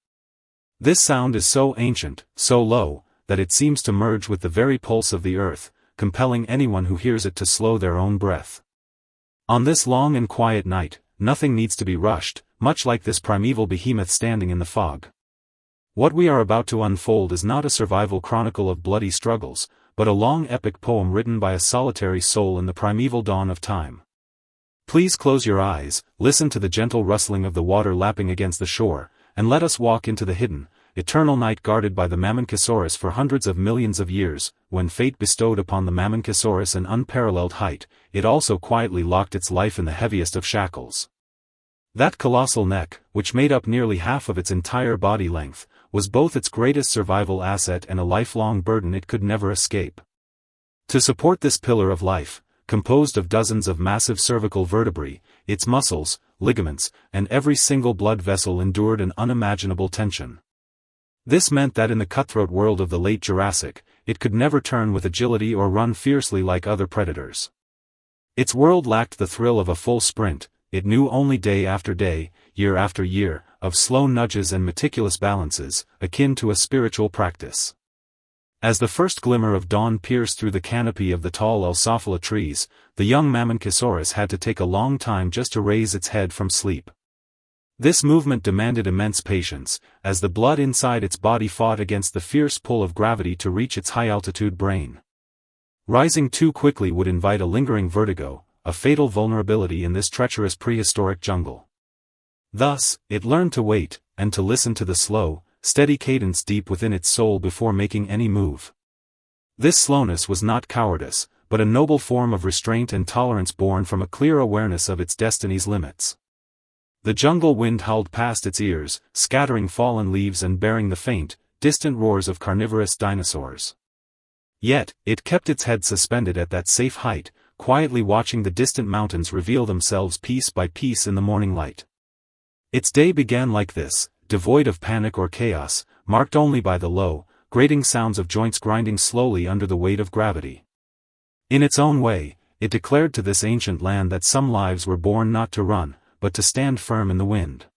This sound is so ancient, so low, that it seems to merge with the very pulse of the earth, compelling anyone who hears it to slow their own breath. On this long and quiet night, nothing needs to be rushed, much like this primeval behemoth standing in the fog. What we are about to unfold is not a survival chronicle of bloody struggles, but a long epic poem written by a solitary soul in the primeval dawn of time. Please close your eyes, listen to the gentle rustling of the water lapping against the shore, and let us walk into the hidden, eternal night guarded by the Mamenchosaurus for hundreds of millions of years. When fate bestowed upon the Mamenchosaurus an unparalleled height, it also quietly locked its life in the heaviest of shackles. That colossal neck, which made up nearly half of its entire body length, was both its greatest survival asset and a lifelong burden it could never escape. To support this pillar of life, composed of dozens of massive cervical vertebrae, its muscles, ligaments, and every single blood vessel endured an unimaginable tension. This meant that in the cutthroat world of the late Jurassic, it could never turn with agility or run fiercely like other predators. Its world lacked the thrill of a full sprint. It knew only day after day, year after year, of slow nudges and meticulous balances, akin to a spiritual practice. As the first glimmer of dawn pierced through the canopy of the tall Alsophila trees, the young Mamenchisaurus had to take a long time just to raise its head from sleep. This movement demanded immense patience, as the blood inside its body fought against the fierce pull of gravity to reach its high-altitude brain. Rising too quickly would invite a lingering vertigo, a fatal vulnerability in this treacherous prehistoric jungle. Thus, it learned to wait, and to listen to the slow, steady cadence deep within its soul before making any move. This slowness was not cowardice, but a noble form of restraint and tolerance born from a clear awareness of its destiny's limits. The jungle wind howled past its ears, scattering fallen leaves and bearing the faint, distant roars of carnivorous dinosaurs. Yet, it kept its head suspended at that safe height, quietly watching the distant mountains reveal themselves piece by piece in the morning light. Its day began like this, devoid of panic or chaos, marked only by the low, grating sounds of joints grinding slowly under the weight of gravity. In its own way, it declared to this ancient land that some lives were born not to run, but to stand firm in the wind.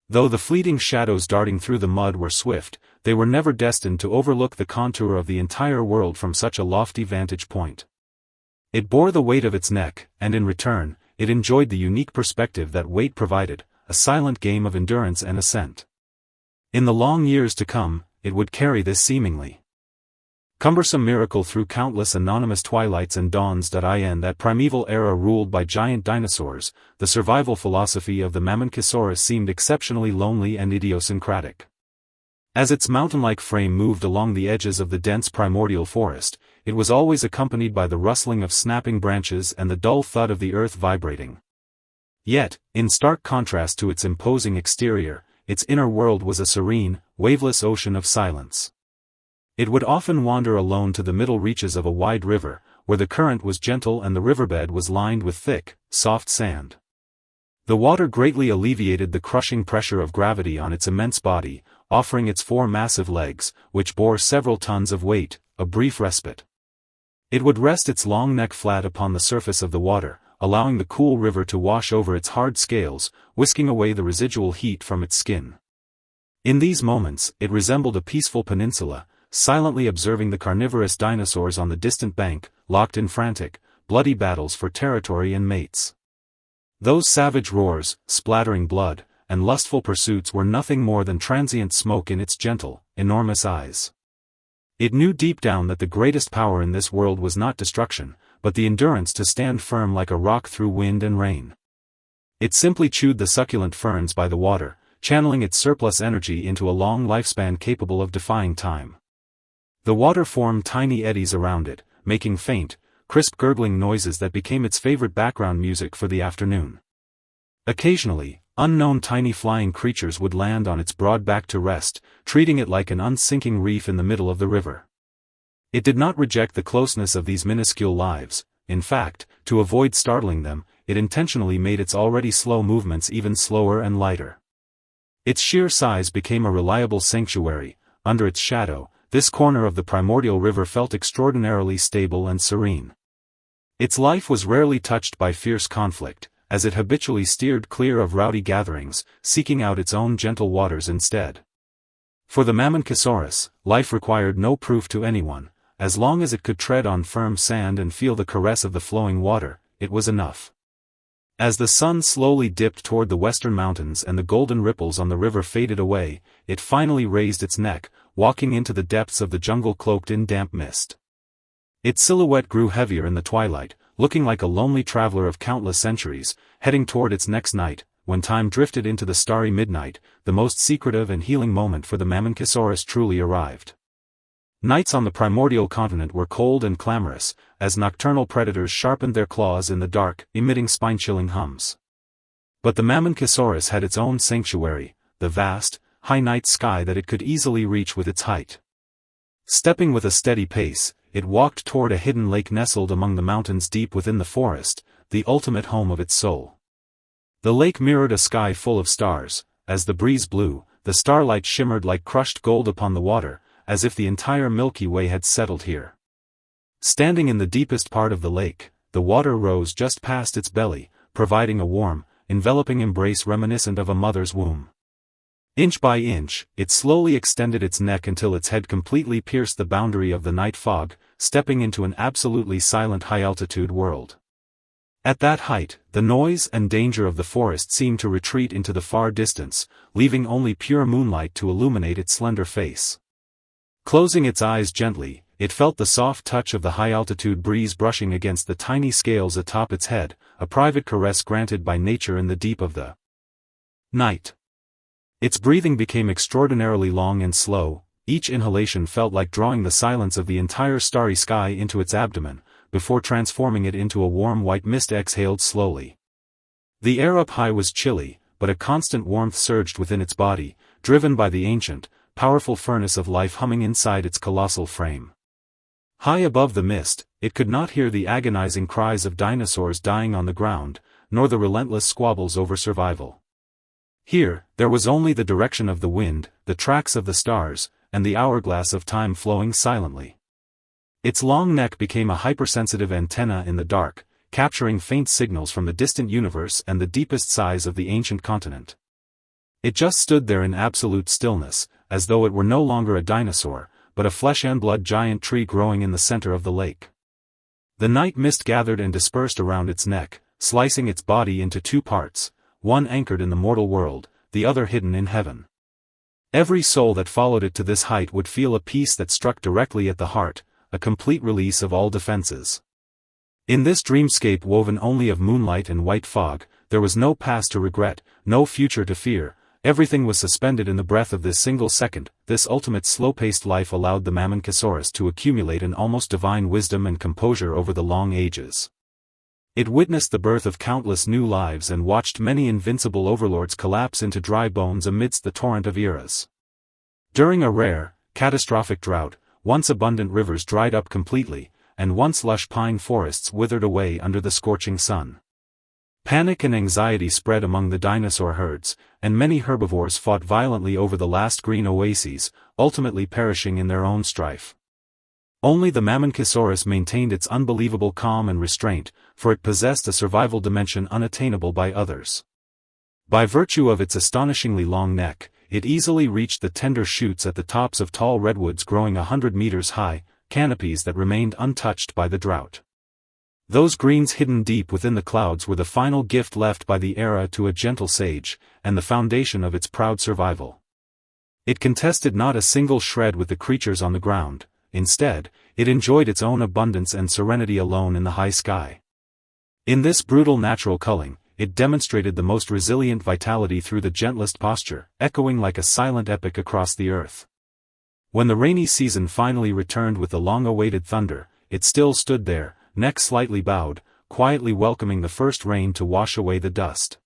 Though the fleeting shadows darting through the mud were swift, they were never destined to overlook the contour of the entire world from such a lofty vantage point. It bore the weight of its neck, and in return, it enjoyed the unique perspective that weight provided, a silent game of endurance and ascent. In the long years to come, it would carry this seemingly cumbersome miracle through countless anonymous twilights and dawns. In that primeval era ruled by giant dinosaurs, the survival philosophy of the Mamenchisaurus seemed exceptionally lonely and idiosyncratic. As its mountain-like frame moved along the edges of the dense primordial forest, it was always accompanied by the rustling of snapping branches and the dull thud of the earth vibrating. Yet, in stark contrast to its imposing exterior, its inner world was a serene, waveless ocean of silence. It would often wander alone to the middle reaches of a wide river, where the current was gentle and the riverbed was lined with thick, soft sand. The water greatly alleviated the crushing pressure of gravity on its immense body, offering its four massive legs, which bore several tons of weight, a brief respite. It would rest its long neck flat upon the surface of the water, allowing the cool river to wash over its hard scales, whisking away the residual heat from its skin. In these moments, it resembled a peaceful peninsula, silently observing the carnivorous dinosaurs on the distant bank, locked in frantic, bloody battles for territory and mates. Those savage roars, splattering blood, and lustful pursuits were nothing more than transient smoke in its gentle, enormous eyes. It knew deep down that the greatest power in this world was not destruction, but the endurance to stand firm like a rock through wind and rain. It simply chewed the succulent ferns by the water, channeling its surplus energy into a long lifespan capable of defying time. The water formed tiny eddies around it, making faint, crisp gurgling noises that became its favorite background music for the afternoon. Occasionally, unknown tiny flying creatures would land on its broad back to rest, treating it like an unsinking reef in the middle of the river. It did not reject the closeness of these minuscule lives. In fact, to avoid startling them, it intentionally made its already slow movements even slower and lighter. Its sheer size became a reliable sanctuary. Under its shadow, this corner of the primordial river felt extraordinarily stable and serene. Its life was rarely touched by fierce conflict, as it habitually steered clear of rowdy gatherings, seeking out its own gentle waters instead. For the Mamenchisaurus, life required no proof to anyone. As long as it could tread on firm sand and feel the caress of the flowing water, it was enough. As the sun slowly dipped toward the western mountains and the golden ripples on the river faded away, it finally raised its neck, walking into the depths of the jungle cloaked in damp mist. Its silhouette grew heavier in the twilight, looking like a lonely traveler of countless centuries, heading toward its next night. When time drifted into the starry midnight, the most secretive and healing moment for the Mamenchisaurus truly arrived. Nights on the primordial continent were cold and clamorous, as nocturnal predators sharpened their claws in the dark, emitting spine-chilling hums. But the Mammon-Ksaurus had its own sanctuary, the vast, high night sky that it could easily reach with its height. Stepping with a steady pace, it walked toward a hidden lake nestled among the mountains deep within the forest, the ultimate home of its soul. The lake mirrored a sky full of stars. As the breeze blew, the starlight shimmered like crushed gold upon the water, as if the entire Milky Way had settled here. Standing in the deepest part of the lake, the water rose just past its belly, providing a warm, enveloping embrace reminiscent of a mother's womb. Inch by inch, it slowly extended its neck until its head completely pierced the boundary of the night fog, stepping into an absolutely silent high-altitude world. At that height, the noise and danger of the forest seemed to retreat into the far distance, leaving only pure moonlight to illuminate its slender face. Closing its eyes gently, it felt the soft touch of the high-altitude breeze brushing against the tiny scales atop its head, a private caress granted by nature in the deep of the night. Its breathing became extraordinarily long and slow. Each inhalation felt like drawing the silence of the entire starry sky into its abdomen, before transforming it into a warm white mist exhaled slowly. The air up high was chilly, but a constant warmth surged within its body, driven by the ancient, powerful furnace of life humming inside its colossal frame. High above the mist, it could not hear the agonizing cries of dinosaurs dying on the ground, nor the relentless squabbles over survival. Here, there was only the direction of the wind, the tracks of the stars, and the hourglass of time flowing silently. Its long neck became a hypersensitive antenna in the dark, capturing faint signals from the distant universe and the deepest sighs of the ancient continent. It just stood there in absolute stillness, as though it were no longer a dinosaur, but a flesh-and-blood giant tree growing in the center of the lake. The night mist gathered and dispersed around its neck, slicing its body into two parts, one anchored in the mortal world, the other hidden in heaven. Every soul that followed it to this height would feel a peace that struck directly at the heart, a complete release of all defenses. In this dreamscape woven only of moonlight and white fog, there was no past to regret, no future to fear. Everything was suspended in the breath of this single second. This ultimate slow-paced life allowed the Mammon-Ksaurus to accumulate an almost divine wisdom and composure over the long ages. It witnessed the birth of countless new lives and watched many invincible overlords collapse into dry bones amidst the torrent of eras. During a rare, catastrophic drought, once abundant rivers dried up completely, and once lush pine forests withered away under the scorching sun. Panic and anxiety spread among the dinosaur herds, and many herbivores fought violently over the last green oases, ultimately perishing in their own strife. Only the Mammon-Ksaurus maintained its unbelievable calm and restraint, for it possessed a survival dimension unattainable by others. By virtue of its astonishingly long neck, it easily reached the tender shoots at the tops of tall redwoods growing 100 meters high, canopies that remained untouched by the drought. Those greens hidden deep within the clouds were the final gift left by the era to a gentle sage, and the foundation of its proud survival. It contested not a single shred with the creatures on the ground. Instead, it enjoyed its own abundance and serenity alone in the high sky. In this brutal natural culling, it demonstrated the most resilient vitality through the gentlest posture, echoing like a silent epic across the earth. When the rainy season finally returned with the long-awaited thunder, it still stood there, neck slightly bowed, quietly welcoming the first rain to wash away the dust.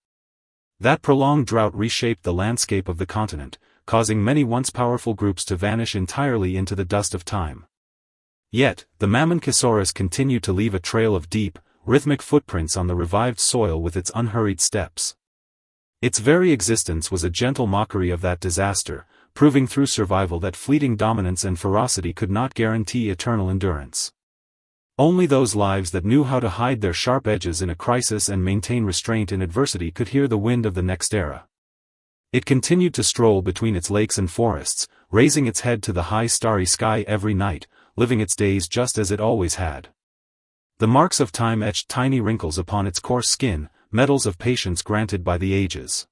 That prolonged drought reshaped the landscape of the continent, causing many once powerful groups to vanish entirely into the dust of time. Yet, the Mammon-Ksaurus continued to leave a trail of deep, rhythmic footprints on the revived soil with its unhurried steps. Its very existence was a gentle mockery of that disaster, proving through survival that fleeting dominance and ferocity could not guarantee eternal endurance. Only those lives that knew how to hide their sharp edges in a crisis and maintain restraint in adversity could hear the wind of the next era. It continued to stroll between its lakes and forests, raising its head to the high starry sky every night, living its days just as it always had. The marks of time etched tiny wrinkles upon its coarse skin, medals of patience granted by the ages.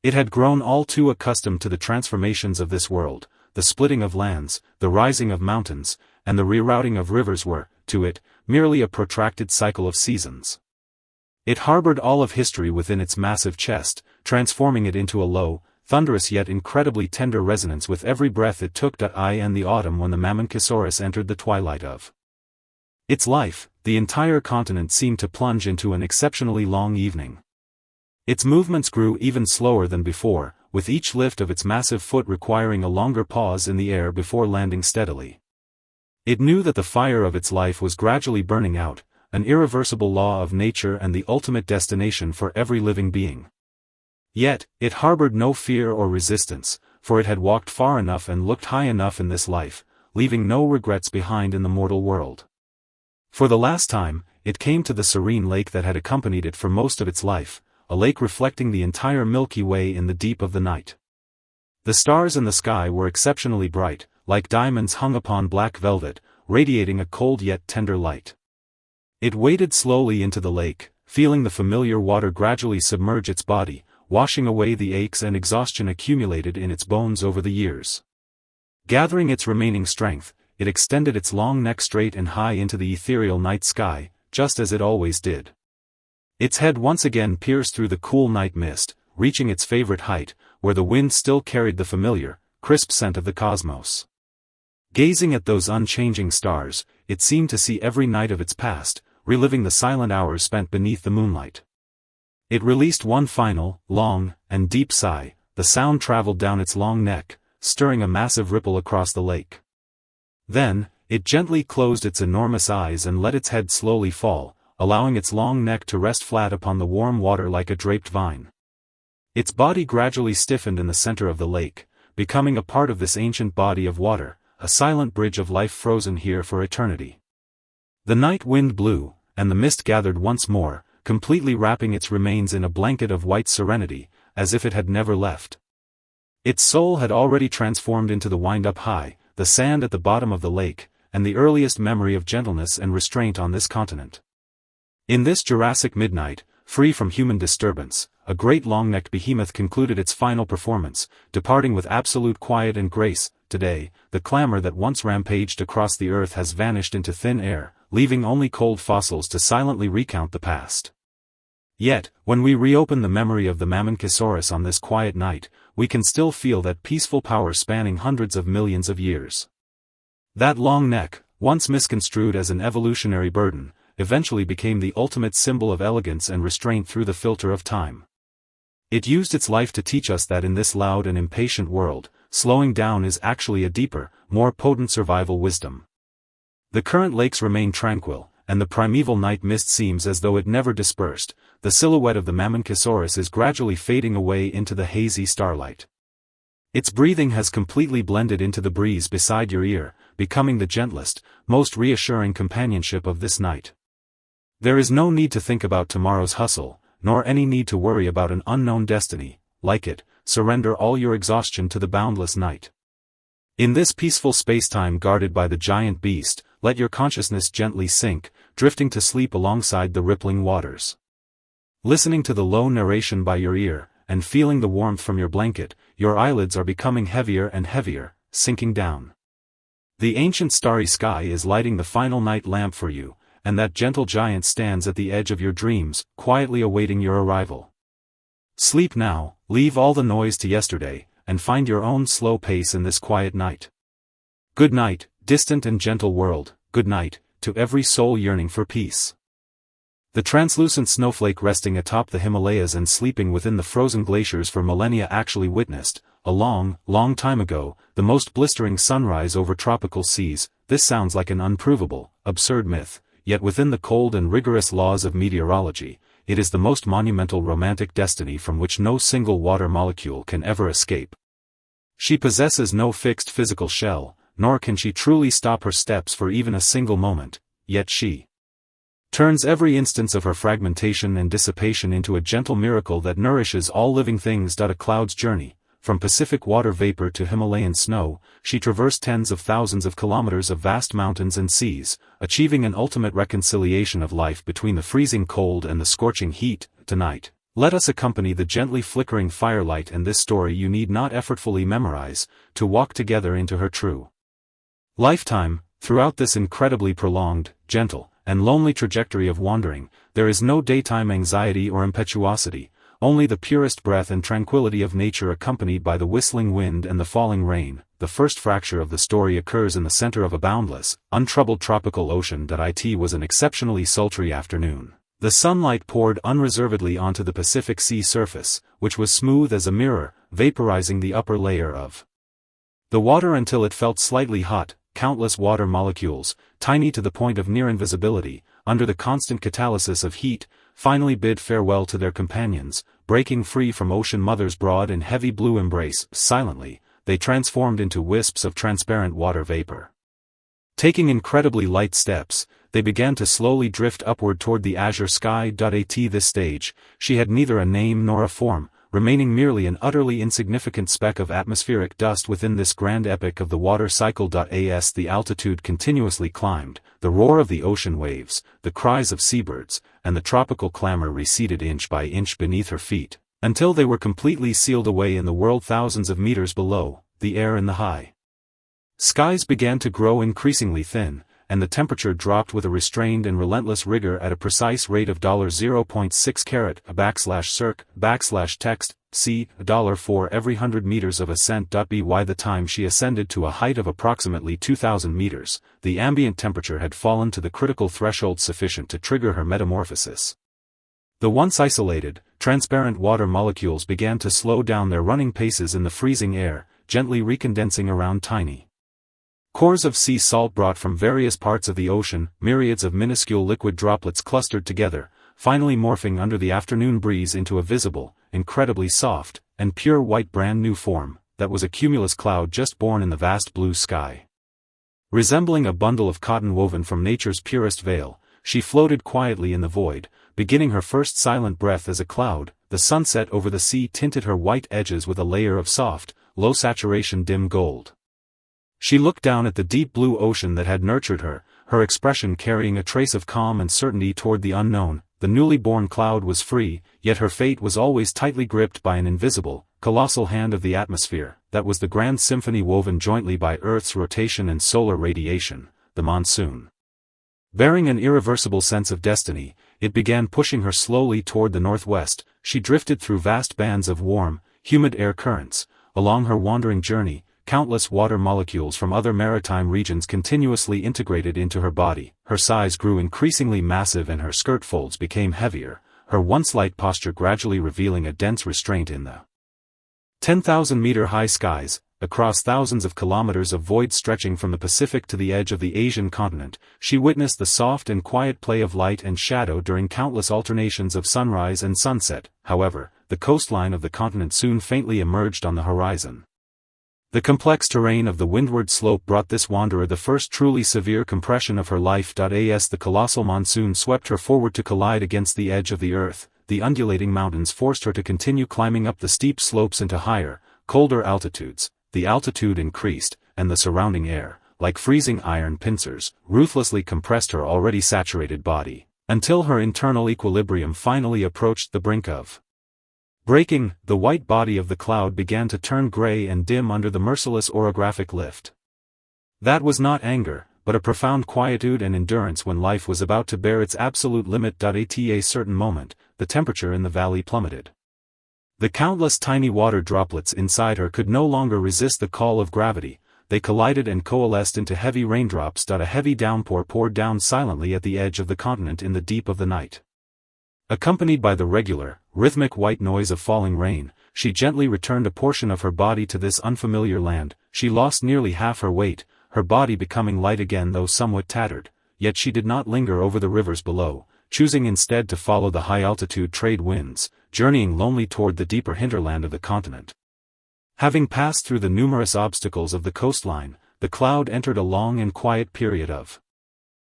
It had grown all too accustomed to the transformations of this world. The splitting of lands, the rising of mountains, and the rerouting of rivers were, to it, merely a protracted cycle of seasons. It harbored all of history within its massive chest, transforming it into a low, thunderous yet incredibly tender resonance with every breath it took. I and the autumn when the Mammon-Ksaurus entered the twilight of its life, the entire continent seemed to plunge into an exceptionally long evening. Its movements grew even slower than before, with each lift of its massive foot requiring a longer pause in the air before landing steadily. It knew that the fire of its life was gradually burning out, an irreversible law of nature and the ultimate destination for every living being. Yet, it harbored no fear or resistance, for it had walked far enough and looked high enough in this life, leaving no regrets behind in the mortal world. For the last time, it came to the serene lake that had accompanied it for most of its life, a lake reflecting the entire Milky Way in the deep of the night. The stars in the sky were exceptionally bright, like diamonds hung upon black velvet, radiating a cold yet tender light. It waded slowly into the lake, feeling the familiar water gradually submerge its body, washing away the aches and exhaustion accumulated in its bones over the years. Gathering its remaining strength, it extended its long neck straight and high into the ethereal night sky, just as it always did. Its head once again pierced through the cool night mist, reaching its favorite height, where the wind still carried the familiar, crisp scent of the cosmos. Gazing at those unchanging stars, it seemed to see every night of its past, reliving the silent hours spent beneath the moonlight. It released one final, long, and deep sigh. The sound traveled down its long neck, stirring a massive ripple across the lake. Then, it gently closed its enormous eyes and let its head slowly fall, allowing its long neck to rest flat upon the warm water like a draped vine. Its body gradually stiffened in the center of the lake, becoming a part of this ancient body of water, a silent bridge of life frozen here for eternity. The night wind blew, and the mist gathered once more, completely wrapping its remains in a blanket of white serenity, as if it had never left. Its soul had already transformed into the wind-up high, the sand at the bottom of the lake, and the earliest memory of gentleness and restraint on this continent. In this Jurassic midnight, free from human disturbance, a great long-necked behemoth concluded its final performance, departing with absolute quiet and grace. Today, the clamor that once rampaged across the earth has vanished into thin air, leaving only cold fossils to silently recount the past. Yet, when we reopen the memory of the Mamenchisaurus on this quiet night, we can still feel that peaceful power spanning hundreds of millions of years. That long neck, once misconstrued as an evolutionary burden, eventually became the ultimate symbol of elegance and restraint through the filter of time. It used its life to teach us that in this loud and impatient world, slowing down is actually a deeper, more potent survival wisdom. The current lakes remain tranquil, and the primeval night mist seems as though it never dispersed. The silhouette of the Mamenchisaurus is gradually fading away into the hazy starlight. Its breathing has completely blended into the breeze beside your ear, becoming the gentlest, most reassuring companionship of this night. There is no need to think about tomorrow's hustle, nor any need to worry about an unknown destiny. Like it, surrender all your exhaustion to the boundless night. In this peaceful spacetime guarded by the giant beast, let your consciousness gently sink, drifting to sleep alongside the rippling waters. Listening to the low narration by your ear, and feeling the warmth from your blanket, your eyelids are becoming heavier and heavier, sinking down. The ancient starry sky is lighting the final night lamp for you, and that gentle giant stands at the edge of your dreams, quietly awaiting your arrival. Sleep now, leave all the noise to yesterday, and find your own slow pace in this quiet night. Good night, distant and gentle world, good night, to every soul yearning for peace. The translucent snowflake resting atop the Himalayas and sleeping within the frozen glaciers for millennia actually witnessed, a long, long time ago, the most blistering sunrise over tropical seas. This sounds like an unprovable, absurd myth, yet within the cold and rigorous laws of meteorology, it is the most monumental romantic destiny from which no single water molecule can ever escape. She possesses no fixed physical shell, nor can she truly stop her steps for even a single moment, yet she turns every instance of her fragmentation and dissipation into a gentle miracle that nourishes all living things. A cloud's journey, from Pacific water vapor to Himalayan snow, she traversed tens of thousands of kilometers of vast mountains and seas, achieving an ultimate reconciliation of life between the freezing cold and the scorching heat. Tonight, let us accompany the gently flickering firelight and this story you need not effortfully memorize, to walk together into her true lifetime. Throughout this incredibly prolonged, gentle, and lonely trajectory of wandering, there is no daytime anxiety or impetuosity, only the purest breath and tranquility of nature accompanied by the whistling wind and the falling rain. The first fracture of the story occurs in the center of a boundless, untroubled tropical ocean. It was an exceptionally sultry afternoon. The sunlight poured unreservedly onto the Pacific Sea surface, which was smooth as a mirror, vaporizing the upper layer of the water until it felt slightly hot. Countless water molecules, tiny to the point of near invisibility, under the constant catalysis of heat, finally bid farewell to their companions, breaking free from Ocean Mother's broad and heavy blue embrace. Silently, they transformed into wisps of transparent water vapor. Taking incredibly light steps, they began to slowly drift upward toward the azure sky. At this stage, she had neither a name nor a form, remaining merely an utterly insignificant speck of atmospheric dust within this grand epic of the water cycle. As the altitude continuously climbed, the roar of the ocean waves, the cries of seabirds, and the tropical clamor receded inch by inch beneath her feet, until they were completely sealed away in the world thousands of meters below. The air in the high skies began to grow increasingly thin, and the temperature dropped with a restrained and relentless rigor at a precise rate of 0.6 carat /circ/text c $1 for every 100 meters of ascent. By the time she ascended to a height of approximately 2,000 meters, the ambient temperature had fallen to the critical threshold sufficient to trigger her metamorphosis. The once isolated, transparent water molecules began to slow down their running paces in the freezing air, gently recondensing around tiny cores of sea salt brought from various parts of the ocean. Myriads of minuscule liquid droplets clustered together, finally morphing under the afternoon breeze into a visible, incredibly soft, and pure white brand new form, that was a cumulus cloud just born in the vast blue sky. Resembling a bundle of cotton woven from nature's purest veil, she floated quietly in the void, beginning her first silent breath as a cloud. The sunset over the sea tinted her white edges with a layer of soft, low-saturation dim gold. She looked down at the deep blue ocean that had nurtured her, her expression carrying a trace of calm and certainty toward the unknown. The newly born cloud was free, yet her fate was always tightly gripped by an invisible, colossal hand of the atmosphere. That was the grand symphony woven jointly by Earth's rotation and solar radiation, the monsoon. Bearing an irreversible sense of destiny, it began pushing her slowly toward the northwest. She drifted through vast bands of warm, humid air currents. Along her wandering journey, countless water molecules from other maritime regions continuously integrated into her body. Her size grew increasingly massive and her skirt folds became heavier, her once light posture gradually revealing a dense restraint in the 10,000-meter high skies. Across thousands of kilometers of void stretching from the Pacific to the edge of the Asian continent, she witnessed the soft and quiet play of light and shadow during countless alternations of sunrise and sunset. However, the coastline of the continent soon faintly emerged on the horizon. The complex terrain of the windward slope brought this wanderer the first truly severe compression of her life. As the colossal monsoon swept her forward to collide against the edge of the earth, the undulating mountains forced her to continue climbing up the steep slopes into higher, colder altitudes. The altitude increased, and the surrounding air, like freezing iron pincers, ruthlessly compressed her already saturated body, until her internal equilibrium finally approached the brink of breaking. The white body of the cloud began to turn gray and dim under the merciless orographic lift. That was not anger, but a profound quietude and endurance when life was about to bear its absolute limit. At a certain moment, the temperature in the valley plummeted. The countless tiny water droplets inside her could no longer resist the call of gravity. They collided and coalesced into heavy raindrops. A heavy downpour poured down silently at the edge of the continent in the deep of the night. Accompanied by the regular, rhythmic white noise of falling rain, she gently returned a portion of her body to this unfamiliar land. She lost nearly half her weight, her body becoming light again though somewhat tattered, yet she did not linger over the rivers below, choosing instead to follow the high-altitude trade winds, journeying lonely toward the deeper hinterland of the continent. Having passed through the numerous obstacles of the coastline, the cloud entered a long and quiet period of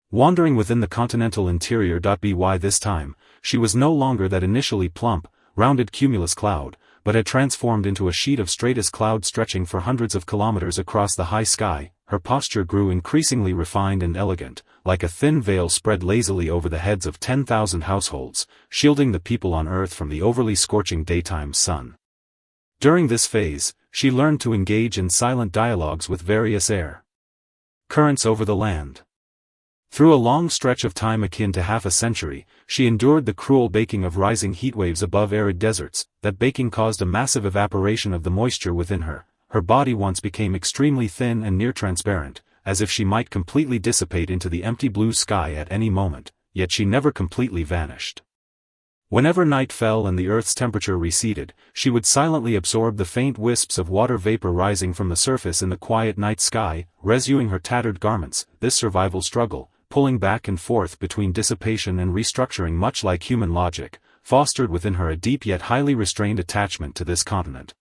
wandering within the continental interior. By this time, she was no longer that initially plump, rounded cumulus cloud, but had transformed into a sheet of straightest cloud stretching for hundreds of kilometers across the high sky. Her posture grew increasingly refined and elegant, like a thin veil spread lazily over the heads of 10,000 households, shielding the people on Earth from the overly scorching daytime sun. During this phase, she learned to engage in silent dialogues with various air currents over the land. Through a long stretch of time akin to half a century, she endured the cruel baking of rising heatwaves above arid deserts. That baking caused a massive evaporation of the moisture within her. Her body once became extremely thin and near transparent, as if she might completely dissipate into the empty blue sky at any moment. yet she never completely vanished. Whenever night fell and the Earth's temperature receded, she would silently absorb the faint wisps of water vapor rising from the surface in the quiet night sky, rescuing her tattered garments. This survival struggle, pulling back and forth between dissipation and restructuring much like human logic, fostered within her a deep yet highly restrained attachment to this continent.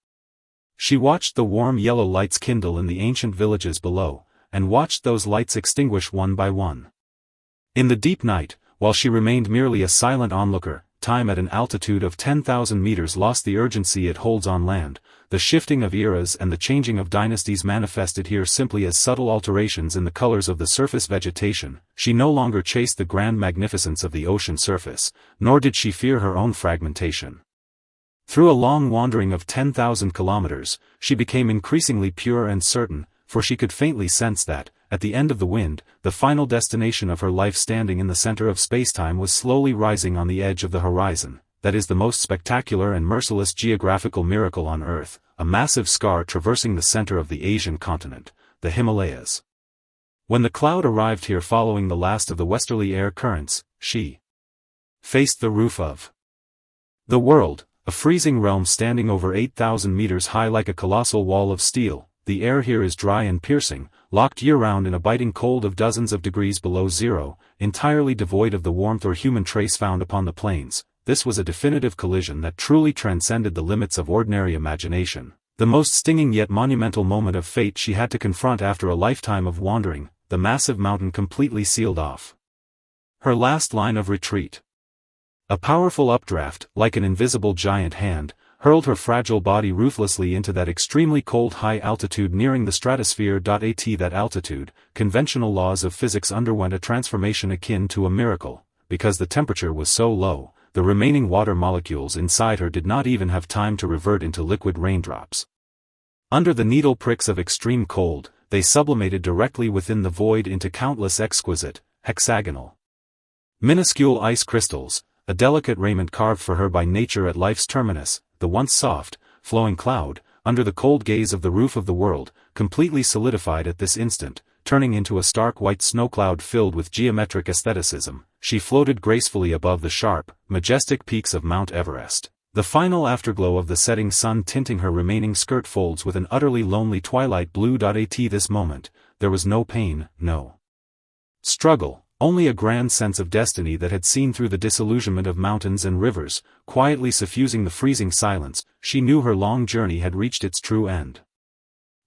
She watched the warm yellow lights kindle in the ancient villages below, and watched those lights extinguish one by one. In the deep night, while she remained merely a silent onlooker, time at an altitude of 10,000 meters lost the urgency it holds on land. The shifting of eras and the changing of dynasties manifested here simply as subtle alterations in the colors of the surface vegetation. She no longer chased the grand magnificence of the ocean surface, nor did she fear her own fragmentation. Through a long wandering of 10,000 kilometers, she became increasingly pure and certain, for she could faintly sense that, at the end of the wind, the final destination of her life standing in the center of spacetime was slowly rising on the edge of the horizon. That is the most spectacular and merciless geographical miracle on Earth, a massive scar traversing the center of the Asian continent, the Himalayas. When the cloud arrived here following the last of the westerly air currents, she faced the roof of the world, a freezing realm standing over 8,000 meters high like a colossal wall of steel. The air here is dry and piercing, locked year-round in a biting cold of dozens of degrees below zero, entirely devoid of the warmth or human trace found upon the plains. This was a definitive collision that truly transcended the limits of ordinary imagination. The most stinging yet monumental moment of fate she had to confront after a lifetime of wandering, the massive mountain completely sealed off her last line of retreat. A powerful updraft, like an invisible giant hand, hurled her fragile body ruthlessly into that extremely cold high altitude nearing the stratosphere. At that altitude, conventional laws of physics underwent a transformation akin to a miracle. Because the temperature was so low, the remaining water molecules inside her did not even have time to revert into liquid raindrops. Under the needle pricks of extreme cold, they sublimated directly within the void into countless exquisite, hexagonal, minuscule ice crystals, a delicate raiment carved for her by nature at life's terminus. The once soft, flowing cloud, under the cold gaze of the roof of the world, completely solidified at this instant, turning into a stark white snow cloud filled with geometric aestheticism. She floated gracefully above the sharp, majestic peaks of Mount Everest, the final afterglow of the setting sun tinting her remaining skirt folds with an utterly lonely twilight blue. At this moment, there was no pain, no struggle. Only a grand sense of destiny that had seen through the disillusionment of mountains and rivers, quietly suffusing the freezing silence. She knew her long journey had reached its true end.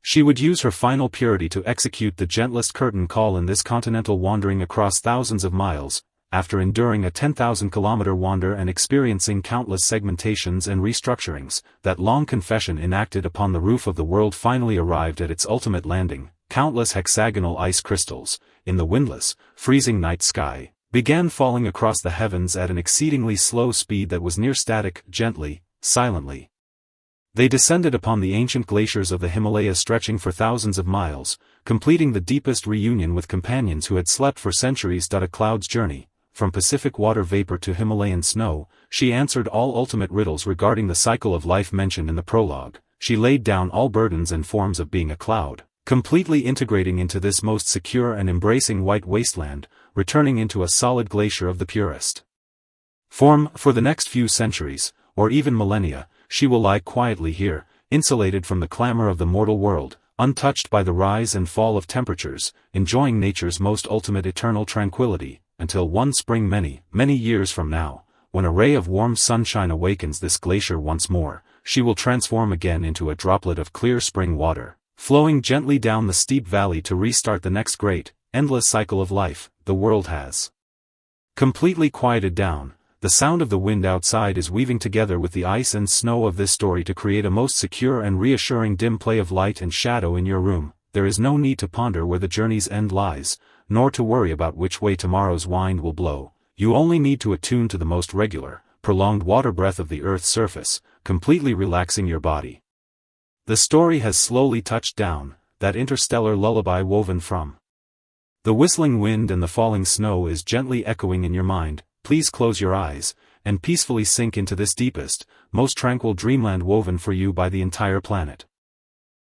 She would use her final purity to execute the gentlest curtain call in this continental wandering across thousands of miles. After enduring a 10,000-kilometer wander and experiencing countless segmentations and restructurings, that long confession enacted upon the roof of the world finally arrived at its ultimate landing. Countless hexagonal ice crystals, in the windless, freezing night sky, began falling across the heavens at an exceedingly slow speed that was near static. Gently, silently, they descended upon the ancient glaciers of the Himalayas stretching for thousands of miles, completing the deepest reunion with companions who had slept for centuries. A cloud's journey, from Pacific water vapor to Himalayan snow, she answered all ultimate riddles regarding the cycle of life mentioned in the prologue. She laid down all burdens and forms of being a cloud, completely integrating into this most secure and embracing white wasteland, returning into a solid glacier of the purest form. For the next few centuries, or even millennia, she will lie quietly here, insulated from the clamor of the mortal world, untouched by the rise and fall of temperatures, enjoying nature's most ultimate eternal tranquility, until one spring many, many years from now, when a ray of warm sunshine awakens this glacier once more, she will transform again into a droplet of clear spring water, flowing gently down the steep valley to restart the next great, endless cycle of life. The world has completely quieted down. The sound of the wind outside is weaving together with the ice and snow of this story to create a most secure and reassuring dim play of light and shadow in your room. There is no need to ponder where the journey's end lies, nor to worry about which way tomorrow's wind will blow. You only need to attune to the most regular, prolonged water breath of the Earth's surface, completely relaxing your body. The story has slowly touched down, that interstellar lullaby woven from the whistling wind and the falling snow is gently echoing in your mind. Please close your eyes, and peacefully sink into this deepest, most tranquil dreamland woven for you by the entire planet.